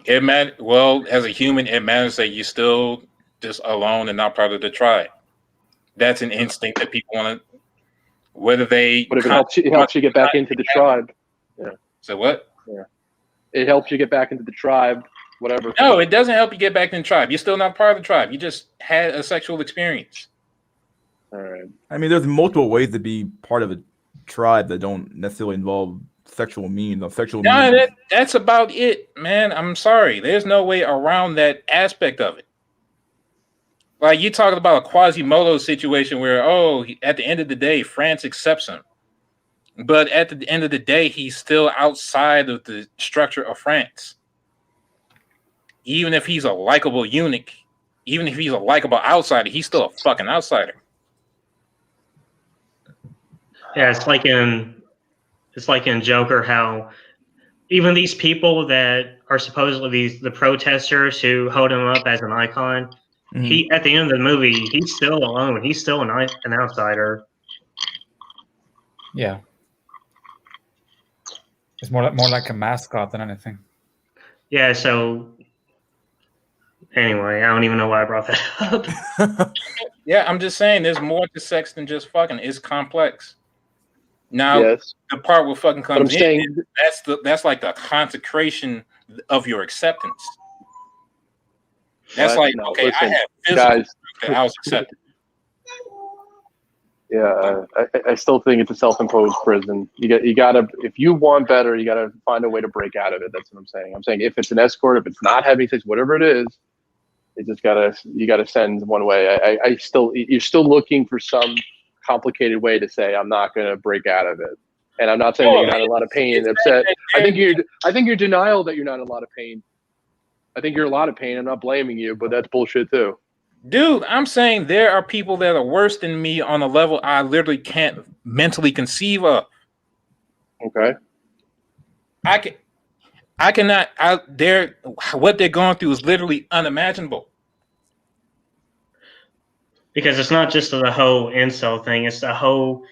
It matters. Well, as a human, it matters that you're still just alone and not part of the tribe. That's an instinct that people want to. Whether they. But if it helps you get back into the tribe. Yeah. So what? Yeah. It helps you get back into the tribe. Whatever. No, it doesn't help you get back in the tribe. You're still not part of the tribe. You just had a sexual experience. All right. I mean, there's multiple ways to be part of a tribe that don't necessarily involve sexual means. No, that's about it, man. I'm sorry. There's no way around that aspect of it. Like, you're talking about a Quasimodo situation where, at the end of the day, France accepts him. But at the end of the day, he's still outside of the structure of France. Even if he's a likable eunuch, even if he's a likable outsider, he's still a fucking outsider. Yeah, it's like in Joker, how even these people that are supposedly the protesters who hold him up as an icon, he at the end of the movie, he's still alone. He's still an outsider. Yeah, it's more like a mascot than anything. Yeah. So anyway, I don't even know why I brought that up. Yeah, I'm just saying, there's more to sex than just fucking. It's complex. Now, the part where fucking comes in, that's like the consecration of your acceptance. That's like, okay, listen, I have physical proof that I was accepted. Yeah, I still think it's a self-imposed prison. You gotta, if you want better, you gotta find a way to break out of it. That's what I'm saying. I'm saying if it's an escort, if it's not having sex, whatever it is, you gotta send one way. You're still looking for some complicated way to say I'm not going to break out of it, and I'm not saying that you're not in a lot of pain and upset. I think you're denial that you're not in a lot of pain. I think you're in a lot of pain. I'm not blaming you, but that's bullshit too. Dude, I'm saying there are people that are worse than me on a level I literally can't mentally conceive of. Okay. I cannot. What they're going through is literally unimaginable. because it's not just the whole incel thing; it's the whole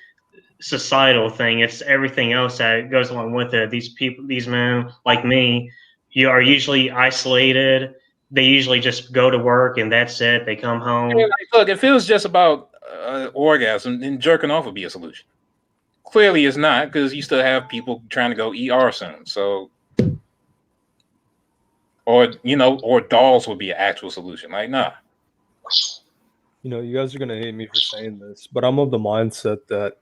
societal thing. It's everything else that goes along with it. These people, these men like me, you are usually isolated. They usually just go to work and that's it. They come home. Yeah, like, look, if it was just about orgasm, then jerking off would be a solution. Clearly, it's not, because you still have people trying to go ER soon. So, or dolls would be an actual solution. Like, nah. You guys are gonna hate me for saying this, but I'm of the mindset that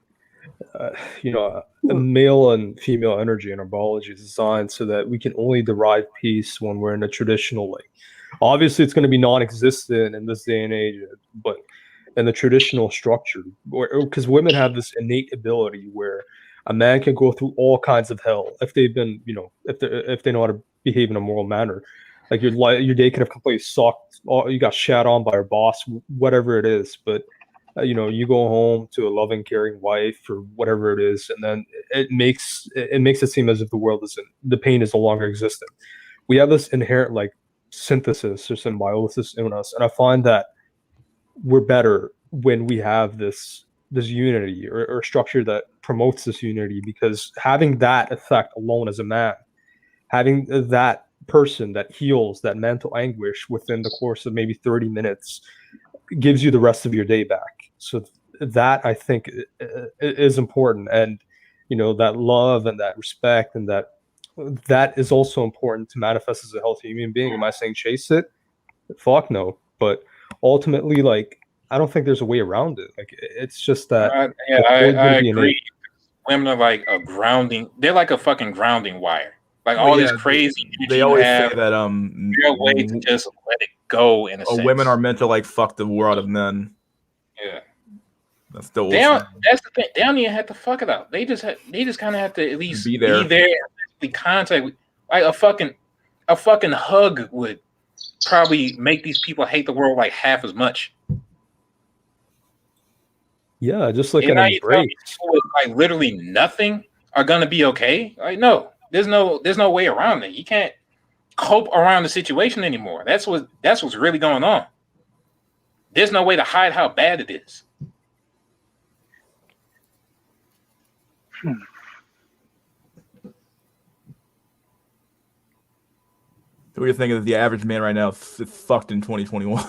a male and female energy in our biology is designed so that we can only derive peace when we're in a traditional like. Obviously, it's going to be non-existent in this day and age, but in the traditional structure, because women have this innate ability where a man can go through all kinds of hell if they've been, if they know how to behave in a moral manner. Like your day could have completely sucked. You got shat on by your boss, whatever it is, but you go home to a loving, caring wife or whatever it is, and then it makes it seem as if the pain is no longer existent. We have this inherent like synthesis or symbiosis in us, and I find that we're better when we have this unity or structure that promotes this unity, because having that effect alone as a man, having that person that heals that mental anguish within the course of maybe 30 minutes gives you the rest of your day back. So that I think is important, and that love and that respect and that is also important to manifest as a healthy human being. Am I saying chase it? Fuck no. But ultimately, like, I don't think there's a way around it. Like, it's just that I agree. Women are like a grounding. They're like a fucking grounding wire. Like all this crazy. They always say that there's a way to just let it go in a sense. Women are meant to like fuck the world of men. Yeah, that's the that's the thing. They don't even have to fuck it out. They just kind of have to at least be there and contact. Like a fucking hug would probably make these people hate the world like half as much. Yeah, just like an embrace. With, like literally nothing are gonna be okay. Like no, there's no way around it. You can't cope around the situation anymore. That's what's really going on. There's no way to hide how bad it is. So you're thinking that the average man right now is fucked in 2021?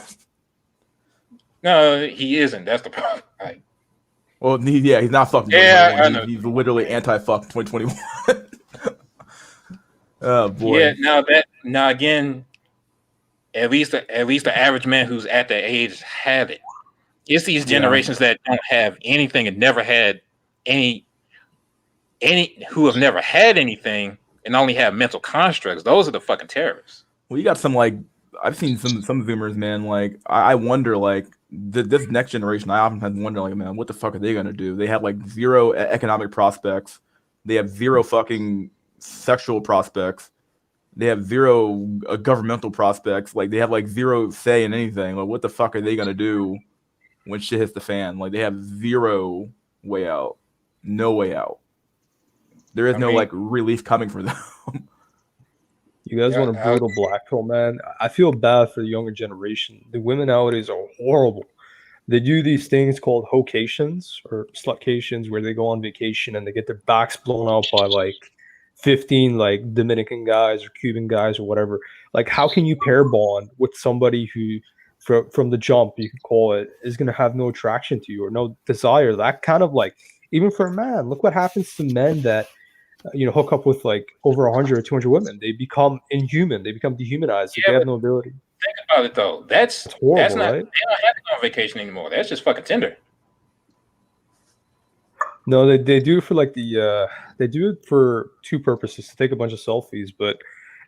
No, he isn't. That's the problem. Like, well, he's not fucked. Yeah, I know. He's literally anti-fuck 2021. Oh boy. Yeah. Now again, at least the average man who's at that age have it. It's these generations that don't have anything and never had any who have never had anything and only have mental constructs. Those are the fucking terrorists. Well, you got some like I've seen some Zoomers, man. Like I wonder, like this next generation. I often have wondered, like, man, what the fuck are they gonna do? They have like zero economic prospects. They have zero fucking sexual prospects. They have zero governmental prospects. Like they have like zero say in anything. Like what the fuck are they gonna do when shit hits the fan? Like they have zero way out, no way out. There is no like relief coming for them. You guys want a brutal black pill, man? I feel bad for the younger generation. The women nowadays are horrible. They do these things called hocations or slutcations, where they go on vacation and they get their backs blown out by like 15 like Dominican guys or Cuban guys or whatever. Like, how can you pair bond with somebody who, from the jump, you could call it, is going to have no attraction to you or no desire? That kind of like, even for a man, look what happens to men that hook up with like over 100 or 200 women. They become inhuman. They become dehumanized. They have no ability. Think about it though. That's horrible, that's not. right? They don't have to go on vacation anymore. That's just fucking Tinder. No, they do it for like they do it for two purposes: to take a bunch of selfies,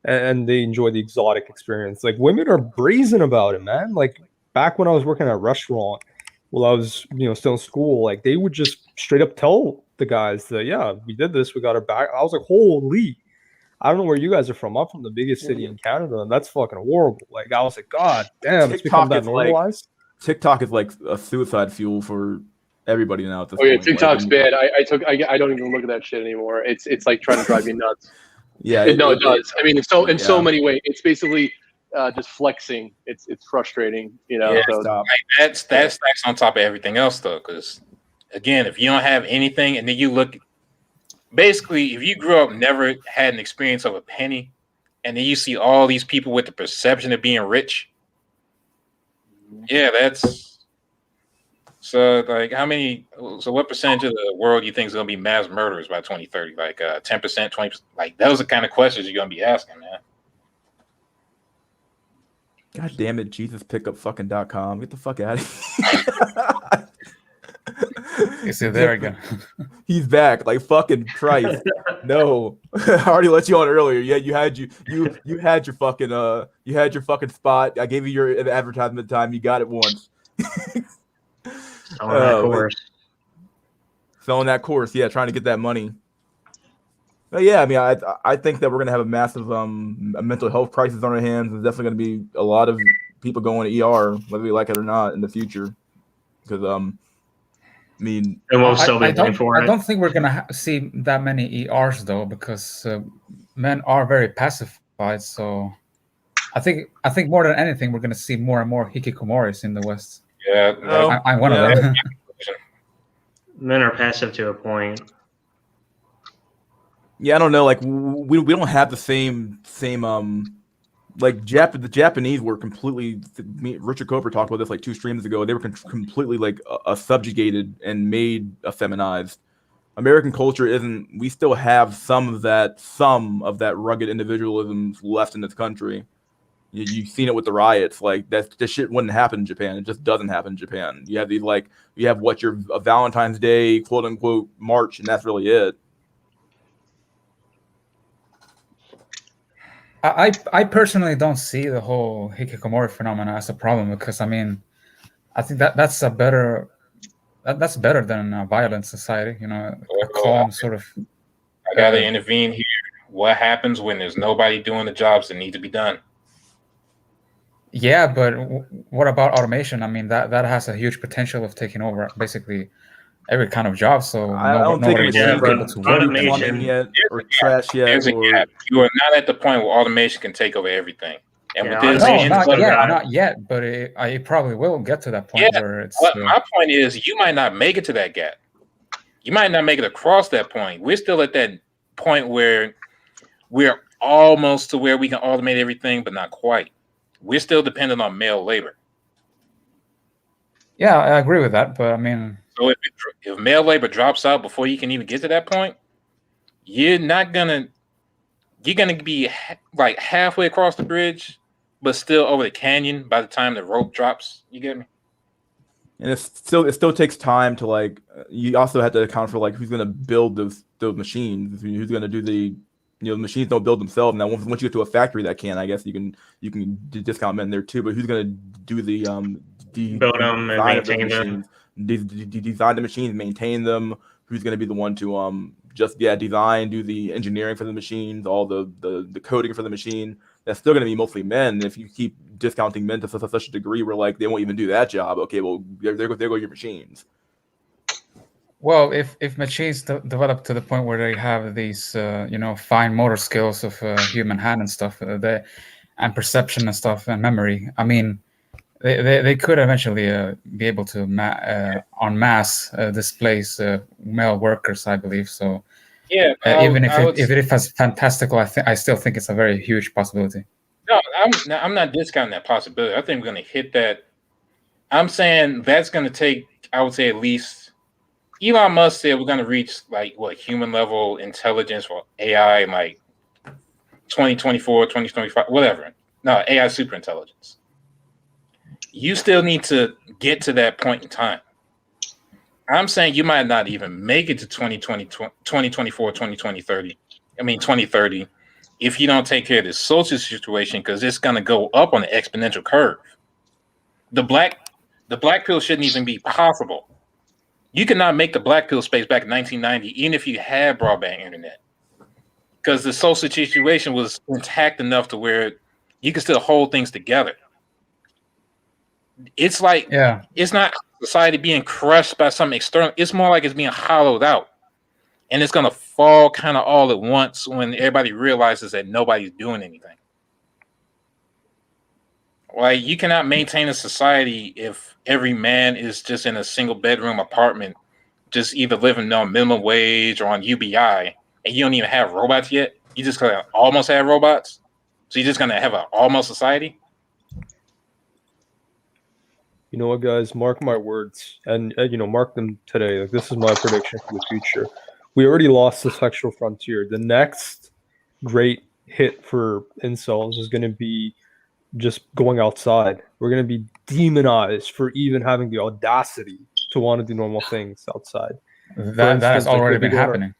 and they enjoy the exotic experience. Like women are brazen about it, man. Like back when I was working at a restaurant, while I was still in school, like they would just straight up tell the guys that, yeah, we did this, we got our back. I was like, holy, I don't know where you guys are from. I'm from the biggest city in Canada, and that's fucking horrible. Like I was like, God damn, it's become that normalized. TikTok is like a suicide fuel for everybody now at this point. Yeah, TikTok's bad. I don't even look at that shit anymore. It's like trying to drive me nuts. Yeah, it does. I mean, in so many ways, it's basically just flexing. It's frustrating, you know. Yeah, so Stop. Like that stacks on top of everything else, though. Because again, if you don't have anything, and then you look, basically, if you grew up never had an experience of a penny, and then you see all these people with the perception of being rich, yeah, that's so. Like, how many? So, what percentage of the world do you think is going to be mass murderers by 2030? Like 10%, 20%? Like, those are the kind of questions you're going to be asking, man. God damn it, JesusPickupFucking.com. Get the fuck out of here. Is it there again? He's back. Like fucking Christ. No. I already let you on earlier. Yeah, you had your fucking spot. I gave you your advertisement time. You got it once. On that course. Selling that course, yeah, trying to get that money. But yeah, I mean, I think that we're gonna have a massive a mental health crisis on our hands. There's definitely gonna be a lot of people going to ER, whether we like it or not, in the future. Because I mean, And we'll still be I paying for I it. don't think we're gonna see that many ERs though, because men are very pacified. So I think more than anything, we're gonna see more and more hikikomoris in the West. Yeah, Oh, I'm one yeah. of them. Men are passive to a point. yeah, I don't know. Like we don't have the same like the Japanese were completely. Richard Cooper talked about this like 2 streams ago. They were completely like subjugated and made effeminized. American culture isn't. We still have some of that rugged individualism left in this country. You've seen it with the riots. Like that shit wouldn't happen in Japan. It just doesn't happen in Japan. You have these a Valentine's Day quote unquote march, and that's really it. I personally don't see the whole hikikomori phenomena as a problem, because I mean, I think that's better than a violent society. You know, a calm sort of. I gotta intervene here. What happens when there's nobody doing the jobs that need to be done? Yeah, but what about automation? I mean, that has a huge potential of taking over basically every kind of job. So I don't think nobody's machines able can to do automation- plumbing yet or trash yet. There's a gap. You are not at the point where automation can take over everything. And Yeah, with this, automation No, is not yet. But it probably will get to that point where it's. My point is, you might not make it to that gap. You might not make it across that point. We're still at that point where we're almost to where we can automate everything, but not quite. We're still dependent on male labor. Yeah, I agree with that. But I mean, so if male labor drops out before you can even get to that point, you're gonna be like halfway across the bridge, but still over the canyon by the time the rope drops. You get me? And it still takes time to like. You also have to account for like who's going to build those machines. Who's going to do the the machines don't build themselves. Now once you get to a factory that can, I guess you can discount men there too. But who's going to do the build them and maintain them? Design the machines, maintain them. Who's going to be the one to design, do the engineering for the machines, all the coding for the machine? That's still going to be mostly men. And if you keep discounting men to such a degree where like they won't even do that job, okay, well there go your machines. Well, if machines develop to the point where they have these fine motor skills of human hand and stuff, and perception and stuff and memory, I mean, they could eventually be able to en masse displace male workers, I believe. So yeah, even if it has fantastical, I still think it's a very huge possibility. No, I'm not discounting that possibility. I think we're going to hit that. I'm saying that's going to take, I would say, at least. Elon Musk said we're going to reach like human level intelligence for AI in like 2024, 2025, whatever. No, AI super intelligence. You still need to get to that point in time. I'm saying you might not even make it to 2024, 2030. I mean, 2030, if you don't take care of this social situation, because it's going to go up on the exponential curve. The black pill shouldn't even be possible. You could not make the black pill space back in 1990, even if you had broadband internet, because the social situation was intact enough to where you could still hold things together. It's like, it's not society being crushed by something external. It's more like it's being hollowed out, and it's going to fall kind of all at once when everybody realizes that nobody's doing anything. Like, you cannot maintain a society if every man is just in a single bedroom apartment, just either living on minimum wage or on UBI, and you don't even have robots yet. You just gonna almost have robots, so you're just gonna have an almost society. You know what, guys? Mark my words, and mark them today. Like, this is my prediction for the future. We already lost the sexual frontier. The next great hit for incels is going to be just going outside. We're going to be demonized for even having the audacity to want to do normal things outside. That has already been happening.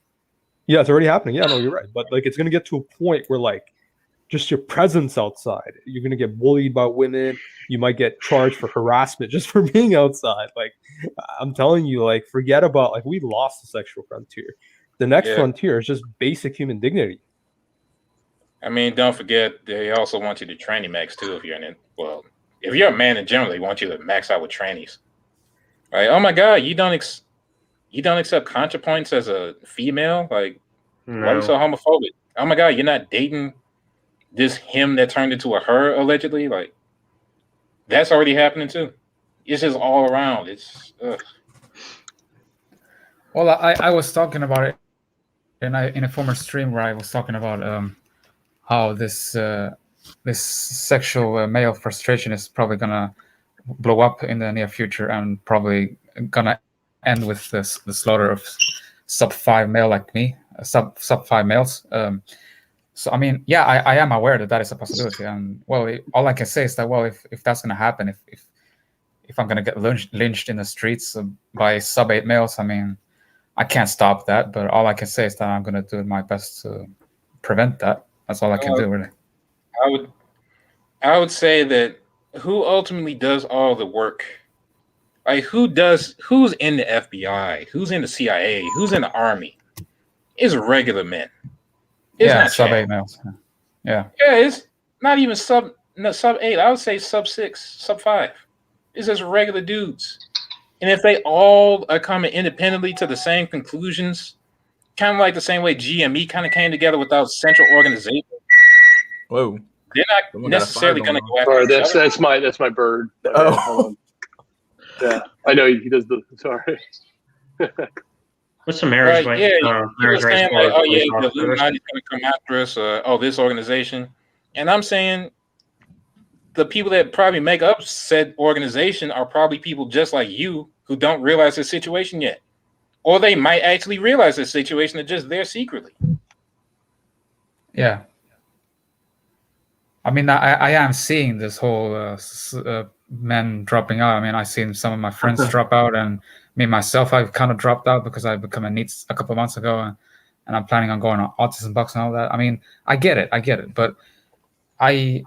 Yeah, it's already happening. Yeah, no, you're right. But like, it's going to get to a point where like, just your presence outside, you're going to get bullied by women. You might get charged for harassment just for being outside. Like, I'm telling you, like, forget about, like, we lost the sexual frontier. The next frontier is just basic human dignity. I mean, don't forget, they also want you to tranny max too. If you're in it, well, if you're a man in general, they want you to max out with trannies. Right? Oh my God, you don't accept contrapoints as a female? Like, why are you so homophobic? Oh my God, you're not dating this him that turned into a her allegedly? Like, that's already happening too. It's just all around. It's well, I was talking about it in a former stream where I was talking about how this sexual male frustration is probably gonna blow up in the near future and probably gonna end with the slaughter of sub 5 male like me, sub 5 males. So I mean, yeah, I am aware that is a possibility, and well, all I can say is that, well, if that's gonna happen, if I'm gonna get lynched in the streets by sub 8 males, I mean, I can't stop that, but all I can say is that I'm gonna do my best to prevent that. That's all I can do, really. I would say that who ultimately does all the work, like who's in the FBI, who's in the CIA, who's in the Army, is regular men. It's not sub 8 males. Yeah, it's not even sub 8. I would say sub 6, sub 5. It's just regular dudes. And if they all are coming independently to the same conclusions, kind of like the same way GME kind of came together without central organization. Whoa. They're not necessarily going to go after. Sorry, that's my bird. Oh. Yeah, I know he does the. Sorry. What's the marriage right, rate? Marriage rate saying like, oh yeah, the Illuminati's going to come after us. This organization, and I'm saying the people that probably make up said organization are probably people just like you who don't realize the situation yet, or they might actually realize the situation and just there secretly. Yeah. I mean, I am seeing this whole men dropping out. I mean, I've seen some of my friends drop out, and me myself, I've kind of dropped out because I've become a NEET a couple of months ago, and I'm planning on going on autism box and all that. I mean, I get it, but I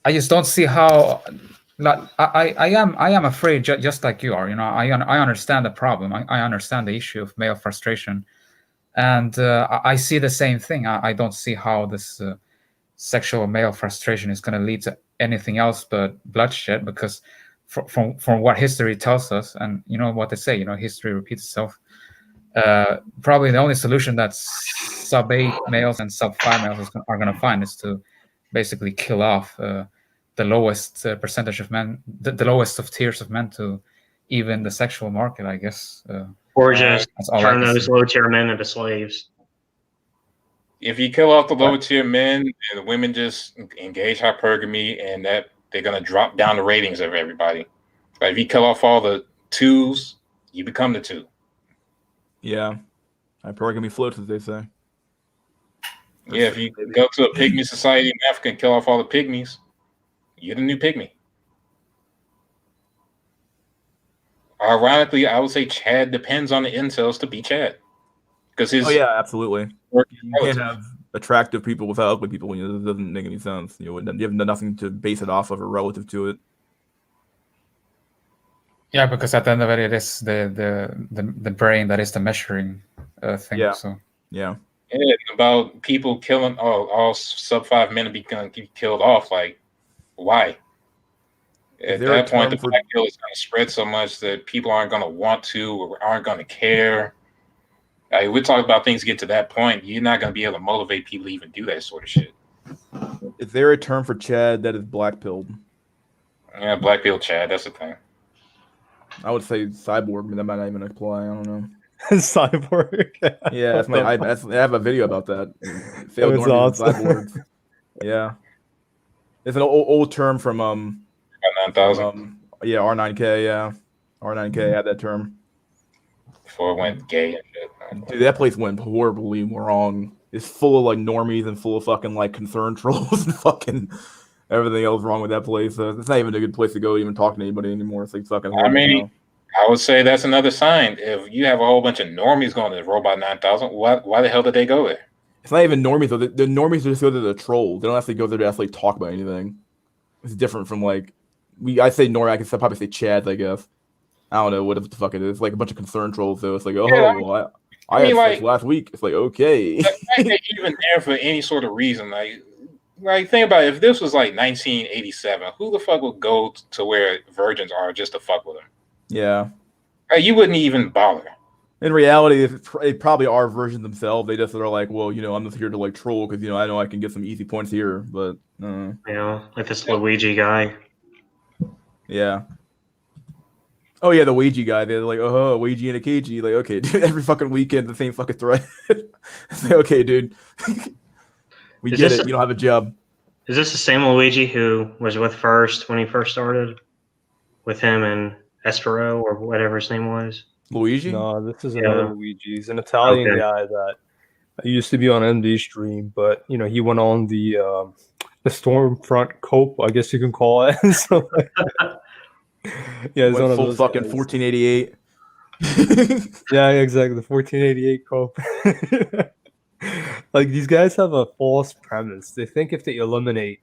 just don't see how. Like, I am afraid, just like you are. You know, I understand the problem. I understand the issue of male frustration, and I see the same thing. I don't see how this sexual male frustration is going to lead to anything else but bloodshed, because from what history tells us, and you know what they say, you know, history repeats itself. Probably the only solution that sub 8 males and sub 5 males are going to find is to basically kill off the lowest percentage of men, the lowest of tiers of men, to even the sexual market, I guess. Or just turn those low tier men into slaves. If you kill off the lower tier men and the women just engage hypergamy, and that they're gonna drop down the ratings of everybody. But if you kill off all the 2s, you become the 2. Yeah, hypergamy floats, as they say. Yeah, if you go to a pygmy society in Africa and kill off all the pygmies, you're the new pygmy. Ironically, I would say Chad depends on the incels to be Chad. Because yeah, absolutely. You can't have attractive people without ugly people. It doesn't make any sense. You have nothing to base it off of or relative to it. Yeah, because at the end of it is the brain that is the measuring thing. Yeah. So yeah. About people killing all sub 5 men be killed off. Like, why? At that point, the black pill is going to spread so much that people aren't going to want to or aren't going to care. We're talking about things get to that point. You're not going to be able to motivate people to even do that sort of shit. Is there a term for Chad that is black pilled? Yeah, black pill Chad. That's the thing. I would say cyborg, but that might not even apply. I don't know. Cyborg. Yeah, that's my. I have a video about that. Failed That's normies and awesome. cyborgs. Yeah, it's an old term from 9,000 yeah, R9K. Yeah, R9K had that term. before it went gay and shit. Dude, that place went horribly wrong. It's full of like normies and full of fucking like concerned trolls and fucking everything else wrong with that place. It's not even a good place to go even talk to anybody anymore. It's like fucking horrible. I mean, now. I would say that's another sign. If you have a whole bunch of normies going to Robot 9,000, why the hell did they go there? It's not even normies though. The normies just go to the troll. They don't actually go there to actually talk about anything. It's different from like I say Nor. I can probably say Chads. I guess I don't know what the fuck it is. Like a bunch of concerned trolls. So it's like I mean, had like, sex last week. It's like okay. The fact that even there for any sort of reason, like think about it, if this was like 1987, who the fuck would go to where virgins are just to fuck with them? Yeah. Like, you wouldn't even bother. In reality, they probably are versions themselves. They just are like, well, I'm just here to like troll because I know I can get some easy points here. But like this Luigi guy. Yeah. Oh yeah, the Ouija guy. They're like, oh, Ouija and a KG. Like, okay, dude, every fucking weekend the same fucking thread. It's like, okay, dude, we get it. You don't have a job. Is this the same Luigi who was with first when he first started? With him and Espero or whatever his name was? Luigi? No, this is another Luigi. He's an Italian guy that used to be on MD stream, but he went on the Stormfront cope, I guess you can call it. So, yeah, he's one of full those fucking guys. 1488. Yeah, exactly. The 1488 cope. Like, these guys have a false premise. They think if they eliminate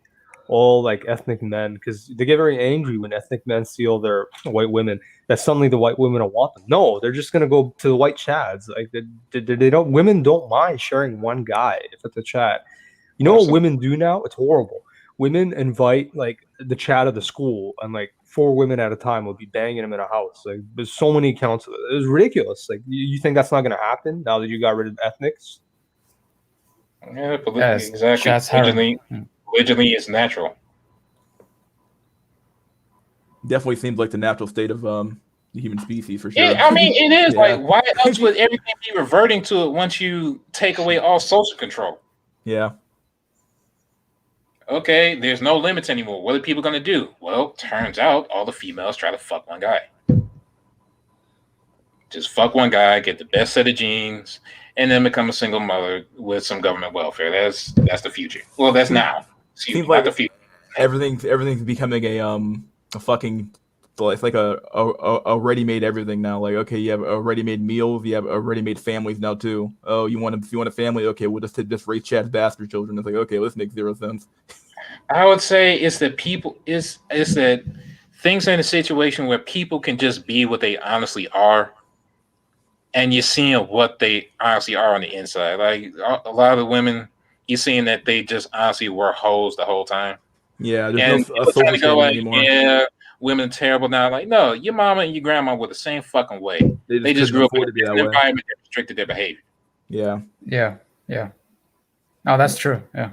all like ethnic men, because they get very angry when ethnic men steal their white women, that suddenly the white women will want them. No, they're just gonna go to the white chads. Like they don't. Women don't mind sharing one guy if it's a chat. You know what women do now? It's horrible. Women invite like the chat of the school, and like 4 women at a time will be banging them in a house. Like there's so many accounts of it. It's ridiculous. Like you think that's not gonna happen now that you got rid of ethnics? Yeah, exactly. Polygyny is natural. Definitely seems like the natural state of the human species for sure. Yeah, I mean, it is. Like, why else would everything be reverting to it once you take away all social control? Yeah. Okay, there's no limits anymore. What are people going to do? Well, turns out all the females try to fuck one guy. Just fuck one guy, get the best set of genes, and then become a single mother with some government welfare. That's the future. Well, that's now. Seems like the future. Everything's becoming a fucking, it's like a ready-made everything now. Like, okay, you have a ready-made meals, you have a ready-made families now too. Oh, you want a family? Okay, we'll just raise Chad's bastard children. It's like, okay, this makes zero sense. I would say it's that things are in a situation where people can just be what they honestly are, and you're seeing what they honestly are on the inside. Like a lot of the women, you're seeing that they just honestly were hoes the whole time. Yeah, there's no social go like, anymore. Yeah, women are terrible now. Like, no, your mama and your grandma were the same fucking way. They just grew up in an environment that restricted their behavior. Yeah. Yeah. Yeah. No, that's true. Yeah.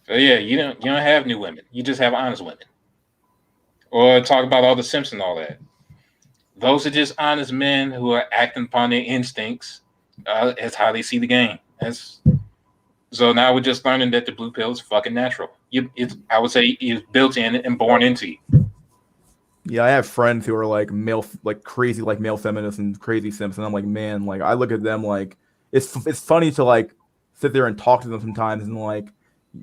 So yeah, you don't have new women. You just have honest women. Or talk about all the Simps and all that. Those are just honest men who are acting upon their instincts. That's how they see the game. So now we're just learning that the blue pill is fucking natural. I would say it's built in and born into you. Yeah, I have friends who are like crazy like male feminists and crazy simps, and I'm like, man, like I look at them like it's funny to like sit there and talk to them sometimes, and like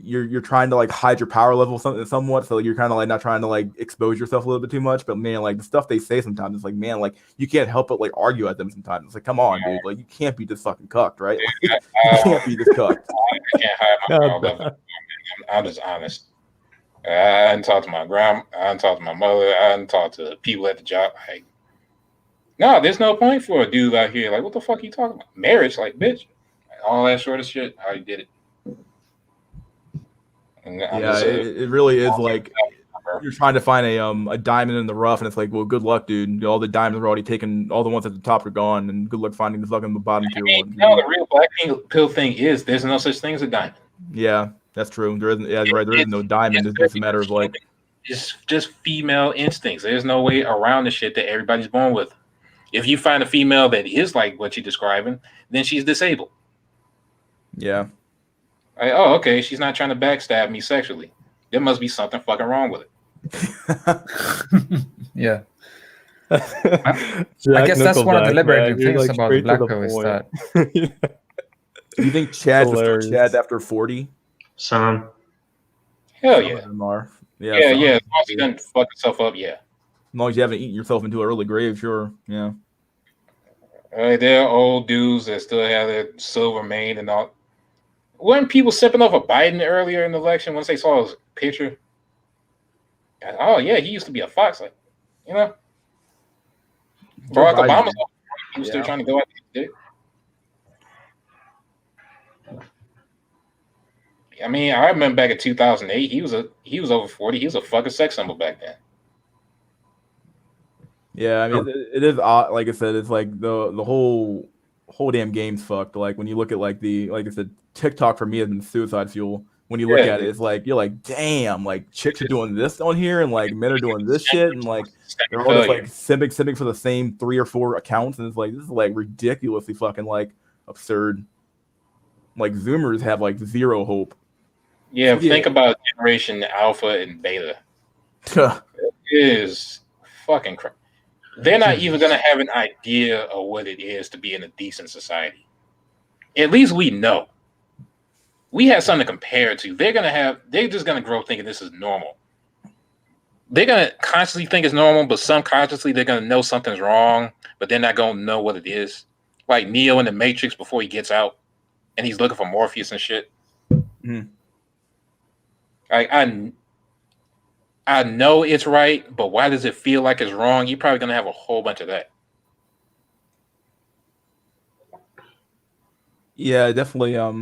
you're trying to like hide your power level somewhat, so you're kind of like not trying to like expose yourself a little bit too much. But man, like the stuff they say sometimes, it's like, man, like you can't help but like argue at them sometimes. It's like, come on, dude, like you can't be this fucking cucked, right? Like, you can't be this cucked. I can't hide my power level. I'm just honest. I hadn't talked to my grandma. I hadn't talked to my mother. I hadn't talked to people at the job. Like, no, there's no point for a dude out here. Like, what the fuck are you talking about? Marriage, like, bitch, all that sort of shit. How you did it? Yeah, it really is like you're trying to find a diamond in the rough, and it's like, well, good luck, dude. All the diamonds are already taken. All the ones at the top are gone, and good luck finding the fucking bottom tier ones. No, the real black pill thing is there's no such thing as a diamond. Yeah, that's true. There isn't. Yeah, you're right. There is no diamond. It's just a matter of like. It's just female instincts. There's no way around the shit that everybody's born with. If you find a female that is like what you're describing, then she's disabled. Yeah. Like, oh, okay. She's not trying to backstab me sexually. There must be something fucking wrong with it. Yeah. I guess that's one of the liberating things about the black pill is that. Do you think Chad was still Chad after 40? Some. Hell yeah. Some of them are. Yeah. Yeah. As long as he doesn't fuck himself up, yeah. As long as you haven't eaten yourself into an early grave, sure. Yeah. There are old dudes that still have their silver mane and all. Weren't people sipping off of Biden earlier in the election once they saw his picture? Oh yeah, he used to be a fox, like, you know. Barack Obama, he was still trying to go out there. I mean, I remember back in 2008, he was over 40. He was a fucking sex symbol back then. Yeah, I mean, it is odd. Like I said, it's like the whole damn game's fucked. Like when you look at like I said, TikTok for me has been suicide fuel. When you look at it, it's like you're like, damn, like chicks are doing this on here, and like men are doing this shit, and like they're all just like simping for the same 3 or 4 accounts, and it's like this is like ridiculously fucking like absurd. Like Zoomers have like zero hope. Yeah, think about Generation Alpha and Beta. It is fucking crazy. They're not even going to have an idea of what it is to be in a decent society. At least we know. We have something to compare to. They're just going to grow thinking this is normal. They're going to constantly think it's normal, but subconsciously they're going to know something's wrong, but they're not going to know what it is. Like Neo in the Matrix before he gets out, and he's looking for Morpheus and shit. Mm. I know it's right, but why does it feel like it's wrong? You're probably going to have a whole bunch of that. Yeah, definitely. As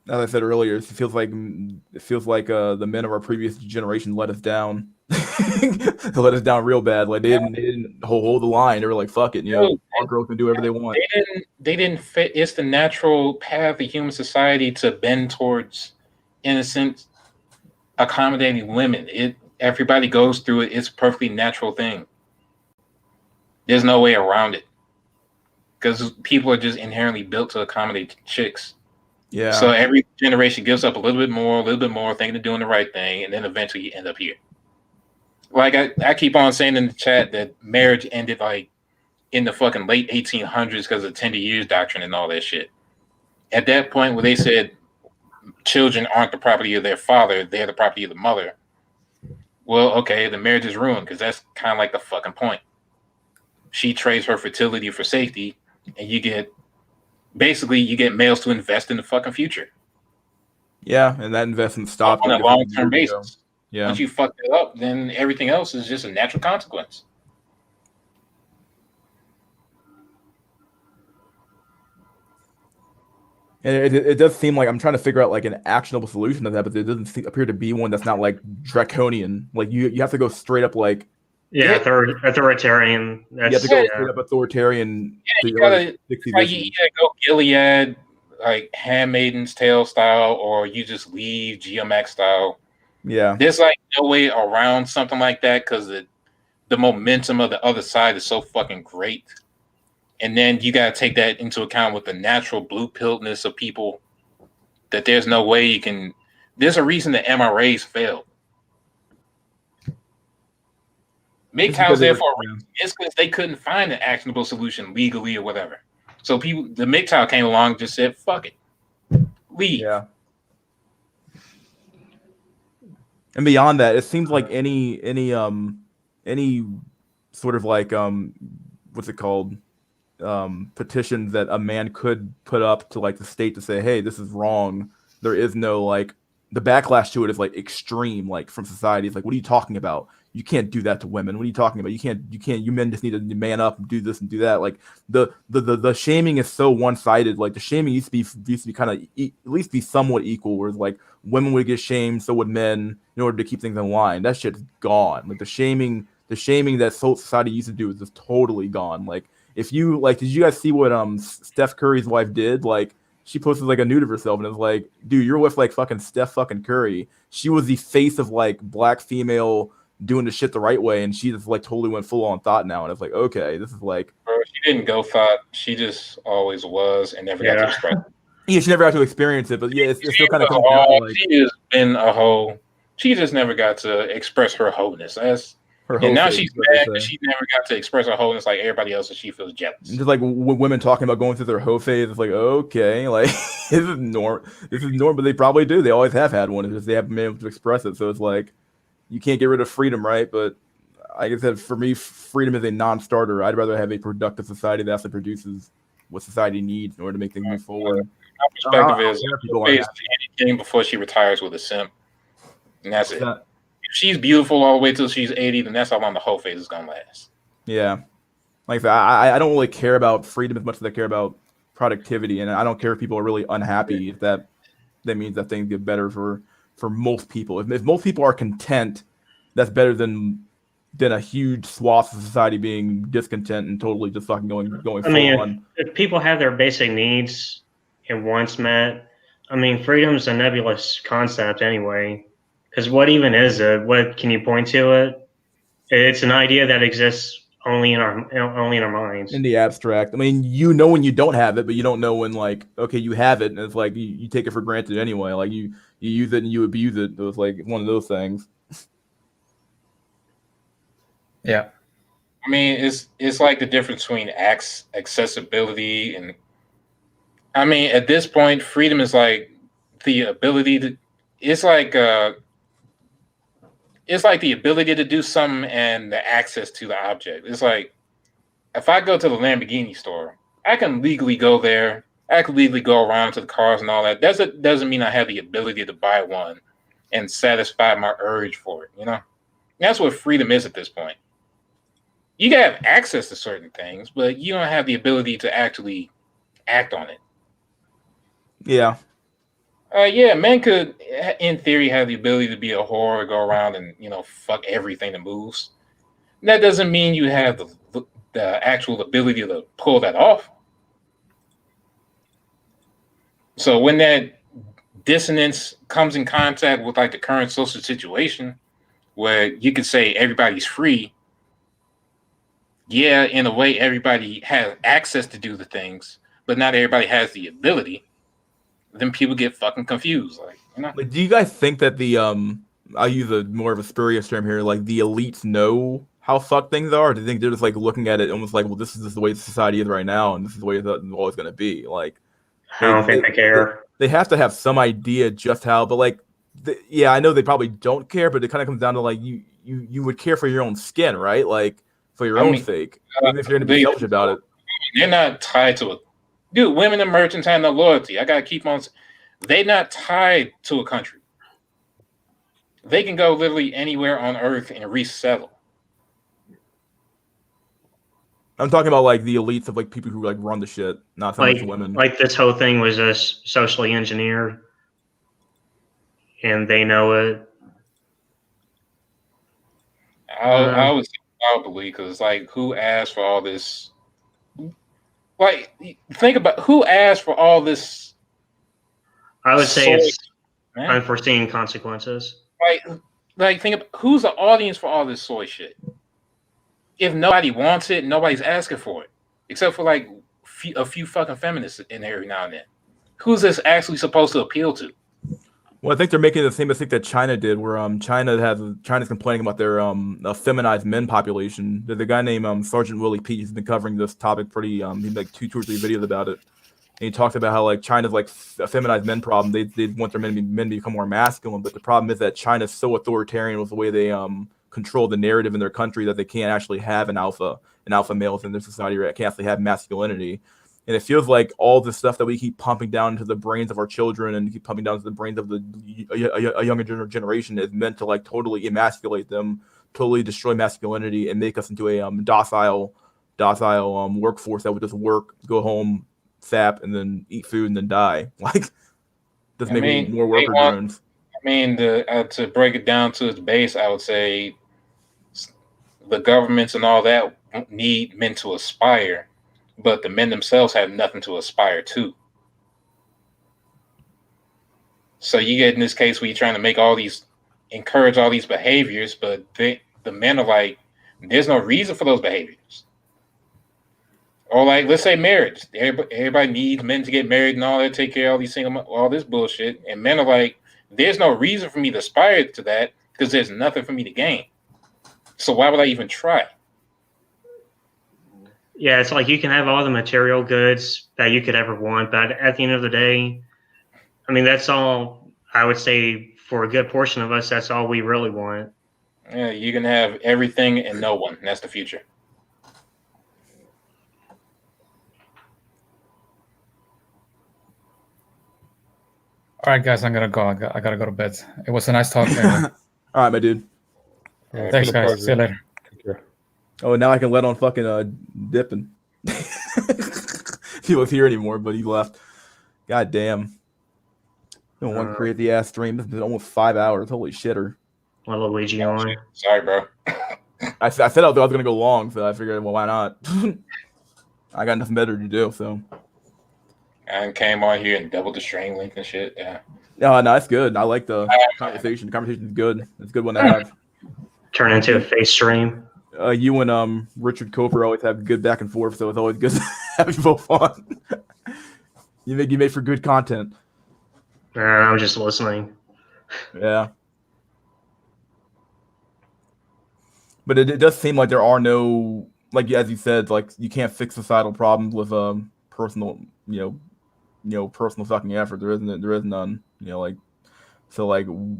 I said earlier, it feels like the men of our previous generation let us down. They let us down real bad. Like they didn't hold the line. They were like, "Fuck it, you know, our girls can do whatever they want." They didn't fit. It's the natural path of human society to bend towards innocent, accommodating women. Everybody goes through it. It's a perfectly natural thing. There's no way around it because people are just inherently built to accommodate chicks. Yeah. So every generation gives up a little bit more, thinking they're doing the right thing, and then eventually you end up here. Like I keep on saying in the chat that marriage ended like in the fucking late 1800s because of the tender years doctrine and all that shit. At that point where they said children aren't the property of their father, they're the property of the mother. Well, okay, the marriage is ruined because that's kind of like the fucking point. She trades her fertility for safety, and you get males to invest in the fucking future. Yeah, and that investment stopped on a long-term basis. Yeah. Once you fuck it up, then everything else is just a natural consequence. And it does seem like I'm trying to figure out like an actionable solution to that, but there doesn't appear to be one that's not like draconian. Like you have to go straight up like authoritarian. You have to go straight up authoritarian. Yeah, you gotta go Gilead, like Handmaiden's Tale style, or you just leave Geomax style. Yeah, there's like no way around something like that because the momentum of the other side is so fucking great. And then you got to take that into account with the natural blue pilledness of people that there's no way you can. There's a reason the MRAs failed. MGTOW's there for a reason. It's because they couldn't find an actionable solution legally or whatever. So the MGTOW came along and just said, fuck it. Leave. Yeah. And beyond that, it seems like any sort of like what's it called? Petitions that a man could put up to like the state to say, hey, this is wrong. There is no like the backlash to it is like extreme, like from society. It's like, what are you talking about? you can't do that to women. What are you talking about? You men just need to man up and do this and do that. Like the shaming is so one sided. Like the shaming used to be kind of at least be somewhat equal. Whereas like women would get shamed, so would men in order to keep things in line. That shit's gone. Like the shaming that society used to do is just totally gone. Like if you like, did you guys see what Steph Curry's wife did? Like she posted like a nude of herself and it was like, dude, you're with like fucking Steph fucking Curry. She was the face of like black female doing the shit the right way, and she just like totally went full on thought now. And it's like, okay, this is like, Bro, she didn't go thought. She just always was and never got to express it. yeah, she never got to experience it, but yeah, it's still kind of comes down to like she has been a hoe. She just never got to express her wholeness. And now she's mad because she never got to express her wholeness like everybody else, and she feels jealous. Just like women talking about going through their hoe phase, it's like, okay, like this is normal, but they probably do. They always have had one. It's just they haven't been able to express it. So it's like you can't get rid of freedom, right? But like I said, for me, freedom is a non-starter. I'd rather have a productive society that actually produces what society needs in order to make things move forward. My perspective is anything before she retires with a simp, and that's it. If she's beautiful all the way till she's 80, then that's how long the whole phase is gonna last. Yeah, like I said, I don't really care about freedom as much as I care about productivity, and I don't care if people are really unhappy. If that means that things get better for most people. If most people are content, that's better than a huge swath of society being discontent and totally just fucking going. I mean, if people have their basic needs and wants met, I mean, freedom's a nebulous concept anyway. Because what even is it? What can you point to it? It's an idea that exists only in our minds. In the abstract. I mean, you know when you don't have it, but you don't know when, like, okay, you have it, and it's like you take it for granted anyway. Like you use it and you abuse it. It was like one of those things. Yeah. I mean, it's like the difference between accessibility and. I mean, at this point, freedom is like the ability to. It's like the ability to do something and the access to the object. It's like if I go to the Lamborghini store, I can legally go there. I can legally go around to the cars and all that. That doesn't mean I have the ability to buy one and satisfy my urge for it. You know, that's what freedom is at this point. You can have access to certain things, but you don't have the ability to actually act on it. Yeah. Yeah, men could, in theory, have the ability to be a whore or go around and, fuck everything that moves. That doesn't mean you have the actual ability to pull that off. So when that dissonance comes in contact with like the current social situation, where you could say everybody's free, yeah, in a way, everybody has access to do the things, but not everybody has the ability. Then people get fucking confused, Like, do you guys think that I'll use a more of a spurious term here, like the elites know how fucked things are? Or do you think they're just like looking at it almost like, well, this is just the way society is right now, and this is the way it's always going to be? Like, I don't think they care. They have to have some idea just how, but like, yeah, I know they probably don't care, but it kind of comes down to like you would care for your own skin, right? Like for your own sake, even if you're going to be selfish about it. They're not tied to it. Dude, women and merchants have no loyalty. I gotta keep on. They're not tied to a country. They can go literally anywhere on Earth and resettle. I'm talking about like the elites of like people who like run the shit, not so much women. Like this whole thing was just socially engineered, and they know it. I would say probably because like who asked for all this? Like, think about who asked for all this. I would say it's unforeseen consequences. Like, think about who's the audience for all this soy shit. If nobody wants it, nobody's asking for it, except for like a few fucking feminists in there every now and then. Who's this actually supposed to appeal to? Well, I think they're making the same mistake that China did, where China's complaining about their feminized men population. There's a guy named Sergeant Willie Pete. He's been covering this topic pretty. He made like two or three videos about it, and he talks about how like China's like a feminized men problem. They want their men to become more masculine, but the problem is that China's so authoritarian with the way they control the narrative in their country that they can't actually have an alpha males in their society, right? Can't actually have masculinity. And it feels like all the stuff that we keep pumping down into the brains of our children and keep pumping down into the brains of a younger generation is meant to like totally emasculate them totally destroy masculinity and make us into a docile workforce that would just work, go home, sap, and then eat food and then die. Like, just maybe more worker drones. To break it down to its base, I would say the governments and all that need men to aspire, but the men themselves have nothing to aspire to. So you get in this case where you're trying to encourage all these behaviors, but the men are like, there's no reason for those behaviors. Or like, let's say marriage. Everybody needs men to get married and all that, take care of all these all this bullshit. And men are like, there's no reason for me to aspire to that because there's nothing for me to gain. So why would I even try? Yeah, it's like you can have all the material goods that you could ever want, but at the end of the day, I mean, that's all, I would say, for a good portion of us, that's all we really want. Yeah, you can have everything and no one. That's the future. All right, guys, I'm gonna go. I gotta go to bed. It was a nice talking. All right, my dude. Thanks, guys. See you later. Oh, now I can let on fucking dipping. He was here anymore, but he left. God damn. One crazy ass stream. This is almost 5 hours. Holy shitter. Luigi on. Sorry, bro. I said I was gonna go long, so I figured, well, why not? I got nothing better to do, so. I came on here and doubled the stream length and shit. Yeah. No, it's good. I like the conversation. The conversation is good. It's a good one to have. Turn into a face stream. You and Richard Coper always have good back and forth, so it's always good to have you both on. You made for good content. I'm just listening. Yeah. But it does seem like there are no, like as you said, like you can't fix societal problems with personal, personal fucking effort. There is none. So like the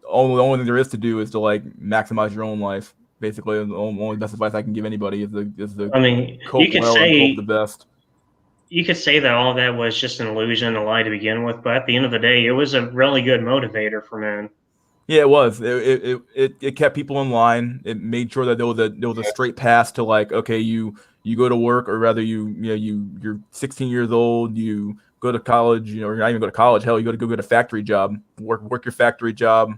only thing there is to do is to like maximize your own life. Basically, the only best advice I can give anybody is the I mean, cope you could well say and cope the best. You could say that all of that was just an illusion, a lie to begin with, but at the end of the day, it was a really good motivator for men. Yeah, it was. It kept people in line. It made sure that there was a straight path to like, okay, you go to work, or rather you're 16 years old, you go to college, or not even go to college. Hell, you go get a factory job, work your factory job,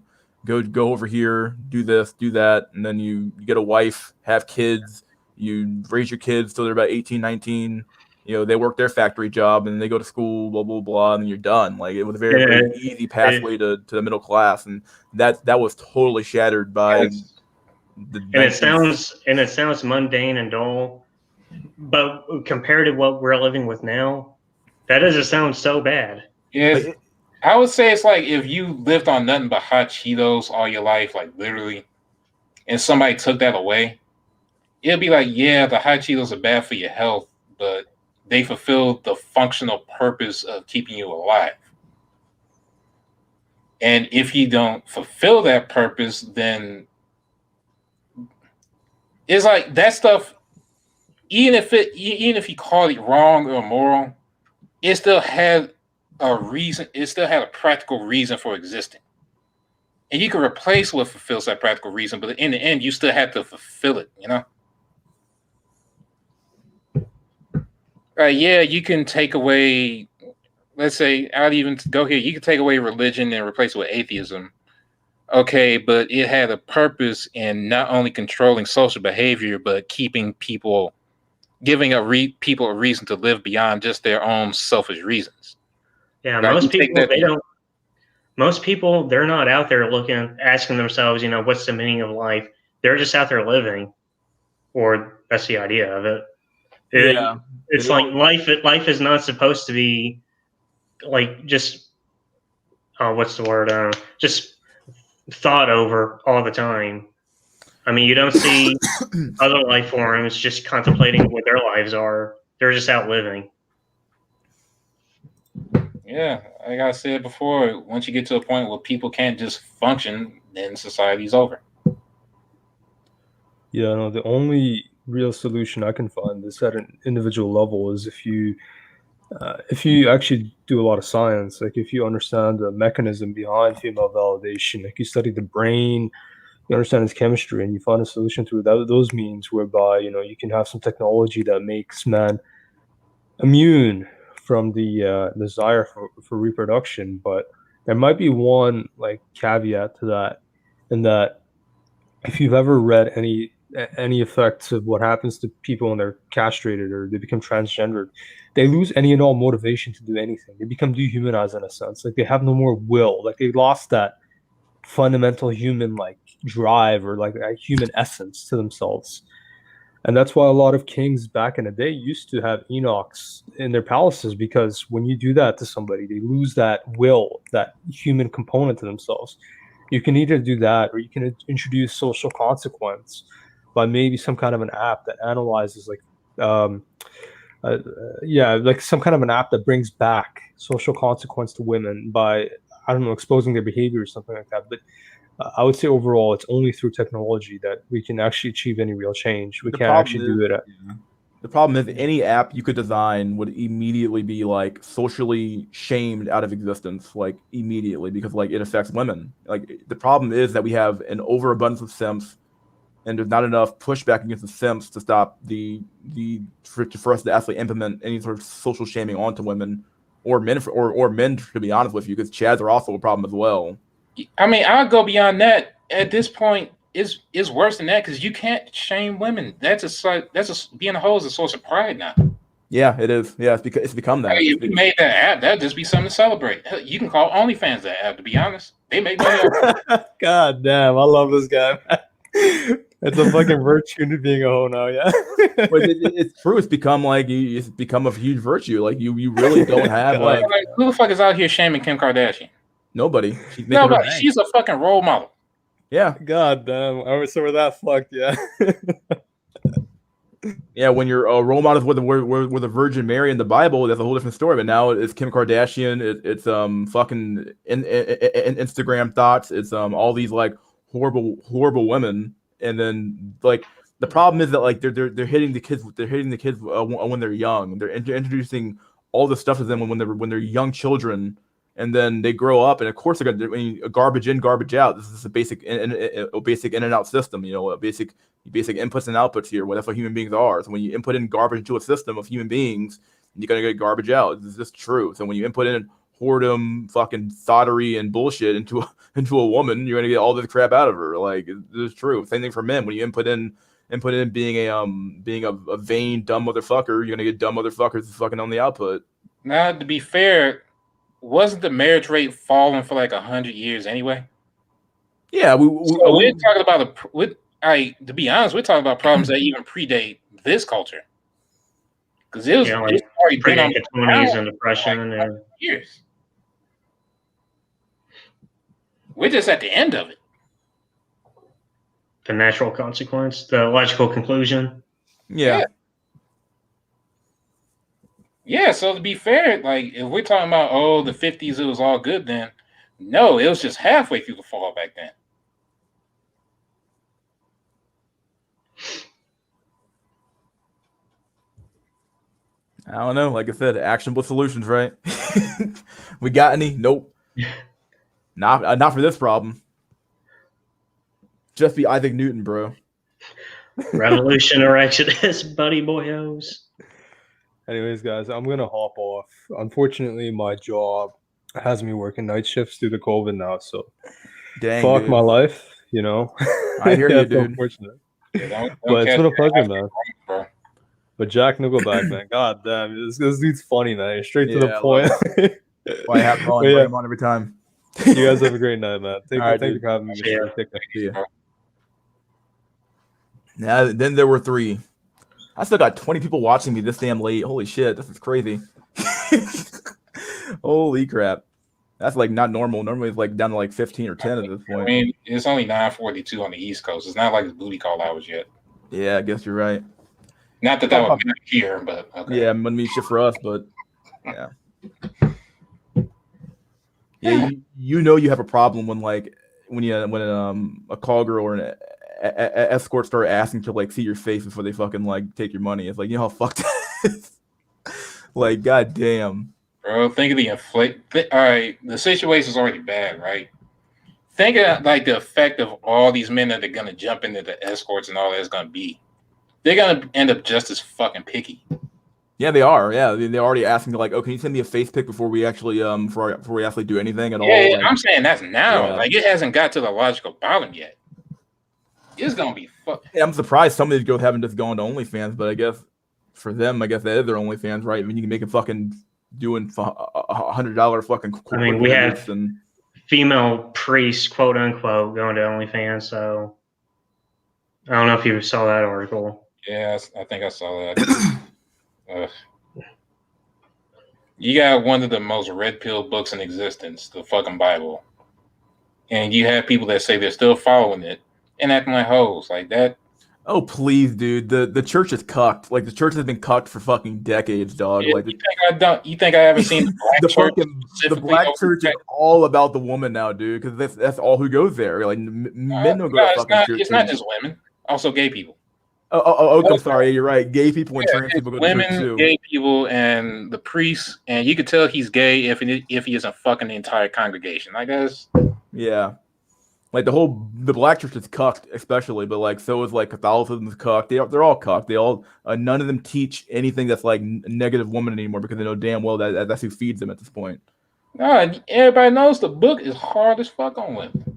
go over here, do this, do that, and then you get a wife, have kids, you raise your kids till they're about 18, 19. They work their factory job and they go to school, blah, blah, blah, and you're done. Like, it was a very, very easy pathway to the middle class. And that was totally shattered by it sounds mundane and dull, but compared to what we're living with now, that doesn't sound so bad. Yeah, I would say it's like if you lived on nothing but hot Cheetos all your life, like literally, and somebody took that away, it'd be like, yeah, the hot Cheetos are bad for your health, but they fulfill the functional purpose of keeping you alive. And if you don't fulfill that purpose, then it's like that stuff, even if you call it wrong or immoral, it still had a reason, it still had a practical reason for existing. And you can replace what fulfills that practical reason, but in the end, you still have to fulfill it, Yeah, you can take away, let's say, I'd even go here. You can take away religion and replace it with atheism. Okay, but it had a purpose in not only controlling social behavior, but keeping people, giving people a reason to live beyond just their own selfish reasons. Yeah, most people, they're not out there asking themselves, what's the meaning of life? They're just out there living, or that's the idea of it. Yeah. It's like life is not supposed to be like just what's the word? Just thought over all the time. I mean, you don't see other life forms just contemplating what their lives are. They're just out living. Yeah, like I said before, once you get to a point where people can't just function, then society's over. Yeah, no, the only real solution I can find is at an individual level is if you actually do a lot of science, like if you understand the mechanism behind female validation, like you study the brain, you understand its chemistry, and you find a solution through those means, whereby you can have some technology that makes man immune from the desire for reproduction. But there might be one like caveat to that, in that if you've ever read any effects of what happens to people when they're castrated or they become transgendered, they lose any and all motivation to do anything. They become dehumanized in a sense. Like they have no more will. Like they lost that fundamental human like drive or like a human essence to themselves. And that's why a lot of kings back in the day used to have eunuchs in their palaces, because when you do that to somebody, they lose that will, that human component to themselves. You can either do that, or you can introduce social consequence by maybe some kind of an app that analyzes um, yeah, like some kind of an app that brings back social consequence to women by, I don't know, exposing their behavior or something like that. But I would say overall, it's only through technology that we can actually achieve any real change. We The can't problem actually is, do it. the problem is any app you could design would immediately be like socially shamed out of existence, like immediately, because like it affects women. Like the problem is that we have an overabundance of simps, and there's not enough pushback against the simps to stop for us to actually implement any sort of social shaming onto women or men, or men, to be honest with you, because chads are also a problem as well. I mean, I'll go beyond that. At this point, it's worse than that, because you can't shame women. Being a hoe is a source of pride now. Yeah, it is. Yeah, it's become that. I mean, if we made that app, that'd just be something to celebrate. Hell, you can call OnlyFans that app. To be honest, they make money. God damn, I love this guy. It's a fucking virtue to being a hoe now. Yeah, but it's true. It's become like it's become a huge virtue. Like you really don't have like who the fuck is out here shaming Kim Kardashian? nobody. Nobody. She's a fucking role model. Yeah. God damn. So we're that fucked. Yeah. Yeah. When you're a role model with the Virgin Mary in the Bible, that's a whole different story. But now it's Kim Kardashian. It's fucking in Instagram thoughts. It's all these like horrible women. And then like the problem is that like they're hitting the kids. They're hitting the kids when they're young. They're introducing all this stuff to them when they're young children. And then they grow up, and of course they're gonna garbage in, garbage out. This is a basic in and out system. A basic inputs and outputs here. Well, that's what human beings are. So when you input in garbage into a system of human beings, you're gonna get garbage out. This is just true. So when you input in whoredom, fucking thottery, and bullshit into a woman, you're gonna get all this crap out of her. Like this is true. Same thing for men. When you input in being a vain dumb motherfucker, you're gonna get dumb motherfuckers fucking on the output. Now, to be fair, wasn't the marriage rate falling for like 100 years anyway? Yeah, we're talking about to be honest, we're talking about problems that even predate this culture, because it's already been on the 20s and depression and years. We're just at the end of it. The natural consequence, the logical conclusion. Yeah. Yeah, so to be fair, like if we're talking about the 50s, it was all good then. No, it was just halfway through the fall back then. I don't know. Like I said, actionable solutions, right? We got any? Nope. Not for this problem. Just be Isaac Newton, bro. Revolution or exodus, buddy boyos. Anyways, guys, I'm gonna hop off. Unfortunately, my job has me working night shifts due to COVID now, so fuck dude. my life, I hear you, dude. Unfortunate. But it's been a pleasure, man. But Jack Nickelback, man, god damn, this dude's funny, man. You're straight to the point. I have him on, bring him on every time. You guys have a great night, man. Thank you for having me. Take care. Now, then there were 3. I still got 20 people watching me this damn late. Holy shit, this is crazy. Holy crap. That's like not normal. Normally it's like down to like 15 or 10 at this point. I mean, it's only 9:42 on the East Coast. It's not like it's booty call hours yet. Yeah, I guess you're right. Not that would be here, but okay. Yeah, it wouldn't be shit for us, but yeah. Yeah, you have a problem when a call girl or an escort start asking to like see your face before they fucking like take your money. It's like, you know how fucked that is? Like, goddamn. Bro, think of the all right, the situation's already bad, right? think of like the effect of all these men that are gonna jump into the escorts and all that's gonna be. They're gonna end up just as fucking picky. Yeah, they are. Yeah, they're already asking like, "Oh, can you send me a face pic before we actually before we actually do anything at all?" Yeah, Like, I'm saying that's now. Yeah. Like it hasn't got to the logical bottom yet. It's gonna be fuck. yeah, I'm surprised some of these girls haven't just gone to OnlyFans, but I guess for them, I guess that is their OnlyFans, right? I mean, you can make a fucking doing $100 fucking. I mean, we have and female priests, quote unquote, going to OnlyFans. So I don't know if you saw that article. Yeah, I think I saw that. You got one of the most red pill books in existence, the fucking Bible, and you have people that say they're still following it and acting like hoes like that. Oh please, dude! The church is cucked. Like the church has been cucked for fucking decades, dog. Yeah, Like you think I haven't seen the black the church? the black church is all about the woman now, dude. Because that's all who goes there. Like men don't go to fucking church. It's not just women, also gay people. I'm sorry. You're right. Gay people and trans people go to church Women, too. gay people, and the priests, and you could tell he's gay if he isn't fucking the entire congregation. I guess. Yeah. Like the black church is cucked, especially, but like so is like Catholicism is cucked. They're all cucked. They all none of them teach anything that's like negative woman anymore because they know damn well that that's who feeds them at this point. Everybody knows the book is hard as fuck on women.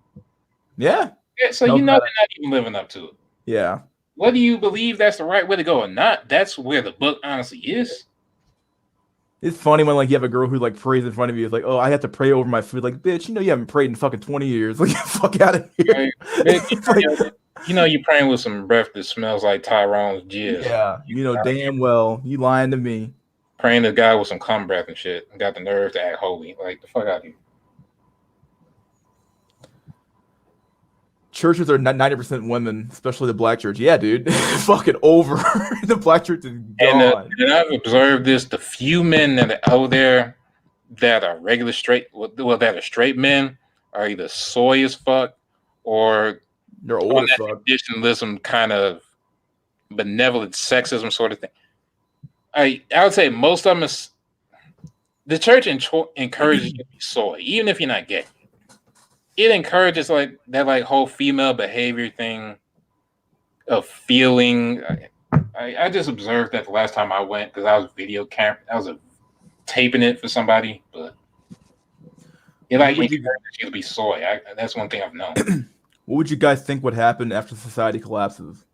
Yeah. So you know they're not even living up to it. Yeah. Whether you believe that's the right way to go or not, that's where the book honestly is. It's funny when like you have a girl who like prays in front of you. It's like, oh, I have to pray over my food. Like, bitch, you haven't prayed in fucking 20 years. Like, fuck out of here. Right. You're praying with some breath that smells like Tyrone's jizz. Yeah, damn well you lying to me. Praying to God with some cum breath and shit. Got the nerve to act holy. Like the fuck out of here. Churches are 90% women, especially the black church. Yeah, dude, fucking over. The black church is gone. And I've observed this: the few men that are out there that are regular straight, that are straight men, are either soy as fuck or they're old as fuck. Traditionalism, kind of benevolent sexism sort of thing. I would say most of them is the church encourages you to be soy, even if you're not gay. It encourages like that like whole female behavior thing of feeling. I just observed that the last time I went because I was taping it for somebody, but it like encourages you to be soy. That's one thing I've known. What would you guys think would happen after society collapses?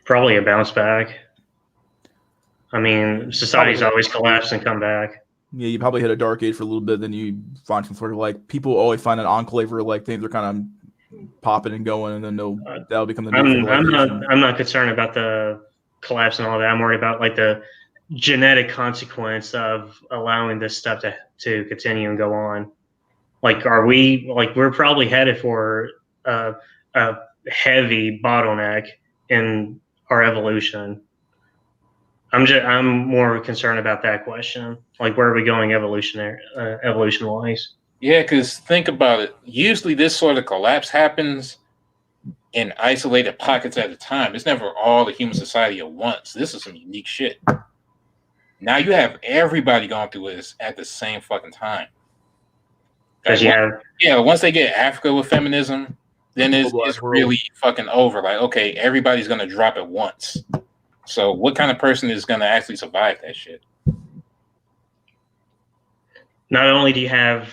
Probably a bounce back. I mean, society's always collapsed and come back. Yeah, you probably hit a dark age for a little bit, then you find some sort of like people always find an enclave where like things are kind of popping and going, and then that'll become the new I'm not concerned about the collapse and all that. I'm worried about like the genetic consequence of allowing this stuff to continue and go on. Like, we're probably headed for a heavy bottleneck in our evolution. I'm more concerned about that question. Like, where are we going evolution wise? Yeah, because think about it. Usually, this sort of collapse happens in isolated pockets at a time. It's never all the human society at once. This is some unique shit. Now you have everybody going through this at the same fucking time. Once they get Africa with feminism, then it's really fucking over. Like, okay, everybody's gonna drop at once. So what kind of person is going to actually survive that shit? Not only do you have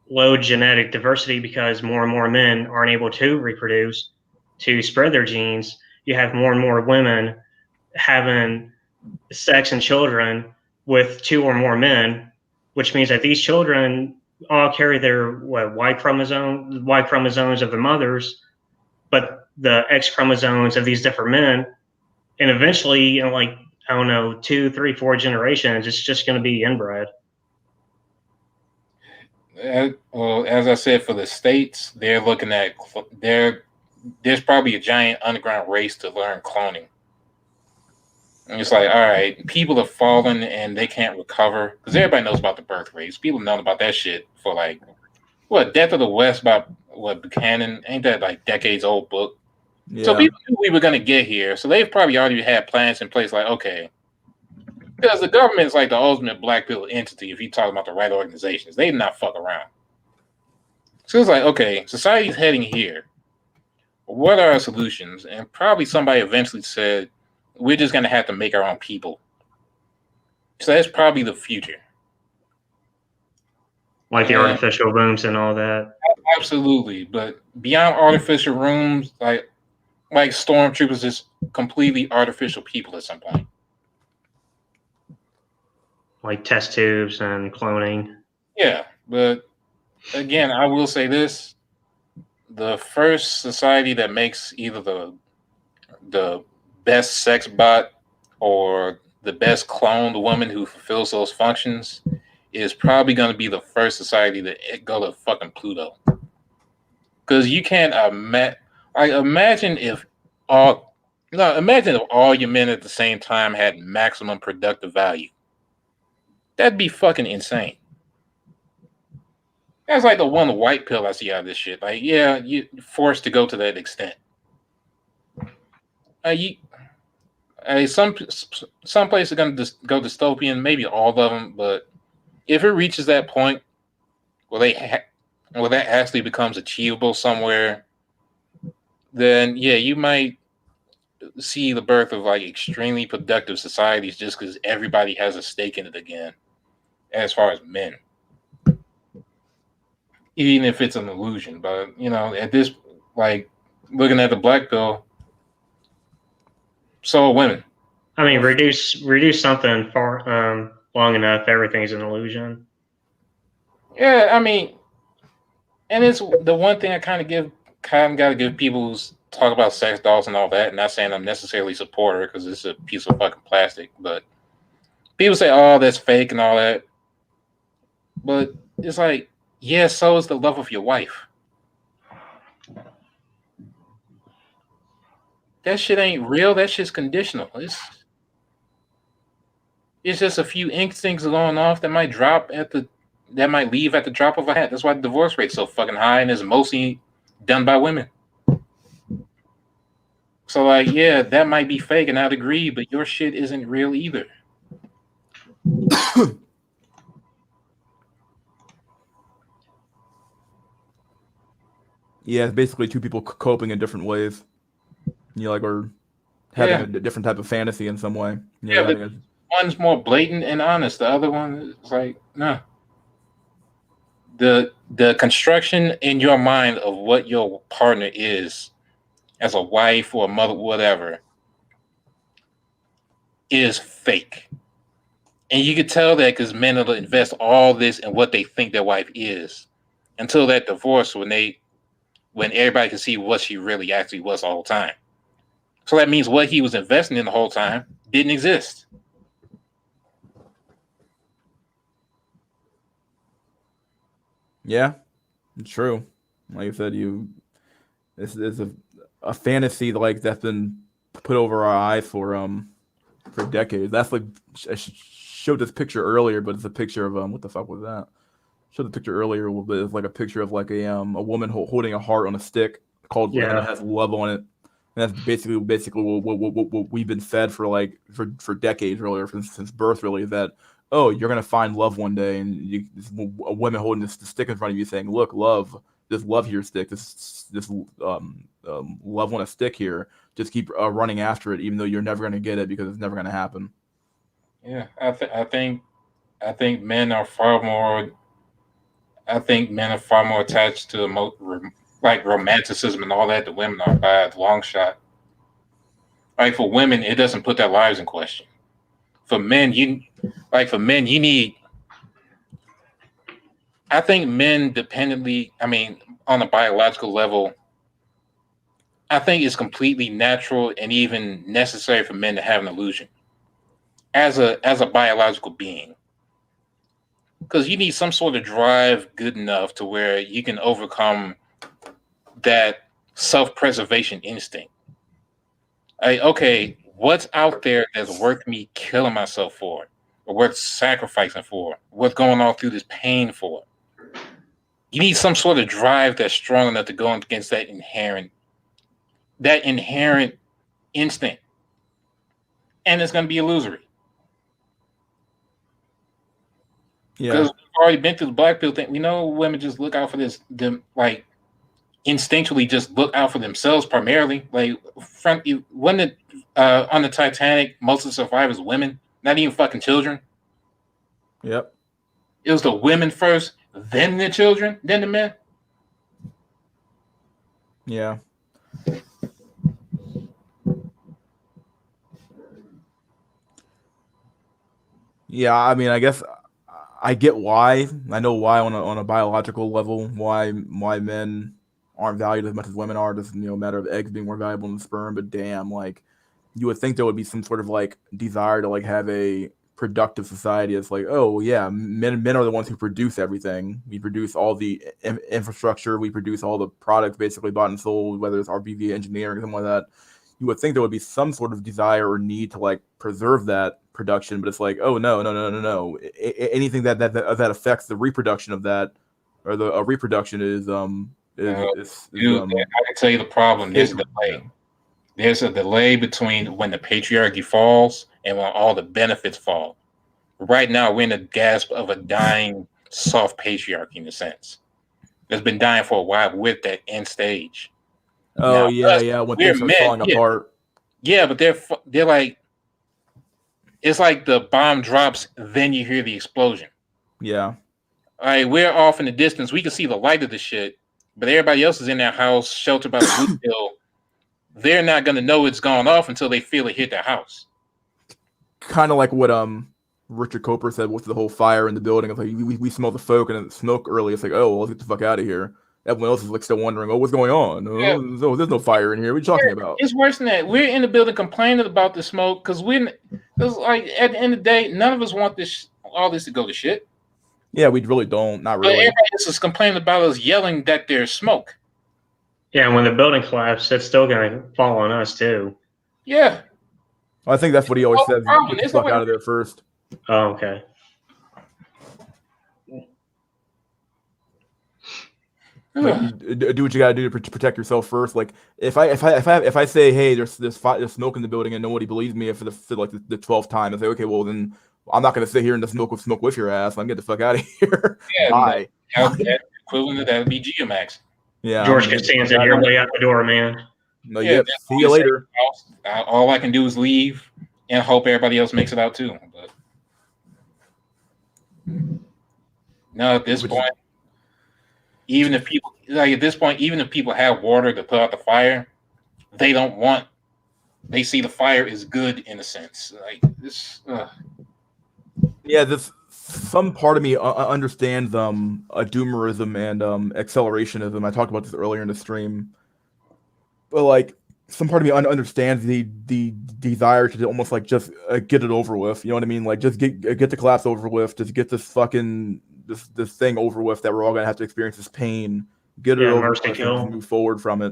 low genetic diversity because more and more men aren't able to reproduce to spread their genes, you have more and more women having sex and children with two or more men, which means that these children all carry their Y chromosomes of the mothers, but the X chromosomes of these different men. And eventually, in 2, 3, 4 generations, it's just going to be inbred. Well, as I said, for the states, they're looking at there's probably a giant underground race to learn cloning. And it's like, all right, people have fallen and they can't recover because everybody knows about the birth rates. People know about that shit for Death of the West by Buchanan. Ain't that like decades old book? Yeah. So people knew we were going to get here. So they've probably already had plans in place like, okay, Because the government is like the ultimate black pill entity. If you talk about the right organizations, they do not fuck around. So it's like, okay, society's heading here. What are our solutions? And probably somebody eventually said, we're just going to have to make our own people. So that's probably the future. Like the artificial rooms and all that. Absolutely. But beyond artificial rooms, like stormtroopers is completely artificial people at some point. Like test tubes and cloning. Yeah, but again, I will say this. The first society that makes either the best sex bot or the best cloned woman who fulfills those functions is probably going to be the first society to go to fucking Pluto. Because you can't imagine if all your men at the same time had maximum productive value. That'd be fucking insane. That's like the one white pill I see out of this shit. Like, yeah, you're forced to go to that extent. Some places are going to go dystopian, maybe all of them, but if it reaches that point where that actually becomes achievable somewhere, then yeah, you might see the birth of like extremely productive societies just because everybody has a stake in it again, as far as men. Even if it's an illusion, but at this, like looking at the black pill, so are women. I mean, reduce something far long enough, everything's an illusion. Yeah, I mean, and it's the one thing I kind of got to give people who talk about sex dolls and all that. Not saying I'm necessarily supporter because it's a piece of fucking plastic, but people say, "Oh, that's fake" and all that. But it's like, yeah, so is the love of your wife. That shit ain't real. That shit's conditional. It's just a few instincts going off that might leave at the drop of a hat. That's why the divorce rate's so fucking high and is mostly done by women. So like, yeah, that might be fake and I'd agree, but your shit isn't real either. Yeah, it's basically two people coping in different ways. Or having a different type of fantasy in some way. One's more blatant and honest. The other one is like, no. The construction in your mind of what your partner is as a wife or a mother, whatever, is fake. And you can tell that because men will invest all this in what they think their wife is until that divorce when everybody can see what she really actually was the whole time. So that means what he was investing in the whole time didn't exist. Yeah, it's true. Like I said, this is a fantasy like that's been put over our eyes for decades. That's like I showed this picture earlier, but it's a picture of what the fuck was that? Showed the picture earlier, but it's like a picture of like a woman holding a heart on a stick called and it has love on it. And that's basically what we've been fed for decades, really, since birth, really, is that, oh, you're gonna find love one day, and a woman holding this stick in front of you, saying, "Look, love, this love here stick, this love on a stick here. Just keep running after it, even though you're never gonna get it because it's never gonna happen." Yeah, I think men are far more. I think men are far more attached to like romanticism and all that. The women are by a long shot. Like for women, it doesn't put their lives in question. For men, you need. I think men dependently. I mean, on a biological level, I think it's completely natural and even necessary for men to have an illusion as a biological being, because you need some sort of drive good enough to where you can overcome that self-preservation instinct. Okay, what's out there that's worth me killing myself for, or worth sacrificing for? What's going on through this pain for? You need some sort of drive that's strong enough to go against that inherent instinct, and it's going to be illusory. Because Yeah. we've already been through the black pill thing. We know women just look out for them like instinctually just look out for themselves primarily. Like when on the Titanic, most of the survivors were women, not even fucking children. Yep. It was the women first, then the children, then the men. Yeah. Yeah, I mean, I guess I get why. I know why on a biological level why men aren't valued as much as women are. Just a matter of eggs being more valuable than sperm. But damn, like you would think there would be some sort of like desire to like have a productive society. It's like, oh yeah, men are the ones who produce everything. We produce all the infrastructure. We produce all the products basically bought and sold, whether it's RBV engineering or something like that. You would think there would be some sort of desire or need to like preserve that production, but it's like, oh no. Anything that affects the reproduction of that or the reproduction is Dude, I can tell you the problem. There's a delay. There's a delay between when the patriarchy falls and when all the benefits fall. Right now, we're in the gasp of a dying soft patriarchy in a sense. It's been dying for a while, but we're at that end stage. Oh now, yeah, when things are falling apart. Yeah, but they're like, it's like the bomb drops, then you hear the explosion. Yeah. All right, we're off in the distance. We can see the light of the shit, but everybody else is in their house, sheltered by the blue pill. They're not gonna know it's gone off until they feel it hit their house. Kind of like what Richard Coper said with the whole fire in the building. It's like we smell the smoke early. It's like, oh, well, let's get the fuck out of here. Everyone else is like still wondering, oh, what's going on? Yeah. Oh, there's no fire in here. What are you talking about? It's worse than that. We're in the building complaining about the smoke because like at the end of the day, none of us want all this to go to shit. Yeah, we really don't. Not really. But everybody else is complaining about us yelling that there's smoke. Yeah, when the building collapsed, that's still going to fall on us too. Yeah. Well, I think that's what he always says. Get the fuck out of there first. Oh, okay. Like, do what you gotta do to protect yourself first. Like if I say, hey, there's smoke in the building and nobody believes me for the 12th time, I say, okay, well then I'm not gonna sit here and the smoke with your ass. I'm get the fuck out of here. Yeah, bye. Equivalent of that would be Geomax. Yeah, George Costanza, your way out the door, man. No, yeah. See you later. All I can do is leave and hope everybody else makes it out too. But no, at this point. Even if people have water to put out the fire, they don't want. They see the fire is good in a sense. Like this. Yeah, some part of me understands doomerism and accelerationism. I talked about this earlier in the stream, but like some part of me understands the desire to almost like just get it over with. You know what I mean? Like just get the collapse over with. Just get this fucking. This thing over with that we're all gonna have to experience this pain. Get it over with and move forward from it.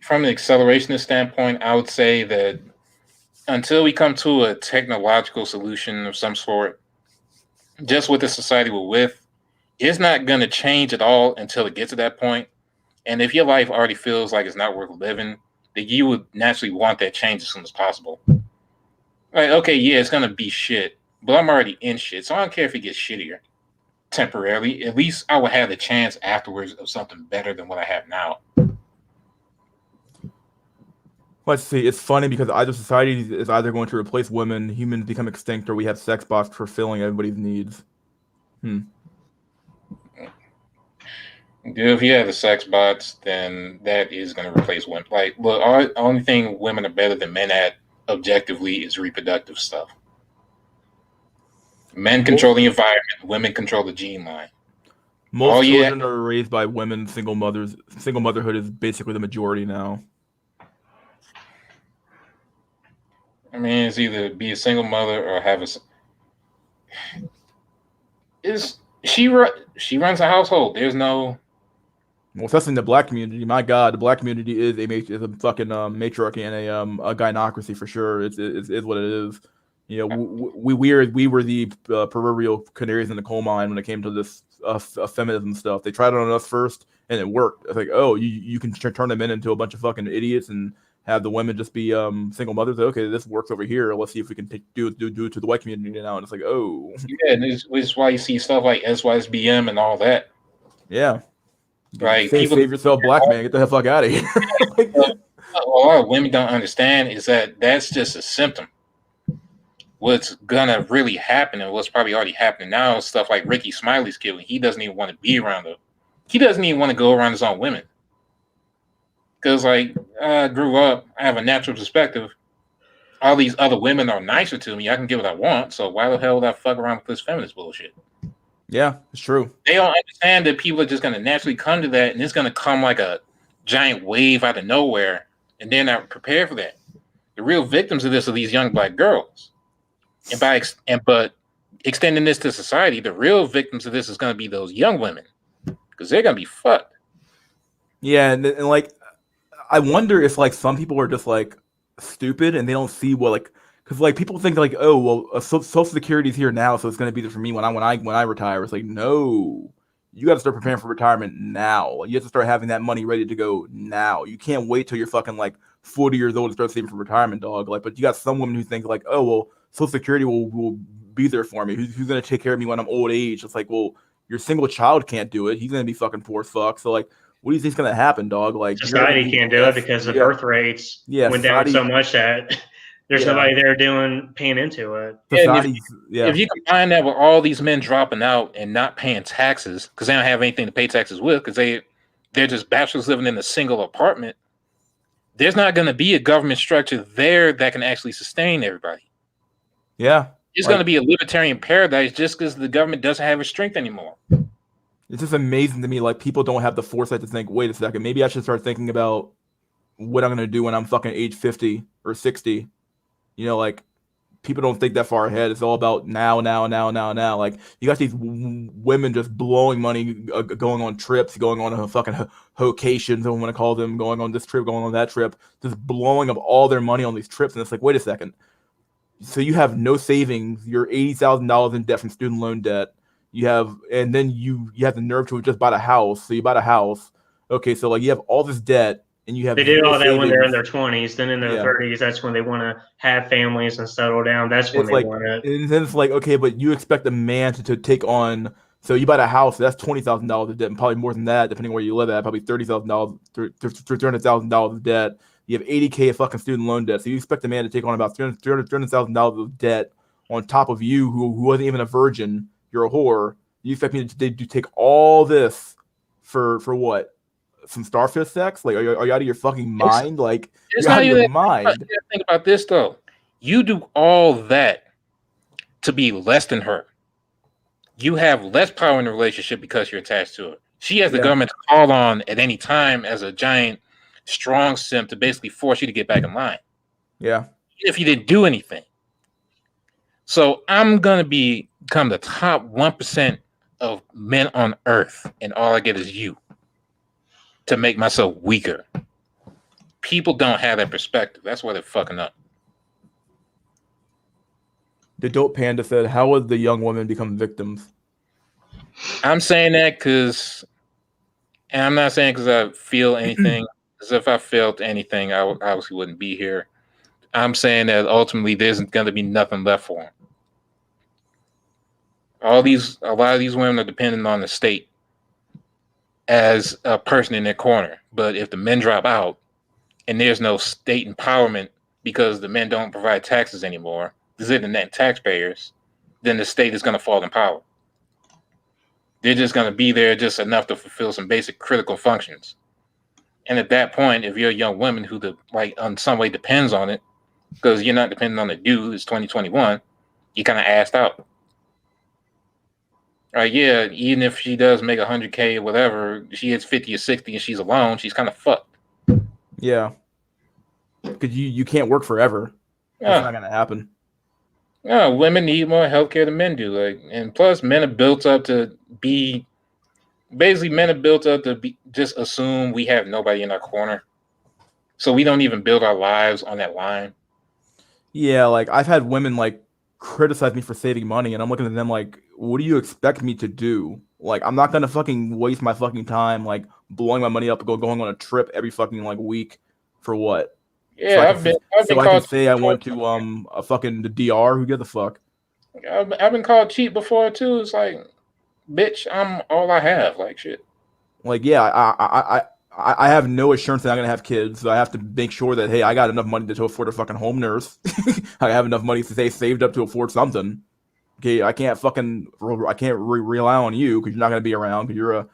From an accelerationist standpoint, I would say that until we come to a technological solution of some sort, just with the society we're with, it's not gonna change at all until it gets to that point. And if your life already feels like it's not worth living, then you would naturally want that change as soon as possible. Like, okay, yeah, it's gonna be shit, but I'm already in shit, so I don't care if it gets shittier. Temporarily, at least I would have the chance afterwards of something better than what I have now. Let's see. It's funny because either society is either going to replace women, humans become extinct, or we have sex bots fulfilling everybody's needs. If you have the sex bots, then that is going to replace women. Like, look, the only thing women are better than men at objectively is reproductive stuff. Men control the environment, women control the gene line. Most children are raised by women, single mothers. Single motherhood is basically the majority now. I mean, it's either be a single mother or have she runs a household. There's no. Well, especially in the black community. My God, the black community is a fucking matriarchy and a gynocracy for sure. It's what it is. You know, we were the proverbial canaries in the coal mine when it came to this feminism stuff. They tried it on us first, and it worked. It's like, oh, you can turn them into a bunch of fucking idiots and have the women just be single mothers. Like, okay, this works over here. Let's see if we can do it to the white community now. And it's like, oh, Yeah, and which is why you see stuff like SYSBM and all that. yeah, Right? save yourself, black man. Get the fuck out of here. Like, a lot of women don't understand is that that's just a symptom. What's gonna really happen and what's probably already happening now is stuff like Ricky Smiley's killing. He doesn't even want to be around them. He doesn't even want to go around his own women. Because, like, I grew up, I have a natural perspective. All these other women are nicer to me. I can get what I want. So why the hell would I fuck around with this feminist bullshit? yeah, it's true. They don't understand that people are just going to naturally come to that, and it's going to come like a giant wave out of nowhere, and they're not prepared for that. The real victims of this are these young black girls. But extending this to society, the real victims of this is going to be those young women, because they're going to be fucked. Yeah, and like, I wonder if like some people are just like stupid and they don't see what like, because like people think like, oh well, Social Security's here now, so it's going to be there for me when I retire. It's like, no, you got to start preparing for retirement now. You have to start having that money ready to go now. You can't wait till you're fucking like 40 years old to start saving for retirement, dog. Like, but you got some women who think like, oh well, Social Security will be there for me. Who's going to take care of me when I'm old age? It's like, well, your single child can't do it. He's going to be fucking poor as fuck. So like, what do you think's going to happen, dog? Like, society can't do it because the birth rates went down so much that there's nobody there paying into it. If you combine that with all these men dropping out and not paying taxes because they don't have anything to pay taxes with because they're just bachelors living in a single apartment, there's not going to be a government structure there that can actually sustain everybody. Yeah. It's going to be a libertarian paradise just because the government doesn't have its strength anymore. It's just amazing to me, like, people don't have the foresight to think, wait a second, maybe I should start thinking about what I'm going to do when I'm fucking age 50 or 60. You know, like, people don't think that far ahead. It's all about now. Like, you got these women just blowing money, going on trips, going on fucking vocations, I want to call them, going on this trip, going on that trip, just blowing up all their money on these trips. And it's like, wait a second. So you have no savings. You're $80,000 in debt from student loan debt. And then you have the nerve to just buy a house. So you bought a house. Okay, so like you have all this debt, and you have. They do all that when they're in their 20s. Then in their 30s, that's when they want to have families and settle down. That's when they want it. And then it's like, okay, but you expect a man to take on. So you bought a house. So that's $20,000 of debt, and probably more than that, depending where you live at. Probably $30,000, $300,000 of debt. You have $80K of fucking student loan debt. So you expect a man to take on about $300,000 of debt on top of you, who wasn't even a virgin. You're a whore. You expect me to take all this for what? Some starfish sex? Like, are you out of your fucking mind? Like, it's you're out not of even your mind. Think about this though. You do all that to be less than her. You have less power in the relationship because you're attached to her. She has the government to call on at any time as a giant strong simp to basically force you to get back in line. Yeah. If you didn't do anything. So I'm gonna become the top 1% of men on earth, and all I get is you to make myself weaker. People don't have that perspective. That's why they're fucking up. The dope panda said, "How would the young women become victims?" I'm saying that because, and I'm not saying because I feel anything. Because if I felt anything, I obviously wouldn't be here. I'm saying that ultimately there's going to be nothing left for them. A lot of these women are dependent on the state as a person in their corner. But if the men drop out and there's no state empowerment because the men don't provide taxes anymore, they're the net taxpayers, then the state is going to fall in power. They're just going to be there just enough to fulfill some basic critical functions. And at that point, if you're a young woman who on some way depends on it, because you're not dependent on the dude, it's 2021, you kind of assed out. Yeah, even if she does make 100K or whatever, she hits 50 or 60 and she's alone, she's kind of fucked. Yeah. Because you can't work forever. That's not going to happen. No, women need more healthcare than men do. And plus, men are built up to just assume we have nobody in our corner. So we don't even build our lives on that line. Yeah, like I've had women like criticize me for saving money, and I'm looking at them like, what do you expect me to do? Like, I'm not gonna fucking waste my fucking time like blowing my money up, going on a trip every fucking like week for what? Yeah, so I I've can called say I cheap went before. to a fucking the DR. Who gives a fuck? I've been called cheap before too. It's like, bitch, I'm all I have. Like shit. Like, yeah, I have no assurance that I'm gonna have kids, so I have to make sure that hey, I got enough money to afford a fucking home nurse. I have enough money to say saved up to afford something. Okay, I can't rely on you because you're not gonna be around because you're a,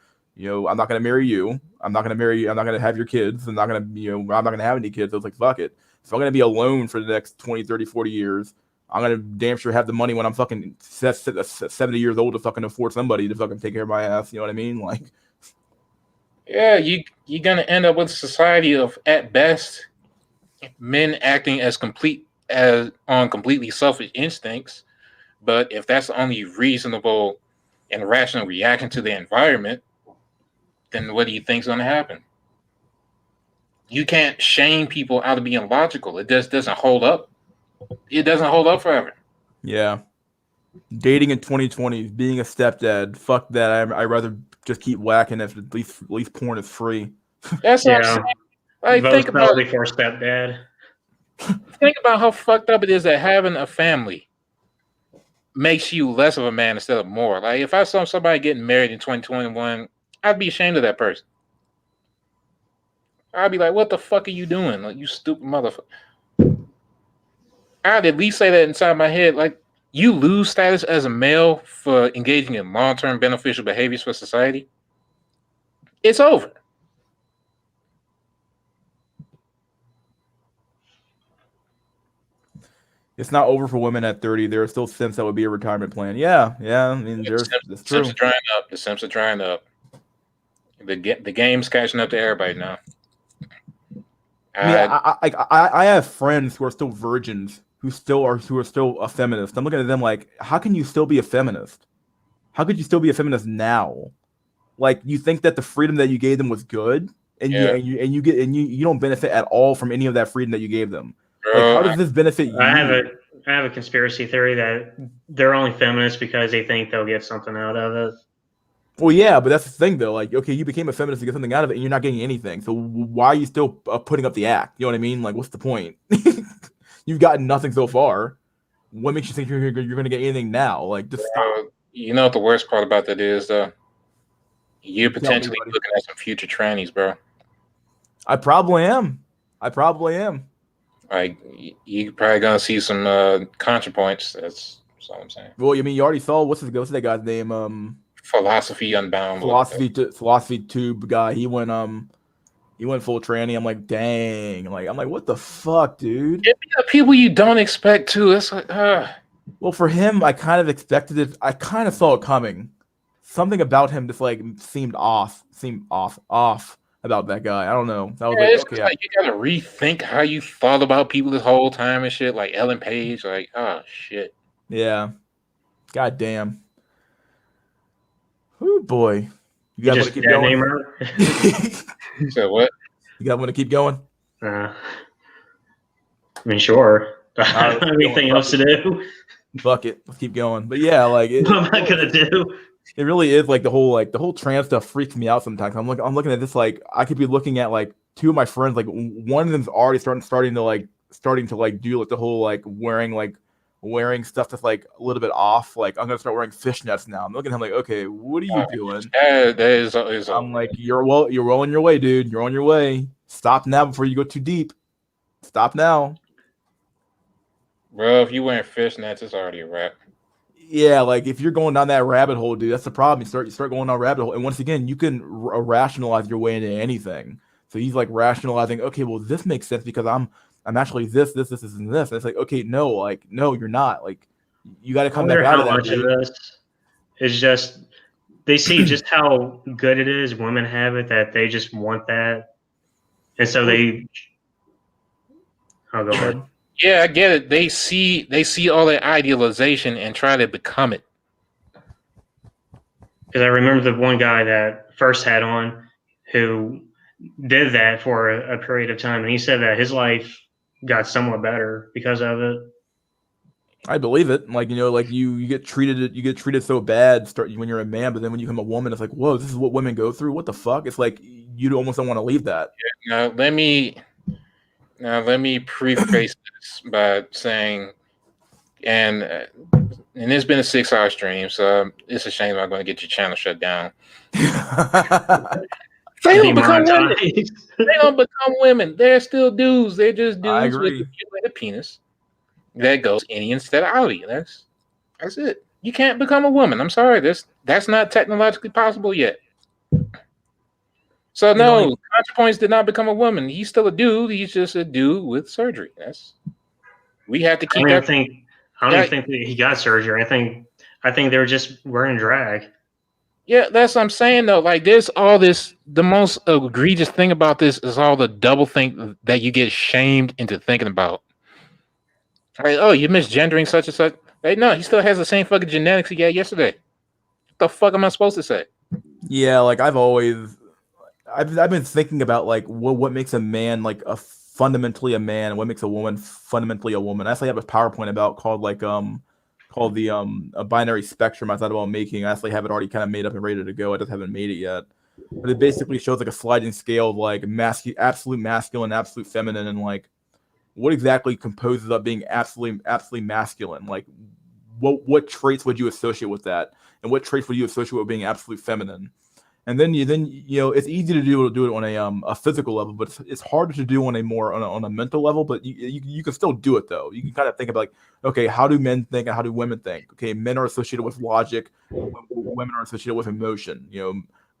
I'm not gonna marry you. I'm not gonna marry you. I'm not gonna have your kids. I'm not gonna, I'm not gonna have any kids. So it's like, fuck it. If I'm gonna be alone for the next 20, 30, 40 years, I'm gonna damn sure have the money when I'm fucking 70 years old to fucking afford somebody to fucking take care of my ass. You know what I mean? Like, Yeah, you're gonna end up with a society of, at best, men acting as completely selfish instincts. But if that's the only reasonable and rational reaction to the environment, then what do you think's gonna happen? You can't shame people out of being logical. It just doesn't hold up. It doesn't hold up forever. yeah, dating in 2020, being a stepdad, fuck that. I'd rather just keep whacking if at least porn is free. That's what I'm Yeah. saying. Like, Vote think about before stepdad. how fucked up it is that having a family makes you less of a man instead of more. Like, if I saw somebody getting married in 2021, I'd be ashamed of that person. I'd be like, what the fuck are you doing? Like, you stupid motherfucker. I'd at least say that inside my head. Like, you lose status as a male for engaging in long-term beneficial behaviors for society. It's over. It's not over for women at 30. There are still simps that would be a retirement plan. Yeah. I mean, that's true. Simps are drying up. The Simps are drying up. The game's catching up to everybody now. I have friends who are still virgins who are still a feminist. I'm looking at them like, how can you still be a feminist? How could you still be a feminist now? Like, you think that the freedom that you gave them was good, and you don't benefit at all from any of that freedom that you gave them. Like, how does this benefit you? I have a conspiracy theory that they're only feminists because they think they'll get something out of it. Well, yeah, but that's the thing, though. Like, okay, you became a feminist to get something out of it, and you're not getting anything. So why are you still putting up the act? You know what I mean? Like, what's the point? You've gotten nothing so far. What makes you think you're going to get anything now? Like, just stop. You know what the worst part about that is, though? You're potentially looking at some future trannies, bro. I probably am. Like, you're probably gonna see some contrapoints. That's all I'm saying. Well, I mean, you already saw what's that guy's name? Philosophy Unbound. Philosophy Tube guy. He went full tranny. I'm like, dang. I'm like, what the fuck, dude? Yeah, people you don't expect to. It's like, Well, for him, I kind of expected it. I kind of saw it coming. Something about him just like seemed off about that guy. I don't know. That was okay. Like you gotta rethink how you thought about people this whole time and shit. Like Ellen Page. Like, oh shit. Yeah. God damn. Oh boy. You guys want to keep going? So what? You guys want to keep going? I mean, sure. I don't have anything else to do. Fuck it. Let's keep going. But yeah, like what am I gonna do? It really is like the whole trans stuff freaks me out sometimes. I'm looking at this like I could be looking at like two of my friends, like one of them's already starting to do like the whole like wearing stuff that's like a little bit off. Like I'm gonna start wearing fishnets now. I'm looking at him like, okay, what are you doing? I'm like, you're well on your way, dude. You're on your way. Stop now before you go too deep. Stop now. Bro, if you wearing fishnets, it's already a wrap. Yeah, like if you're going down that rabbit hole, dude, that's the problem. You start going down rabbit hole, and once again, you can rationalize your way into anything. So he's like rationalizing, okay, well, this makes sense because I'm actually this, and this. And it's like, okay, no, you're not. Like, you got to come back out of that. How much of this is just they see just how good it is. Women have it that they just want that, and so they. I'll go ahead. Yeah, I get it. They see all that idealization and try to become it. Because I remember the one guy that first had on who did that for a period of time, and he said that his life got somewhat better because of it. I believe it. Like, like you get treated so bad when you're a man, but then when you become a woman, it's like, whoa, this is what women go through. What the fuck? It's like you almost don't want to leave that. Now let me Now, let me preface this by saying, and it's been a 6-hour stream, so it's a shame I'm going to get your channel shut down. They don't become women. They don't become women. They're still dudes. They're just I dudes with agree. a penis that goes any instead of outie. That's it. You can't become a woman. I'm sorry. That's not technologically possible yet. So no, ContraPoints did not become a woman. He's still a dude. He's just a dude with surgery. We have to keep I that. don't even think that he got surgery. I think they were just wearing drag. Yeah, that's what I'm saying though. Like there's all this. The most egregious thing about this is all the double think that you get shamed into thinking about. Like, oh, you're misgendering such and such. Hey, no, he still has the same fucking genetics he had yesterday. What the fuck am I supposed to say? Yeah, like I've been thinking about like what makes a man like fundamentally a man, and what makes a woman fundamentally a woman. I actually have a PowerPoint about called the a binary spectrum I thought about making. I actually have it already kind of made up and ready to go. I just haven't made it yet. But it basically shows like a sliding scale of like absolute masculine, absolute feminine, and like what exactly composes up being absolutely masculine. Like what traits would you associate with that, and what traits would you associate with being absolute feminine? And then it's easy to do it on a physical level, but it's harder to do on a mental level. But you can still do it though. You can kind of think about like, okay, how do men think and how do women think? Okay, men are associated with logic, women are associated with emotion.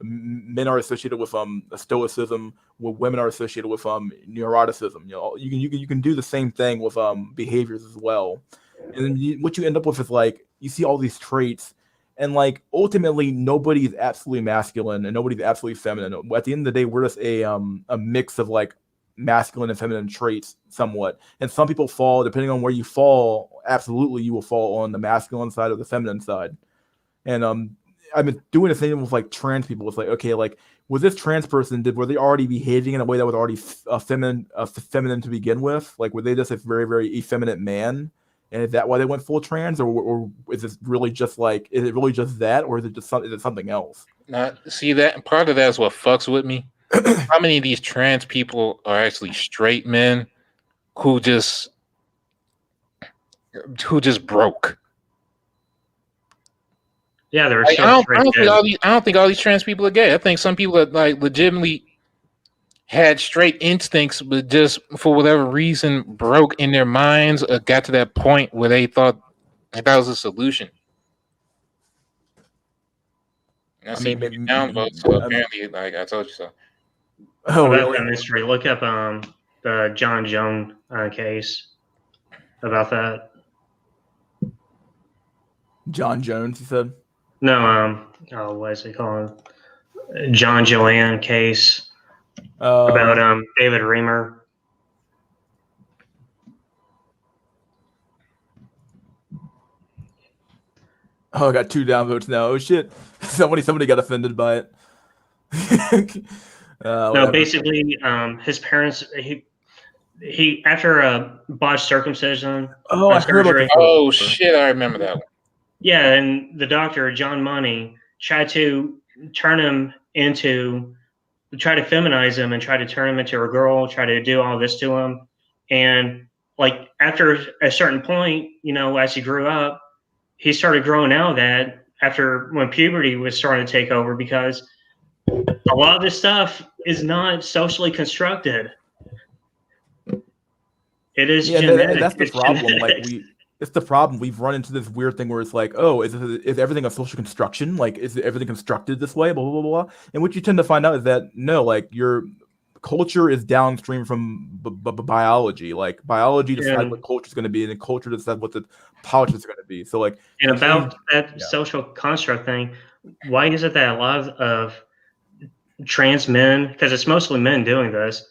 Men are associated with stoicism, women are associated with neuroticism. You can do the same thing with behaviors as well. And then what you end up with is like you see all these traits. And like ultimately, nobody is absolutely masculine and nobody's absolutely feminine. At the end of the day, we're just a mix of like masculine and feminine traits, somewhat. And some people fall, depending on where you fall. Absolutely, you will fall on the masculine side or the feminine side. And I've been doing the same with like trans people. It's like, okay, like was this trans person were they already behaving in a way that was already feminine to begin with? Like were they just a very very effeminate man? And is that why they went full trans, or is it really just that, or is it something else? Now, see that part of that is what fucks with me. How many of these trans people are actually straight men who just broke? Yeah, they're Like, still I don't think all these trans people are gay. I think some people are like legitimately had straight instincts, but just for whatever reason broke in their minds or got to that point where they thought that was a solution. I see downvote, so apparently, like I told you so. Oh, about that mystery, look up the John Jones case about that. John Jones, you said? No, what is he called? John Joanne case about David Reamer. Oh, I got 2 downvotes now. Oh shit! Somebody got offended by it. No, basically, his parents he after a botched circumcision. Oh, I heard about. Oh shit! I remember that one. Yeah, and the doctor John Money tried to try to feminize him and try to turn him into a girl, try to do all this to him. And like after a certain point, as he grew up, he started growing out of that after when puberty was starting to take over, because a lot of this stuff is not socially constructed. It is genetic. That's the problem. It's the problem. We've run into this weird thing where it's like, oh, is everything a social construction? Like, is everything constructed this way? Blah, blah, blah, blah. And what you tend to find out is that, no, like, your culture is downstream from biology. Like, biology decides what culture is going to be, and then culture decides what the politics are going to be. So, like... And about that social construct thing, why is it that a lot of trans men, because it's mostly men doing this,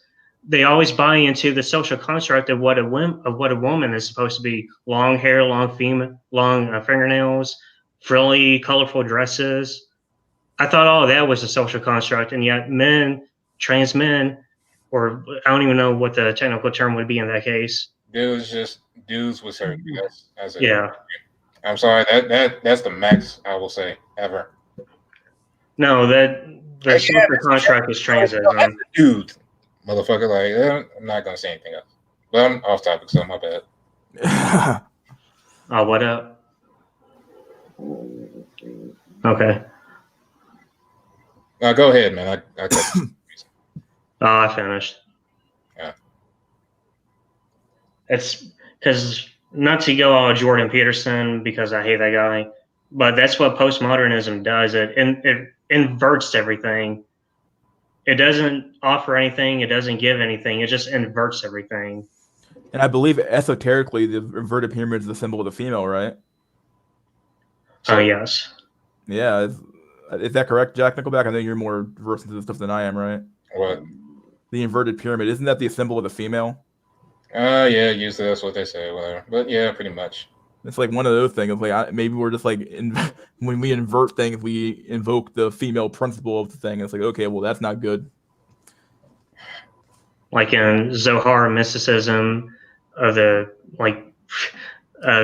they always buy into the social construct of what a woman is supposed to be: long hair, long fingernails, frilly, colorful dresses. I thought all of that was a social construct, and yet trans men, or I don't even know what the technical term would be in that case. Dudes with surgery. That's it. Yeah. I'm sorry. That's the max I will say ever. No, the social construct is transism. Dude, motherfucker. Like, I'm not gonna say anything else. Well, I'm off topic, so my bad. Oh, what up? Okay. Go ahead, man. I cut you. Oh, I finished. Yeah. It's because not to go all Jordan Peterson because I hate that guy, but that's what postmodernism does. It inverts everything. It doesn't offer anything. It doesn't give anything. It just inverts everything. And I believe esoterically, the inverted pyramid is the symbol of the female, right? Oh, yes. Yeah. Is that correct, Jack Nickelback? I know you're more versed into this stuff than I am, right? What? The inverted pyramid, isn't that the symbol of the female? Yeah, usually that's what they say, whatever. But yeah, pretty much. It's like one of those things. Like maybe we're just like when we invert things, we invoke the female principle of the thing. It's like, okay, well, that's not good. Like in Zohar mysticism of the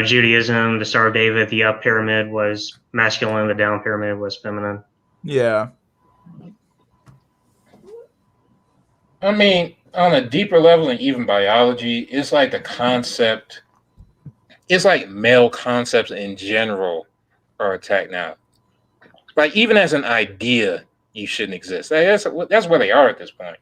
Judaism, the Star of David, the up pyramid was masculine, the down pyramid was feminine. Yeah. I mean, on a deeper level and even biology, it's like the concept, it's like male concepts in general are attacked now. Like even as an idea, you shouldn't exist. That's where they are at this point.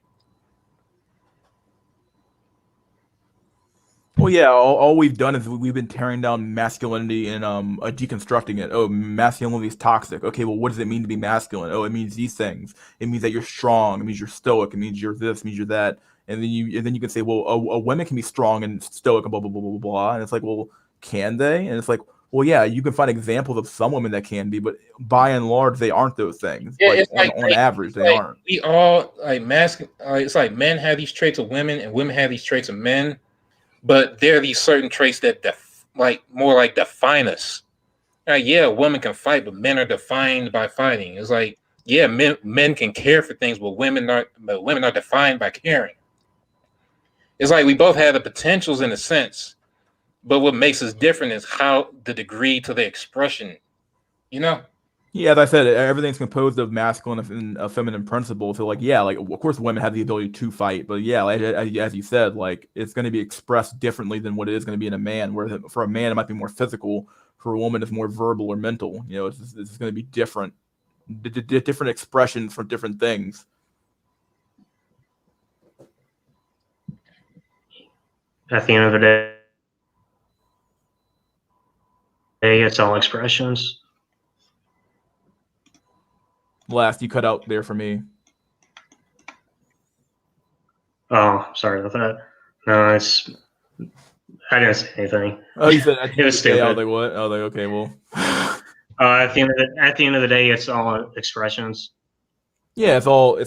Well, yeah. All we've done is we've been tearing down masculinity and deconstructing it. Oh, masculinity is toxic. Okay, well, what does it mean to be masculine? Oh, it means these things. It means that you're strong. It means you're stoic. It means you're this. It means you're that. And then you can say, well, a woman can be strong and stoic and blah blah blah blah blah. And it's like, well, can they? And it's like, well, yeah, you can find examples of some women that can be, but by and large, they aren't those things. Yeah, Like it's like on average, they like aren't. we all like it's like men have these traits of women and women have these traits of men, but there are these certain traits that more like define us. Yeah, a woman can fight, but men are defined by fighting. It's like, yeah, men can care for things, but women are defined by caring. It's like we both have the potentials in a sense, but what makes us different is how the degree to the expression, you know? Yeah, as I said, everything's composed of masculine and feminine principles. So, like, yeah, like of course, women have the ability to fight, but yeah, like, as you said, like it's going to be expressed differently than what it is going to be in a man. Where for a man, it might be more physical. For a woman, it's more verbal or mental. You know, it's going to be different, different expressions for different things. At the end of the day, it's all expressions. Last, you cut out there for me. Oh, sorry about that. No, I didn't say anything. Oh, you said it was stupid. I was like, what? I was like, okay, well. At the end of the day, it's all expressions. Yeah, it's all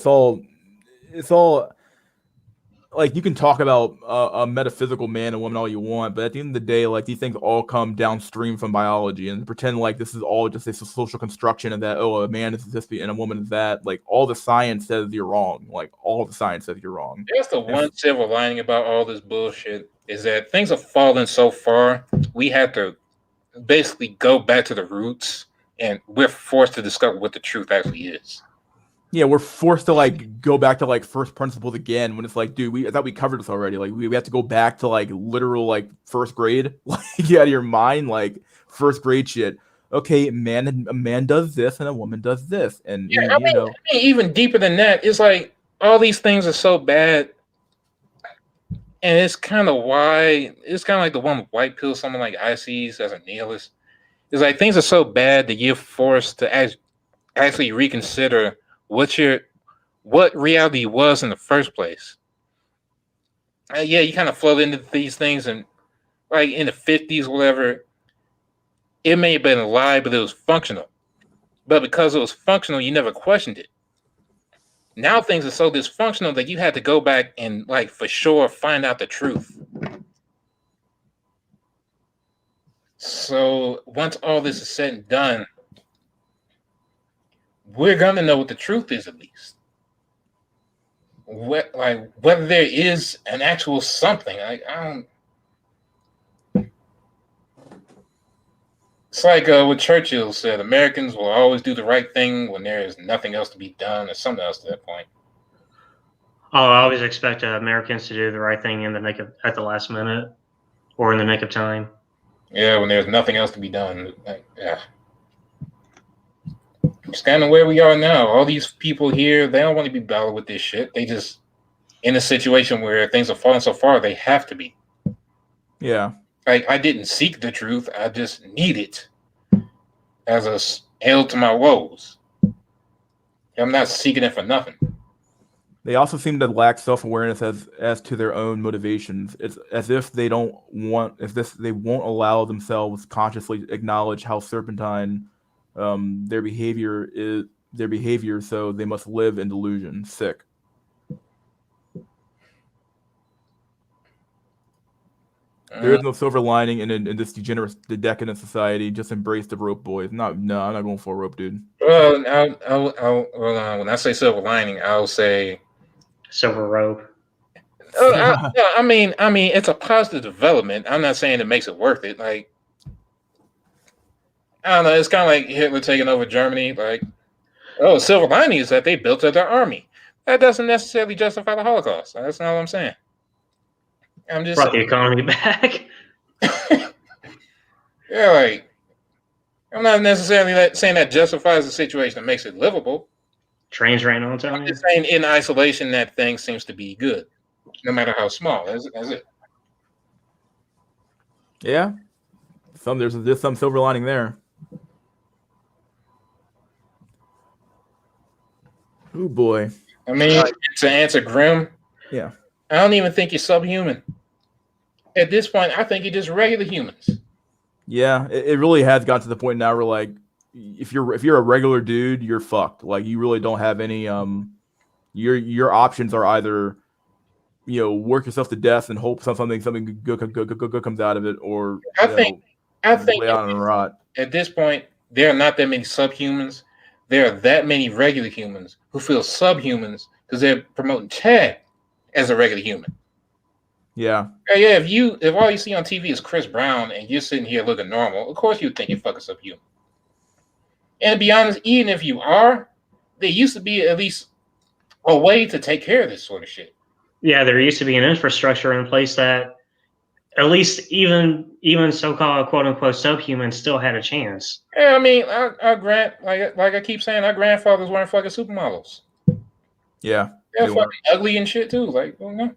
like you can talk about a metaphysical man and woman all you want, but at the end of the day, like these things all come downstream from biology, and pretend like this is all just a social construction and that a man is this and a woman is that. Like all the science says you're wrong. Like all the science says you're wrong. That's the one silver lining about all this bullshit is that things have fallen so far. We have to basically go back to the roots, and we're forced to discover what the truth actually is. Yeah, we're forced to like go back to like first principles again when it's like, dude, I thought we covered this already. Like we have to go back to like literal like first grade, like get out of your mind, like first grade shit. Okay, a man does this and a woman does this, and I mean, even deeper than that, it's like all these things are so bad, and it's kind of like the one with white pill, someone like I sees as a nihilist. It's like things are so bad that you're forced to actually reconsider what reality was in the first place. Yeah, you kind of float into these things, and like in the 50s, whatever, it may have been a lie, but it was functional. But because it was functional, you never questioned it. Now things are so dysfunctional that you had to go back and like for sure find out the truth. So once all this is said and done, we're gonna know what the truth is at least. Whether there is an actual something. It's like what Churchill said: Americans will always do the right thing when there is nothing else to be done, or something else to that point. I always expect Americans to do the right thing at the last minute or in the nick of time. Yeah, when there's nothing else to be done. Like, yeah. It's kind of where we are now. All these people here, they don't want to be bothered with this shit. They just in a situation where things are falling so far, they have to be. Yeah. Like, I didn't seek the truth. I just need it as a hail to my woes. I'm not seeking it for nothing. They also seem to lack self-awareness as to their own motivations. It's as if they won't allow themselves consciously acknowledge how serpentine their behavior is. So they must live in delusion. Sick. There is no silver lining in this degenerate, decadent society. Just embrace the rope, boys. No, I'm not going for a rope, dude. Well, when I say silver lining, I'll say Silver rope. I mean, it's a positive development. I'm not saying it makes it worth it. Like, I don't know. It's kind of like Hitler taking over Germany. Like, oh, silver lining is that they built up their army. That doesn't necessarily justify the Holocaust. That's not what I'm saying. I'm just Brought the economy back. Yeah, like, I'm not necessarily saying that justifies the situation that makes it livable. Trains ran on time. I'm just saying in isolation that thing seems to be good, no matter how small. That's it. Yeah. There's some silver lining there. Oh boy. I mean, to answer Grim, yeah, I don't even think you're subhuman. At this point, I think you're just regular humans. Yeah, it really has got to the point now where, like, if you're a regular dude, you're fucked. Like, you really don't have any your options are either, work yourself to death and hope something good comes out of it, or I think lay on and rot. At this point, there are not that many subhumans. There are that many regular humans who feel subhumans because they're promoting Chad as a regular human. Yeah. Yeah, if all you see on TV is Chris Brown and you're sitting here looking normal, of course you think you're fucking subhuman. And to be honest, even if you are, there used to be at least a way to take care of this sort of shit. Yeah, there used to be an infrastructure in place that at least even so-called quote-unquote subhumans still had a chance. Yeah, I mean, I grant, like I keep saying, our grandfathers weren't fucking supermodels. Yeah. They're fucking ugly and shit too. Like, I don't know.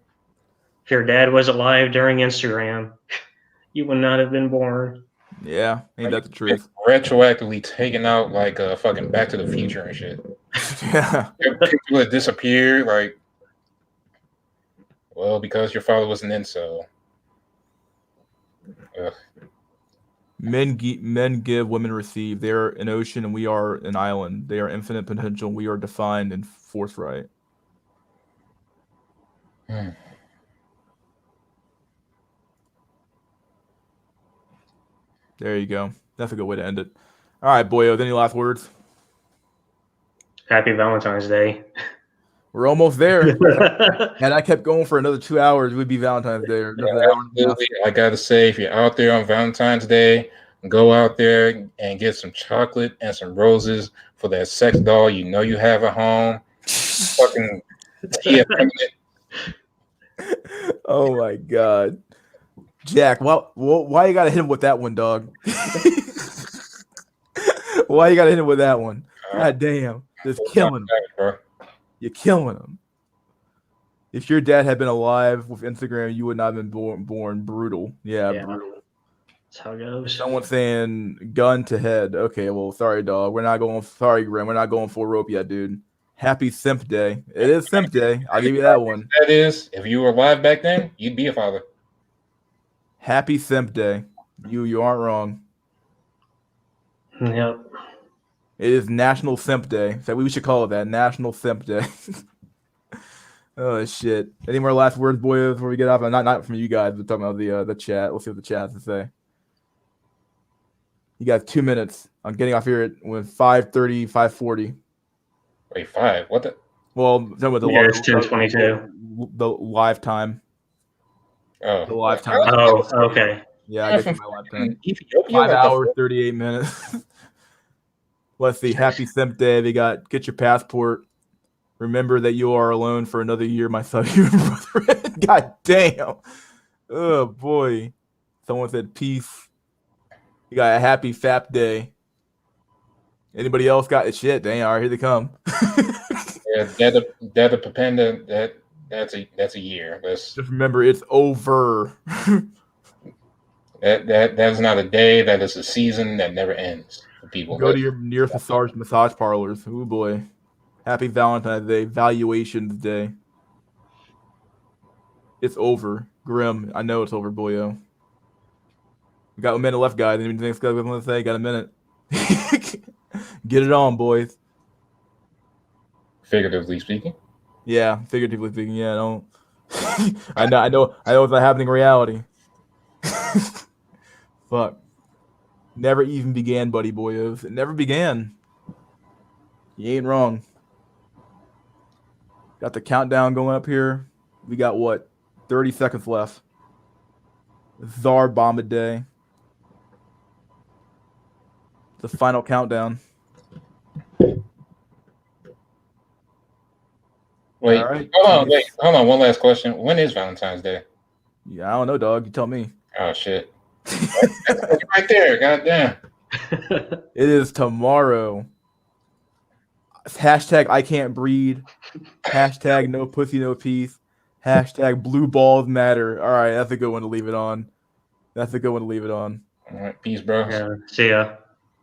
If your dad was alive during Instagram, you would not have been born. Yeah, ain't that the truth? Retroactively taken out like fucking Back to the Future and shit. Yeah. People that disappeared, like, well, because your father was an incel. Ugh. Men give, women receive. They're an ocean and we are an island. They are infinite potential. We are defined and forthright. There you go. That's a good way to end it. All right, boyo. Any last words? Happy Valentine's Day. We're almost there. And I kept going for another 2 hours. It would be Valentine's Day. I gotta say, if you're out there on Valentine's Day, go out there and get some chocolate and some roses for that sex doll you know you have at home. Fucking Oh my god, Jack! Why you gotta hit him with that one, dog? Why you gotta hit him with that one? God damn, just killing him. You're killing him. If your dad had been alive with Instagram, you would not have been born. Brutal. Yeah, brutal. That's how it goes. Someone saying gun to head. Okay, well, sorry, dog. We're not going. Sorry, Grim. We're not going full rope yet, dude. Happy Simp Day. It is Simp Day. I'll give you that one. That is, if you were alive back then, you'd be a father. Happy Simp Day. You aren't wrong. Yep. It is National Simp Day. So we should call it that. National Simp Day. Oh shit. Any more last words, boys, before we get off? Not from you guys, but talking about the chat. Let's see what the chat has to say. You got 2 minutes. I'm getting off here at 5:30, 5:40. Wait, 5? What the? Well, talking about the it's 10:22. The live time. Oh. The live time. Oh, okay. Yeah, I guess my live time. Ethiopia, 5 hours, 38 minutes. Let's see. Happy Simp Day. They got get your passport. Remember that you are alone for another year, my subhuman brother. God damn. Oh boy. Someone said peace. You got a happy FAP day. Anybody else got shit? Dang, all right, here they come. Yeah, Death of Papenda, that's a year. Just remember, it's over. That's not a day. That is a season that never ends for people. Go to your nearest massage parlors. Oh boy. Happy Valentine's Day. Valuations Day. It's over. Grim. I know it's over, boyo. We got a minute left, guys. Anything else guys want to say? Got a minute. Get it on, boys. Figuratively speaking. Yeah, figuratively speaking. Yeah, don't. I know it's not happening in reality. Fuck. Never even began, buddy boyos. It never began. You ain't wrong. Got the countdown going up here. We got what? 30 seconds left. Tsar Bomba Day. The final countdown. Wait, All right. hold on. One last question. When is Valentine's Day? Yeah, I don't know, dog. You tell me. Oh shit. That's right there. Goddamn. It is tomorrow. Hashtag I can't breed. Hashtag no pussy, no peace. Hashtag blue balls matter. All right, that's a good one to leave it on. All right, peace, bro. Yeah. See ya.